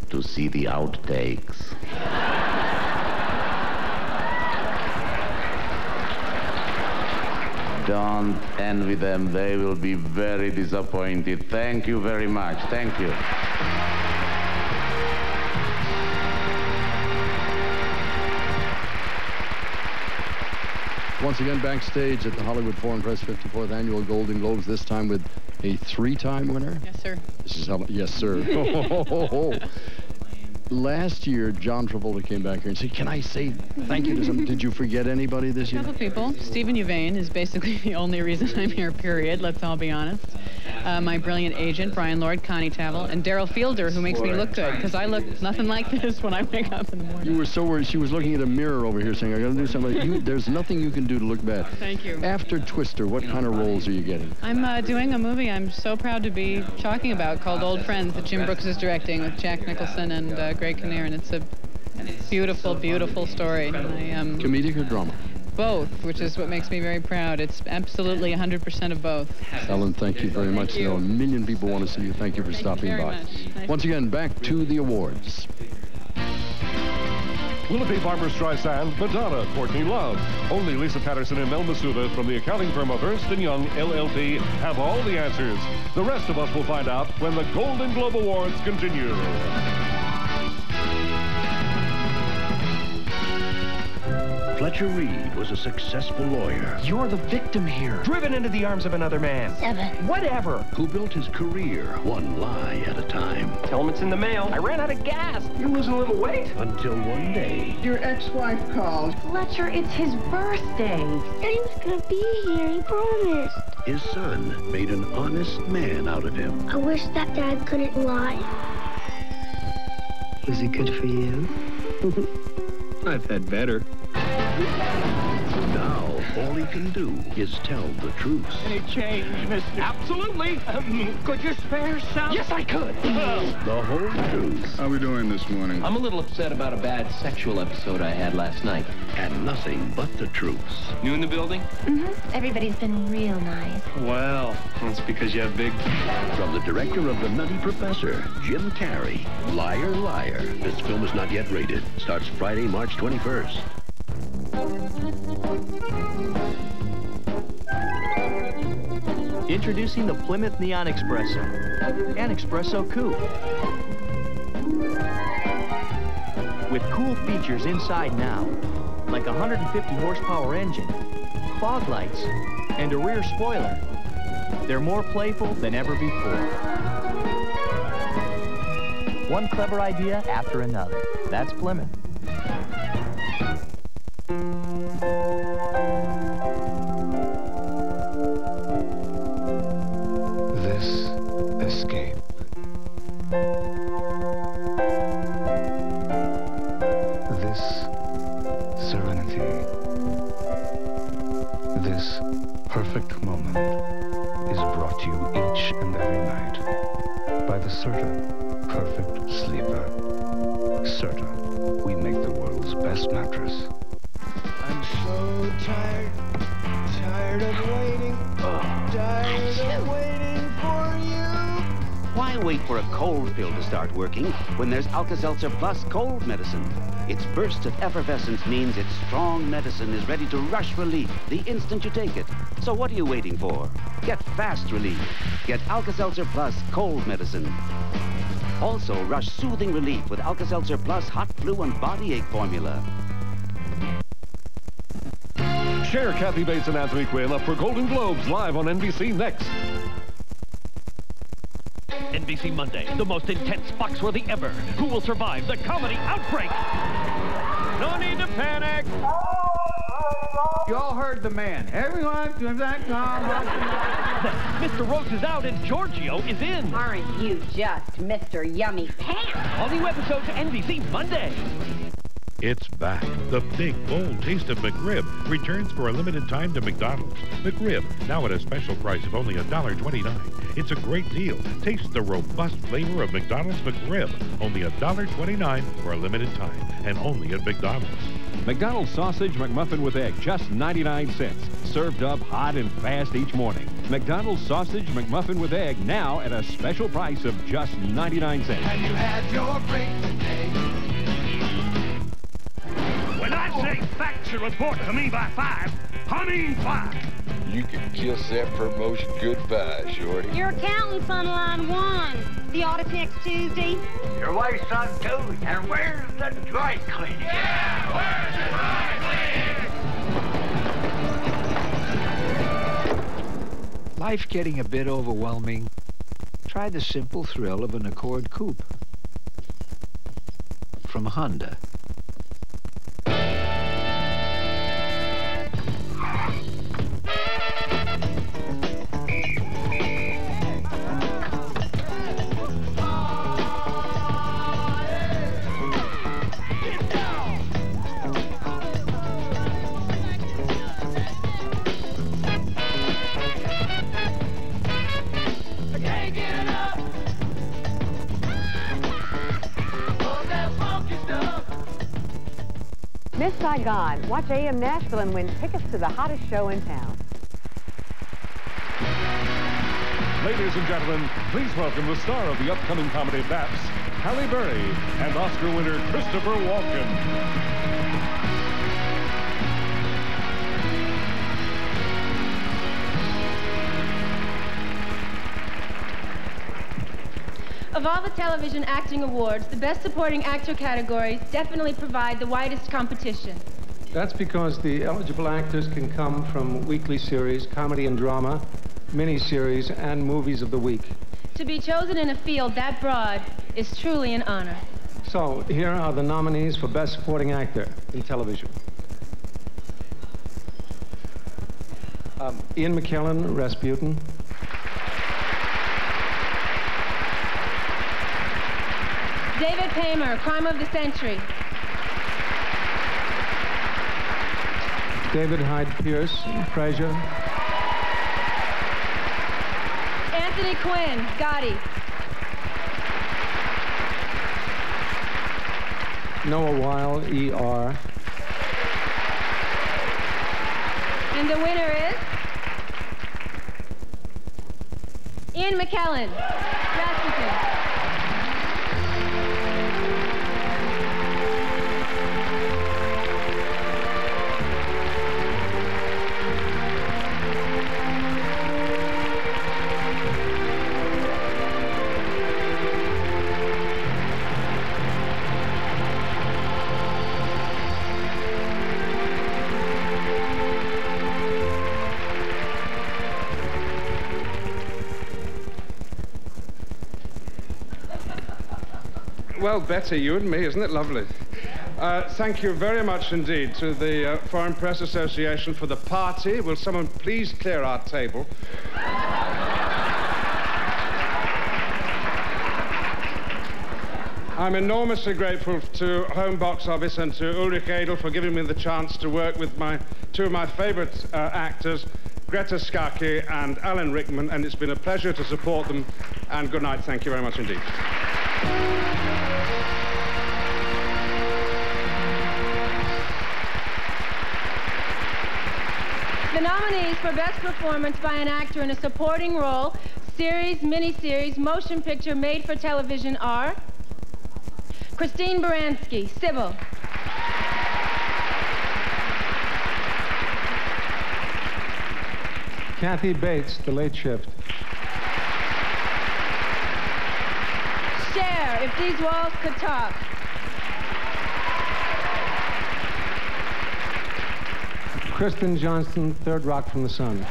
to see the outtakes. Don't envy them. They will be very disappointed. Thank you very much. Thank you. Once again, backstage at the Hollywood Foreign Press 54th Annual Golden Globes, this time with a 3-time winner. Yes, sir. This is how, yes, sir. Last year, John Travolta came back here and said, can I say thank you to somebody? Did you forget anybody this year? A couple people. Stephen Uvain is basically the only reason I'm here, period. Let's all be honest. My brilliant agent, Brian Lord, Connie Tavel, and Daryl Fielder, who makes me look good, because I look nothing like this when I wake up in the morning. You were so worried. She was looking at a mirror over here saying, I got to do something. There's nothing you can do to look bad. Thank you. After Twister, what kind of roles are you getting? I'm doing a movie I'm so proud to be talking about called Old Friends that Jim Brooks is directing with Jack Nicholson and Greg Kinnear, and it's a beautiful, beautiful story. And Comedic or drama? Both, which is what makes me very proud. It's absolutely 100% of both. Ellen, thank you very much. You know, a million people want to see you. Thank you for stopping by. Once again, back to the awards. Will it be Barbra Streisand, Madonna, Courtney Love? Only Lisa Patterson and Mel Masuda from the accounting firm of Ernst & Young, LLP, have all the answers. The rest of us will find out when the Golden Globe Awards continue. Fletcher Reed was a successful lawyer. You're the victim here. Driven into the arms of another man. 7. Whatever. Who built his career one lie at a time. Tell him it's in the mail. I ran out of gas. You're losing a little weight. Until one day. Your ex-wife called. Fletcher, it's his birthday. Daddy was gonna be here, he promised. His son made an honest man out of him. I wish that Dad couldn't lie. Was he good for you? I've had better. Now, all he can do is tell the truth. Any change, mister? Absolutely. Could you spare some? Yes, I could. The whole truth. How are we doing this morning? I'm a little upset about a bad sexual episode I had last night. And nothing but the truth. New in the building? Mm-hmm. Everybody's been real nice. Well, that's because you have big... From the director of The Nutty Professor, Jim Carrey, Liar, Liar. This film is not yet rated. Starts Friday, March 21st. Introducing the Plymouth Neon Espresso, an espresso coupe. With cool features inside now, like a 150 horsepower engine, fog lights, and a rear spoiler. They're more playful than ever before. One clever idea after another. That's Plymouth. This escape. This serenity. This perfect moment is brought to you each and every night by the Serta Perfect Sleeper. Serta, we make the world's best mattress. I'm so tired of waiting, tired of waiting for you. Why wait for a cold pill to start working when there's Alka-Seltzer Plus cold medicine? Its burst of effervescence means its strong medicine is ready to rush relief the instant you take it. So what are you waiting for? Get fast relief. Get Alka-Seltzer Plus cold medicine. Also, rush soothing relief with Alka-Seltzer Plus hot flu and body ache formula. Share Kathy Bates and Anthony Quinn up for Golden Globes live on NBC next. NBC Monday, the most intense Foxworthy ever. Who will survive the comedy outbreak? No need to panic. You all heard the man. Everyone, Mr. Roach is out and Giorgio is in. Aren't you just Mr. Yummy Pants? All new episodes NBC Monday. It's back. The big, bold taste of McRib returns for a limited time to McDonald's. McRib, now at a special price of only $1.29. It's a great deal. Taste the robust flavor of McDonald's McRib. Only $1.29 for a limited time. And only at McDonald's. McDonald's Sausage McMuffin with egg, just 99 cents. Served up hot and fast each morning. McDonald's Sausage McMuffin with egg, now at a special price of just 99 cents. Have you had your break today? When I say facts should report to me by 5, I mean 5. You can kiss that promotion goodbye, Shorty. Your accountant's on line 1. The audit's next Tuesday. Your wife's on 2. And where's the dry cleaning? Yeah, where's the dry cleaning? Life getting a bit overwhelming? Try the simple thrill of an Accord Coupe from Honda. Miss Saigon, watch AM Nashville and win tickets to the hottest show in town. Ladies and gentlemen, please welcome the star of the upcoming comedy Baps, Halle Berry, and Oscar winner Christopher Walken. Of all the television acting awards, the Best Supporting Actor categories definitely provide the widest competition. That's because the eligible actors can come from weekly series, comedy and drama, mini-series, and movies of the week. To be chosen in a field that broad is truly an honor. So, here are the nominees for Best Supporting Actor in television. Ian McKellen, Rasputin. David Paymer, Crime of the Century. David Hyde Pierce, Frasier. Anthony Quinn, Gotti. Noah Weil, ER. And the winner is Ian McKellen, Rasputin. well, Betty, you and me, isn't it lovely? Thank you very much indeed to the Foreign Press Association for the party. Will someone please clear our table? I'm enormously grateful to Home Box Office and to Ulrich Edel for giving me the chance to work with two of my favorite actors, Greta Scacchi and Alan Rickman, and it's been a pleasure to support them. And good night. Thank you very much indeed. The nominees for Best Performance by an Actor in a Supporting Role, Series, Miniseries, Motion Picture, Made for Television are Christine Baranski, Sybil. Kathy Bates, The Late Shift. Cher, If These Walls Could Talk. Kristen Johnston, Third Rock from the Sun.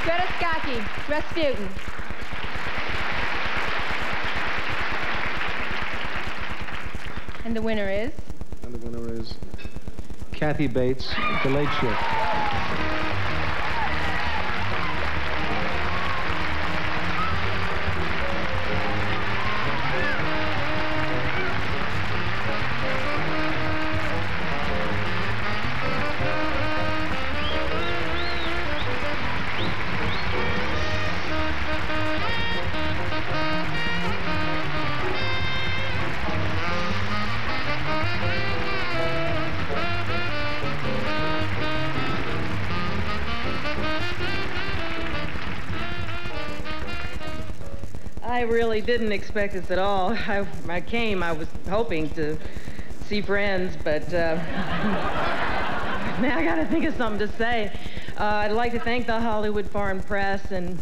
Greta Scacchi, Rasputin. And the winner is? And the winner is Kathy Bates, The Late Shift. I really didn't expect this at all. I came, I was hoping to see friends, but now I gotta think of something to say. I'd like to thank the Hollywood Foreign Press, and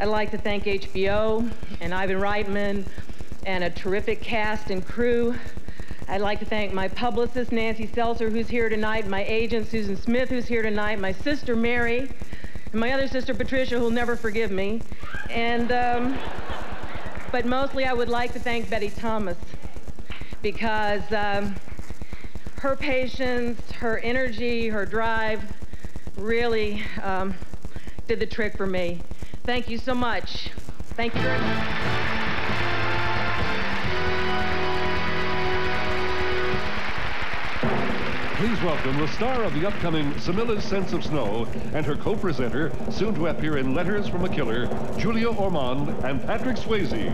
I'd like to thank HBO and Ivan Reitman and a terrific cast and crew. I'd like to thank my publicist, Nancy Seltzer, who's here tonight, my agent, Susan Smith, who's here tonight, my sister, Mary, and my other sister, Patricia, who'll never forgive me. And, but mostly I would like to thank Betty Thomas, because her patience, her energy, her drive really did the trick for me. Thank you so much. Thank you very much. Please welcome the star of the upcoming Samilla's Sense of Snow and her co-presenter, soon to appear in Letters from a Killer, Julia Ormond and Patrick Swayze.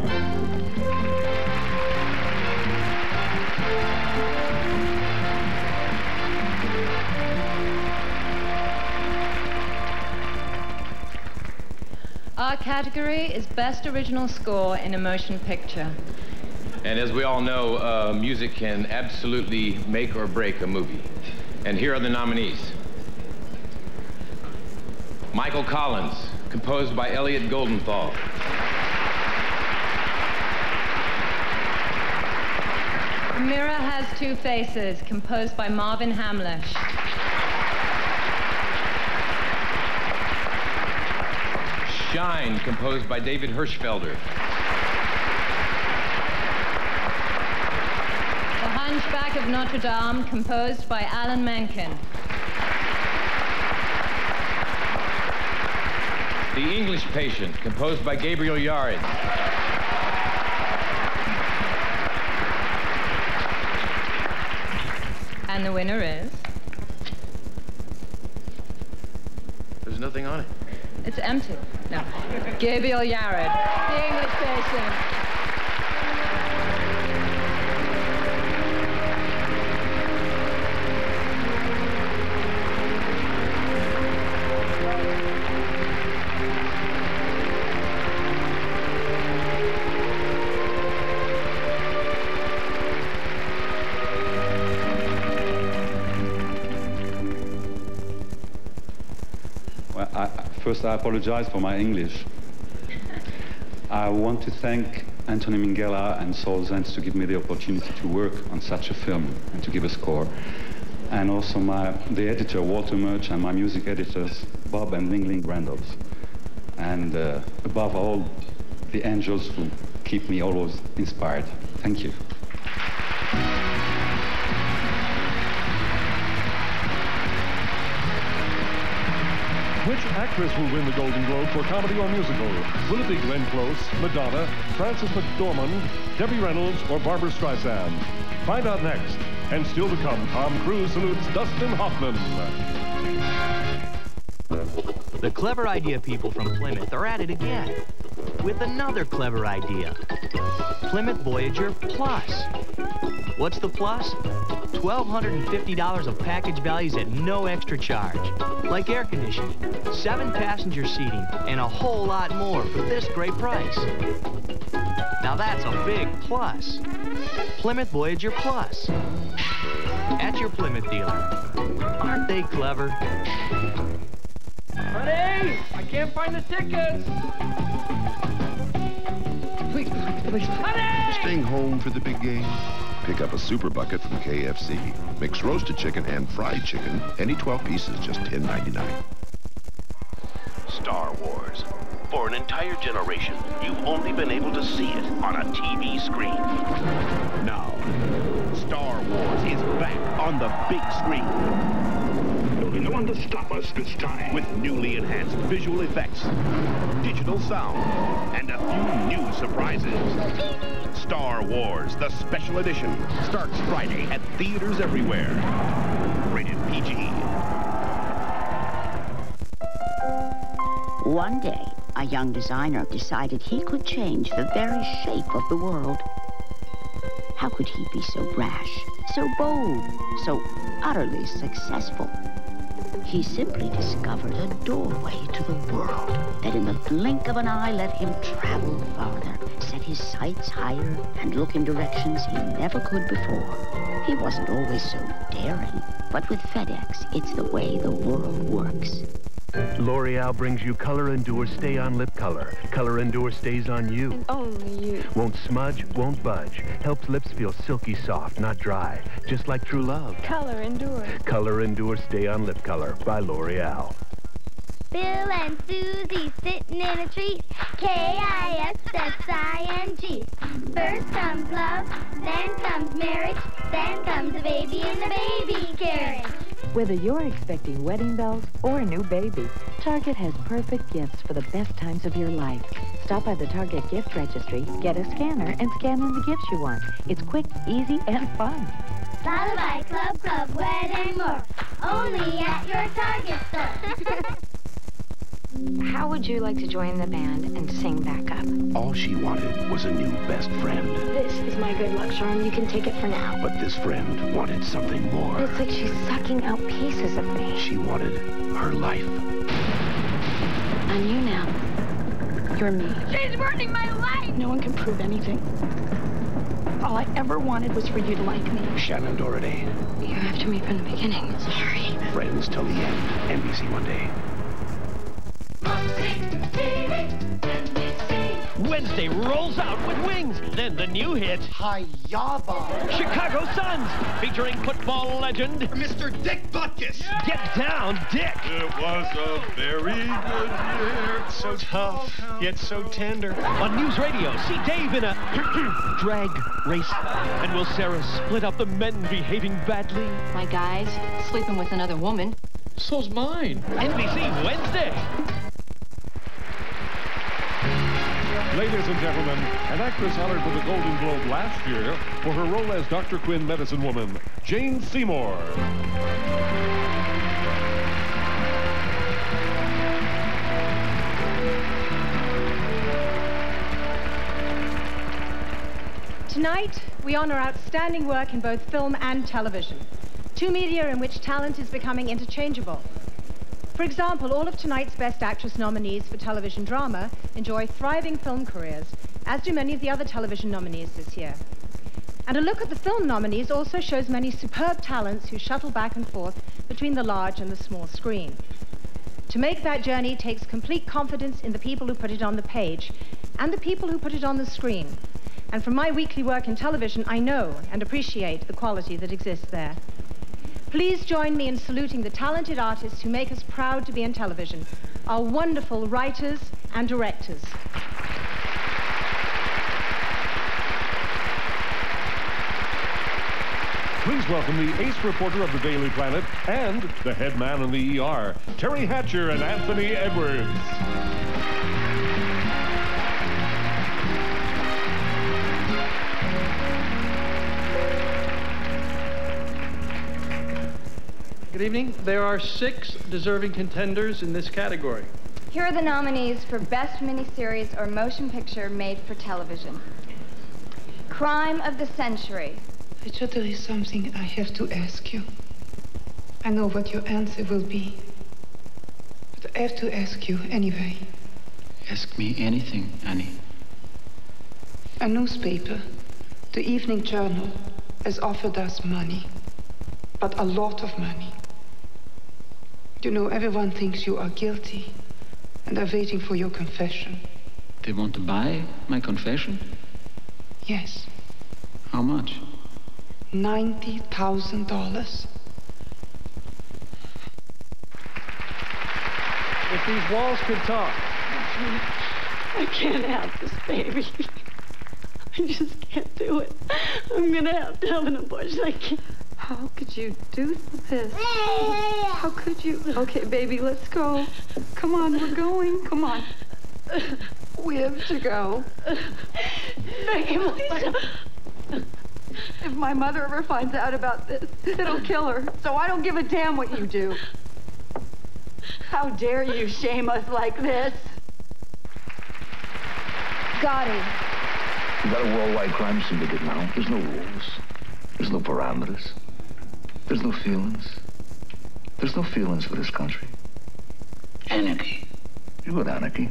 Our category is Best Original Score in a Motion Picture. And as we all know, music can absolutely make or break a movie. And here are the nominees. Michael Collins, composed by Elliot Goldenthal. The Mirror Has Two Faces, composed by Marvin Hamlish. Shine, composed by David Hirschfelder. The Hunchback of Notre Dame, composed by Alan Menken. The English Patient, composed by Gabriel Yared. And the winner is? There's nothing on it. It's empty. No. Gabriel Yared, The English Patient. First, I apologize for my English. I want to thank Anthony Minghella and Saul Zentz to give me the opportunity to work on such a film and to give a score. And also the editor, Walter Murch, and my music editors, Bob and Mingling Randalls. And above all, the angels who keep me always inspired. Thank you. Which actress will win the Golden Globe for comedy or musical? Will it be Glenn Close, Madonna, Frances McDormand, Debbie Reynolds, or Barbara Streisand? Find out next. And still to come, Tom Cruise salutes Dustin Hoffman. The clever idea people from Plymouth are at it again with another clever idea. Plymouth Voyager Plus. What's the plus? $1,250 of package values at no extra charge. Like air conditioning, 7-passenger seating, and a whole lot more for this great price. Now that's a big plus. Plymouth Voyager Plus. At your Plymouth dealer. Aren't they clever? Honey, I can't find the tickets. Please, please. Honey! Staying home for the big game? Pick up a super bucket from KFC. Mix roasted chicken and fried chicken. Any 12 pieces, just $10.99. Star Wars. For an entire generation, you've only been able to see it on a TV screen. Now, Star Wars is back on the big screen. There'll be no one to stop us this time. With newly enhanced visual effects, digital sound, and a few new surprises. Star Wars, the special edition, starts Friday at theaters everywhere. Rated PG. One day, a young designer decided he could change the very shape of the world. How could he be so brash, so bold, so utterly successful? He simply discovered a doorway to the world that in the blink of an eye let him travel farther, set his sights higher, and look in directions he never could before. He wasn't always so daring, but with FedEx, it's the way the world works. L'Oreal brings you Color Endure Stay On Lip Color. Color Endure stays on you. And only you. Won't smudge, won't budge. Helps lips feel silky soft, not dry. Just like true love. Color Endure. Color Endure Stay On Lip Color by L'Oreal. Bill and Susie sitting in a tree. K-I-S-S-I-N-G. First comes love, then comes marriage, then comes a baby in the baby carriage. Whether you're expecting wedding bells or a new baby, Target has perfect gifts for the best times of your life. Stop by the Target gift registry, get a scanner, and scan in the gifts you want. It's quick, easy, and fun. Lullaby, Club, Wed, and more. Only at your Target store. How would you like to join the band and sing backup? All she wanted was a new best friend. This is my good luck charm. You can take it for now. But this friend wanted something more. It's like she's sucking out pieces of me. She wanted her life. I'm you now. You're me. She's ruining my life! No one can prove anything. All I ever wanted was for you to like me. Shannon Doherty. You're after me from the beginning. Sorry. Friends till the end. NBC One Day. Wednesday rolls out with wings. Then the new hit, Hi-Yaba. Chicago Suns, featuring football legend Mr. Dick Butkus. Get Down, Dick. It was a very good year. So tough, yet so tender. On News Radio, see Dave in a drag race. And will Sarah split up the men behaving badly? My guy's sleeping with another woman. So's mine. NBC Wednesday. Ladies and gentlemen, an actress honored with the Golden Globe last year for her role as Dr. Quinn Medicine Woman, Jane Seymour. Tonight, we honor outstanding work in both film and television, two media in which talent is becoming interchangeable. For example, all of tonight's Best Actress nominees for television drama enjoy thriving film careers, as do many of the other television nominees this year. And a look at the film nominees also shows many superb talents who shuttle back and forth between the large and the small screen. To make that journey takes complete confidence in the people who put it on the page and the people who put it on the screen. And from my weekly work in television, I know and appreciate the quality that exists there. Please join me in saluting the talented artists who make us proud to be in television, our wonderful writers and directors. Please welcome the ace reporter of the Daily Planet and the head man in the ER, Terry Hatcher and Anthony Edwards. Good evening. There are 6 deserving contenders in this category. Here are the nominees for Best Miniseries or Motion Picture Made for Television. Crime of the Century. Richard, there is something I have to ask you. I know what your answer will be, but I have to ask you anyway. Ask me anything, Annie. A newspaper, the Evening Journal, has offered us money, but a lot of money. You know, everyone thinks you are guilty and are waiting for your confession. They want to buy my confession? Yes. How much? $90,000. If these walls could talk. I can't have this baby. I just can't do it. I'm gonna have to have an abortion. I can't. How could you do this? How could you? Okay, baby, let's go. Come on, we're going. Come on. We have to go. Becky, please. If my mother ever finds out about this, it'll kill her. So I don't give a damn what you do. How dare you shame us like this? Gotti. We've got a worldwide crime syndicate now. There's no rules. There's no parameters. There's no feelings. There's no feelings for this country. Anarchy. You got anarchy.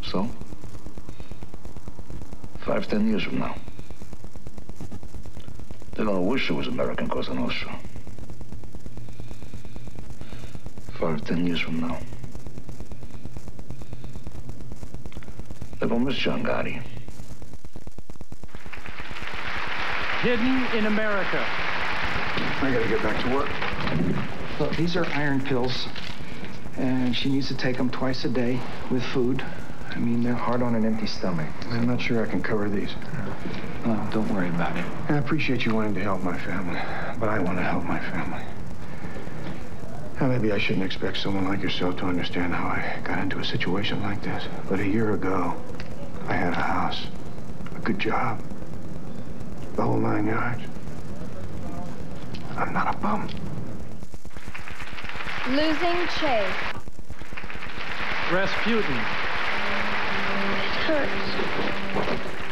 So? 5, 10 years from now, they're gonna wish it was American Cosa Nostra. 5, 10 years from now, they're gonna miss John Gotti. Hidden in America. I gotta get back to work. Look, these are iron pills, and she needs to take them twice a day with food. I mean, they're hard on an empty stomach. I'm not sure I can cover these. No, don't worry about it. I appreciate you wanting to help my family, but I want to help my family. Now, maybe I shouldn't expect someone like yourself to understand how I got into a situation like this. But a year ago, I had a house, a good job, the whole 9 yards. I'm not a bum. Losing Chase. Rasputin.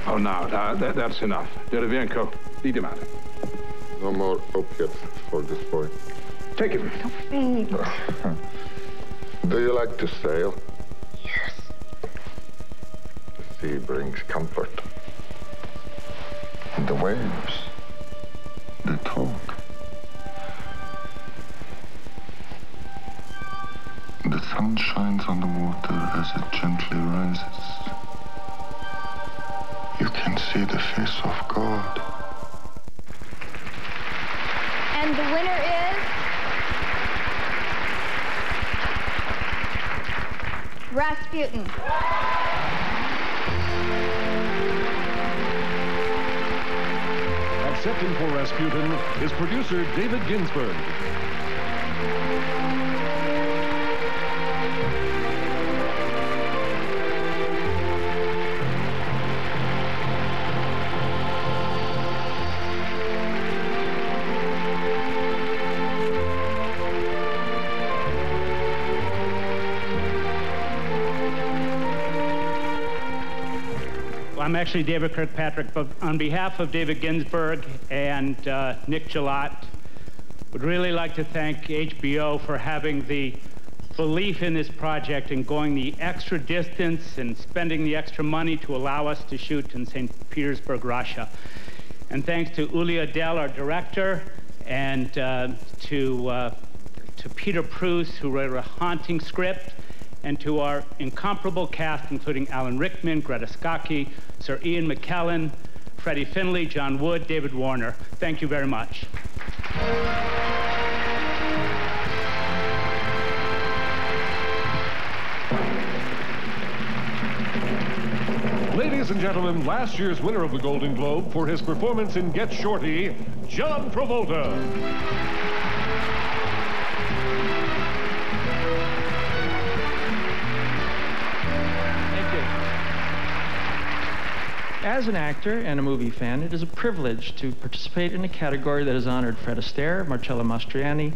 Oh, now, that's enough. Derevienko, lead him out. No more opiates for this boy. Take him. Do you like to sail? Yes. The sea brings comfort. And the waves, they talk. The sun shines on the water as it gently rises. You can see the face of God. And the winner is... Rasputin. Accepting for Rasputin is producer David Ginsburg. I'm actually David Kirkpatrick, but on behalf of David Ginsburg and Nick Gillott, would really like to thank HBO for having the belief in this project and going the extra distance and spending the extra money to allow us to shoot in St. Petersburg, Russia. And thanks to Uli Adel, our director, and to Peter Pruce, who wrote a haunting script, and to our incomparable cast, including Alan Rickman, Greta Scacchi, Sir Ian McKellen, Freddie Finley, John Wood, David Warner. Thank you very much. Ladies Ladies and gentlemen, last year's winner of the Golden Globe for his performance in Get Shorty, John Travolta. As an actor and a movie fan, it is a privilege to participate in a category that has honored Fred Astaire, Marcello Mastroianni,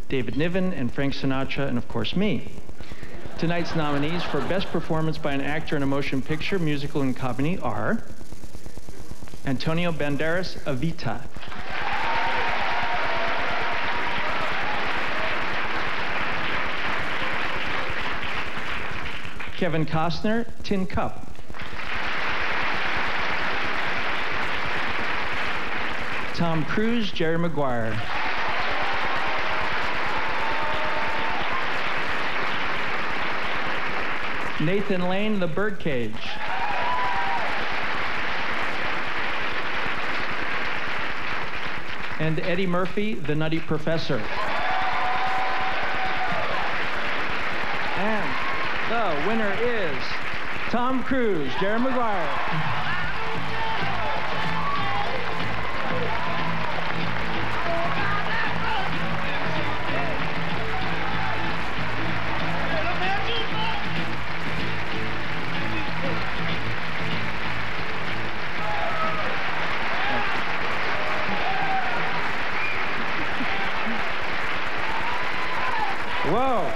David Niven, and Frank Sinatra, and of course me. Tonight's nominees for Best Performance by an Actor in a Motion Picture, Musical, and Comedy are Antonio Banderas, Evita; Kevin Costner, Tin Cup; Tom Cruise, Jerry Maguire; Nathan Lane, The Birdcage; and Eddie Murphy, The Nutty Professor. And the winner is Tom Cruise, Jerry Maguire. Whoa.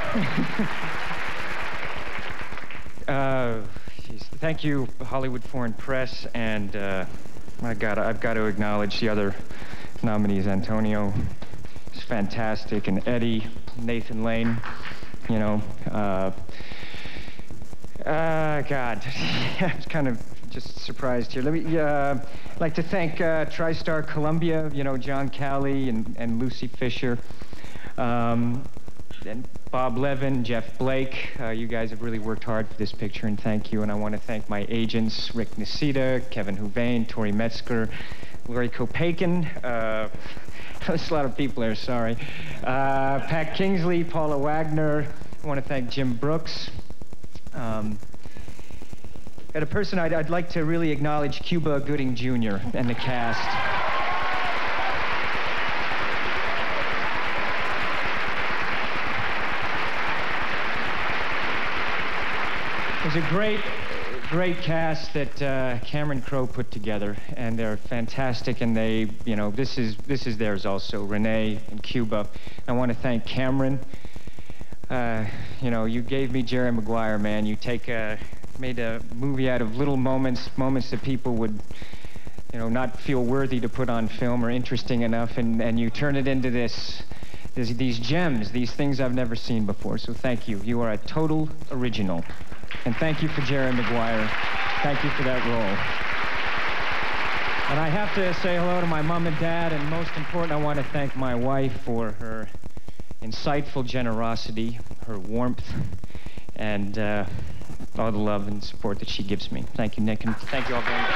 Thank you, Hollywood Foreign Press, and my God, I've got to acknowledge the other nominees. Antonio is fantastic, and Eddie, Nathan Lane, you know, God, I was kind of just surprised here. Let me, like to thank TriStar Columbia, you know, John Calley and Lucy Fisher. And Bob Levin, Jeff Blake, you guys have really worked hard for this picture, and thank you. And I want to thank my agents, Rick Nisita, Kevin Houvain, Tori Metzger, Lori Kopakin. There's a lot of people there, sorry. Pat Kingsley, Paula Wagner. I want to thank Jim Brooks. And a person I'd like to really acknowledge, Cuba Gooding Jr. and the cast. It was a great cast that Cameron Crowe put together, and they're fantastic. And they, you know, this is theirs also. Renee and Cuba. I want to thank Cameron. You know, you gave me Jerry Maguire, man. You made a movie out of little moments that people would, you know, not feel worthy to put on film or interesting enough, and you turn it into these gems, these things I've never seen before. So thank you. You are a total original. And thank you for Jerry Maguire. Thank you for that role. And I have to say hello to my mom and dad, and most important, I want to thank my wife for her insightful generosity, her warmth, and all the love and support that she gives me. Thank you, Nick, and thank you all very much.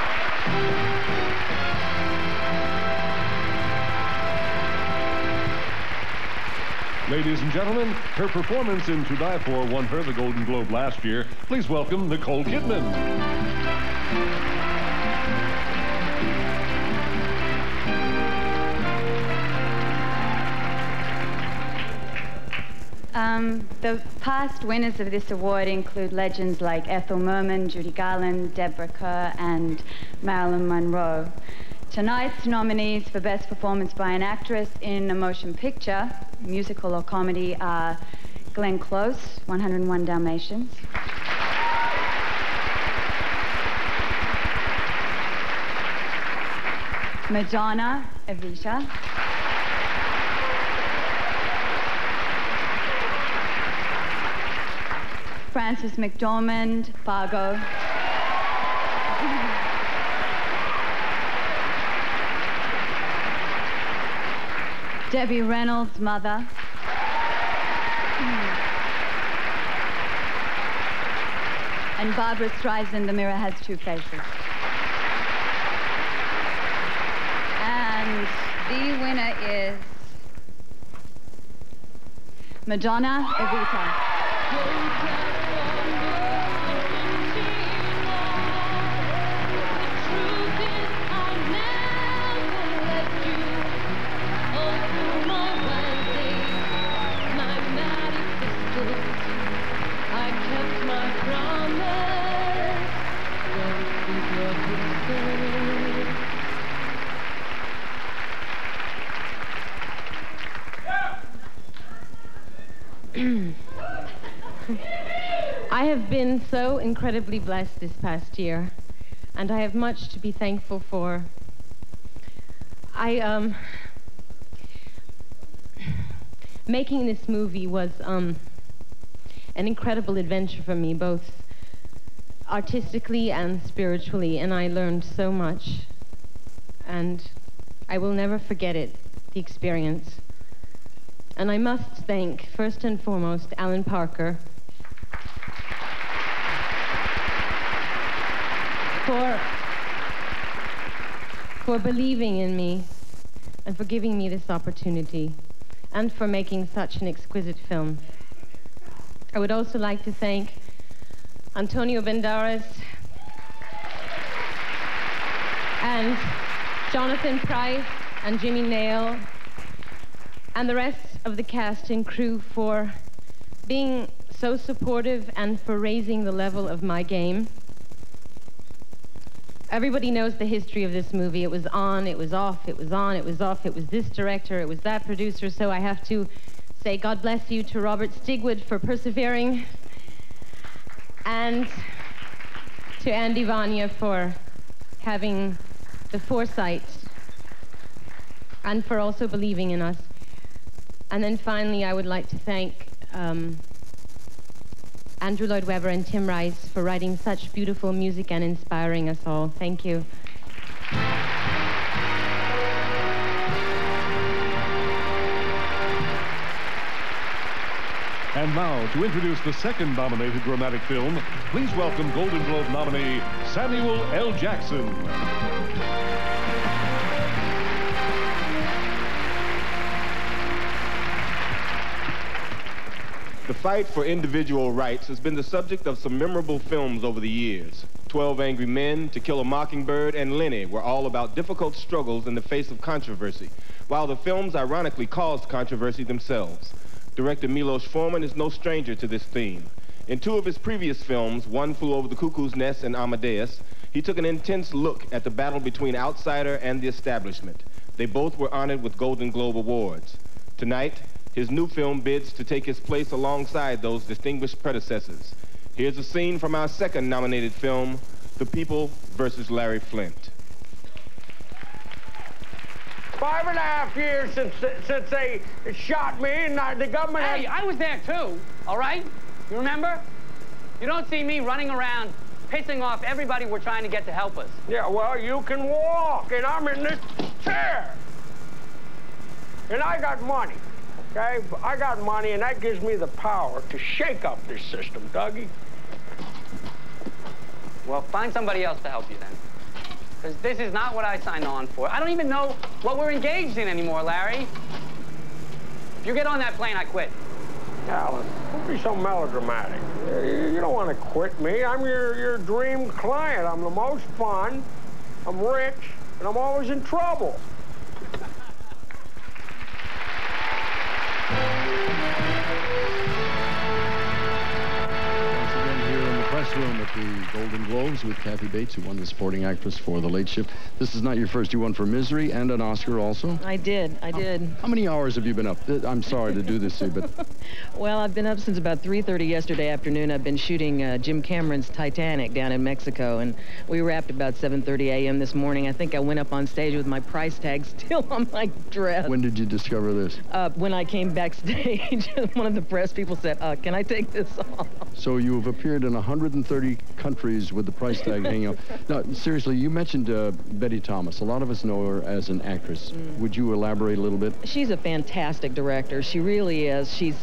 Ladies and gentlemen, her performance in To Die For won her the Golden Globe last year. Please welcome Nicole Kidman. The past winners of this award include legends like Ethel Merman, Judy Garland, Deborah Kerr, and Marilyn Monroe. Tonight's nominees for Best Performance by an Actress in a Motion Picture, Musical or Comedy, are Glenn Close, 101 Dalmatians; Madonna, Evita; Frances McDormand, Fargo; Debbie Reynolds, Mother; and Barbara Streisand, The Mirror Has Two Faces. And the winner is Madonna, Evita. I have been so incredibly blessed this past year, and I have much to be thankful for. Making this movie was an incredible adventure for me, both artistically and spiritually, and I learned so much, and I will never forget it, the experience. And I must thank, first and foremost, Alan Parker for believing in me and for giving me this opportunity and for making such an exquisite film. I would also like to thank Antonio Banderas and Jonathan Price and Jimmy Nail and the rest of the cast and crew for being so supportive and for raising the level of my game. Everybody knows the history of this movie. It was on, it was off, it was on, it was off, it was this director, it was that producer, so I have to say God bless you to Robert Stigwood for persevering, and to Andy Vanya for having the foresight and for also believing in us. And then finally, I would like to thank Andrew Lloyd Webber and Tim Rice for writing such beautiful music and inspiring us all. Thank you. And now, to introduce the second nominated dramatic film, please welcome Golden Globe nominee Samuel L. Jackson. The fight for individual rights has been the subject of some memorable films over the years. 12 Angry Men, To Kill a Mockingbird, and Lenny were all about difficult struggles in the face of controversy, while the films ironically caused controversy themselves. Director Milos Forman is no stranger to this theme. In two of his previous films, One Flew Over the Cuckoo's Nest and Amadeus, he took an intense look at the battle between outsider and the establishment. They both were honored with Golden Globe Awards. Tonight, his new film bids to take his place alongside those distinguished predecessors. Here's a scene from our second nominated film, The People versus Larry Flint. 5.5 years since they shot me, and the government... Hey, I was there too, all right? You remember? You don't see me running around pissing off everybody we're trying to get to help us. Yeah, well, you can walk, and I'm in this chair. And I got money. Okay, I got money, and that gives me the power to shake up this system, Dougie. Well, find somebody else to help you then. Because this is not what I signed on for. I don't even know what we're engaged in anymore, Larry. If you get on that plane, I quit. Alan, don't be so melodramatic. You don't want to quit me. I'm your dream client. I'm the most fun, I'm rich, and I'm always in trouble. Room at the Golden Globes with Kathy Bates, who won the supporting actress for The Late Shift. This is not your first. You won for Misery and an Oscar also. I did. How many hours have you been up? I'm sorry to do this to you, but... Well, I've been up since about 3:30 yesterday afternoon. I've been shooting Jim Cameron's Titanic down in Mexico, and we wrapped about 7:30 a.m. this morning. I think I went up on stage with my price tag still on my dress. When did you discover this? When I came backstage, one of the press people said, can I take this off? So you have appeared in 130 countries with the price tag hanging out. Now, seriously, you mentioned Betty Thomas. A lot of us know her as an actress. Would you elaborate a little bit? She's a fantastic director. She really is. She's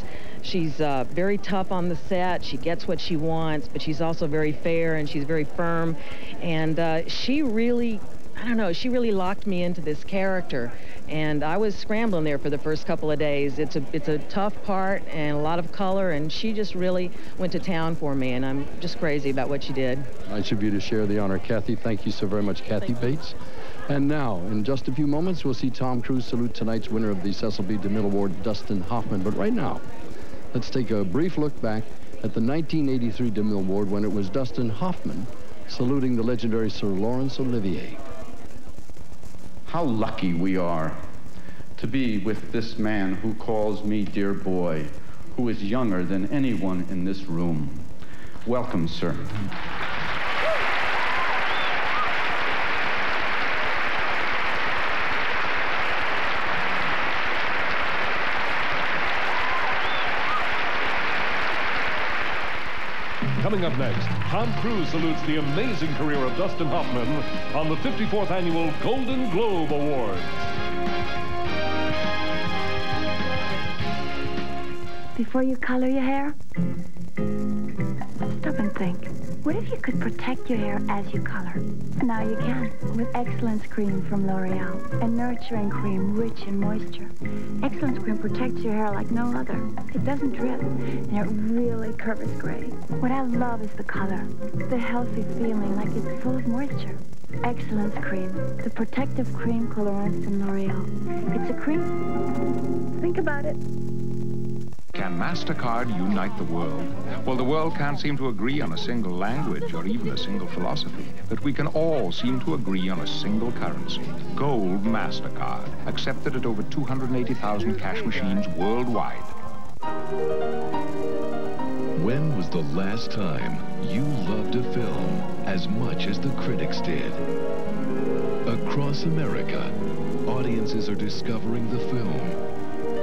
very tough on the set. She gets what she wants, but she's also very fair and she's very firm. And she really, I don't know, she really locked me into this character. And I was scrambling there for the first couple of days. It's a tough part and a lot of color, and she just really went to town for me, and I'm just crazy about what she did. Nice of you to share the honor. Kathy, thank you so very much, Kathy Bates. And now, in just a few moments, we'll see Tom Cruise salute tonight's winner of the Cecil B. DeMille Award, Dustin Hoffman. But right now, let's take a brief look back at the 1983 DeMille Award when it was Dustin Hoffman saluting the legendary Sir Laurence Olivier. How lucky we are to be with this man who calls me dear boy, who is younger than anyone in this room. Welcome, sir. Coming up next, Tom Cruise salutes the amazing career of Dustin Hoffman on the 54th Annual Golden Globe Awards. Before you color your hair, stop and think. What if you could protect your hair as you color? Now you can with Excellence Cream from L'Oreal, a nurturing cream rich in moisture. Excellence Cream protects your hair like no other. It doesn't drip, and it really curves great. What I love is the color, the healthy feeling like it's full of moisture. Excellence Cream, the protective cream colorant from L'Oreal. It's a cream. Think about it. Can MasterCard unite the world? Well, the world can't seem to agree on a single language or even a single philosophy, but we can all seem to agree on a single currency, Gold MasterCard, accepted at over 280,000 cash machines worldwide. When was the last time you loved a film as much as the critics did? Across America, audiences are discovering the film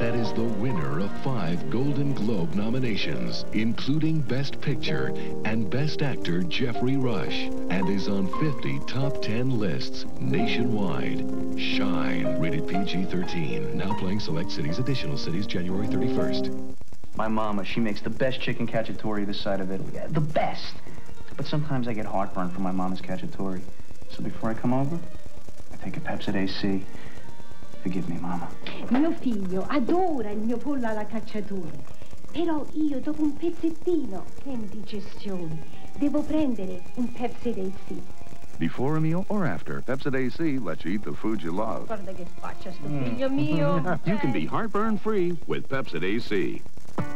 that is the winner of 5 Golden Globe nominations, including Best Picture and Best Actor Jeffrey Rush, and is on 50 top 10 lists nationwide. Shine, rated PG-13, now playing select cities, additional cities, January 31st. My mama, she makes the best chicken cacciatore this side of Italy. The best! But sometimes I get heartburn from my mama's cacciatore. So before I come over, I take a Pepsi AC. Forgive me, Mama. Mio figlio adora il mio pollo alla cacciatore. Però io, dopo un pezzettino, che indigestione, devo prendere un Pepsi AC. Before a meal or after, Pepsi AC lets you eat the food you love. Guarda che faccia sto figlio mio. You can be heartburn-free with Pepsi AC.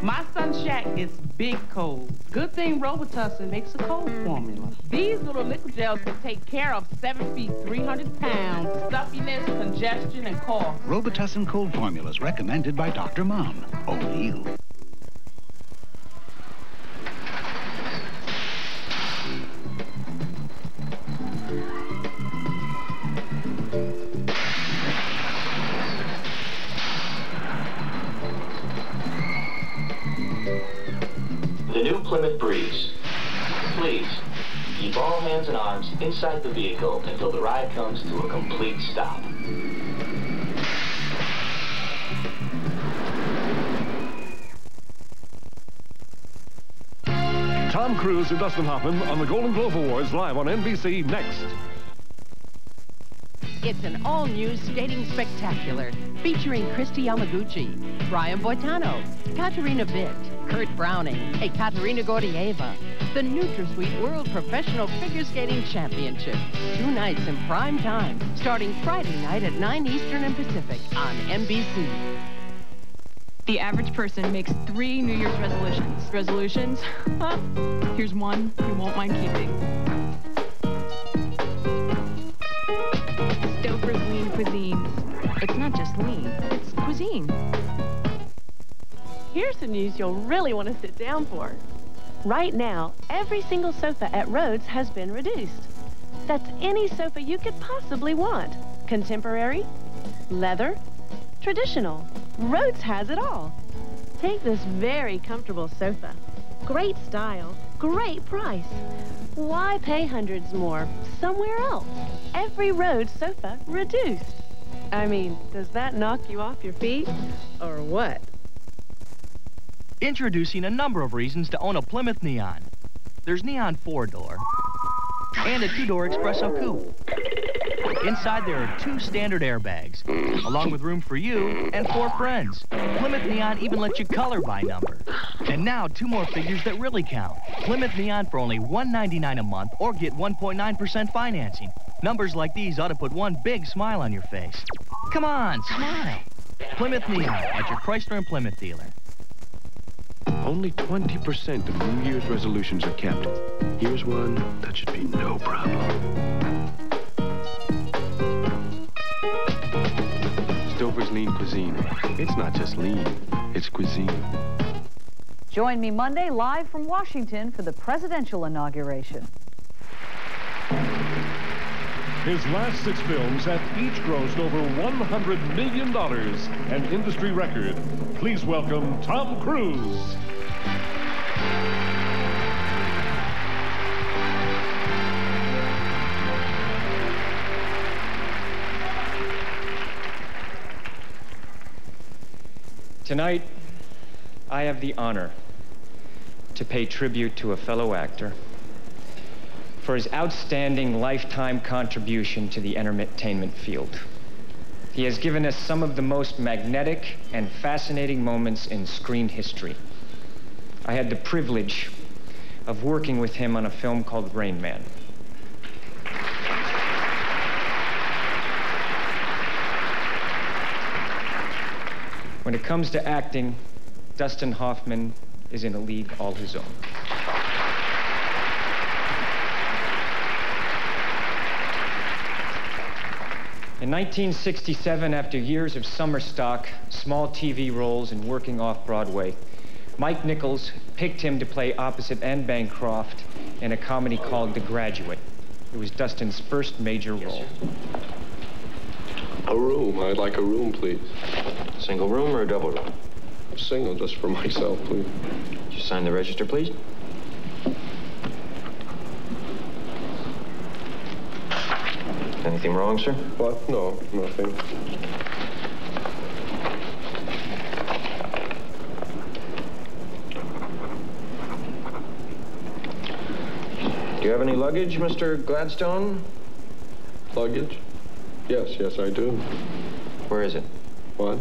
My son's shack gets big cold. Good thing Robitussin makes a cold formula. These little liquid gels can take care of 7 feet, 300 pounds, stuffiness, congestion, and cough. Robitussin cold formulas recommended by Dr. Mom. Only you. The new Plymouth Breeze. Please, keep all hands and arms inside the vehicle until the ride comes to a complete stop. Tom Cruise and Dustin Hoffman on the Golden Globe Awards live on NBC next. It's an all-new skating spectacular featuring Christy Yamaguchi, Brian Boitano, Katarina Witt, Kurt Browning, and Katerina Gordieva. The NutraSweet World Professional Figure Skating Championship. 2 nights in prime time, starting Friday night at 9 Eastern and Pacific on NBC. The average person makes 3 New Year's resolutions. Resolutions? Here's one you won't mind keeping. Stouffer's Lean Cuisine. It's not just lean, it's cuisine. Here's some news you'll really want to sit down for. Right now, every single sofa at Rhodes has been reduced. That's any sofa you could possibly want. Contemporary, leather, traditional. Rhodes has it all. Take this very comfortable sofa. Great style, great price. Why pay hundreds more somewhere else? Every Rhodes sofa reduced. I mean, does that knock you off your feet, or what? Introducing a number of reasons to own a Plymouth Neon. There's Neon 4-door and a 2-door Espresso Coupe. Inside there are 2 standard airbags, along with room for you and 4 friends. Plymouth Neon even lets you color by number. And now 2 more figures that really count. Plymouth Neon for only $199 a month or get 1.9% financing. Numbers like these ought to put one big smile on your face. Come on, smile. Plymouth Neon at your Chrysler and Plymouth dealer. Only 20% of New Year's resolutions are kept. Here's one that should be no problem. Stouffer's Lean Cuisine. It's not just lean, it's cuisine. Join me Monday live from Washington for the presidential inauguration. His last 6 films have each grossed over $100 million, an industry record. Please welcome Tom Cruise. Tonight, I have the honor to pay tribute to a fellow actor for his outstanding lifetime contribution to the entertainment field. He has given us some of the most magnetic and fascinating moments in screen history. I had the privilege of working with him on a film called Rain Man. When it comes to acting, Dustin Hoffman is in a league all his own. In 1967, after years of summer stock, small TV roles, and working off-Broadway, Mike Nichols picked him to play opposite Anne Bancroft in a comedy called The Graduate. It was Dustin's first major role. A room. I'd like a room, please. Single room or a double room? A single, just for myself, please. Just sign the register, please. Anything wrong, sir? What? No, nothing. Do you have any luggage, Mr. Gladstone? Luggage? Yes, I do. Where is it? What?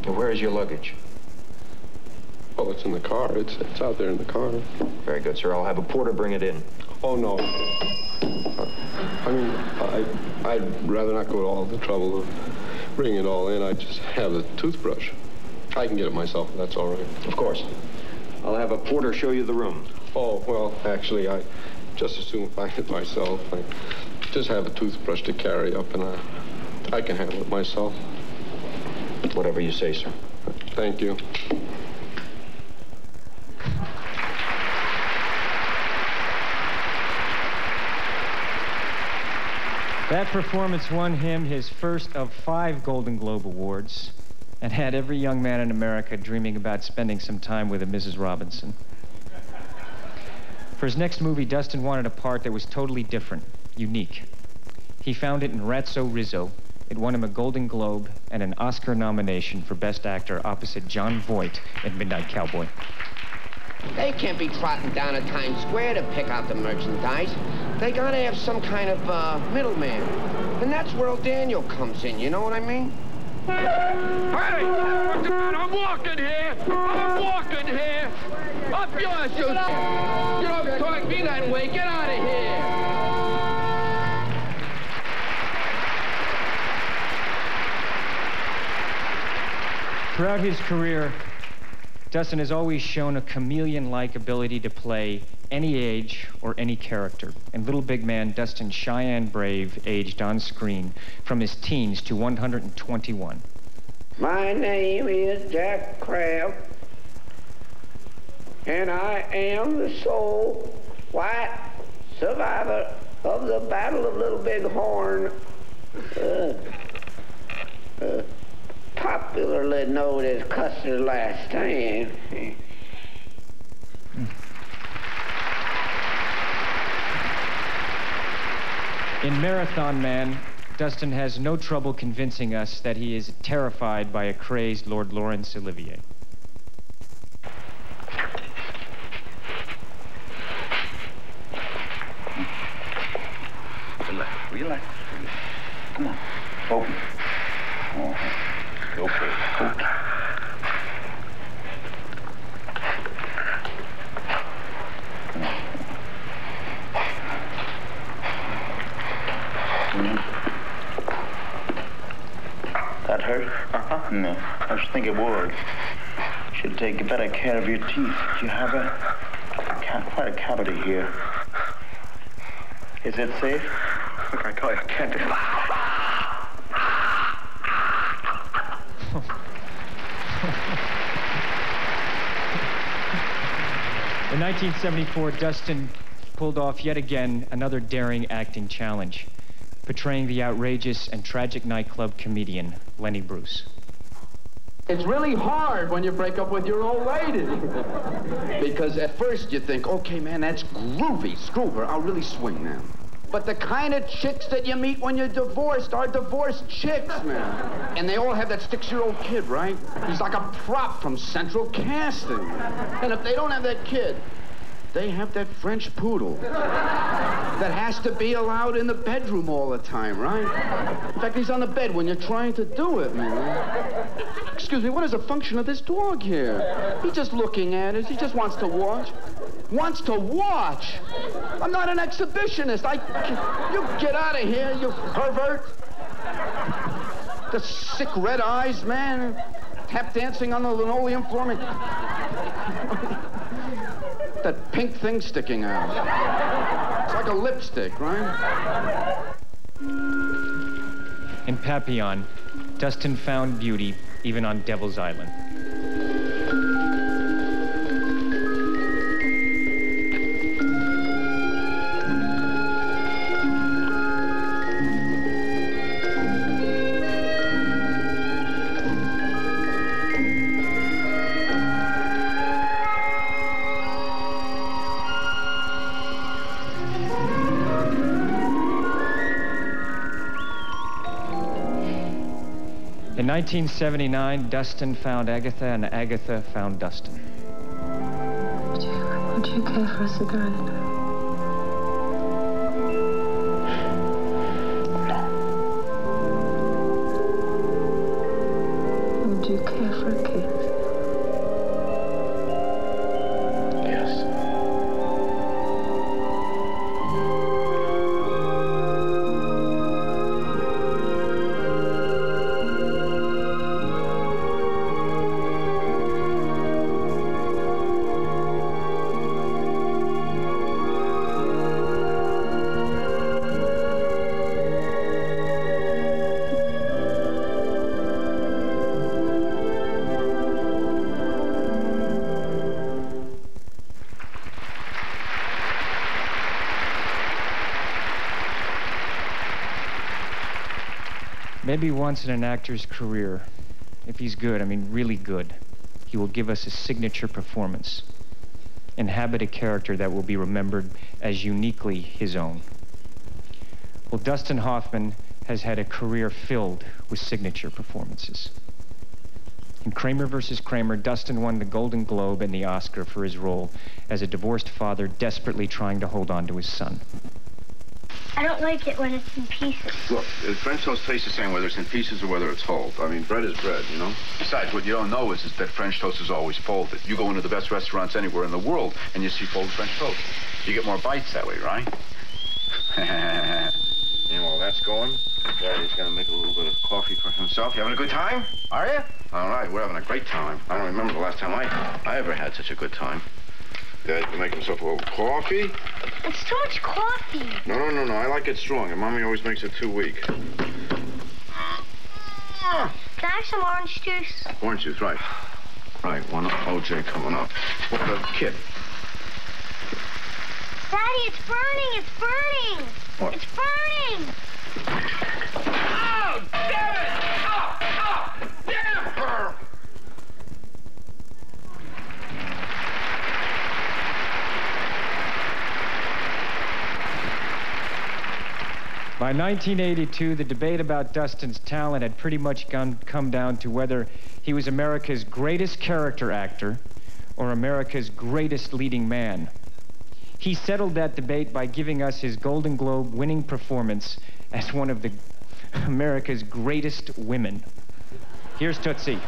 Where is your luggage? Oh, it's in the car. It's out there in the car. Very good, sir. I'll have a porter bring it in. Oh, no. I mean, I'd rather not go to all the trouble of bringing it all in. I'd just have the toothbrush. I can get it myself, if that's all right. Of course. I'll have a porter show you the room. Oh, well, actually, I just as soon find it myself. I just have a toothbrush to carry up, and I can handle it myself. Whatever you say, sir. Thank you. That performance won him his first of 5 Golden Globe Awards and had every young man in America dreaming about spending some time with a Mrs. Robinson. For his next movie, Dustin wanted a part that was totally different, unique. He found it in Ratso Rizzo. It won him a Golden Globe and an Oscar nomination for Best Actor opposite John Voight in Midnight Cowboy. They can't be trotting down to Times Square to pick out the merchandise. They gotta have some kind of middleman. And that's where old Daniel comes in, you know what I mean? Hey! What's the matter? I'm walking here! I'm walking here! Up yours, you! You don't talk me that way! Get out of here! Throughout his career, Dustin has always shown a chameleon-like ability to play any age or any character. In Little Big Man, Dustin's Cheyenne Brave aged on screen from his teens to 121. My name is Jack Crabb, and I am the sole white survivor of the Battle of Little Big Horn, popularly known as Custer's Last Stand. In Marathon Man, Dustin has no trouble convincing us that he is terrified by a crazed Lord Laurence Olivier. Relax. Come on. Open. Oh. Okay. That hurt? Uh-huh. No. I should think it would. Should take better care of your teeth. You have quite a cavity here. Is it safe? Look, I tell you, I can't do it. In 1974, Dustin pulled off yet again another daring acting challenge, portraying the outrageous and tragic nightclub comedian, Lenny Bruce. It's really hard when you break up with your old lady. Because at first you think, okay, man, that's groovy. Screw her, I'll really swing now. But the kind of chicks that you meet when you're divorced are divorced chicks, man. And they all have that 6-year-old kid, right? He's like a prop from Central Casting. And if they don't have that kid, they have that French poodle that has to be allowed in the bedroom all the time, right? In fact, he's on the bed when you're trying to do it, man. Excuse me, what is the function of this dog here? He's just looking at us. He just wants to watch. Wants to watch? I'm not an exhibitionist. You get out of here, you pervert. The sick red eyes, man. Tap dancing on the linoleum for me. That pink thing sticking out. It's like a lipstick, right? In Papillon, Dustin found beauty even on Devil's Island. In 1979, Dustin found Agatha, and Agatha found Dustin. Would you care for a cigarette? Would you care for a kiss? Yes. Maybe once in an actor's career, if he's good, I mean really good, he will give us a signature performance, inhabit a character that will be remembered as uniquely his own. Well, Dustin Hoffman has had a career filled with signature performances. In Kramer vs. Kramer, Dustin won the Golden Globe and the Oscar for his role as a divorced father desperately trying to hold on to his son. I don't like it when it's in pieces. Look, French toast tastes the same whether it's in pieces or whether it's whole. I mean, bread is bread, you know? Besides, what you don't know is that French toast is always folded. You go into the best restaurants anywhere in the world, and you see folded French toast. You get more bites that way, right? And while that's going, Daddy's gonna make a little bit of coffee for himself. You having a good time? Are you? All right, we're having a great time. I don't remember the last time I ever had such a good time. Dad can make himself a little coffee. It's too much coffee. No. I like it strong, and Mommy always makes it too weak. Can I have some orange juice? Orange juice, right. Right, one OJ coming up. What the kid? Daddy, it's burning! It's burning! What? It's burning! Oh, damn it! Oh, damn her! By 1982, the debate about Dustin's talent had pretty much come down to whether he was America's greatest character actor or America's greatest leading man. He settled that debate by giving us his Golden Globe winning performance as one of America's greatest women. Here's Tootsie.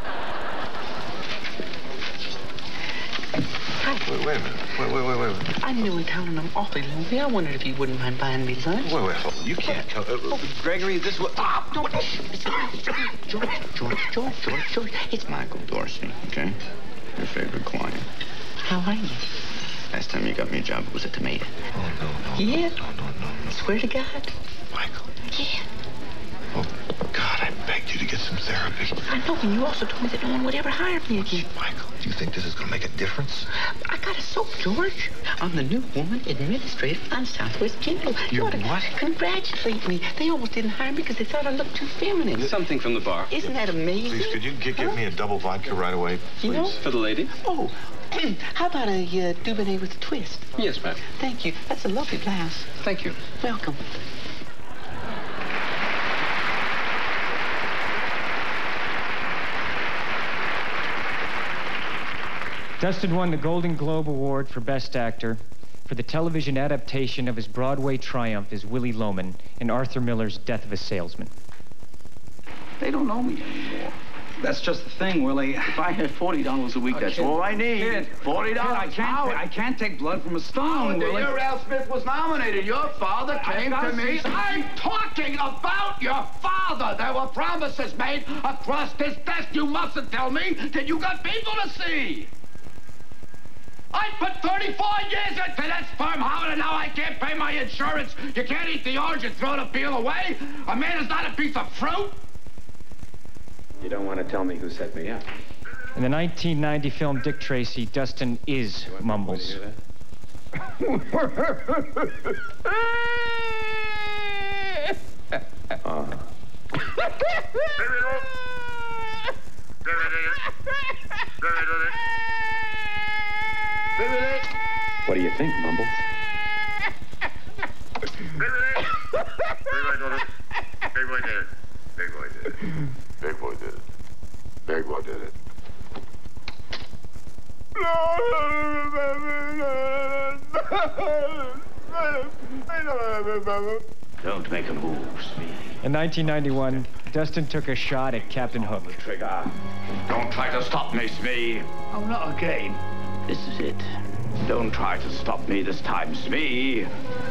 Wait a minute. Wait. I'm new in town and I'm awfully lonely. I wondered if you wouldn't mind buying me lunch. Wait, hold on. You can't tell. Gregory, this was... George. It's Michael Dorsey, okay? Your favorite client. How are you? Last time you got me a job, it was a tomato. Oh, no. Yeah? No. Swear to God? Michael. Yeah. Oh, God, I begged you to get some therapy. I know, and you also told me that no one would ever hire me again. Michael, Do you think this is going to make a difference? I got a soap, George. I'm the new woman administrator on Southwest General. You're what? Congratulate me. They almost didn't hire me because they thought I looked too feminine. Something from the bar. Isn't that amazing? Please, could you get me a double vodka right away, please? You know? For the lady? Oh, how about a Dubonnet with a twist? Yes, ma'am. Thank you. That's a lovely glass. Thank you. Welcome. Dustin won the Golden Globe Award for Best Actor for the television adaptation of his Broadway triumph as Willie Loman in Arthur Miller's Death of a Salesman. They don't know me anymore. That's just the thing, Willie. If I had $40 a week, that's all I need. Kid, $40. I can't take blood from a stone, The Willie. year Al Smith was nominated, your father came to me. I'm talking about your father. There were promises made across this desk. You mustn't tell me that you got people to see. I put 34 years into this firm, Howard, and now I can't pay my insurance. You can't eat the orange and throw the peel away. A man is not a piece of fruit. You don't want to tell me who set me up. In the 1990 film Dick Tracy, Dustin is Mumbles. What do you think, Mumbles? Big boy did it. Big boy did it. Big boy did it. Big boy did it. Don't make a move, Smee. In 1991, Dustin took a shot at Captain Hook. Trigger. Don't try to stop me, Smee. Oh, not again. This is it. Don't try to stop me this time, Smee.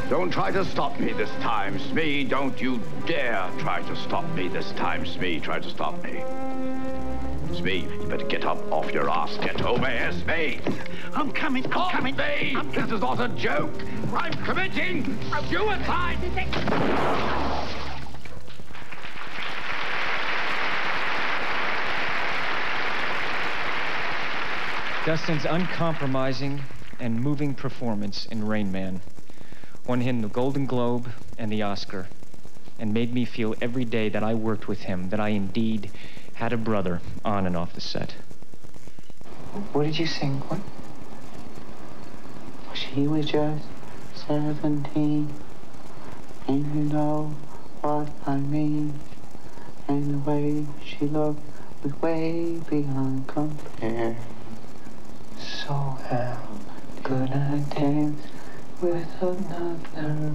Don't try to stop me this time, Smee. Don't you dare try to stop me this time, Smee. Try to stop me. Smee, you better get up off your ass. Get over here, Smee. I'm coming. I'm coming. Smee, this is not a joke. I'm committing suicide. Dustin's uncompromising and moving performance in Rain Man won him the Golden Globe and the Oscar, and made me feel every day that I worked with him that I indeed had a brother on and off the set. What did you sing? What? She was just 17, and you know what I mean. And the way she looked was way beyond compare. So how could I dance with another?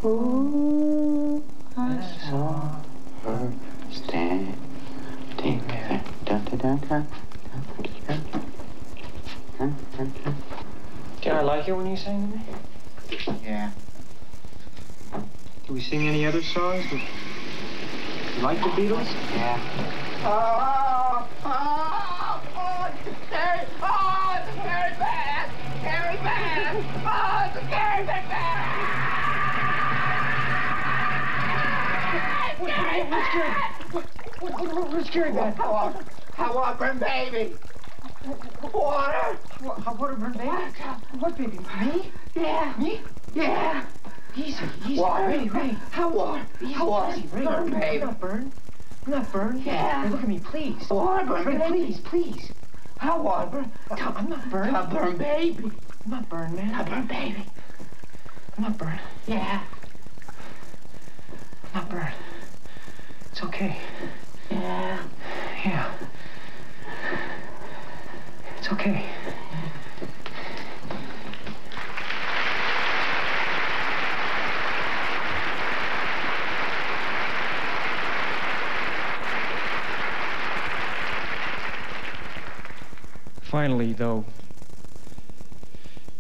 Ooh, I saw her standing there. Dun, dun, dun, dun, dun, dun, dun, dun, dun. Did I like it when you sang to me? Yeah. Do we sing any other songs? You like the Beatles? Yeah. It's very bad. Very bad. Oh, it's very bad. What's Gary bad? Heartburn baby. Water. Heartburn baby? What baby? Me? Yeah. Me? Yeah. Easy. Water. Ray. How water? How water? Easy, Ray. Burn, baby. I'm not burned. Yeah. Ray, look at me, please. Water, Ray, please. How water? I'm not burned. Heartburn baby. I'm not burned, man. Heartburn baby. I'm not burned. Yeah. I'm not burned. It's okay. Yeah. Yeah. It's okay. Finally, though,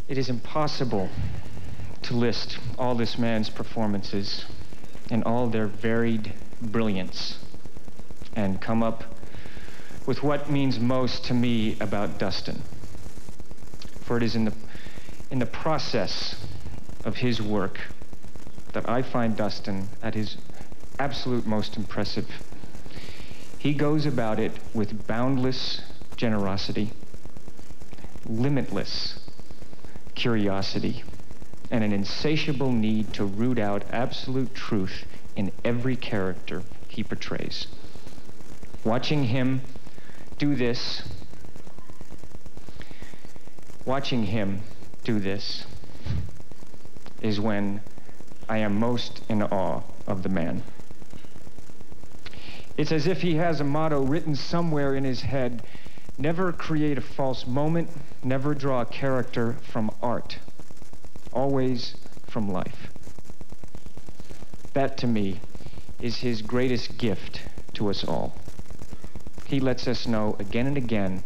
it is impossible to list all this man's performances in all their varied brilliance and come up with what means most to me about Dustin. For it is in the process of his work that I find Dustin at his absolute most impressive. He goes about it with boundless generosity, limitless curiosity and an insatiable need to root out absolute truth in every character he portrays. Watching him do this is when I am most in awe of the man. It's as if he has a motto written somewhere in his head: never create a false moment, never draw a character from art, always from life. That, to me, is his greatest gift to us all. He lets us know again and again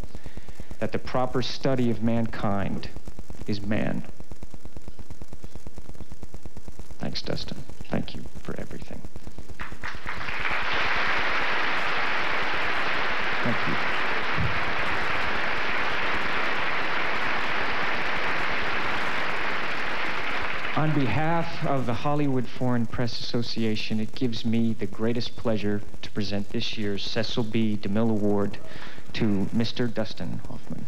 that the proper study of mankind is man. Thanks, Dustin. Thank you for everything. Thank you. On behalf of the Hollywood Foreign Press Association, it gives me the greatest pleasure to present this year's Cecil B. DeMille Award to Mr. Dustin Hoffman.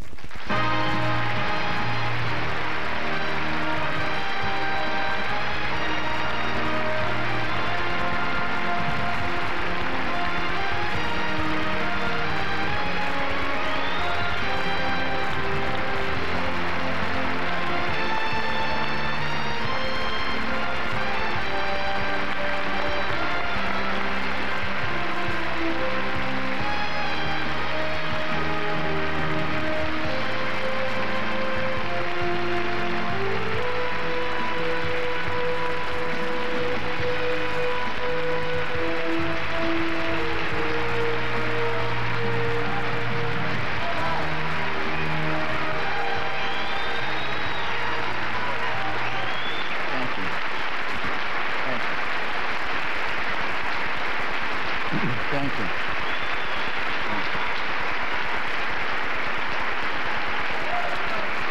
Thank you.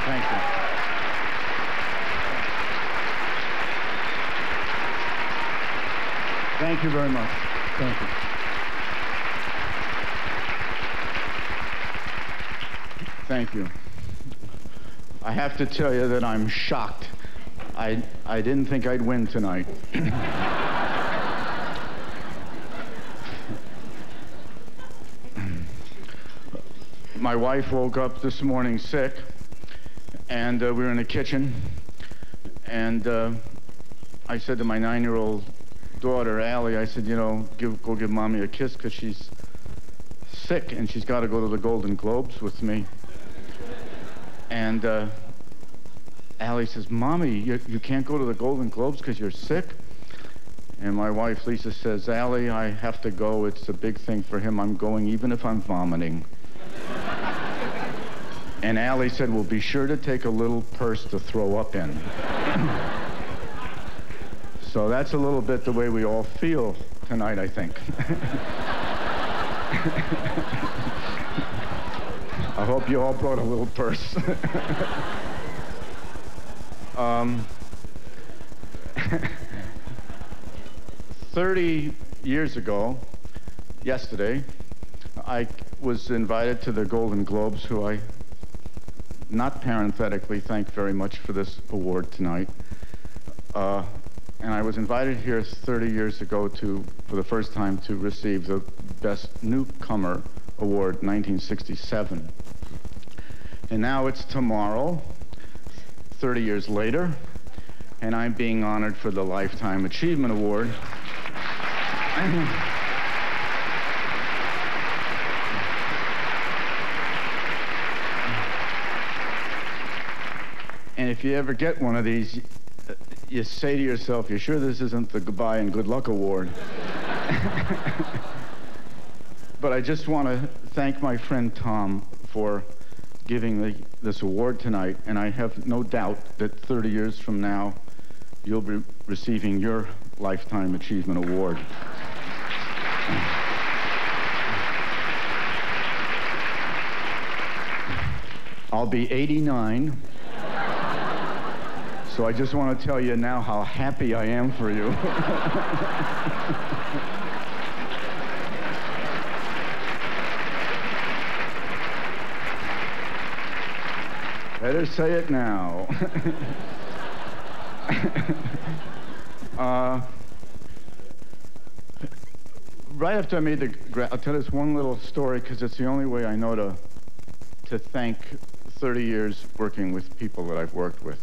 Thank you. Thank you very much. Thank you. Thank you. I have to tell you that I'm shocked. I didn't think I'd win tonight. My wife woke up this morning sick, and we were in the kitchen, and I said to my 9-year-old daughter, Allie, I said, you know, go give Mommy a kiss because she's sick and she's got to go to the Golden Globes with me. And Allie says, Mommy, you can't go to the Golden Globes because you're sick? And my wife, Lisa, says, Allie, I have to go. It's a big thing for him. I'm going even if I'm vomiting. And Allie said, well, be sure to take a little purse to throw up in. So that's a little bit the way we all feel tonight, I think. I hope you all brought a little purse. 30 years ago, yesterday, I was invited to the Golden Globes, who I, not parenthetically, thank very much for this award tonight. And I was invited here 30 years ago for the first time, to receive the Best Newcomer Award, 1967. And now it's tomorrow, 30 years later, and I'm being honored for the Lifetime Achievement Award. And if you ever get one of these, you say to yourself, you sure this isn't the Goodbye and Good Luck Award? But I just want to thank my friend Tom for giving this award tonight, and I have no doubt that 30 years from now, you'll be receiving your Lifetime Achievement Award. I'll be 89. So I just want to tell you now how happy I am for you. Better say it now. Right after I made the I'll tell this one little story because it's the only way I know to thank 30 years working with people that I've worked with.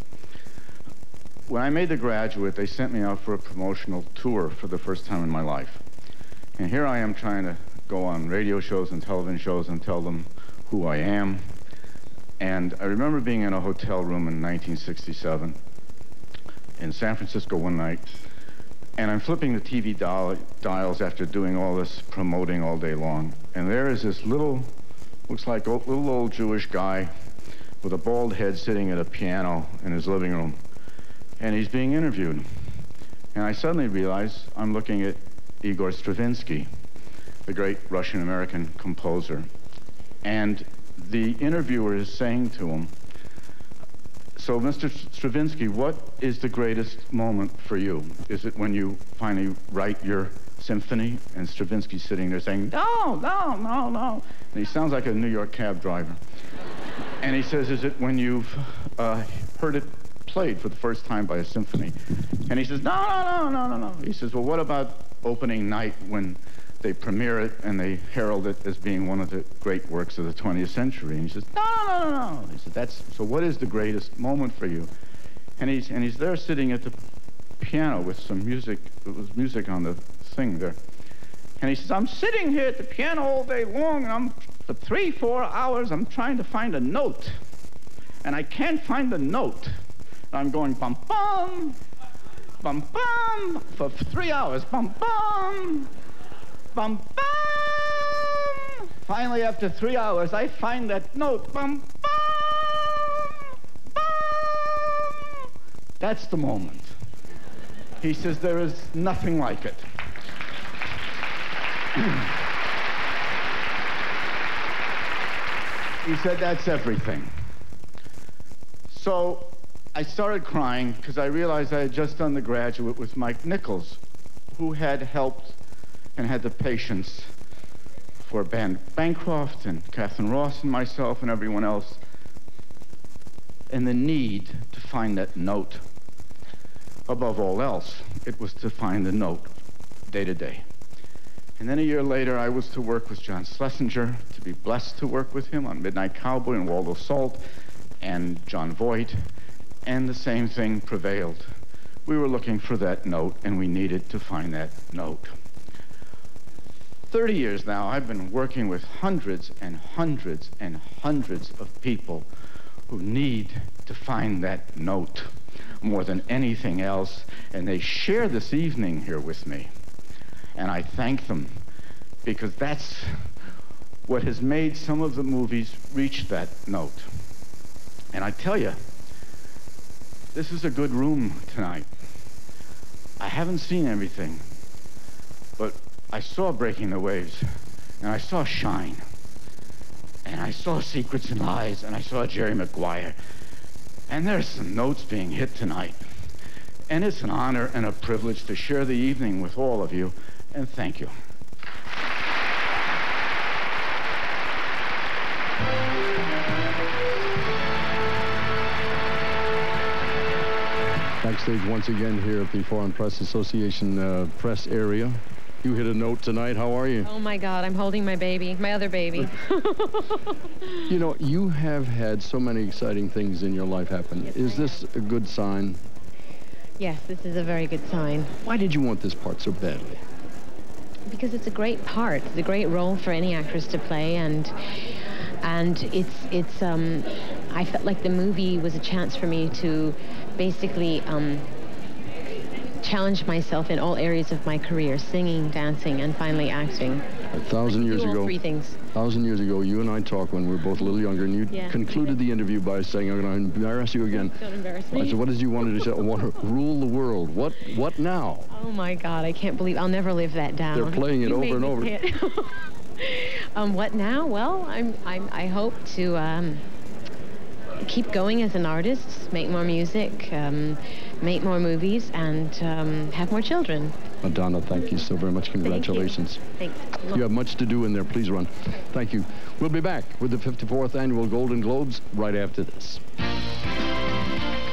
When I made The Graduate, they sent me out for a promotional tour for the first time in my life. And here I am trying to go on radio shows and television shows and tell them who I am. And I remember being in a hotel room in 1967 in San Francisco one night, and I'm flipping the TV dials after doing all this promoting all day long. And there is this little, looks like a little old Jewish guy with a bald head sitting at a piano in his living room. And he's being interviewed. And I suddenly realize I'm looking at Igor Stravinsky, the great Russian-American composer. And the interviewer is saying to him, so Mr. Stravinsky, what is the greatest moment for you? Is it when you finally write your symphony? And Stravinsky's sitting there saying, no, no, no, no. And he sounds like a New York cab driver. And he says, is it when you've heard it played for the first time by a symphony? And he says, no, no, no, no, no, no. He says, well, what about opening night when they premiere it and they herald it as being one of the great works of the 20th century? And he says, no, no, no, no. He said, so what is the greatest moment for you? And he's there sitting at the piano with some music. There was music on the thing there. And he says, I'm sitting here at the piano all day long, and for 3-4 hours, I'm trying to find a note. And I can't find the note. And I'm going bum bum, bum bum, for 3 hours, bum bum, bum bum. Finally, after 3 hours, I find that note, bum bum, bum. That's the moment. He says, there is nothing like it. He said, that's everything. So I started crying because I realized I had just done The Graduate with Mike Nichols, who had helped and had the patience for Ben Bancroft and Catherine Ross and myself and everyone else, and the need to find that note. Above all else, it was to find the note day to day. And then a year later, I was to work with John Schlesinger, to be blessed to work with him on Midnight Cowboy and Waldo Salt and John Voight, and the same thing prevailed. We were looking for that note, and we needed to find that note. 30 years now, I've been working with hundreds and hundreds and hundreds of people who need to find that note more than anything else, and they share this evening here with me. And I thank them, because that's what has made some of the movies reach that note. And I tell you, this is a good room tonight. I haven't seen everything, but I saw Breaking the Waves, and I saw Shine, and I saw Secrets and Lies, and I saw Jerry Maguire. And there's some notes being hit tonight. And it's an honor and a privilege to share the evening with all of you. And thank you. Backstage once again here at the Foreign Press Association press area. You hit a note tonight. How are you? Oh my God, I'm holding my baby, my other baby. You know, you have had so many exciting things in your life happen. Yes, is this a good sign? Yes, this is a very good sign. Why did you want this part so badly? Because it's a great part. It's a great role for any actress to play, and it's I felt like the movie was a chance for me to basically challenge myself in all areas of my career: singing, dancing, and finally acting. 1,000 years ago, 1,000 years ago, you and I talked when we were both a little younger, and you concluded the interview by saying, "I'm going to embarrass you again." Don't embarrass me. I said, "What did you want to say?" I want to rule the world. What now? Oh my God, I can't believe I'll never live that down. They're playing it over and over. What now? Well, I hope to keep going as an artist, make more music, make more movies, and have more children. Madonna, thank you so very much. Congratulations. Thanks. You have much to do in there. Please run. Thank you. We'll be back with the 54th Annual Golden Globes right after this.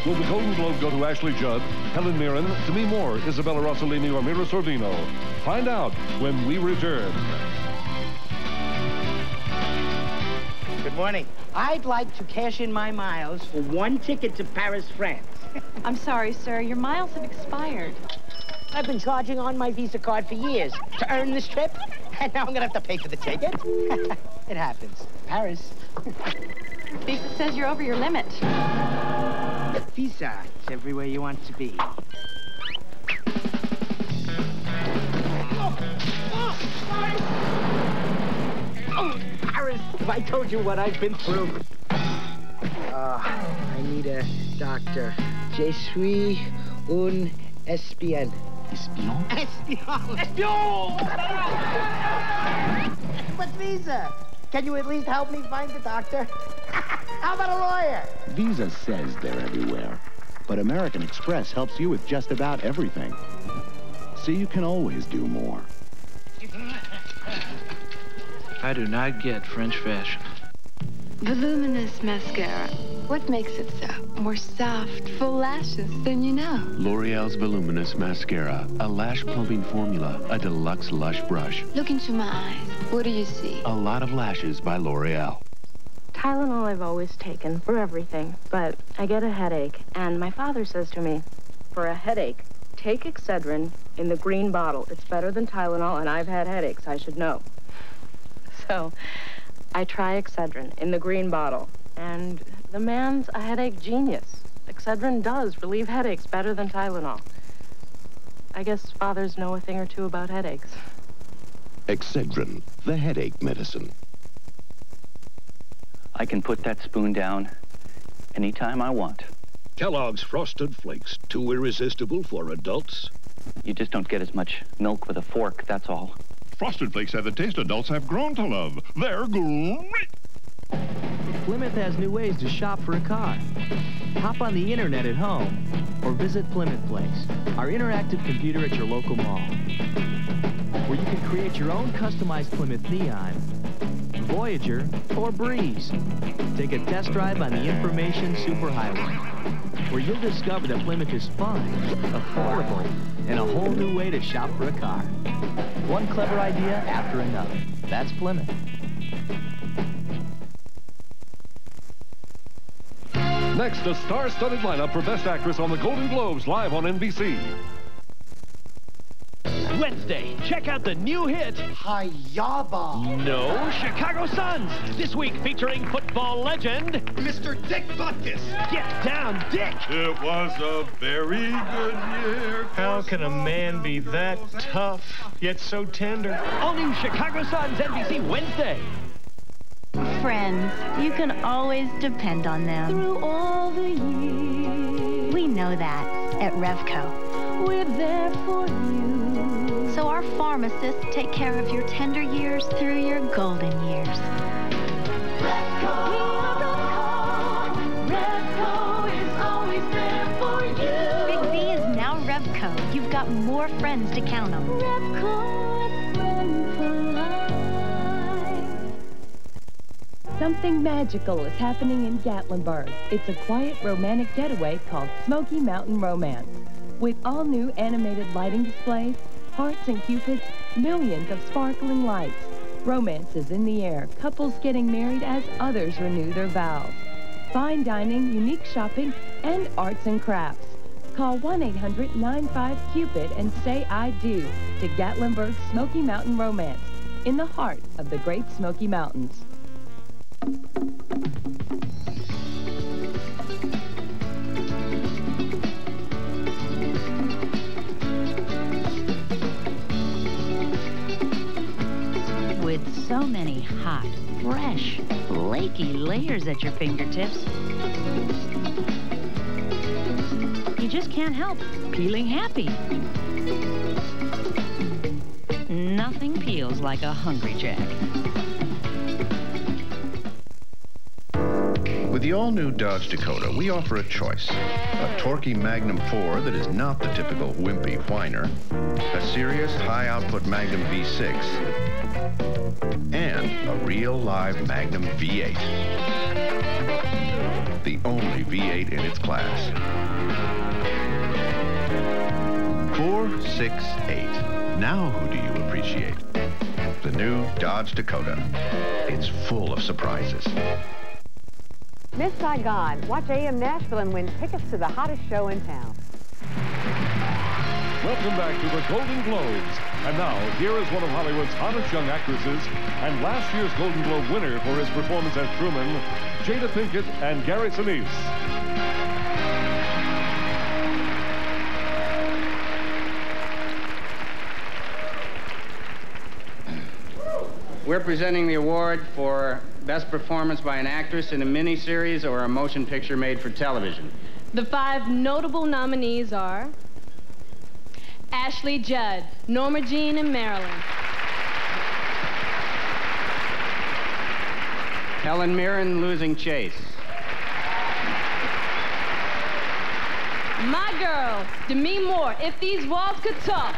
Will the Golden Globe go to Ashley Judd, Helen Mirren, Demi Moore, Isabella Rossellini, or Mira Sorvino? Find out when we return. Good morning. I'd like to cash in my miles for 1 ticket to Paris, France. I'm sorry, sir. Your miles have expired. I've been charging on my Visa card for years to earn this trip, and now I'm gonna have to pay for the ticket. It happens. Paris. Visa says you're over your limit. Visa, it's everywhere you want to be. Oh, Paris, if I told you what I've been through. I need a doctor. Je suis un espion. Espion? Espion! Espion! But Visa, can you at least help me find the doctor? How about a lawyer? Visa says they're everywhere, but American Express helps you with just about everything. So you can always do more. I do not get French fashion. Voluminous mascara. What makes it so? More soft, full lashes than you know. L'Oreal's Voluminous Mascara, a lash plumping formula, a deluxe lush brush. Look into my eyes. What do you see? A lot of lashes by L'Oreal. Tylenol I've always taken for everything, but I get a headache, and my father says to me, for a headache, take Excedrin in the green bottle. It's better than Tylenol, and I've had headaches, I should know. So I try Excedrin in the green bottle, and the man's a headache genius. Excedrin does relieve headaches better than Tylenol. I guess fathers know a thing or two about headaches. Excedrin, the headache medicine. I can put that spoon down anytime I want. Kellogg's Frosted Flakes, too irresistible for adults. You just don't get as much milk with a fork, that's all. Frosted Flakes have the taste adults have grown to love. They're great. Plymouth has new ways to shop for a car. Hop on the internet at home or visit Plymouth Place, our interactive computer at your local mall, where you can create your own customized Plymouth Neon, Voyager, or Breeze. Take a test drive on the Information Superhighway, where you'll discover that Plymouth is fun, affordable, and a whole new way to shop for a car. One clever idea after another. That's Plymouth. Next, a star-studded lineup for Best Actress on the Golden Globes, live on NBC. Wednesday, check out the new hit, Hayaba. No Chicago Suns. This week featuring football legend, Mr. Dick Butkus. Get Down Dick. It was a very good year. How can a man be that tough, yet so tender? All new Chicago Suns, NBC Wednesday. Friends, you can always depend on them. Through all the years. We know that at Revco. We're there for you. So our pharmacists take care of your tender years through your golden years. Revco. We are Revco. Revco is always there for you. Big V is now Revco. You've got more friends to count on. Revco, a friend for life. Something magical is happening in Gatlinburg. It's a quiet, romantic getaway called Smoky Mountain Romance. With all-new animated lighting displays, hearts and cupids, millions of sparkling lights. Romance is in the air, couples getting married as others renew their vows. Fine dining, unique shopping, and arts and crafts. Call 1-800-95-CUPID and say I do to Gatlinburg's Smoky Mountain Romance, in the heart of the Great Smoky Mountains. With so many hot, fresh, flaky layers at your fingertips, you just can't help peeling happy. Nothing peels like a Hungry Jack. With the all-new Dodge Dakota, we offer a choice. A torquey Magnum 4 that is not the typical wimpy whiner, a serious high-output Magnum V6, and a real live Magnum V8. the only V8 in its class. 468. Now who do you appreciate? The new Dodge Dakota. It's full of surprises. Miss Saigon, watch AM Nashville and win tickets to the hottest show in town. Welcome back to the Golden Globes. And now, here is one of Hollywood's hottest young actresses and last year's Golden Globe winner for his performance as Truman, Jada Pinkett and Gary Sinise. We're presenting the award for Best Performance by an Actress in a Miniseries or a Motion Picture Made for Television. The 5 notable nominees are Ashley Judd, Norma Jean and Marilyn. Helen Mirren, Losing Chase. My girl, Demi Moore, If These Walls Could Talk.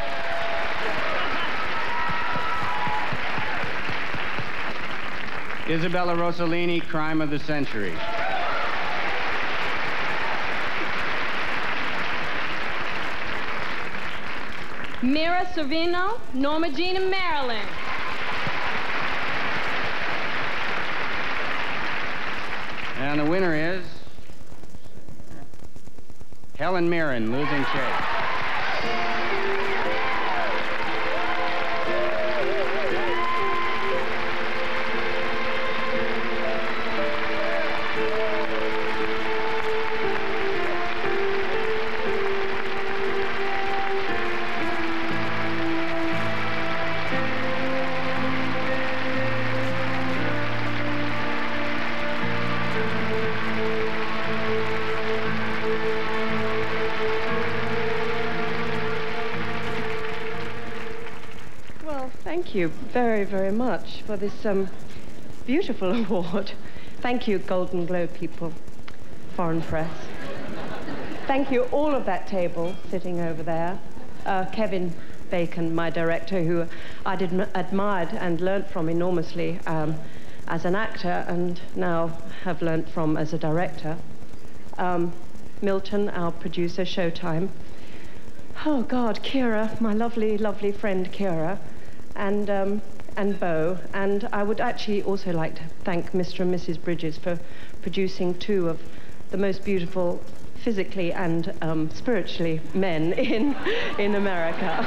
Isabella Rossellini, Crime of the Century. Mira Sorvino, Norma Jean and Marilyn. And the winner is Helen Mirren, Losing Chase. Thank you very, very much for this beautiful award. Thank you, Golden Globe people, foreign press. Thank you, all of that table sitting over there. Kevin Bacon, my director, who I'd admired and learnt from enormously as an actor and now have learnt from as a director. Milton, our producer, Showtime. Oh, God, Kira, my lovely, lovely friend Kira. And Bo, and I would actually also like to thank Mr. and Mrs. Bridges for producing 2 of the most beautiful, physically and spiritually, men in America.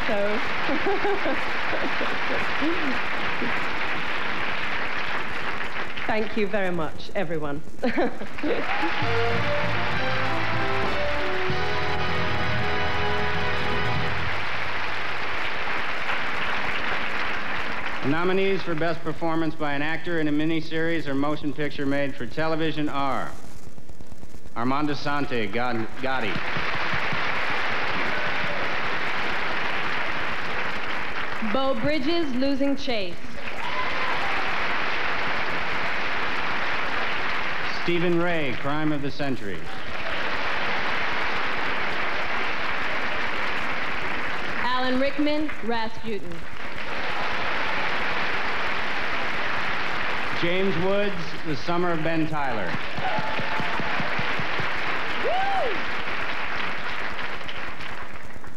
So, thank you very much, everyone. The nominees for Best Performance by an Actor in a Miniseries or Motion Picture Made for Television are Armando Sante, Gotti. Bo Bridges, Losing Chase. Stephen Ray, Crime of the Century. Alan Rickman, Rasputin. James Woods, The Summer of Ben Tyler. Woo!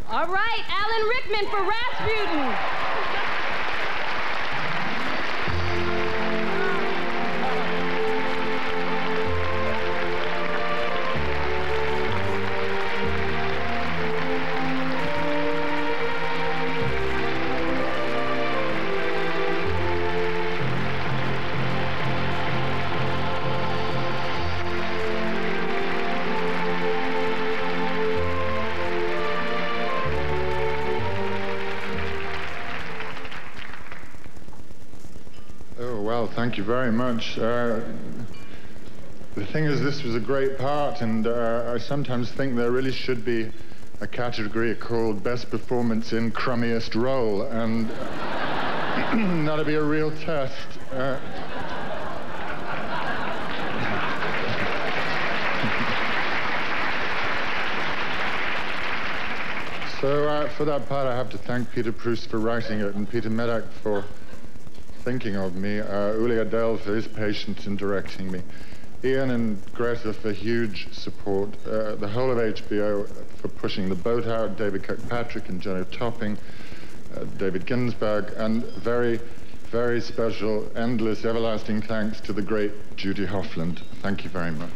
All right, Alan Rickman for Rasputin. Thank you very much. The thing is, this was a great part, and I sometimes think there really should be a category called Best Performance in Crummiest Role, and that'd be a real test. So for that part, I have to thank Peter Proust for writing it, and Peter Medak for thinking of me, Uli Adel for his patience in directing me, Ian and Greta for huge support, the whole of HBO for pushing the boat out, David Kirkpatrick and Jono Topping, David Ginsberg, and very, very special, endless, everlasting thanks to the great Judy Hoffland. Thank you very much.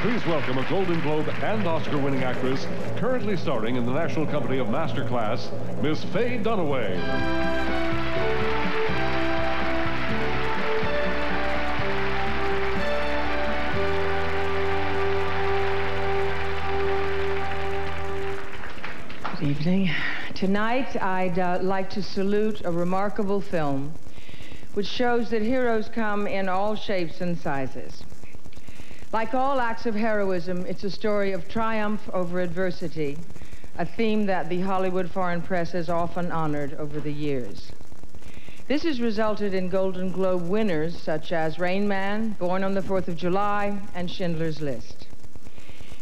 Please welcome a Golden Globe and Oscar-winning actress currently starring in the National Company of Masterclass, Miss Faye Dunaway. Good evening. Tonight, I'd like to salute a remarkable film which shows that heroes come in all shapes and sizes. Like all acts of heroism, it's a story of triumph over adversity, a theme that the Hollywood Foreign Press has often honored over the years. This has resulted in Golden Globe winners such as Rain Man, Born on the 4th of July, and Schindler's List.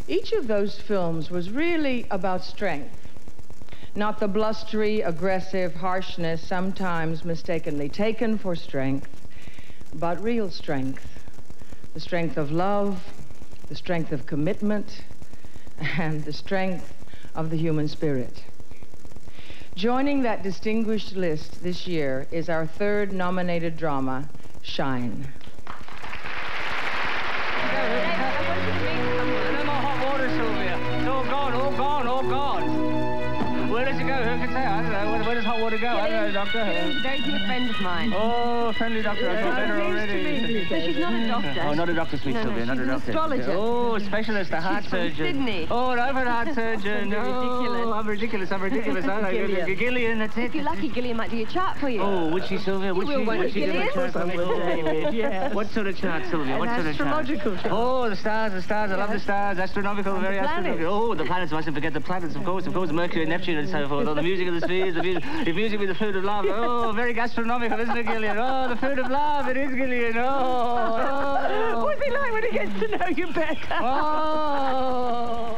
Each of those films was really about strength, not the blustery, aggressive harshness sometimes mistakenly taken for strength, but real strength. The strength of love, the strength of commitment, and the strength of the human spirit. Joining that distinguished list this year is our third nominated drama, Shine. No more hot water, Sylvia. It's all gone, all gone, all gone. Where does it go? Who can say? I don't know. Where does hot water go? I don't know, Doctor. He's a very dear friend of mine. Oh, friendly doctor. I feel better already. So she's not a doctor. Oh, not a doctor, sweet Sylvia, not a doctor. She's an astrologer. Oh, specialist, a heart surgeon. Sydney. Oh, an open heart surgeon. Ridiculous. Oh, I'm ridiculous. Gillian, that's it. If you're lucky, Gillian might do your chart for you. Oh, would she, Sylvia? Would she do a chart for me? Yes. What sort of chart, Sylvia? What sort of chart? Astrological chart. Oh, the stars. I love the stars. Astronomical, very astronomical. Oh, the planets. Mustn't forget the planets, of course. Mercury, Neptune, and so forth. Oh, the music of the spheres, the music with the food of love. Oh, very gastronomical, isn't it, Gillian? Oh, the food of love. It is, Gillian. Oh. What's it like when he gets to know you better? Oh.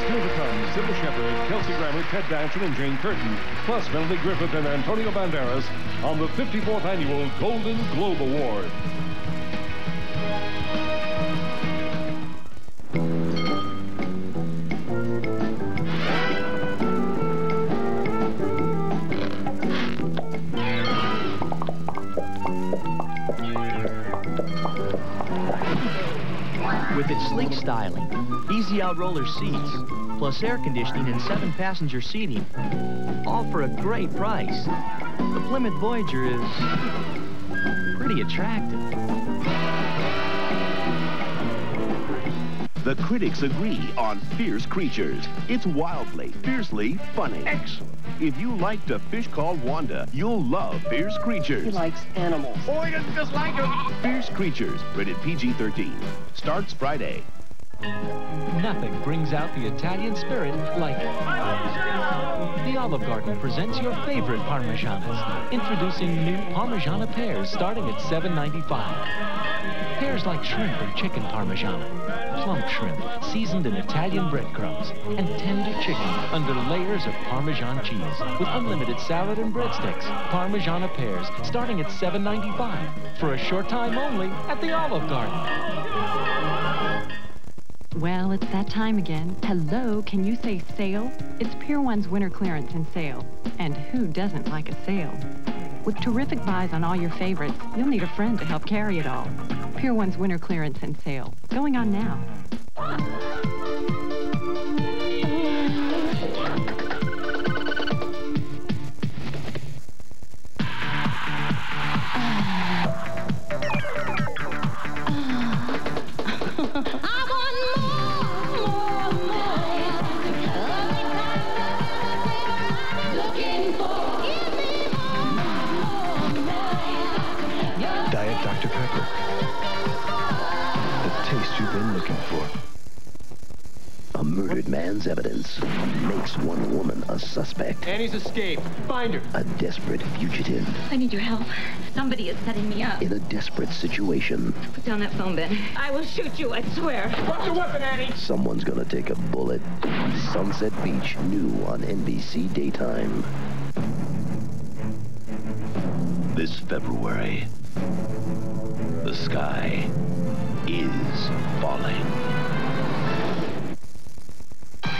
Still to come, Sybil Shepherd, Kelsey Grammer, Ted Danson, and Jane Curtin, plus Melanie Griffith and Antonio Banderas on the 54th Annual Golden Globe Award. With its sleek styling, easy out-roller seats, plus air conditioning and 7-passenger seating, all for a great price. The Plymouth Voyager is pretty attractive. The critics agree on Fierce Creatures. It's wildly, fiercely funny. Excellent. If you liked A Fish Called Wanda, you'll love Fierce Creatures. He likes animals. Oh, he doesn't just like them. Fierce Creatures, rated PG-13. Starts Friday. Nothing brings out the Italian spirit like the Olive Garden presents your favorite Parmesanas. Introducing new Parmigiana pears starting at $7.95. Pears like shrimp or chicken Parmigiana. Plump shrimp seasoned in Italian breadcrumbs. And tender chicken under layers of Parmesan cheese. With unlimited salad and breadsticks. Parmigiana pears starting at $7.95. For a short time only at the Olive Garden. Well, it's that time again. Hello, can you say sale? It's Pier 1's winter clearance and sale. And who doesn't like a sale? With terrific buys on all your favorites, you'll need a friend to help carry it all. Pier 1's winter clearance and sale. Going on now. Diet Dr. Pepper. The taste you've been looking for. finds evidence, makes one woman a suspect. Annie's escaped. Find her. A desperate fugitive I need your help. Somebody is setting me up. in a desperate situation. Put down that phone, Ben. I will shoot you, I swear. Drop your weapon, Annie. Someone's gonna take a bullet. Sunset Beach, new on NBC Daytime. This February, the sky is falling.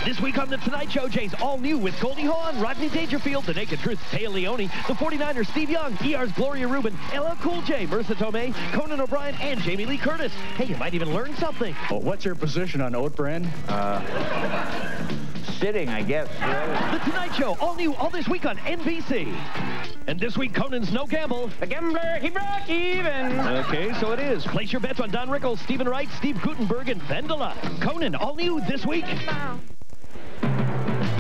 This week on The Tonight Show, Jay's all new with Goldie Hawn, Rodney Dangerfield, The Naked Truth's Taya Leone, The 49ers, Steve Young, ER's Gloria Rubin, LL Cool J, Marissa Tomei, Conan O'Brien, and Jamie Lee Curtis. Hey, you might even learn something. Well, what's your position on oat bran? Sitting, I guess. The Tonight Show, all new, all this week on NBC. And this week, Conan's No Gamble. The gambler, he broke even. Okay, so it is. Place your bets on Don Rickles, Stephen Wright, Steve Gutenberg, and Vendela. Conan, all new this week.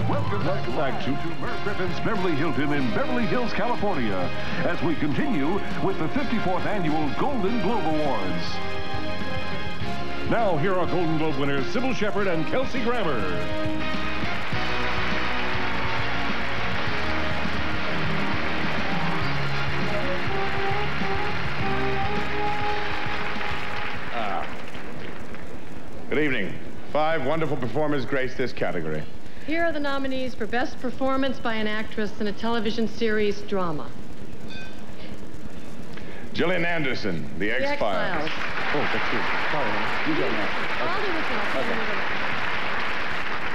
Welcome back to Merv Griffin's Beverly Hilton in Beverly Hills, California, as we continue with the 54th Annual Golden Globe Awards. Now, here are Golden Globe winners Sybil Shepherd and Kelsey Grammer. Good evening. 5 wonderful performers grace this category. Here are the nominees for Best Performance by an Actress in a Television Series Drama. Gillian Anderson, The X-Files. X-Files. Oh, that's you. Sorry, you go next. I'll do this one. Okay.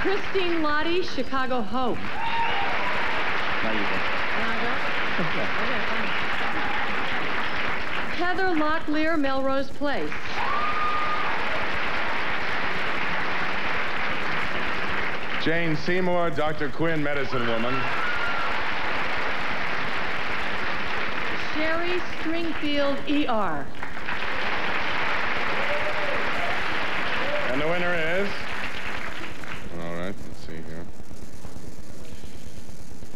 Christine Lottie, Chicago Hope. Now you go. Okay, fine. Heather Locklear, Melrose Place. Jane Seymour, Dr. Quinn, Medicine Woman. Sherry Stringfield, ER. And the winner is... All right, let's see here.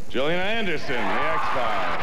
Gillian Anderson, The X-Files.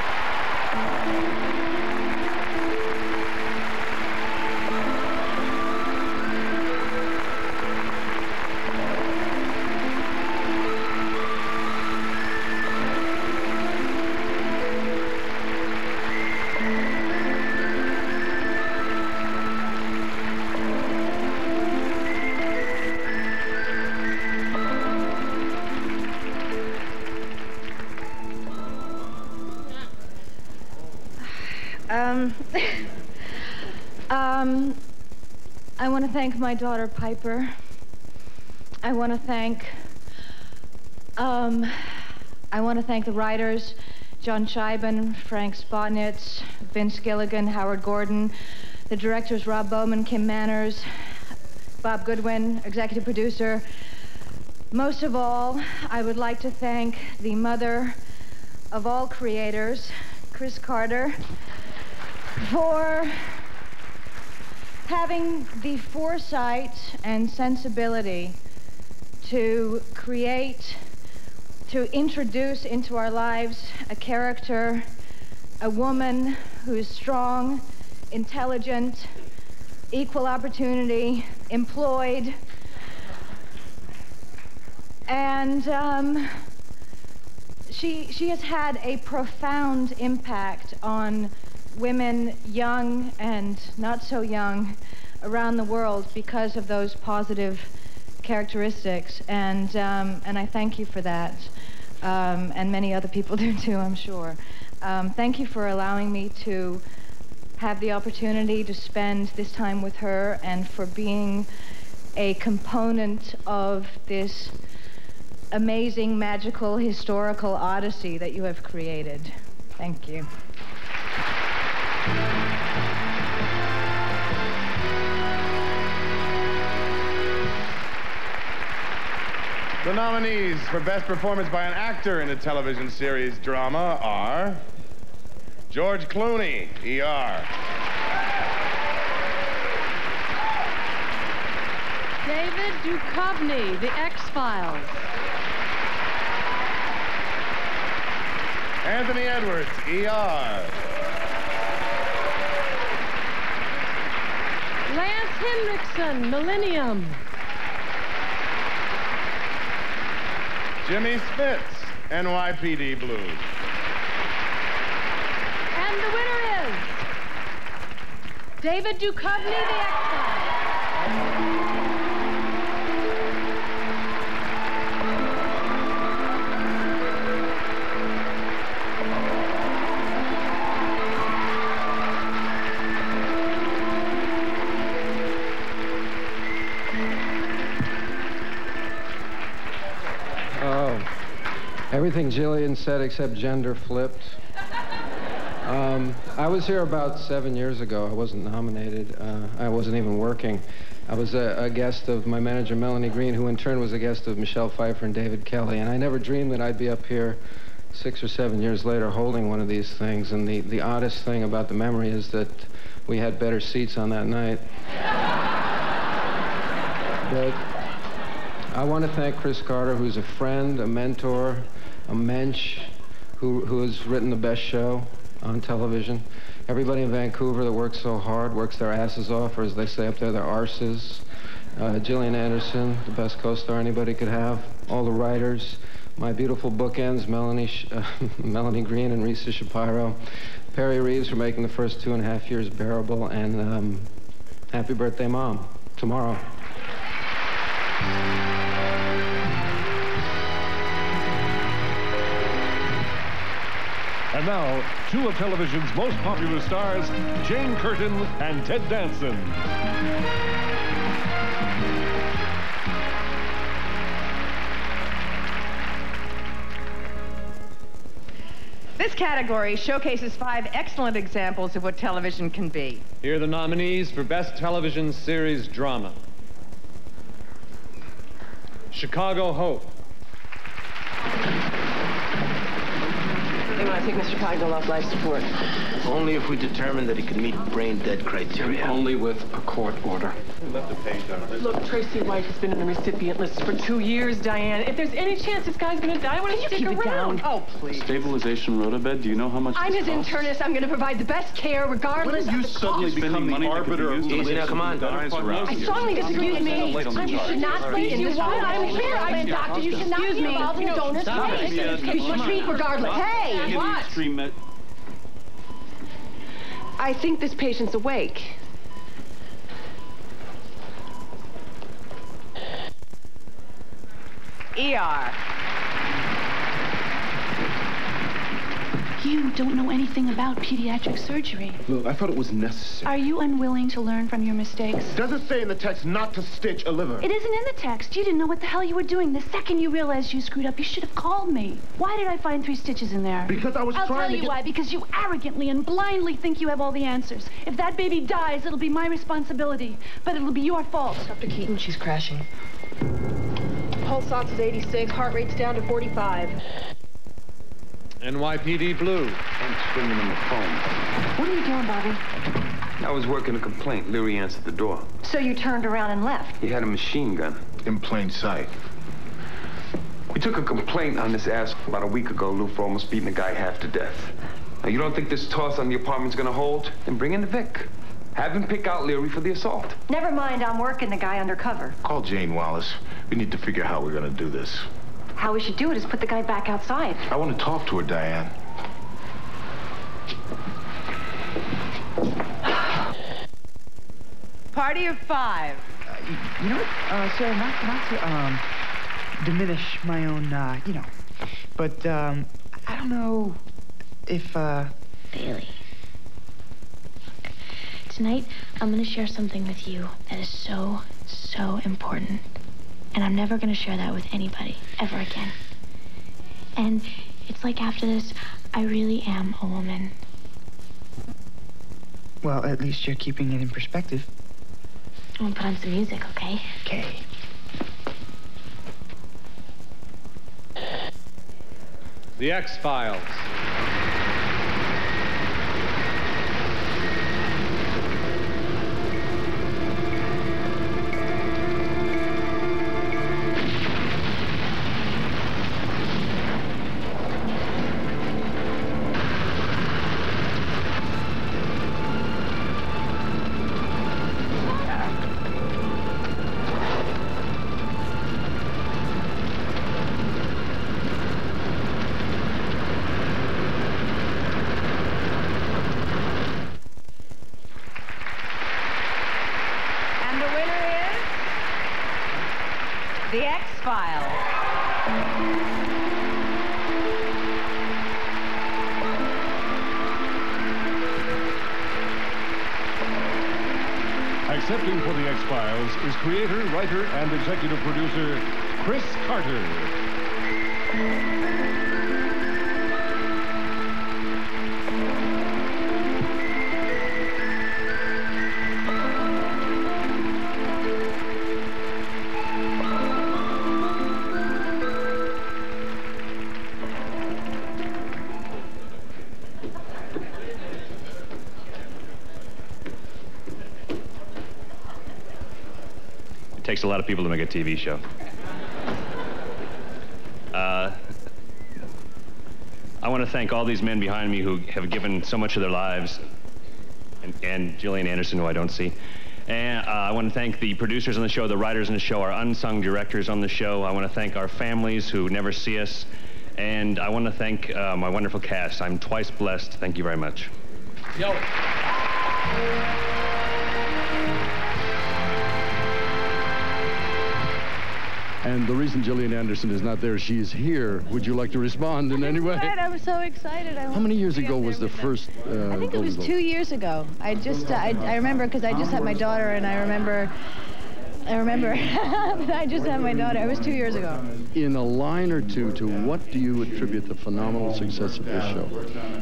I want to thank my daughter, Piper. I want to thank the writers, John Scheiben, Frank Spotnitz, Vince Gilligan, Howard Gordon, the directors, Rob Bowman, Kim Manners, Bob Goodwin, executive producer. Most of all, I would like to thank the mother of all creators, Chris Carter, for having the foresight and sensibility to create, to introduce into our lives a character, a woman who is strong, intelligent, equal opportunity, employed, and she has had a profound impact on women, young and not so young, around the world because of those positive characteristics, and I thank you for that, and many other people do too, I'm sure. Thank you for allowing me to have the opportunity to spend this time with her, and for being a component of this amazing, magical, historical odyssey that you have created. Thank you. The nominees for Best Performance by an Actor in a Television Series Drama are George Clooney, ER. David Duchovny, The X-Files. Anthony Edwards, ER. Lance Henriksen, Millennium. Jimmy Spitz, NYPD Blues. And the winner is David Duchovny, the X-Files. Everything Jillian said except gender flipped. I was here about 7 years ago. I wasn't nominated. I wasn't even working. I was a guest of my manager, Melanie Green, who in turn was a guest of Michelle Pfeiffer and David Kelly. And I never dreamed that I'd be up here 6 or 7 years later holding one of these things. And the oddest thing about the memory is that we had better seats on that night. But I want to thank Chris Carter, who's a friend, a mentor, a mensch, who has written the best show on television. Everybody in Vancouver that works so hard, works their asses off, or as they say up there, their arses. Gillian Anderson, the best co-star anybody could have. All the writers, my beautiful bookends, Melanie Green and Risa Shapiro. Perry Reeves for making the first 2.5 years bearable, and happy birthday, Mom, tomorrow. And now, two of television's most popular stars, Jane Curtin and Ted Danson. This category showcases 5 excellent examples of what television can be. Here are the nominees for Best Television Series Drama. Chicago Hope. They want to take Mr. Cogdell off life support. Only if we determine that he can meet brain-dead criteria. Only with a court order. We left a page on it. Look, Tracy White has been in the recipient list for 2 years, Diane. If there's any chance this guy's going to die, I want to stick around. Oh, please. Stabilization rotobed, do you know how much I'm his internist. I'm going to provide the best care regardless of the cost. Suddenly become the arbiter of Easy now, come on. I strongly disagree with me. You should not be in this. I'm here. I'm a doctor. You should not be involved in a donor's case. You should treat regardless. Hey, what? I think this patient's awake. ER. You don't know anything about pediatric surgery. Look, I thought it was necessary. Are you unwilling to learn from your mistakes? Does it say in the text not to stitch a liver? It isn't in the text. You didn't know what the hell you were doing. The second you realized you screwed up, you should have called me. Why did I find 3 stitches in there? Because I was I'll trying tell to you get... why. Because you arrogantly and blindly think you have all the answers. If that baby dies, it'll be my responsibility. But it'll be your fault. Dr. Keaton, she's crashing. Pulse ox is 86. Heart rate's down to 45. NYPD Blue. I'm swinging on the phone. What are you doing, Bobby? I was working a complaint. Leary answered the door. So you turned around and left? He had a machine gun. In plain sight. We took a complaint on this ass about a week ago, Lou, for almost beating a guy half to death. Now, you don't think this toss on the apartment's gonna hold? Then bring in the Vic. Have him pick out Leary for the assault. Never mind, I'm working the guy undercover. Call Jane Wallace. We need to figure out how we're gonna do this. How we should do it is put the guy back outside. I want to talk to her, Diane. Party of 5. You know what, Sarah, not to diminish my own, but I don't know if, Bailey. Tonight, I'm going to share something with you that is so, so important. And I'm never going to share that with anybody, ever again. And it's like after this, I really am a woman. well, at least you're keeping it in perspective. I'm going to put on some music, okay? Okay. The X-Files. accepting for The X-Files is creator, writer, and executive producer Chris Carter. It takes a lot of people to make a TV show. I want to thank all these men behind me who have given so much of their lives, and Gillian Anderson, who I don't see. And I want to thank the producers on the show, the writers on the show, our unsung directors on the show. I want to thank our families who never see us. And I want to thank my wonderful cast. I'm twice blessed. Thank you very much. Yo. And the reason Gillian Anderson is not there, she is here. Would you like to respond in any way? I was so excited. How many years ago was the first I think it was 2 years ago. I remember because I just had my daughter, and I remember I just had my daughter. It was 2 years ago. In a line or two, to what do you attribute the phenomenal success of this show?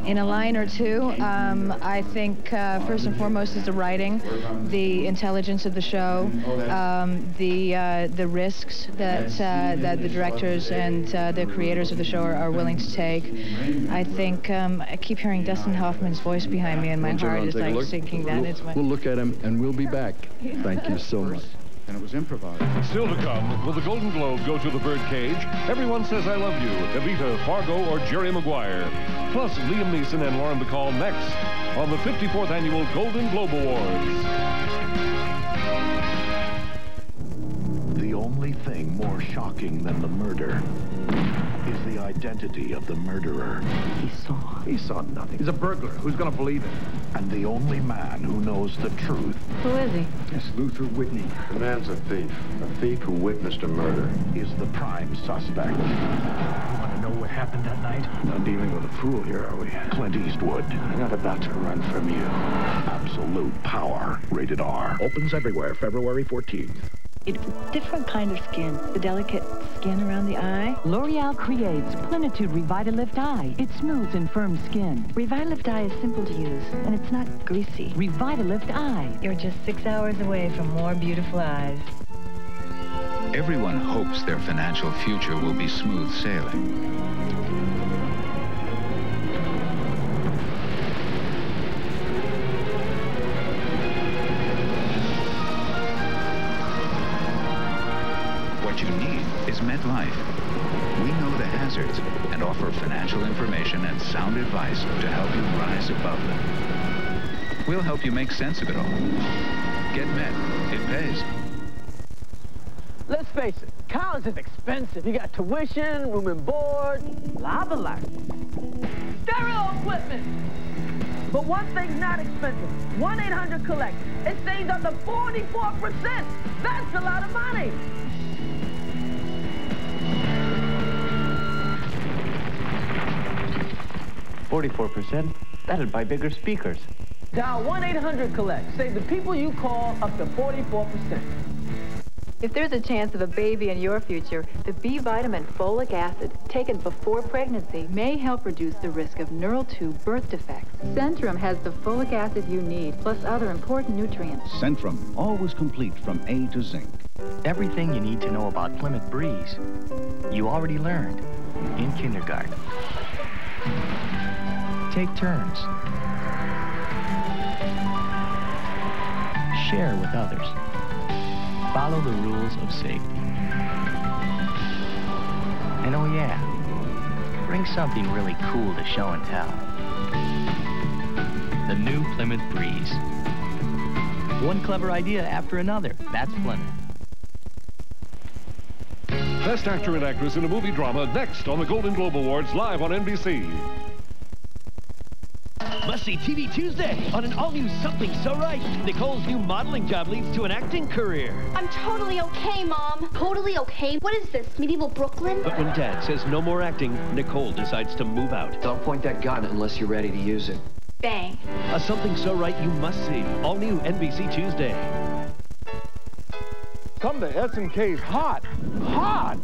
In a line or two, I think first and foremost is the writing, the intelligence of the show, the risks that the directors and the creators of the show are willing to take. I think I keep hearing Dustin Hoffman's voice behind me, and my heart is like sinking down into my... We'll look at him, and we'll be back. Thank you so much. And it was improvised. Still to come, will the Golden Globe go to the birdcage? Everyone Says I Love You, Evita, Fargo, or Jerry Maguire. Plus, Liam Neeson and Lauren Bacall next on the 54th Annual Golden Globe Awards. The only thing more shocking than the murder is the identity of the murderer. He saw nothing. He's a burglar. Who's going to believe it? And the only man who knows the truth. Who is he? It's Luther Whitney. The man's a thief who witnessed a murder. Is the prime suspect. You want to know what happened that night? Not dealing with a fool here, are we? Clint Eastwood. I'm not about to run from you. Absolute Power. Rated R. Opens everywhere February 14th. It's a different kind of skin. The delicate skin around the eye. L'Oreal creates Plenitude Revitalift Eye. It smooths and firms skin. Revitalift Eye is simple to use, and it's not greasy. Revitalift Eye. You're just 6 hours away from more beautiful eyes. Everyone hopes their financial future will be smooth sailing. What you need is MetLife. We know the hazards and offer financial information and sound advice to help you rise above them. We'll help you make sense of it all. Get Met. It pays. Let's face it, college is expensive. You got tuition, room and board, lava life, stereo equipment. But one thing's not expensive. 1-800-COLLECT. It saves up to 44%. That's a lot of money. 44%? That'd buy bigger speakers. Dial 1-800-COLLECT. Save the people you call up to 44%. If there's a chance of a baby in your future, the B vitamin folic acid taken before pregnancy may help reduce the risk of neural tube birth defects. Centrum has the folic acid you need, plus other important nutrients. Centrum, always complete from A to zinc. Everything you need to know about Plymouth Breeze, you already learned in kindergarten. Take turns. Share with others. Follow the rules of safety. And oh yeah, bring something really cool to show and tell. The new Plymouth Breeze. One clever idea after another. That's Plymouth. Best Actor and Actress in a Movie Drama next on the Golden Globe Awards live on NBC. Must-see TV Tuesday on an all-new Something So Right. Nicole's new modeling job leads to an acting career. I'm totally okay, Mom. Totally okay? What is this, medieval Brooklyn? But when Dad says no more acting, Nicole decides to move out. Don't point that gun unless you're ready to use it. Bang. A Something So Right you must see. All new NBC Tuesday. Come to S&K's hot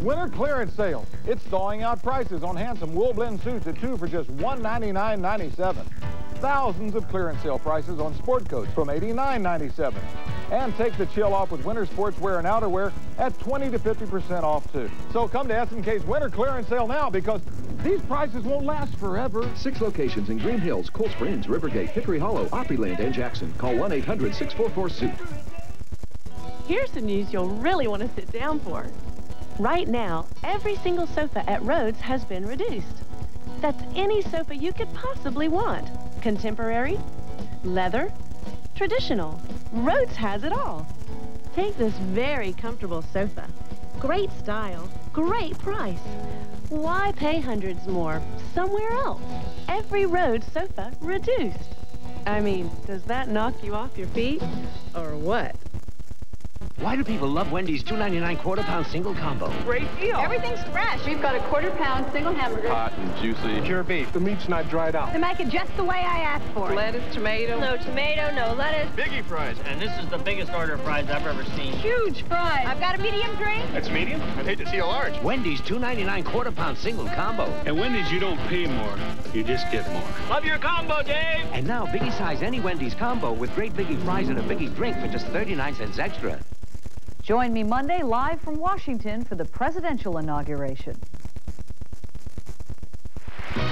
winter clearance sale. It's thawing out prices on handsome wool blend suits at 2 for just $199.97. Thousands of clearance sale prices on sport coats from $89.97. And take the chill off with winter sportswear and outerwear at 20 to 50% off, too. So come to S&K's winter clearance sale now because these prices won't last forever. 6 locations in Green Hills, Cold Springs, Rivergate, Hickory Hollow, Opryland, and Jackson. Call 1-800-644-SUIT. Here's some news you'll really want to sit down for. Right now, every single sofa at Rhodes has been reduced. That's any sofa you could possibly want. Contemporary, leather, traditional. Rhodes has it all. Take this very comfortable sofa. Great style, great price. Why pay hundreds more somewhere else? Every Rhodes sofa reduced. I mean, does that knock you off your feet or what? Why do people love Wendy's $2.99 quarter-pound single combo? Great deal. Everything's fresh. We've got a quarter-pound single hamburger. Hot and juicy. Pure beef. The meat's not dried out. To make it just the way I asked for it. Lettuce, tomato. No tomato, no lettuce. Biggie fries. And this is the biggest order of fries I've ever seen. Huge fries. I've got a medium drink. That's medium? I'd hate to see a large. Wendy's $2.99 quarter-pound single combo. At Wendy's, you don't pay more. You just get more. Love your combo, Dave! And now, Biggie size any Wendy's combo with great Biggie fries and a Biggie drink for just 39 cents extra. Join me Monday live from Washington for the presidential inauguration. And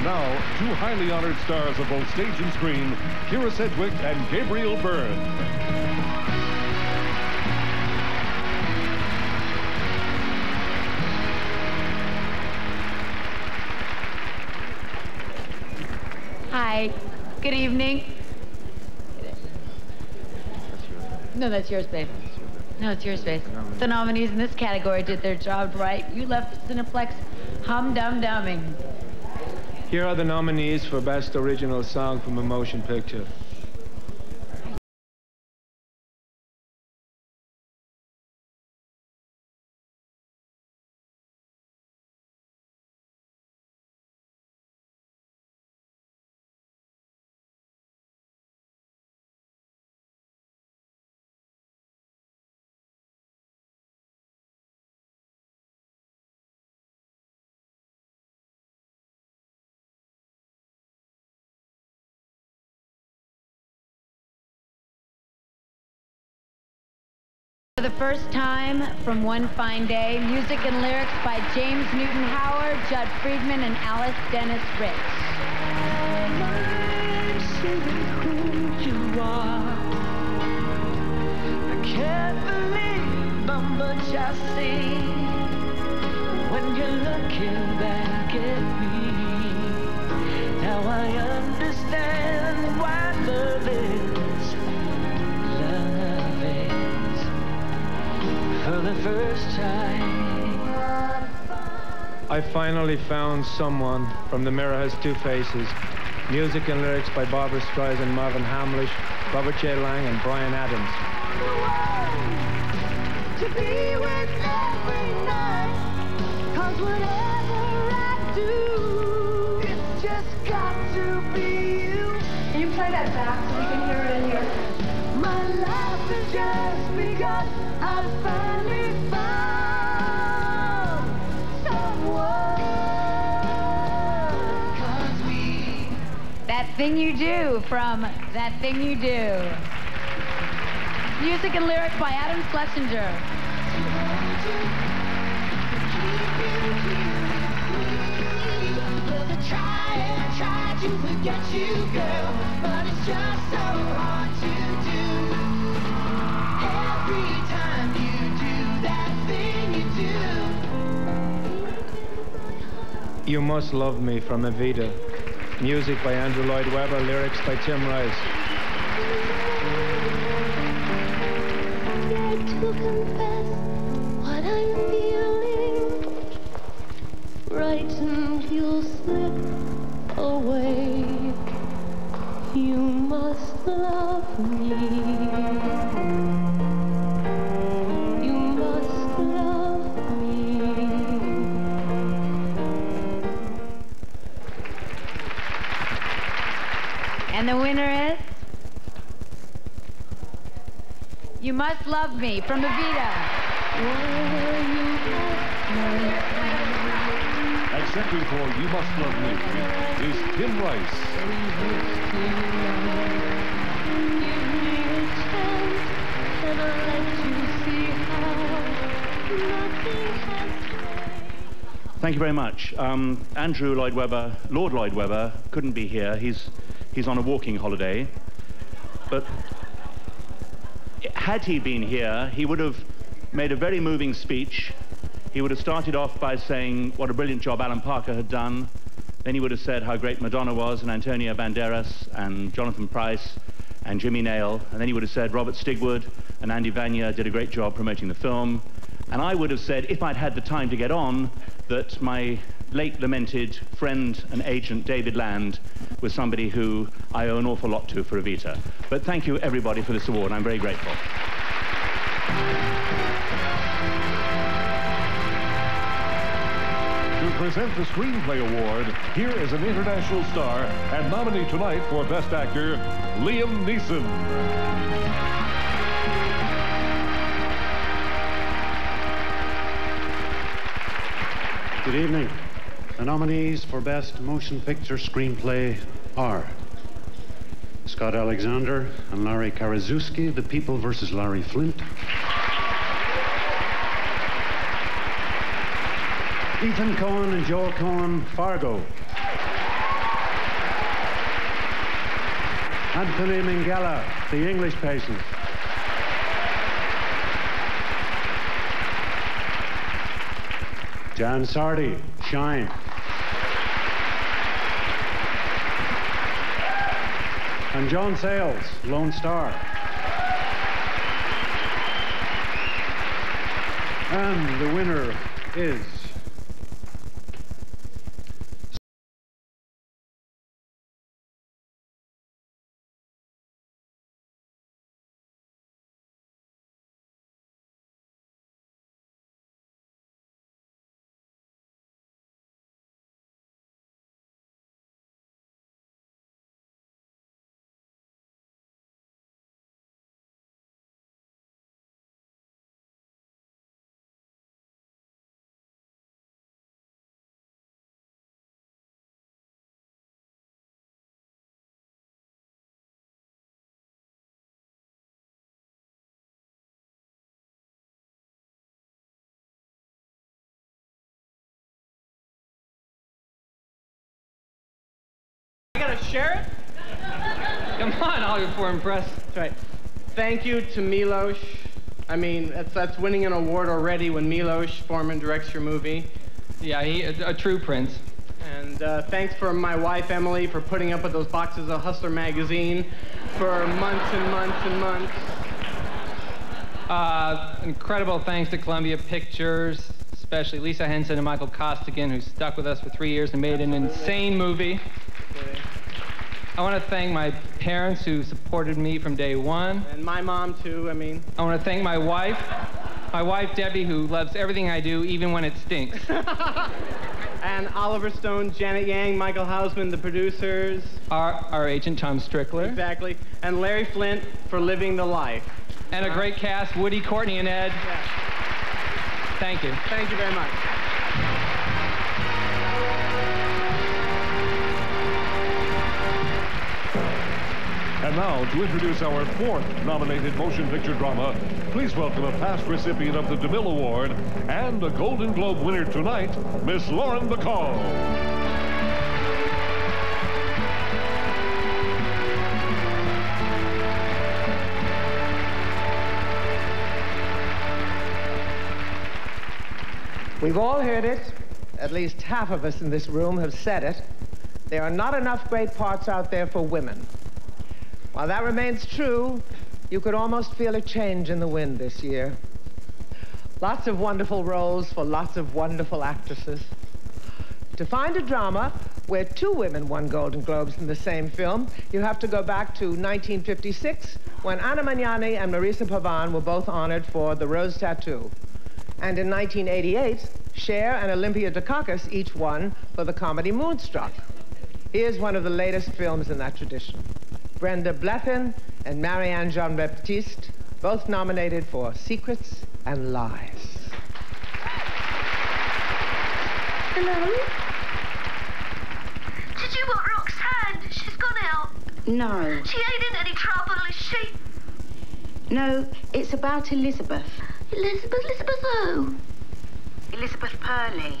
now, 2 highly honored stars of both stage and screen, Kira Sedgwick and Gabriel Byrne. Hi. Good evening. No, that's yours, babe. No, it's yours, babe. The nominees in this category did their job right. You left Cineplex hum-dum-dumming. Here are the nominees for Best Original Song from a Motion Picture. For the first time, from One Fine Day, music and lyrics by James Newton Howard, Judd Friedman, and Alice Dennis Rich. I can't believe how much I see when you're looking back at me. Now I understand why love is, love is, for the first time. I finally found someone from The Mirror Has Two Faces. Music and lyrics by Barbra Streisand, Marvin Hamlish, Robert J. Lang, and Bryan Adams. To be with every night, 'cause whatever I do, it's just got to be you. Can you play that back so we can hear it in here? My life has just begun. I finally found someone. 'Cause we. That Thing You Do from That Thing You Do. Music and lyrics by Adam Schlesinger. Try to forget you, girl, but it's just so hard to do. Every time you do that thing you do. You Must Love Me from Evita. Music by Andrew Lloyd Webber, lyrics by Tim Rice. Scared to confess what I'm feeling. Frightened you'll slip away. You must love me. You must love me. And the winner is You Must Love Me from Evita. Accepting for You Must Love Me is Tim Rice. Thank you very much. Andrew Lloyd Webber, Lord Lloyd Webber, couldn't be here. He's on a walking holiday. But had he been here, he would have made a very moving speech. He would have started off by saying what a brilliant job Alan Parker had done. Then he would have said how great Madonna was, and Antonio Banderas, and Jonathan Pryce, and Jimmy Nail. And then he would have said Robert Stigwood and Andy Vanya did a great job promoting the film. And I would have said, if I'd had the time to get on, that my late lamented friend and agent David Land was somebody who I owe an awful lot to for Evita. But thank you everybody for this award. I'm very grateful. To present the Screenplay Award, here is an international star and nominee tonight for Best Actor, Liam Neeson. Good evening. The nominees for Best Motion Picture Screenplay are Scott Alexander and Larry Karaszewski, The People vs. Larry Flint. Ethan Cohen and Joel Cohen, Fargo. Anthony Minghella, The English Patient. Jan Sardi, Shine. And John Sayles, Lone Star. And the winner is... I gotta share it? Come on, Hollywood Foreign Press. That's right. Thank you to Milos. I mean, that's winning an award already when Milos Forman directs your movie. Yeah, a true prince. And thanks for my wife, Emily, for putting up with those boxes of Hustler magazine for months and months and months. Incredible thanks to Columbia Pictures, especially Lisa Henson and Michael Costigan, who stuck with us for 3 years and made an insane movie. I want to thank my parents who supported me from day one. And my mom, too, I mean. I want to thank my wife Debbie, who loves everything I do, even when it stinks. And Oliver Stone, Janet Yang, Michael Hausman, the producers. Our agent, Tom Strickler. Exactly. And Larry Flint for living the life. And a great cast, Woody, Courtney, and Ed. Yeah. Thank you. Thank you very much. And now, to introduce our fourth nominated motion picture drama, please welcome a past recipient of the DeMille Award and a Golden Globe winner tonight, Miss Lauren Bacall. We've all heard it. At least half of us in this room have said it. There are not enough great parts out there for women. While that remains true, you could almost feel a change in the wind this year. Lots of wonderful roles for lots of wonderful actresses. To find a drama where 2 women won Golden Globes in the same film, you have to go back to 1956, when Anna Magnani and Marisa Pavan were both honored for The Rose Tattoo. And in 1988, Cher and Olympia Dukakis each won for the comedy Moonstruck. Here's one of the latest films in that tradition. Brenda Blethyn and Marianne Jean-Baptiste, both nominated for Secrets and Lies. Hello? Did you want Roxanne? She's gone out. No. She ain't in any trouble, is she? No, it's about Elizabeth. Elizabeth who? Elizabeth Purley.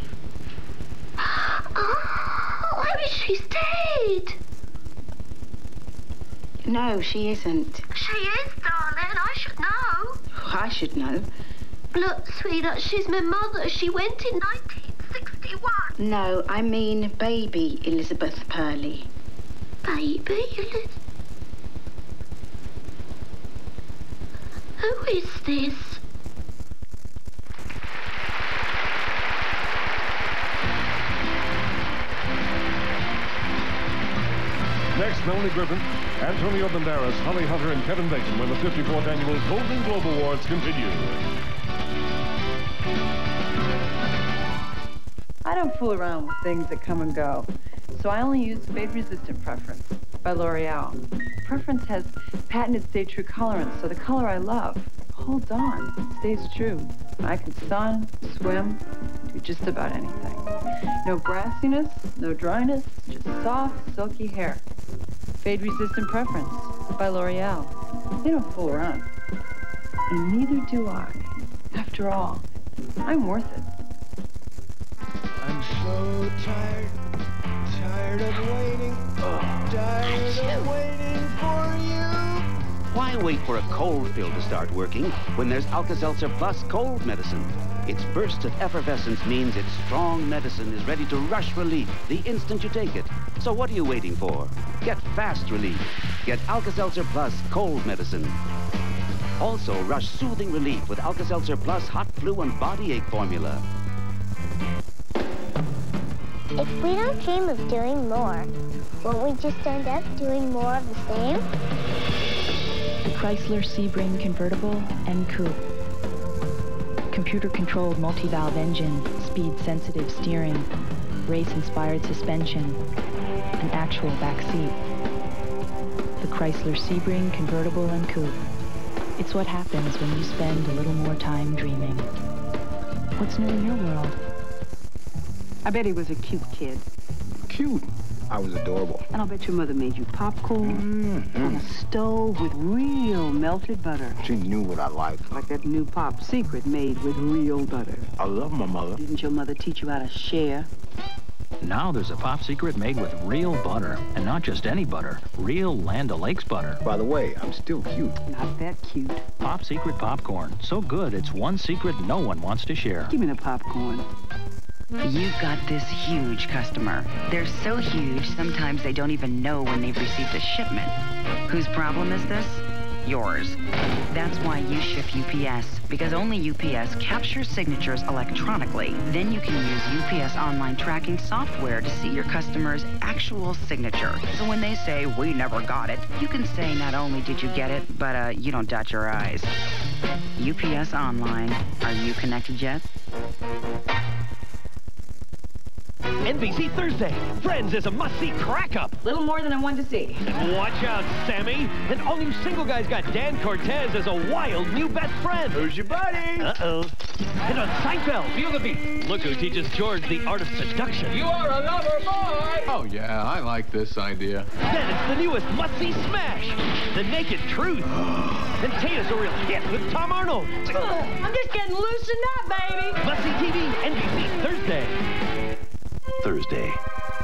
Oh, I wish she's dead. No, she isn't. She is, darling. I should know. I should know. Look, sweetheart, she's my mother. She went in 1961. No, I mean baby Elizabeth Purley. Baby Elizabeth? Who is this? Next, Melanie Griffin, Antonio Banderas, Holly Hunter, and Kevin Bacon when the 54th Annual Golden Globe Awards continue. I don't fool around with things that come and go, so I only use Fade-Resistant Preference by L'Oreal. Preference has patented Stay True colorants, so the color I love holds on, stays true. I can sun, swim, do just about anything. No grassiness, no dryness, just soft, silky hair. Fade-Resistant Preference by L'Oreal. They don't fool around. And neither do I. After all, I'm worth it. I'm so tired of waiting, tired of waiting for you. Why wait for a cold pill to start working when there's Alka-Seltzer Plus cold medicine? Its burst of effervescence means its strong medicine is ready to rush relief the instant you take it. So what are you waiting for? Get fast relief. Get Alka-Seltzer Plus cold medicine. Also, rush soothing relief with Alka-Seltzer Plus hot flu and body ache formula. If we don't dream of doing more, won't we just end up doing more of the same? Chrysler Sebring convertible and coupe. Computer-controlled multi-valve engine, speed-sensitive steering, race-inspired suspension, an actual back seat. The Chrysler Sebring convertible and coupe. It's what happens when you spend a little more time dreaming. What's new in your world? I bet he was a cute kid. Cute? I was adorable. And I'll bet your mother made you popcorn on a stove with real melted butter. She knew what I liked. Like that new Pop Secret made with real butter. I love my mother. Didn't your mother teach you how to share? Now there's a Pop Secret made with real butter. And not just any butter, real Land O'Lakes butter. By the way, I'm still cute. Not that cute. Pop Secret popcorn. So good, it's one secret no one wants to share. Give me the popcorn. You've got this huge customer. They're so huge, sometimes they don't even know when they've received a shipment. Whose problem is this? Yours. That's why you ship UPS, because only UPS captures signatures electronically. Then you can use UPS online tracking software to see your customer's actual signature. So when they say, "We never got it," you can say not only did you get it, but you don't dot your I's. UPS Online. Are you connected yet? NBC Thursday. Friends is a must-see crack-up. Little more than I wanted to see. And watch out, Sammy. An all-new single guy's got Dan Cortez as a wild new best friend. Who's your buddy? Uh-oh. And on Seinfeld, feel the beat. Look who teaches George the art of seduction. You are a lover boy. Oh, yeah, I like this idea. Then it's the newest must-see smash, The Naked Truth. And Tana's a real hit with Tom Arnold. I'm just getting loosened up, baby. Must-see TV, NBC Thursday. Thursday.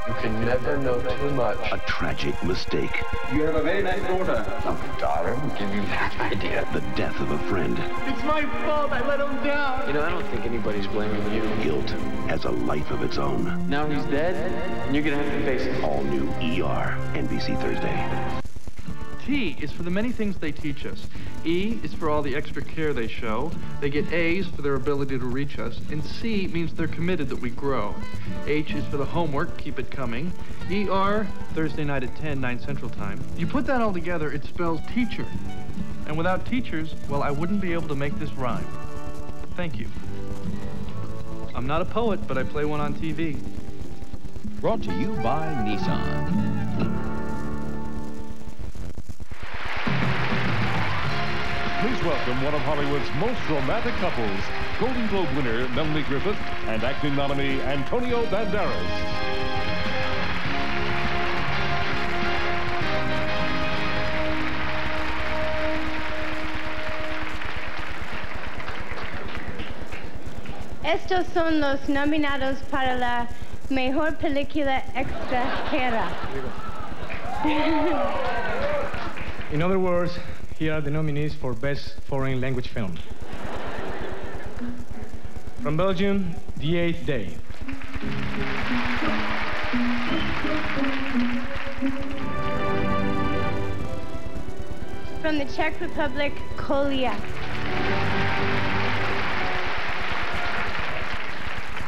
You can never know too much. A tragic mistake. You have a very nice daughter. Oh, daughter, who gave you that idea? The death of a friend. It's my fault. I let him down. You know, I don't think anybody's blaming you. Guilt has a life of its own. Now he's dead, and you're gonna have to face it. All new ER, NBC Thursday. T is for the many things they teach us. E is for all the extra care they show. They get A's for their ability to reach us. And C means they're committed that we grow. H is for the homework, keep it coming. ER, Thursday night at 10, 9 Central Time. You put that all together, it spells teacher. And without teachers, well, I wouldn't be able to make this rhyme. Thank you. I'm not a poet, but I play one on TV. Brought to you by Nissan. Please welcome one of Hollywood's most romantic couples, Golden Globe winner Melanie Griffith and acting nominee Antonio Banderas. Estos son los nominados para la mejor película extranjera. In other words, here are the nominees for Best Foreign Language Film. From Belgium, The Eighth Day. From the Czech Republic, Kolia.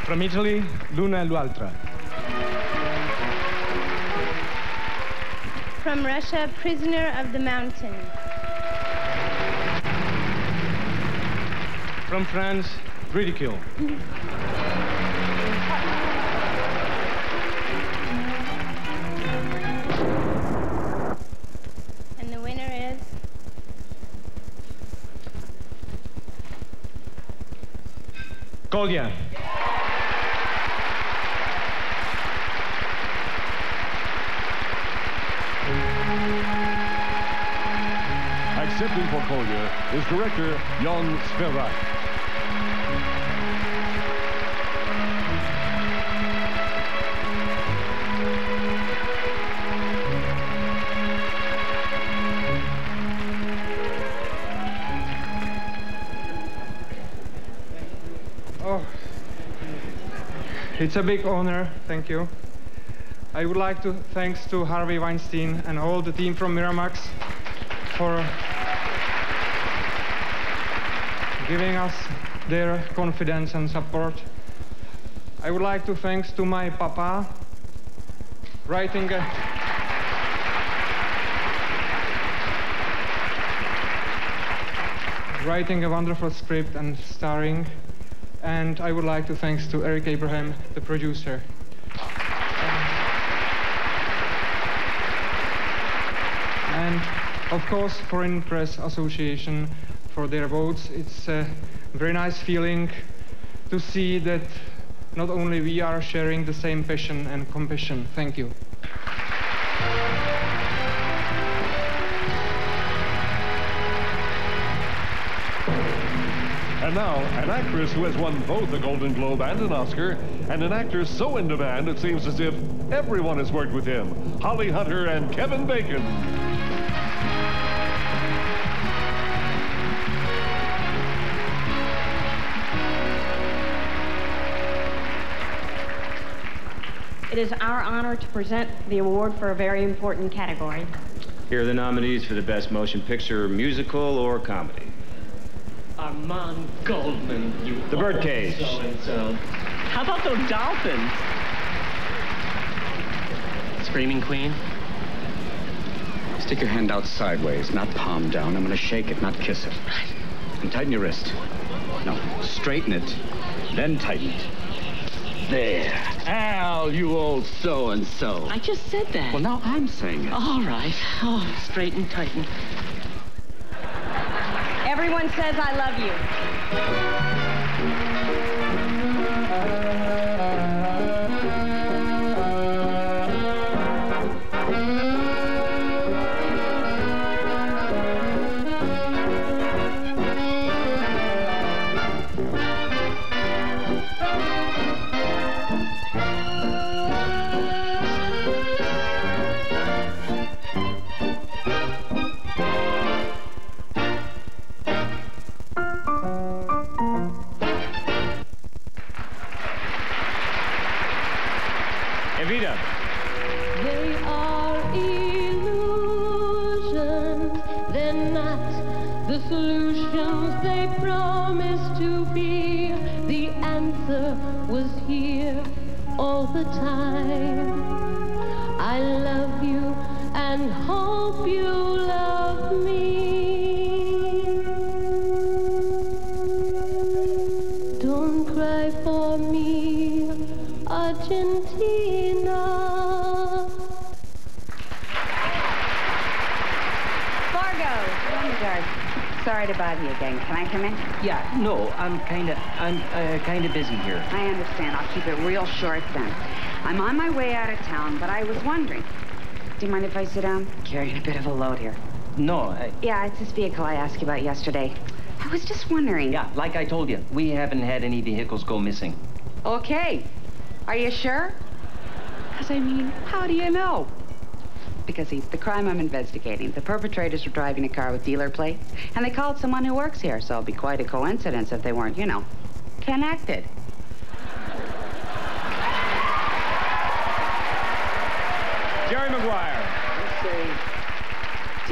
From Italy, Luna e l'altra. From Russia, Prisoner of the Mountain. From France, Ridicule. And the winner is... Kolia. Accepting for Kolia is director Jan Sverak. Oh, it's a big honor, thank you. I would like to thanks to Harvey Weinstein and all the team from Miramax for giving us their confidence and support. I would like to thanks to my papa, writing a wonderful script and starring, and I would like to thanks to Eric Abraham, the producer. And of course, Foreign Press Association for their votes. It's a very nice feeling to see that not only we are sharing the same passion and compassion. Thank you. And now, an actress who has won both a Golden Globe and an Oscar, and an actor so in demand it seems as if everyone has worked with him, Holly Hunter and Kevin Bacon. It is our honor to present the award for a very important category. Here are the nominees for the Best Motion Picture, Musical, or Comedy. Armand Goldman, you The Birdcage. So-and-so. How about those dolphins? Screaming Queen? Stick your hand out sideways, not palm down. I'm gonna shake it, not kiss it. Right. And tighten your wrist. No, straighten it, then tighten it. There. Al, you old so-and-so. I just said that. Well, now I'm saying it. All right. Oh, straight and tighten. Everyone says I love you. Evita. They are illusions, they're not the solutions they promised to be. The answer was here all the time. I love you and hope you love me. Don't cry for me, Argentina. Fargo, Vanguard. Sorry to bother you again. Can I come in? Yeah, no, I'm kind of busy here. I understand. I'll keep it real short then. I'm on my way out of town, but I was wondering. Do you mind if I sit down? Carrying a bit of a load here. No, Yeah, it's this vehicle I asked you about yesterday. I was just wondering. Yeah, like I told you, we haven't had any vehicles go missing. Okay. Are you sure? Because, I mean, how do you know? Because the crime I'm investigating, the perpetrators were driving a car with dealer plates, and they called someone who works here, so it'd be quite a coincidence if they weren't, you know, connected. Jerry Maguire. I say,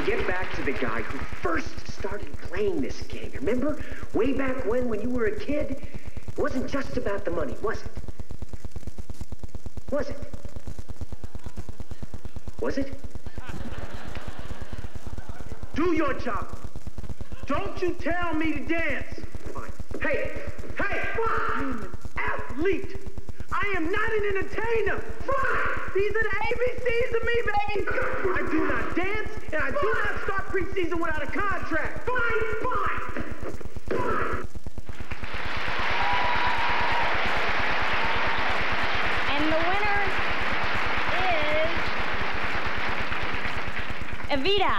to get back to the guy who first started playing this game, remember? Way back when you were a kid? It wasn't just about the money, was it? Was it? Was it? Do your job. Don't you tell me to dance. Fine. Hey! I'm an athlete. I am not an entertainer. Fine. These are the ABCs of me, baby. I do not dance, and I do not start preseason without a contract. Fine. And the winner is Evita.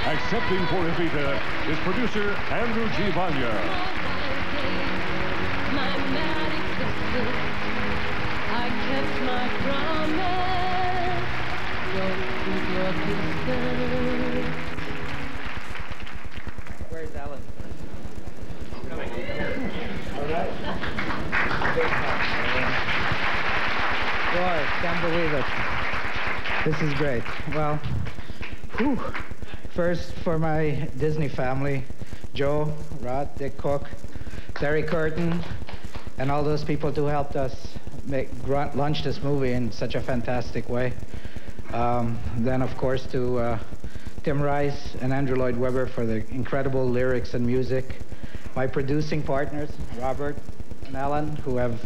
Accepting for Evita is producer Andrew G. Vanya. I kept my promise. Don't keep your distance. Where's Alan? Coming. All right. Boy, can't believe it. This is great. Well, whew. First, for my Disney family, Joe, Rod, Dick Cook, Terry Curtin, and all those people who helped us launch this movie in such a fantastic way. Then, of course, to Tim Rice and Andrew Lloyd Webber for the incredible lyrics and music. My producing partners, Robert and Alan, who have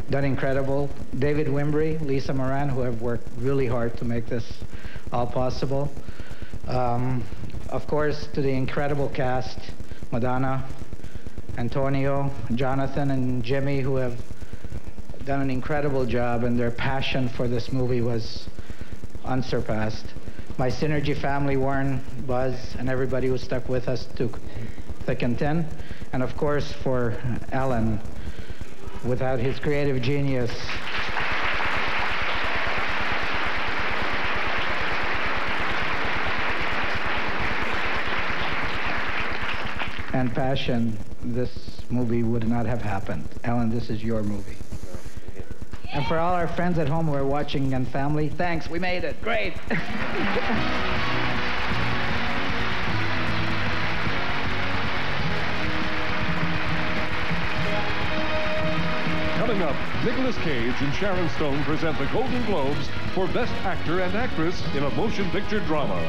done incredible. David Wimbry, Lisa Moran, who have worked really hard to make this all possible. Of course, to the incredible cast, Madonna, Antonio, Jonathan, and Jimmy, who have done an incredible job, and their passion for this movie was unsurpassed. My Synergy family, Warren, Buzz, and everybody who stuck with us to thick and thin. And of course, for Alan, without his creative genius, and passion, this movie would not have happened. Alan, this is your movie. And for all our friends at home who are watching and family, thanks, we made it. Great. Coming up, Nicolas Cage and Sharon Stone present the Golden Globes for Best Actor and Actress in a Motion Picture Drama.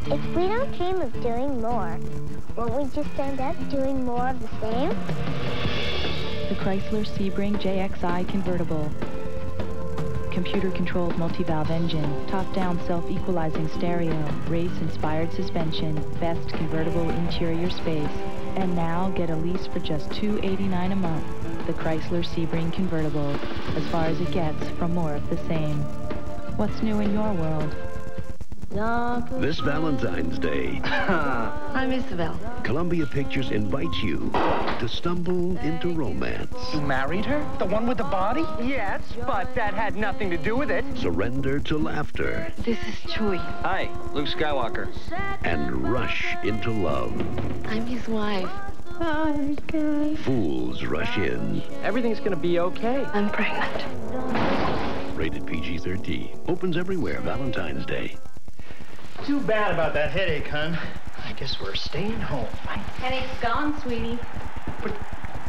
If we don't dream of doing more, won't we just end up doing more of the same? The Chrysler Sebring JXI convertible. Computer-controlled multi-valve engine, top-down self-equalizing stereo, race-inspired suspension, best convertible interior space. And now get a lease for just $289 a month. The Chrysler Sebring convertible, as far as it gets from more of the same. What's new in your world? This Valentine's Day, I'm Isabel. Columbia Pictures invites you to stumble into romance. You married her? The one with the body? Yes, but that had nothing to do with it. Surrender to laughter. This is Choi. Hi, Luke Skywalker. And rush into love. I'm his wife. Fools rush in. Everything's gonna be okay. I'm pregnant. Rated PG-13. Opens everywhere Valentine's Day. Too bad about that headache, hon. I guess we're staying home. Headache's gone, sweetie. But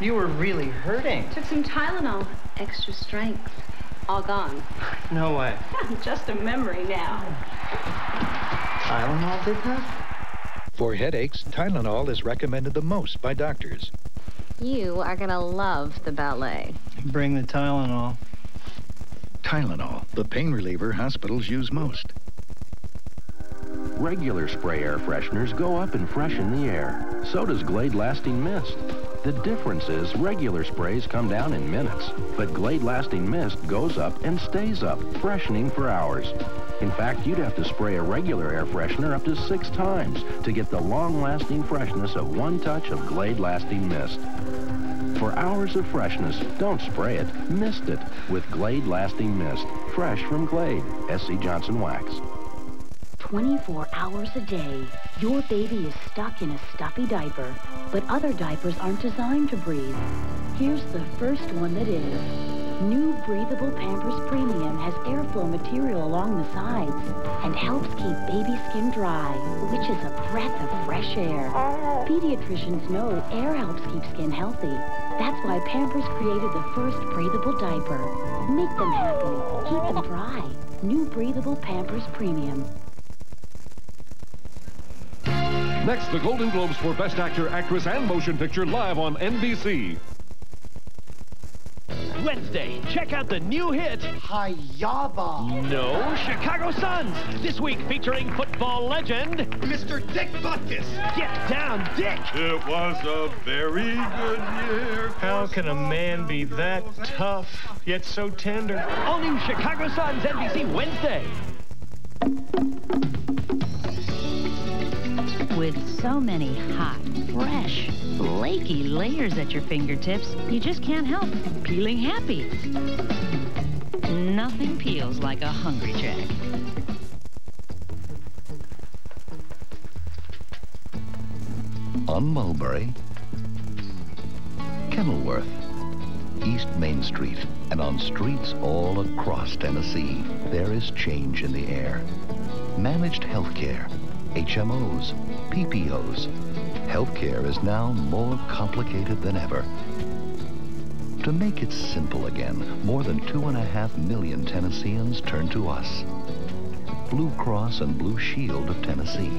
you were really hurting. Took some Tylenol. Extra strength. All gone. No way. Just a memory now. Tylenol did that? For headaches, Tylenol is recommended the most by doctors. You are gonna love the ballet. Bring the Tylenol. Tylenol, the pain reliever hospitals use most. Regular spray air fresheners go up and freshen the air. So does Glade Lasting Mist. The difference is regular sprays come down in minutes, but Glade Lasting Mist goes up and stays up, freshening for hours. In fact, you'd have to spray a regular air freshener up to 6 times to get the long-lasting freshness of one touch of Glade Lasting Mist. For hours of freshness, don't spray it, mist it with Glade Lasting Mist. Fresh from Glade. S.C. Johnson Wax. 24 hours a day, your baby is stuck in a stuffy diaper, but other diapers aren't designed to breathe. Here's the first one that is. New breathable Pampers Premium has airflow material along the sides and helps keep baby skin dry, which is a breath of fresh air. Pediatricians know air helps keep skin healthy. That's why Pampers created the first breathable diaper. Make them happy. Keep them dry. New breathable Pampers Premium. Next, the Golden Globes for Best Actor, Actress, and Motion Picture live on NBC. Wednesday, check out the new hit, Hayaba. No Chicago Suns. This week featuring football legend, Mr. Dick Butkus. Get Down Dick. It was a very good year. How can a man be that tough, yet so tender? All new Chicago Suns, NBC Wednesday. With so many hot, fresh, flaky layers at your fingertips, you just can't help peeling happy. Nothing peels like a Hungry Jack. On Mulberry, Kenilworth, East Main Street, and on streets all across Tennessee, there is change in the air. Managed healthcare, HMOs, PPOs. Healthcare is now more complicated than ever. To make it simple again, more than 2.5 million Tennesseans turn to us. Blue Cross and Blue Shield of Tennessee.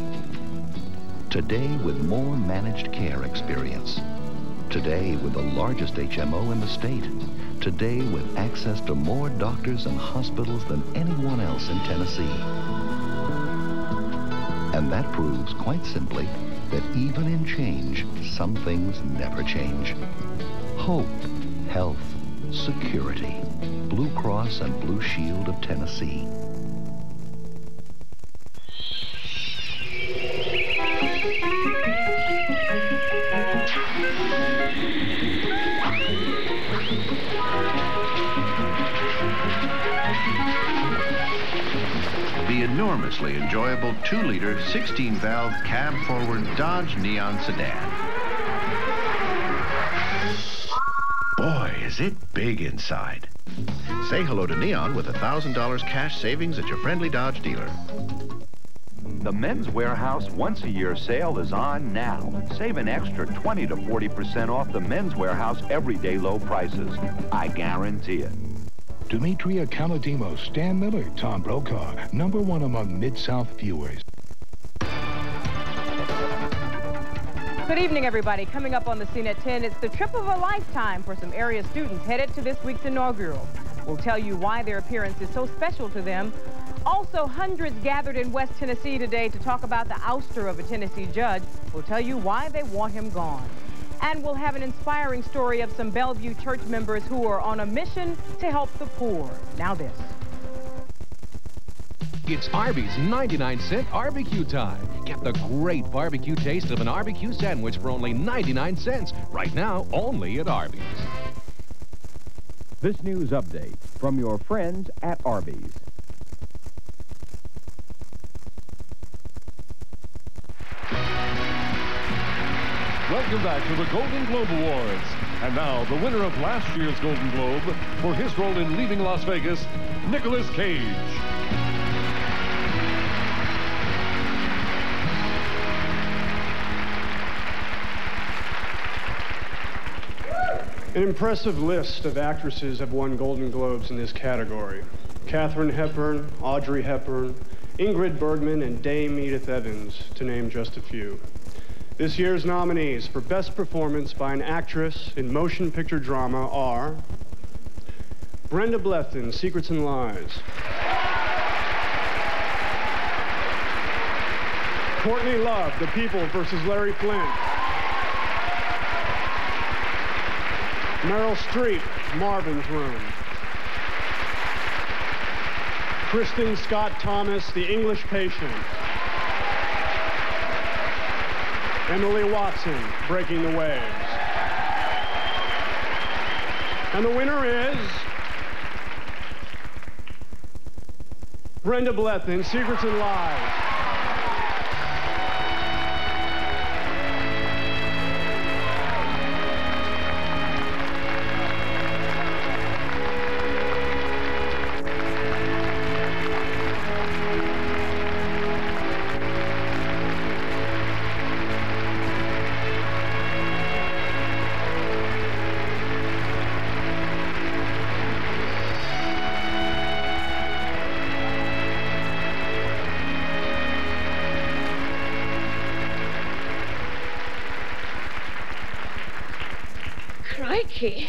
Today with more managed care experience. Today with the largest HMO in the state. Today with access to more doctors and hospitals than anyone else in Tennessee. And that proves, quite simply, that even in change, some things never change. Hope, health, security. Blue Cross and Blue Shield of Tennessee. The enormously enjoyable 2-liter 16-valve cab-forward Dodge Neon sedan. Boy, is it big inside. Say hello to Neon with $1,000 cash savings at your friendly Dodge dealer. The Men's Warehouse once-a-year sale is on now. Save an extra 20 to 40% off the Men's Warehouse everyday low prices. I guarantee it. Demetria Caladimo, Stan Miller, Tom Brokaw, #1 among Mid-South viewers. Good evening, everybody. Coming up on the scene at 10, it's the trip of a lifetime for some area students headed to this week's inaugural. We'll tell you why their appearance is so special to them. Also, hundreds gathered in West Tennessee today to talk about the ouster of a Tennessee judge. We'll tell you why they want him gone. And we'll have an inspiring story of some Bellevue church members who are on a mission to help the poor. Now this. It's Arby's 99-cent barbecue time. Get the great barbecue taste of an barbecue sandwich for only 99 cents. Right now, only at Arby's. This news update from your friends at Arby's. Welcome back to the Golden Globe Awards. And now, the winner of last year's Golden Globe for his role in Leaving Las Vegas, Nicolas Cage. An impressive list of actresses have won Golden Globes in this category. Katharine Hepburn, Audrey Hepburn, Ingrid Bergman, and Dame Edith Evans, to name just a few. This year's nominees for Best Performance by an Actress in Motion Picture Drama are Brenda Blethyn, Secrets and Lies. Courtney Love, The People versus Larry Flint. Meryl Streep, Marvin's Room. Kristen Scott Thomas, The English Patient. Emily Watson, Breaking the Waves. And the winner is Brenda Blethyn, Secrets and Lies. Crikey.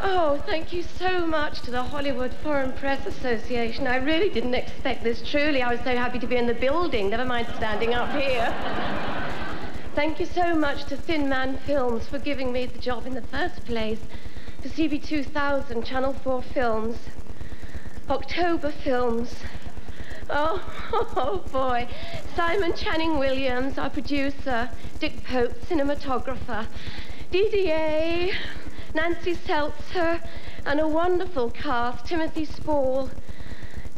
Oh, thank you so much to the Hollywood Foreign Press Association. I really didn't expect this, truly. I was so happy to be in the building, never mind standing up here. Thank you so much to Thin Man Films for giving me the job in the first place. To CB2000, Channel 4 Films, October Films. Oh, boy. Simon Channing Williams, our producer, Dick Pope, cinematographer, DDA, Nancy Seltzer, and a wonderful cast, Timothy Spall,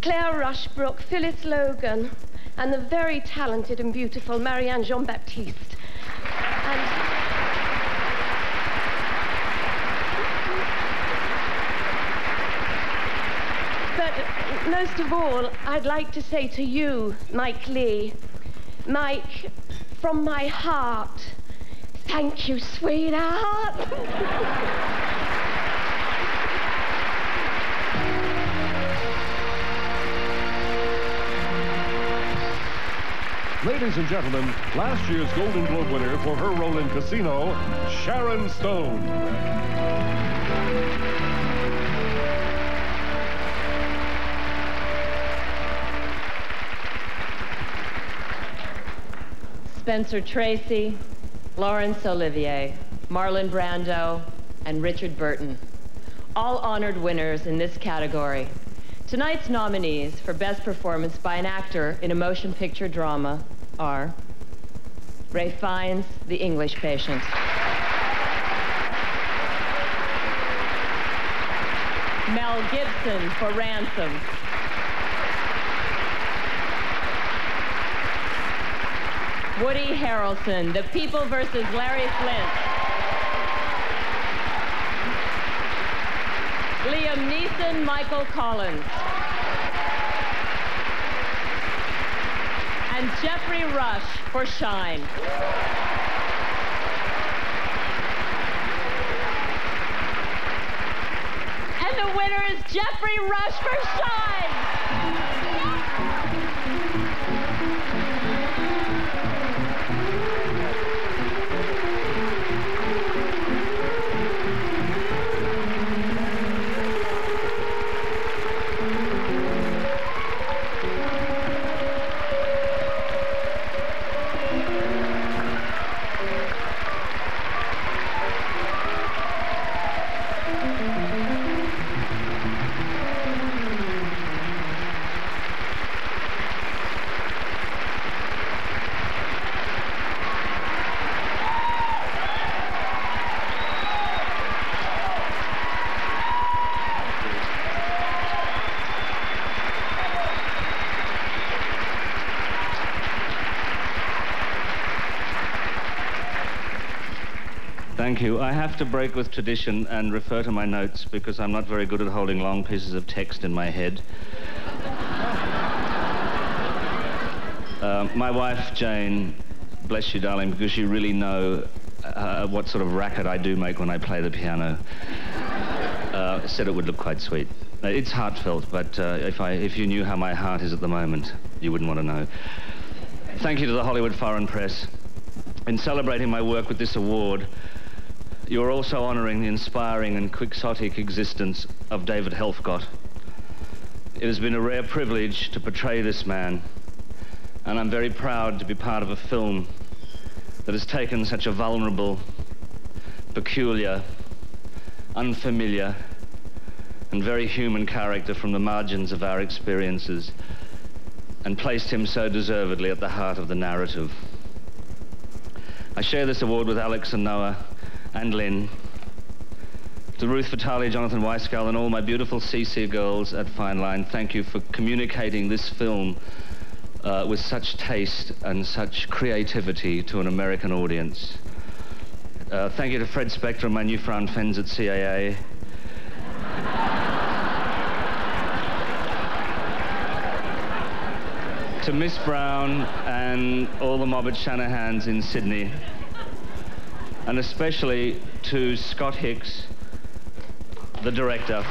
Claire Rushbrook, Phyllis Logan, and the very talented and beautiful Marianne Jean-Baptiste. But most of all, I'd like to say to you, Mike Lee, Mike, from my heart, thank you, sweetheart. Ladies and gentlemen, last year's Golden Globe winner for her role in Casino, Sharon Stone. Spencer Tracy, Laurence Olivier, Marlon Brando, and Richard Burton, all honored winners in this category. Tonight's nominees for Best Performance by an Actor in a Motion Picture Drama are Ralph Fiennes, The English Patient, Mel Gibson for Ransom, Woody Harrelson, The People versus Larry Flint, Liam Neeson, Michael Collins, and Jeffrey Rush for Shine. And the winner is Jeffrey Rush for Shine. Thank you. I have to break with tradition and refer to my notes because I'm not very good at holding long pieces of text in my head. My wife, Jane, bless you, darling, because you really know what sort of racket I do make when I play the piano, said it would look quite sweet. It's heartfelt, but if you knew how my heart is at the moment, you wouldn't want to know. Thank you to the Hollywood Foreign Press. In celebrating my work with this award, you're also honoring the inspiring and quixotic existence of David Helfgott. It has been a rare privilege to portray this man, and I'm very proud to be part of a film that has taken such a vulnerable, peculiar, unfamiliar, and very human character from the margins of our experiences and placed him so deservedly at the heart of the narrative. I share this award with Alex and Noah and Lynn, to Ruth Vitale, Jonathan Weisskell, and all my beautiful CC girls at Fine Line. Thank you for communicating this film with such taste and such creativity to an American audience. Thank you to Fred Spector and my newfound friends at CAA. To Miss Brown and all the mob at Shanahan's in Sydney. And especially to Scott Hicks, the director.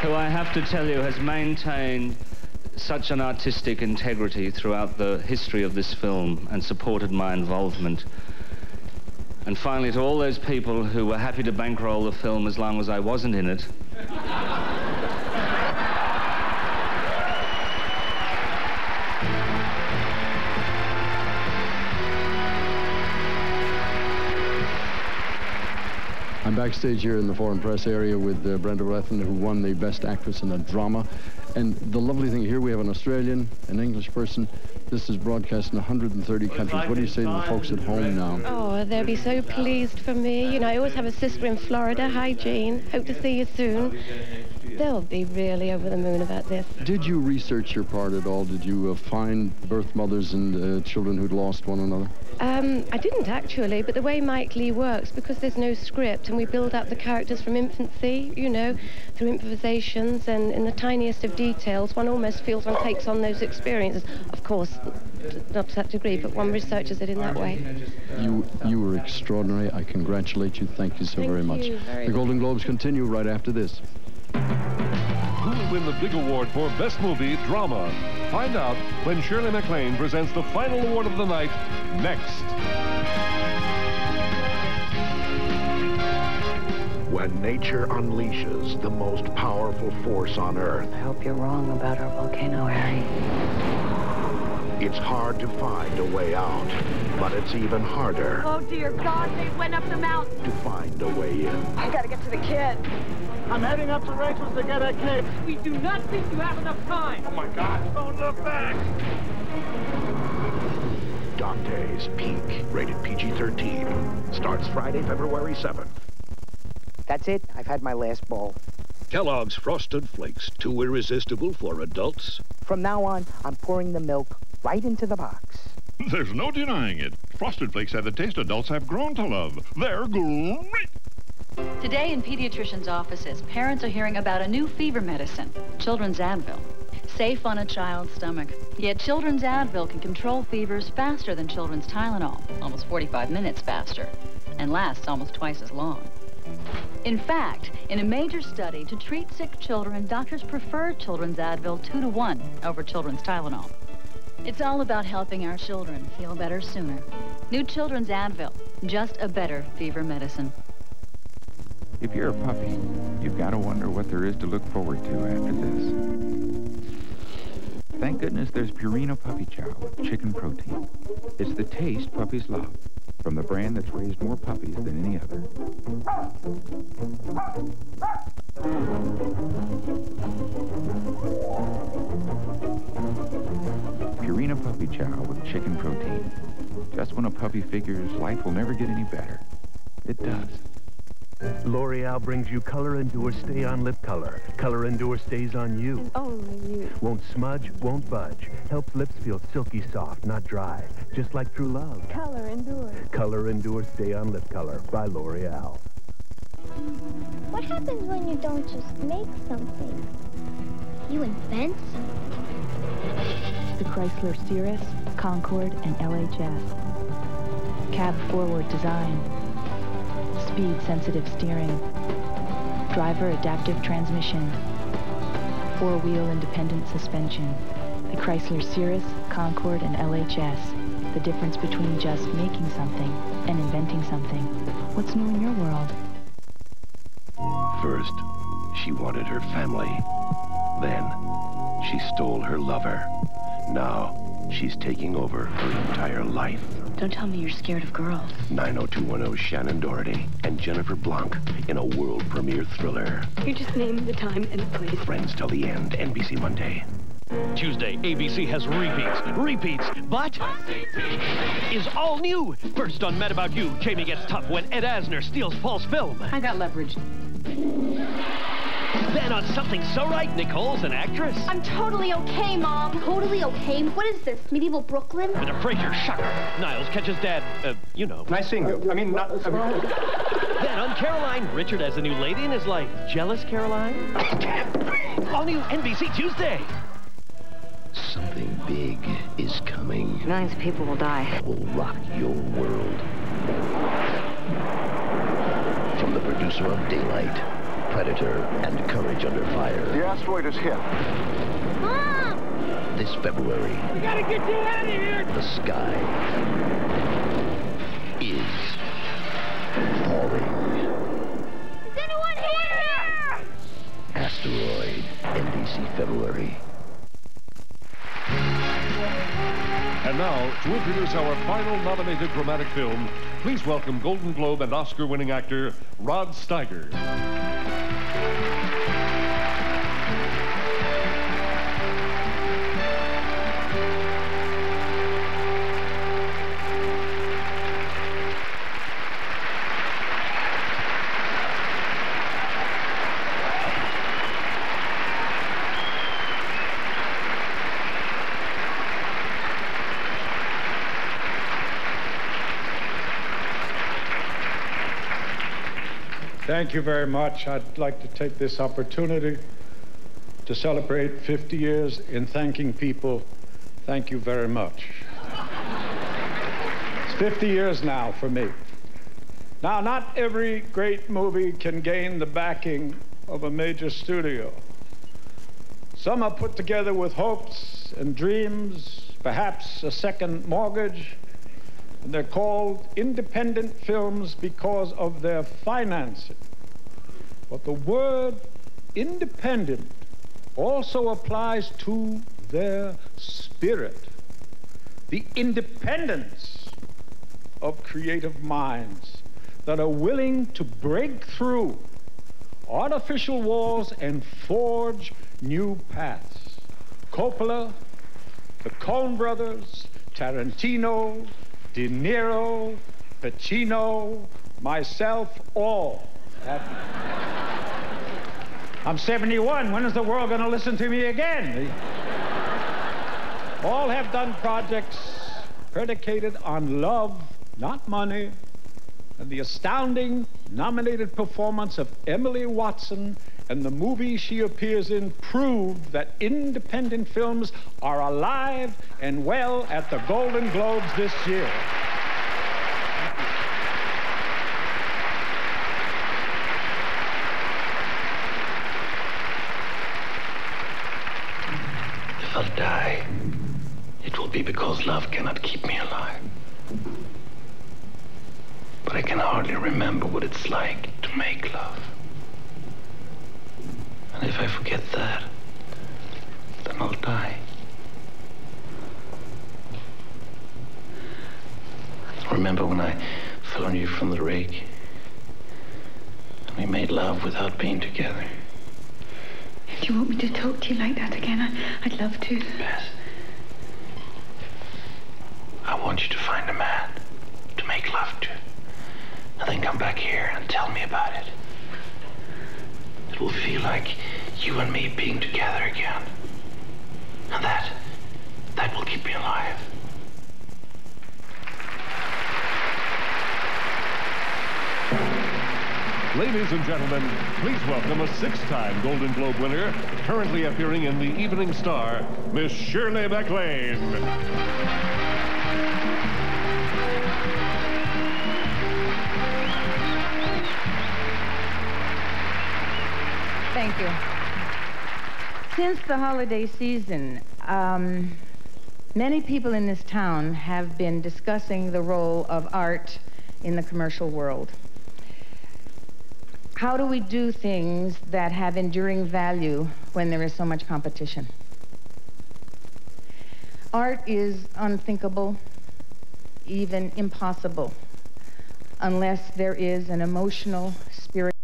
Who I have to tell you has maintained such an artistic integrity throughout the history of this film and supported my involvement. And finally, to all those people who were happy to bankroll the film as long as I wasn't in it. I'm backstage here in the foreign press area with Brenda Blethyn, who won the Best Actress in a Drama. And the lovely thing here, we have an Australian, an English person. This is broadcast in 130 countries. What do you say to the folks at home now? Oh, they'll be so pleased for me. You know, I always have a sister in Florida. Hi, Jean. Hope to see you soon. They'll be really over the moon about this. Did you research your part at all? Did you find birth mothers and children who'd lost one another? I didn't actually, but the way Mike Leigh works, because there's no script and we build up the characters from infancy, you know, through improvisations and in the tiniest of details, one almost feels one takes on those experiences. Of course, not to that degree, but one researches it in that way. You were extraordinary. I congratulate you. Thank you so very much. The Golden Globes continue right after this. Who will win the big award for Best Movie Drama? Find out when Shirley MacLaine presents the final award of the night next. When nature unleashes the most powerful force on Earth. I hope you're wrong about our volcano, Harry. It's hard to find a way out, but it's even harder Oh, dear God, they went up the mountain. to find a way in. I gotta get to the kid. I'm heading up to Rachel's to get a cake. We do not think you have enough time. Oh, my God. Don't look back. Dante's Peak, rated PG-13. Starts Friday, February 7th. That's it. I've had my last bowl. Kellogg's Frosted Flakes, too irresistible for adults. From now on, I'm pouring the milk right into the box. There's no denying it. Frosted Flakes have the taste adults have grown to love. They're great. Today in pediatricians' offices, parents are hearing about a new fever medicine, Children's Advil. Safe on a child's stomach. Yet Children's Advil can control fevers faster than Children's Tylenol, almost 45 minutes faster, and lasts almost twice as long. In fact, in a major study to treat sick children, doctors prefer Children's Advil 2-to-1 over Children's Tylenol. It's all about helping our children feel better sooner. New Children's Advil, just a better fever medicine. If you're a puppy, you've got to wonder what there is to look forward to after this. Thank goodness there's Purina Puppy Chow with chicken protein. It's the taste puppies love, from the brand that's raised more puppies than any other. Purina Puppy Chow with chicken protein. Just when a puppy figures life will never get any better, it does. L'Oreal brings you Color Endure Stay On Lip Color. Color Endure stays on you. And only you. Won't smudge, won't budge. Helps lips feel silky soft, not dry. Just like true love. Color Endure. Color Endure Stay On Lip Color by L'Oreal. What happens when you don't just make something? You invent something. The Chrysler Cirrus, Concorde, and LHS. Cab forward design. Speed-sensitive steering. driver adaptive transmission, four-wheel independent suspension, the Chrysler Cirrus, Concorde, and LHS. The difference between just making something and inventing something. What's new in your world? First, she wanted her family. Then, she stole her lover. Now, she's taking over her entire life. Don't tell me you're scared of girls. 90210 Shannon Doherty and Jennifer Blanc in a world premiere thriller. You just name the time and the place. Friends till the end, NBC Monday. Tuesday, ABC has repeats, but is all new. First on Mad About You, Jamie gets tough when Ed Asner steals false film. I got leverage. Then on Something So Right, Nicole's an actress. I'm totally okay, Mom. Totally okay? What is this, medieval Brooklyn? And a Frasier shocker. Niles catches Dad, you know. Nice seeing you. I mean, not... Then on Caroline, Richard has a new lady in his life. Jealous, Caroline? All new NBC Tuesday. Something big is coming. Millions of people will die. Will rock your world. From the producer of Daylight, Predator, and Courage Under Fire. The asteroid is hit. Mom! This February, We gotta get you out of here! the sky is falling. Is anyone here? Asteroid, NBC February. And now, to introduce our final nominated dramatic film, please welcome Golden Globe and Oscar-winning actor Rod Steiger. Thank you very much. I'd like to take this opportunity to celebrate 50 years in thanking people. Thank you very much. It's 50 years now for me. Now, not every great movie can gain the backing of a major studio. Some are put together with hopes and dreams, perhaps a second mortgage, and they're called independent films because of their financing. But the word independent also applies to their spirit, the independence of creative minds that are willing to break through artificial walls and forge new paths. Coppola, the Coen brothers, Tarantino, De Niro, Pacino, myself, all have... I'm 71. When is the world going to listen to me again? All have done projects predicated on love, not money, and the astounding nominated performance of Emily Watson and the movie she appears in proved that independent films are alive and well at the Golden Globes this year. If I'll die, it will be because love cannot keep me alive. But I can hardly remember what it's like to make love. And if I forget that, then I'll die. Remember when I fell on you from the rake? And we made love without being together. If you want me to talk to you like that again, I'd love to. Bess, I want you to find a man to make love to. And then come back here and tell me about it. It will feel like you and me being together again. And that will keep me alive. Ladies and gentlemen, please welcome a six-time Golden Globe winner, currently appearing in The Evening Star, Miss Shirley MacLaine. Thank you. Since the holiday season, many people in this town have been discussing the role of art in the commercial world. How do we do things that have enduring value when there is so much competition? Art is unthinkable, even impossible, unless there is an emotional, spiritual